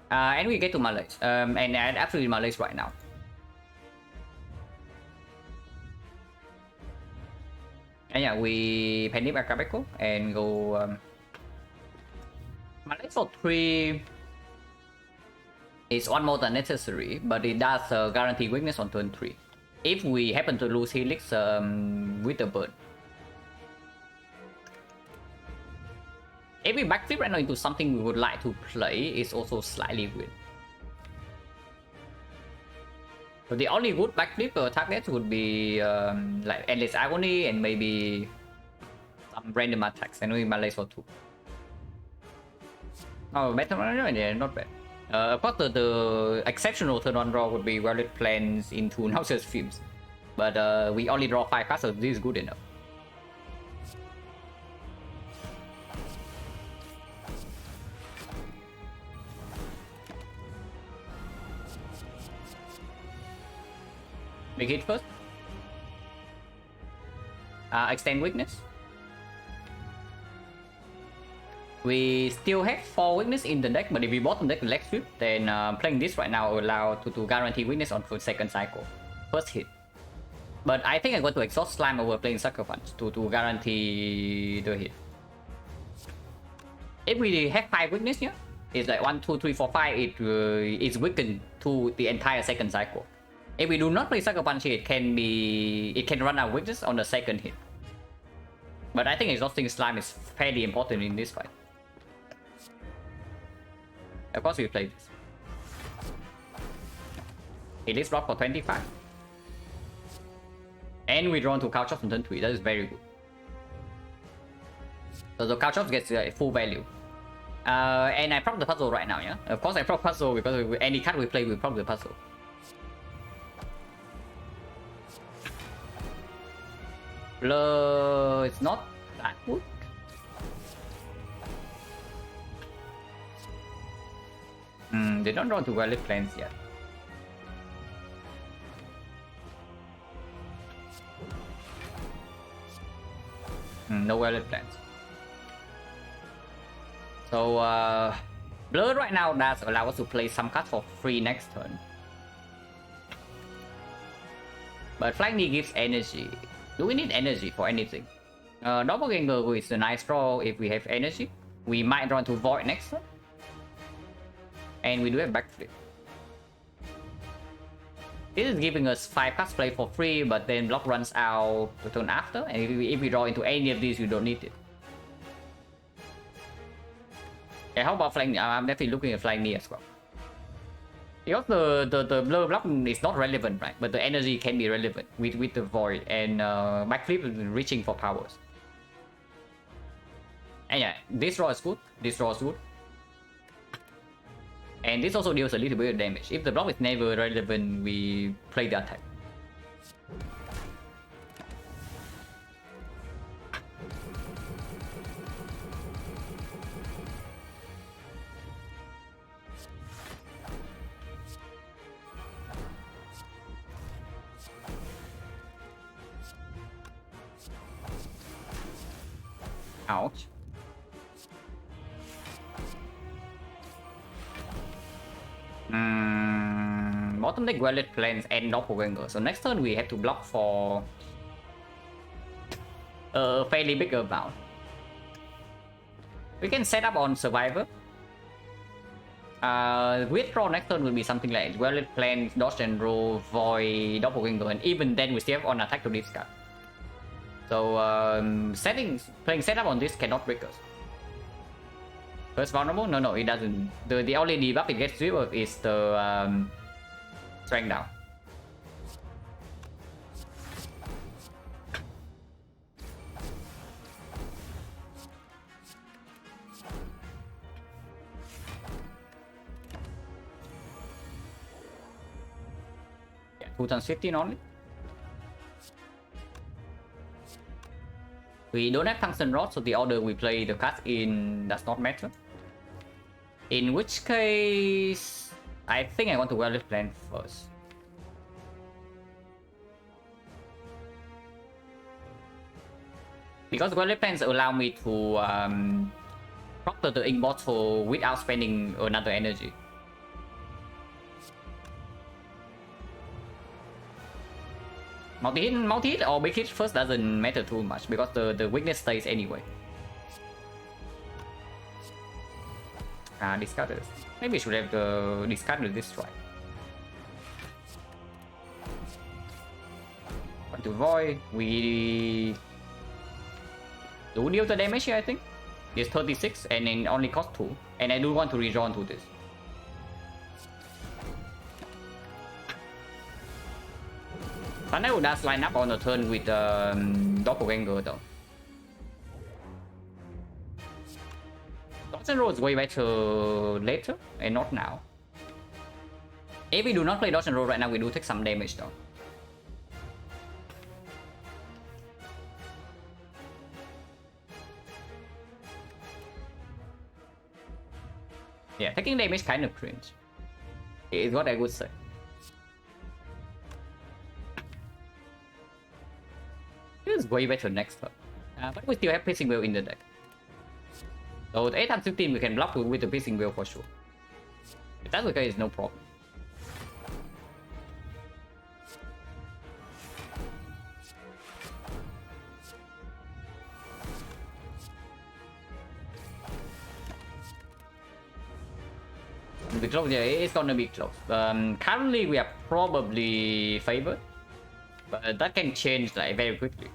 And we get to Malays. And I absolutely Malays right now. And yeah, we Penny Acapulco and go Malays for 3 is 1 more than necessary, but it does guarantee weakness on turn 3. If we happen to lose Helix with the burn. If we backflip right now into something we would like to play, is also slightly weird. But the only good backflip targets would be like Endless Agony and maybe some random attacks, and we Malays for 2. Oh, better runner, yeah, not bad. Of course, the exceptional turn 1 draw would be Violet Plans into Nauseous Fumes. But we only draw 5 cards, so this is good enough. Big hit first. Extend weakness. We still have 4 weakness in the deck, but if we bottom deck the leg sweep, then playing this right now will allow to guarantee weakness on the second cycle. First hit. But I think I'm going to exhaust Slime over playing Sucker Punch to guarantee the hit. If we have 5 weakness here, it's like 1, 2, 3, 4, 5, it is weakened to the entire second cycle. If we do not play Sucker Punch, it can run out weakness on the second hit. But I think exhausting Slime is fairly important in this fight. Of course we play this. It is block for 25. And we draw into couch off on turn 3. That is very good. So the couch off gets full value. And I prop the puzzle right now, yeah? Of course I prop puzzle because any card we play we prop the puzzle. Blur, it's not that good. They don't draw to valid plans yet. No valid plans. So Blur right now does allow us to play some cards for free next turn. But Flying Knee gives energy. Do we need energy for anything? Doppelganger is a nice draw if we have energy. We might draw into Void next turn. And we do have Backflip. This is giving us 5 cards play for free, but then block runs out the turn after. And if we draw into any of these, you don't need it. Yeah, how about Flying Knee? I'm definitely looking at Flying Knee as well. Because the Blur block is not relevant, right? But the energy can be relevant with the Void and Backflip is reaching for powers. And yeah, this draw is good. This draw is good. And this also deals a little bit of damage. If the block is never relevant, we play the attack. Ouch. Bottom deck Valid Plans and Doppelganger. So next turn we have to block for a fairly big amount. We can set up on Survivor. Withdraw next turn will be something like Valid Plans, Dodge and Roll, Void, Doppelganger, and even then we still have on attack to discard. So playing setup on this cannot break us. First vulnerable? No, it doesn't. The only debuff it gets rid of is the strength down. Yeah, 2 times 15 only. We don't have Tungsten Rod, so the order we play the cards in does not matter. In which case, I think I want to Valid Plan first. Because Valid Plans allow me to proctor the ink bottle without spending another energy. Multi-hit or big hit first doesn't matter too much because the weakness stays anyway. Discarded. Maybe we should have discarded this strike. Want to Void. We do deal the damage here, I think. It's 36 and it only costs 2. And I do want to redraw into this. Thunder does line up on the turn with Doppelganger though. Dodge and Roll is way better later and not now. If we do not play Dodge and Roll right now, we do take some damage though. Yeah, taking damage kind of cringe. Is what I would say. This is way better next turn. But we still have Piercing Wheel in the deck. So the 8 times 15 we can block with the Piercing Wheel for sure. If that's the case, no problem. The close, yeah, it's gonna be close. Currently we are probably favored, but that can change like very quickly.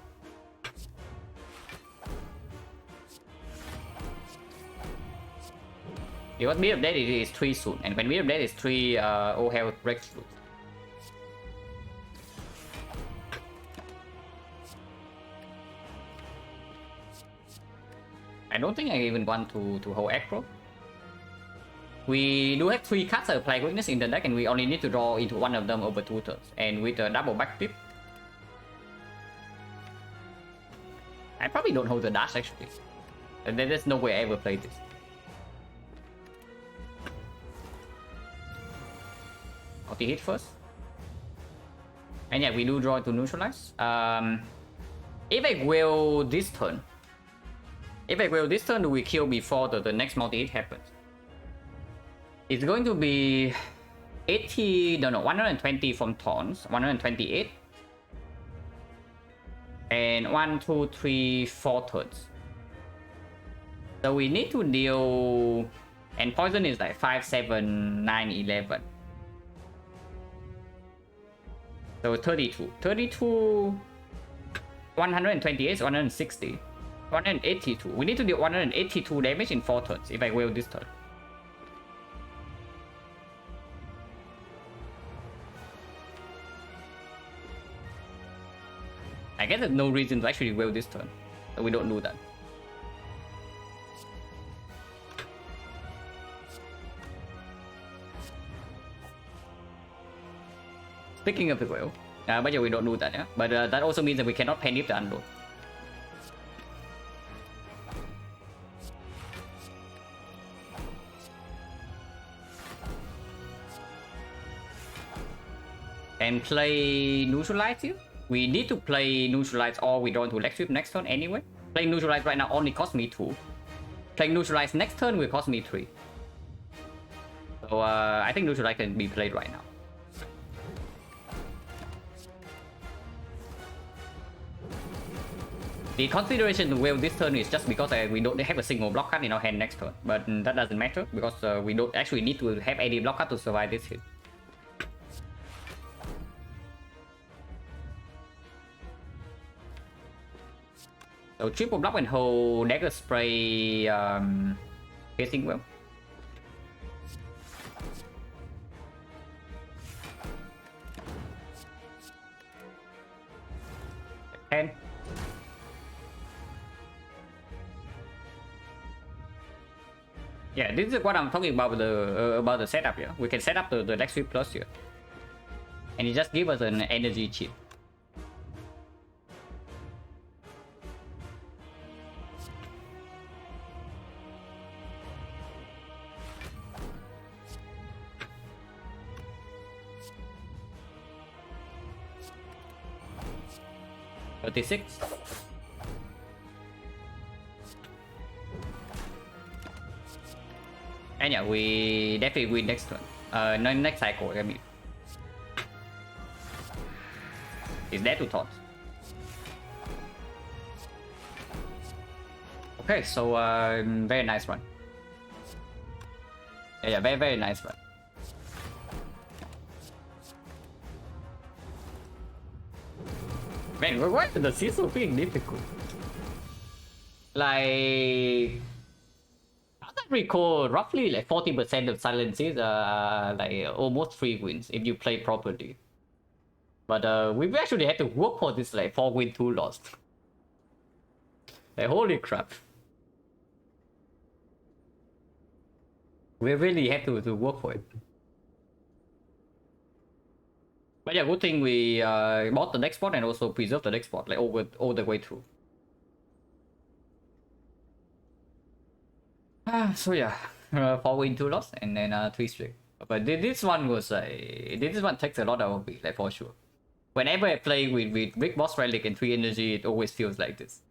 Because Beard of Death is 3 soon, and when Beard of Death is 3 all hell breaks loose. I don't think I even want to hold aggro. We do have 3 cards that apply weakness in the deck, and we only need to draw into one of them over 2 turns. And with a double backflip, I probably don't hold the dash actually. And then there's no way I ever play this. Multi-hit first. And yeah, we do draw to neutralize. If I will this turn, we kill before the next multi-hit happens. It's going to be 80, no, 120 from taunts, 128. And 1, 2, 3, 4 turns. So we need to deal, and poison is like 5, 7, 9, 11. So 32. 32, 128, 160, 182. We need to deal 182 damage in 4 turns if I will this turn. I guess there's no reason to actually will this turn, so we don't do that. Speaking of the will, but yeah, we don't do that, yeah. But that also means that we cannot panic the unload. And play neutralize here. We need to play neutralize or we draw into leg sweep next turn anyway. Playing neutralize right now only costs me 2. Playing neutralize next turn will cost me 3. So I think neutralize can be played right now. The consideration to will this turn is just because we don't have a single block card in our hand next turn. But that doesn't matter because we don't actually need to have any block card to survive this hit. So triple block and hold dagger spray piercing well. And yeah, this is what I'm talking about the setup here. We can set up the deck sweep plus here, and it just gives us an energy chip. $36. And yeah, we definitely win next turn. Next cycle, I mean. Is that to taunt? Okay, so very nice run. Yeah, very nice run. Man, why is the season being difficult? Like, as I recall, roughly like 40% of silences are like almost free wins if you play properly. But we actually had to work for this like 4 win 2 loss. Like holy crap. We really had to work for it. But yeah, good thing we bought the next spot and also preserved the next spot like all the way through. So yeah, 4 win 2 loss and then 3 straight. But this one was this one takes a lot out of me, like for sure. Whenever I play with big boss relic and 3 energy, it always feels like this.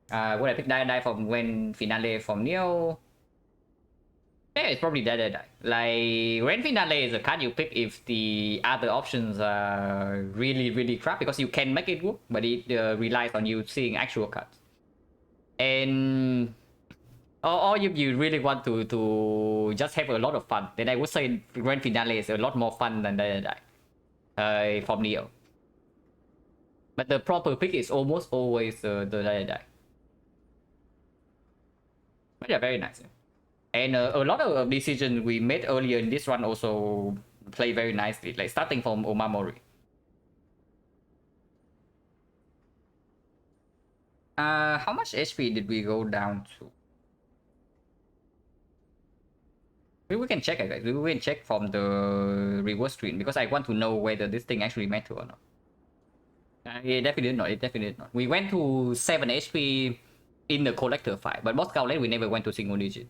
Would I pick die from when finale from Neo? Yeah, it's probably die. Like, when finale is a card you pick if the other options are really crap, because you can make it work, but it relies on you seeing actual cards. And or if you really want to just have a lot of fun, then I would say grand finale is a lot more fun than die from Neo. But the proper pick is almost always the die. But yeah, very nice. And a lot of decisions we made earlier in this run also play very nicely, like starting from Omamori. How much HP did we go down to? Maybe we can check it, guys. We can check from the reward screen because I want to know whether this thing actually matter or not. It definitely not. It definitely not. We went to 7 HP in the collector fight, but boss count we never went to single digit.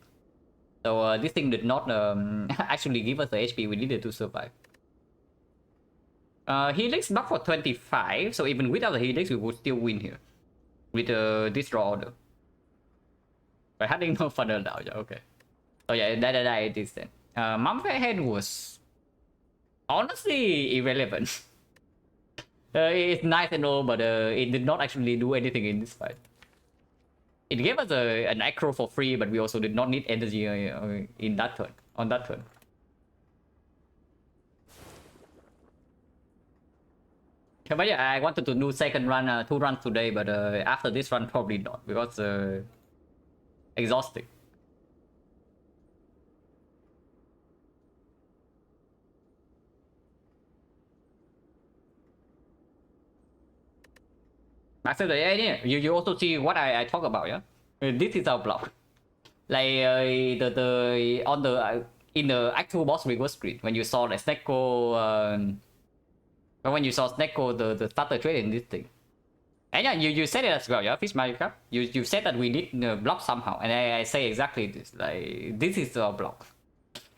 So this thing did not actually give us the HP we needed to survive. Helix buff for 25, so even without the Helix, we would still win here with this draw order. But having no funnel now, yeah, okay. So yeah, that it is then. Mumfire Head was honestly irrelevant. It's nice and all, but it did not actually do anything in this fight. It gave us an acro for free, but we also did not need energy in that turn. On that turn. But yeah, I wanted to do second run, 2 runs today, but after this run, probably not because exhausting. After the yeah, you also see what I talk about, yeah. This is our block, like the on the in the actual boss reward screen when you saw like Snecko, when you saw Snecko the starter trade in this thing. And yeah, you said it as well, yeah, Fish Magic Cup. You said that we need block somehow, and I say exactly this. Like this is our block,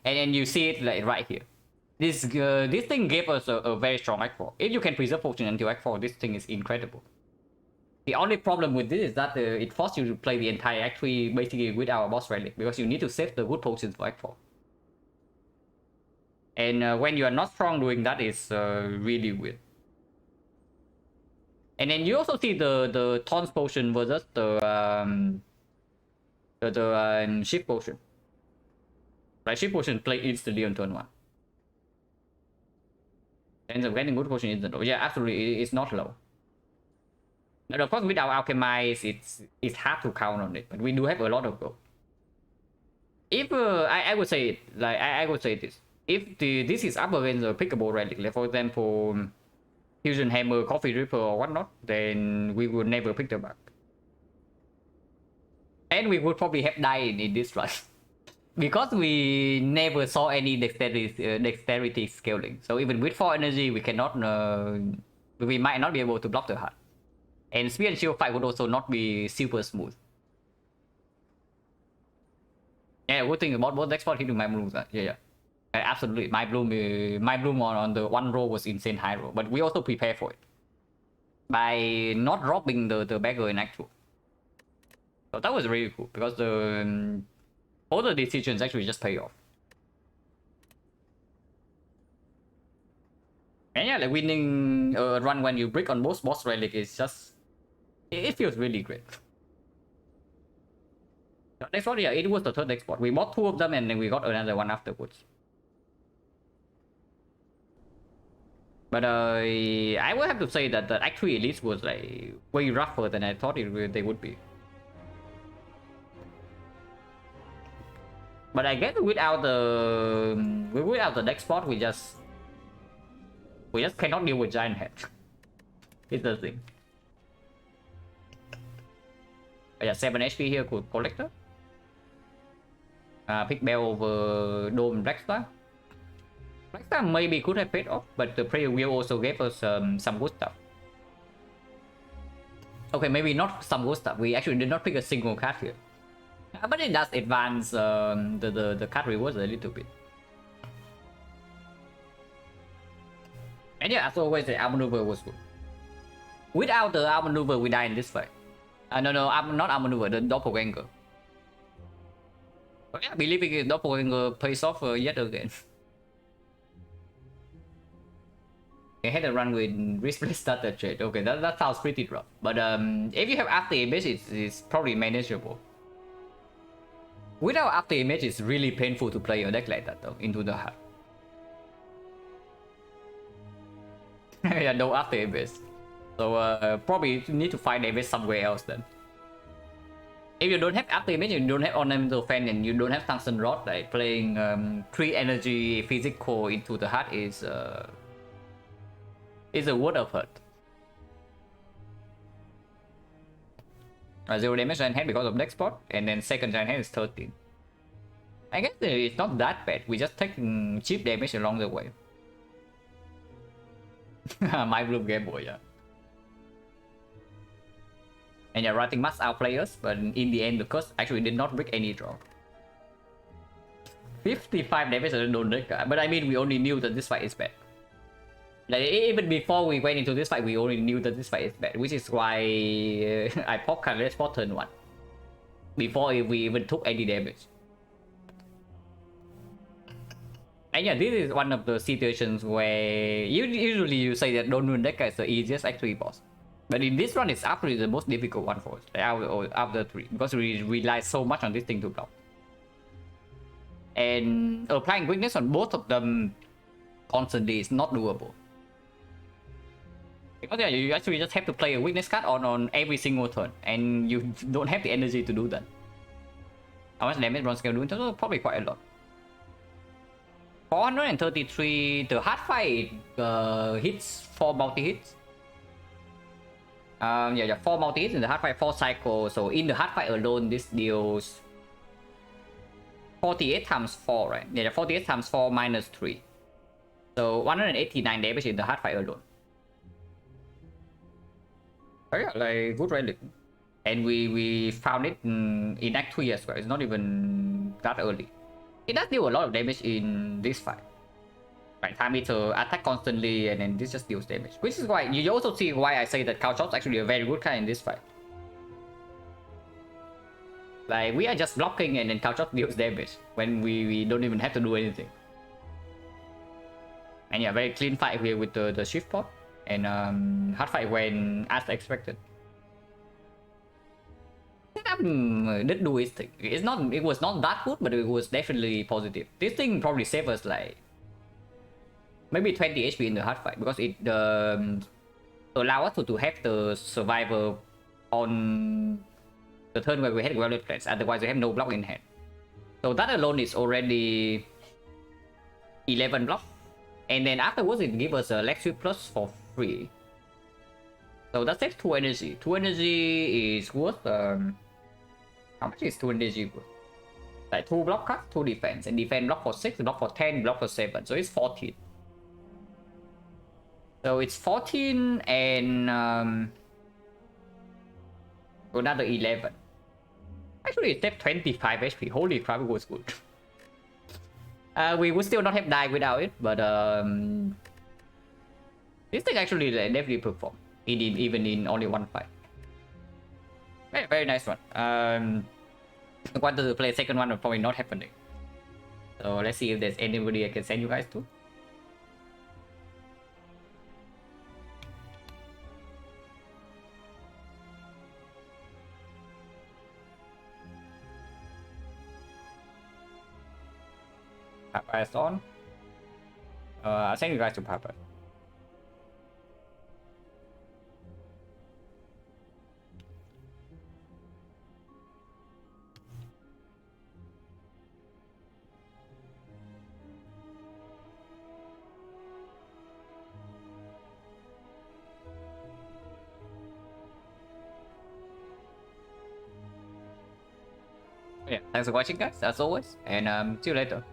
and you see it like right here. This thing gave us a very strong Act 4. If you can preserve potion until Act 4, this thing is incredible. The only problem with this is that it forces you to play the entire Act 3 basically without a boss relic because you need to save the good potions for Act 4. And when you are not strong doing that, it's really weird. And then you also see the taunt potion versus the shift potion. Like shift potion play instantly on turn 1. Ends up getting good potion instantly. Yeah, absolutely, it's not low. And of course, with our alchemize, it's hard to count on it, but we do have a lot of gold. If I would say like I would say this: if this is up against a pickable relic, like for example, Fusion Hammer, Coffee Ripper, or whatnot, then we would never pick them up, and we would probably have died in this run because we never saw any dexterity scaling. So even with 4 energy, we cannot. We might not be able to block the heart. And spear and shield fight would also not be super smooth. Yeah, good thing about both export hitting my blooms. Yeah. Absolutely. My bloom on the 1 row was insane high row, but we also prepare for it by not dropping the beggar in Act 2. So that was really cool because all the decisions actually just pay off. And yeah, like winning a run when you brick on both boss relic is just, it feels really great. Next one, yeah, it was the third export. We bought 2 of them and then we got another one afterwards. But I would have to say that the Act 3 Elite was like way rougher than I thought they would be. But I guess without the next spot, we just cannot deal with giant head. It's the thing. Yeah, 7 HP here could collector. Pick Bell over Dome Blackstar. Blackstar maybe could have paid off, but the prayer wheel also gave us some good stuff. Okay, maybe not some good stuff. We actually did not pick a single card here. But it does advance the card rewards a little bit. And yeah, as always, the arm maneuver was good. Without the arm maneuver, we die in this fight. No, not arm maneuver, the doppelganger. But yeah, believing in doppelganger pays off yet again. I had a run with Risk starter trade. Okay, that sounds pretty rough. But if you have after image, it's probably manageable. Without after image, it's really painful to play a deck like that though, into the heart. Yeah, no after image. So probably need to find image somewhere else then. If you don't have ultimate, you don't have ornamental fan, and you don't have tungsten rod, like playing 3 energy physical into the heart is a word of hurt. 0 damage giant hand because of next spot, and then second giant hand is 13. I guess it's not that bad. We just take cheap damage along the way. My Bloom Game Boy, yeah. And yeah, writing must outplay us, but in the end, the curse actually did not break any draw. 55 damage on the don't deck, but I mean, we only knew that this fight is bad. Like, even before we went into this fight, we only knew that this fight is bad, which is why I popped Catalyst for turn 1. Before we even took any damage. And yeah, this is one of the situations where usually you say that Don't Run Deck is the easiest X3 boss. But in this run, it's actually the most difficult one for us, out of the 3, because we rely so much on this thing to block. And applying weakness on both of them constantly is not doable. Because yeah, you actually just have to play a weakness card on every single turn, and you don't have the energy to do that. How much damage bronze can do in total? Probably quite a lot. 433, the hard fight hits 4 multi-hits. Yeah, 4 multi-hits in the hard fight, 4 cycles. So in the hard fight alone, this deals 48 times 4, right? Yeah, 48 times 4 minus 3. So 189 damage in the hard fight alone. Oh yeah, like good relic. And we found it in Act 3 as well. It's not even that early. It does deal a lot of damage in this fight. Right, time meter attack constantly, and then this just deals damage. Which is why you also see why I say that Cow Chop's actually a very good card in this fight. Like, we are just blocking and then Cow Chop deals damage when we don't even have to do anything. And yeah, very clean fight here with the shift pot, and hard fight when as expected. Did do its thing. It was not that good, but it was definitely positive. This thing probably saved us like maybe 20 HP in the hard fight, because it allow us to have the survivor on the turn where we had Violet Plants. Otherwise we have no block in hand. So that alone is already 11 block. And then afterwards it gives us a leg sweep plus for free. So that saves 2 energy. 2 energy is worth how much is 2 energy worth? Like 2 block cards, 2 defense, and defense block for 6, block for 10, block for 7. So it's 14. So it's 14 and another 11. Actually it saved 25 HP. Holy crap, it was good. We would still not have died without it, but this thing actually definitely performed. Even in only one fight. Very, very nice one. I wanted to play a second one, but probably not happening. So let's see if there's anybody I can send you guys to. Papa is on. I'll send you guys to Papa. Yeah, thanks for watching guys, as always, and see you later.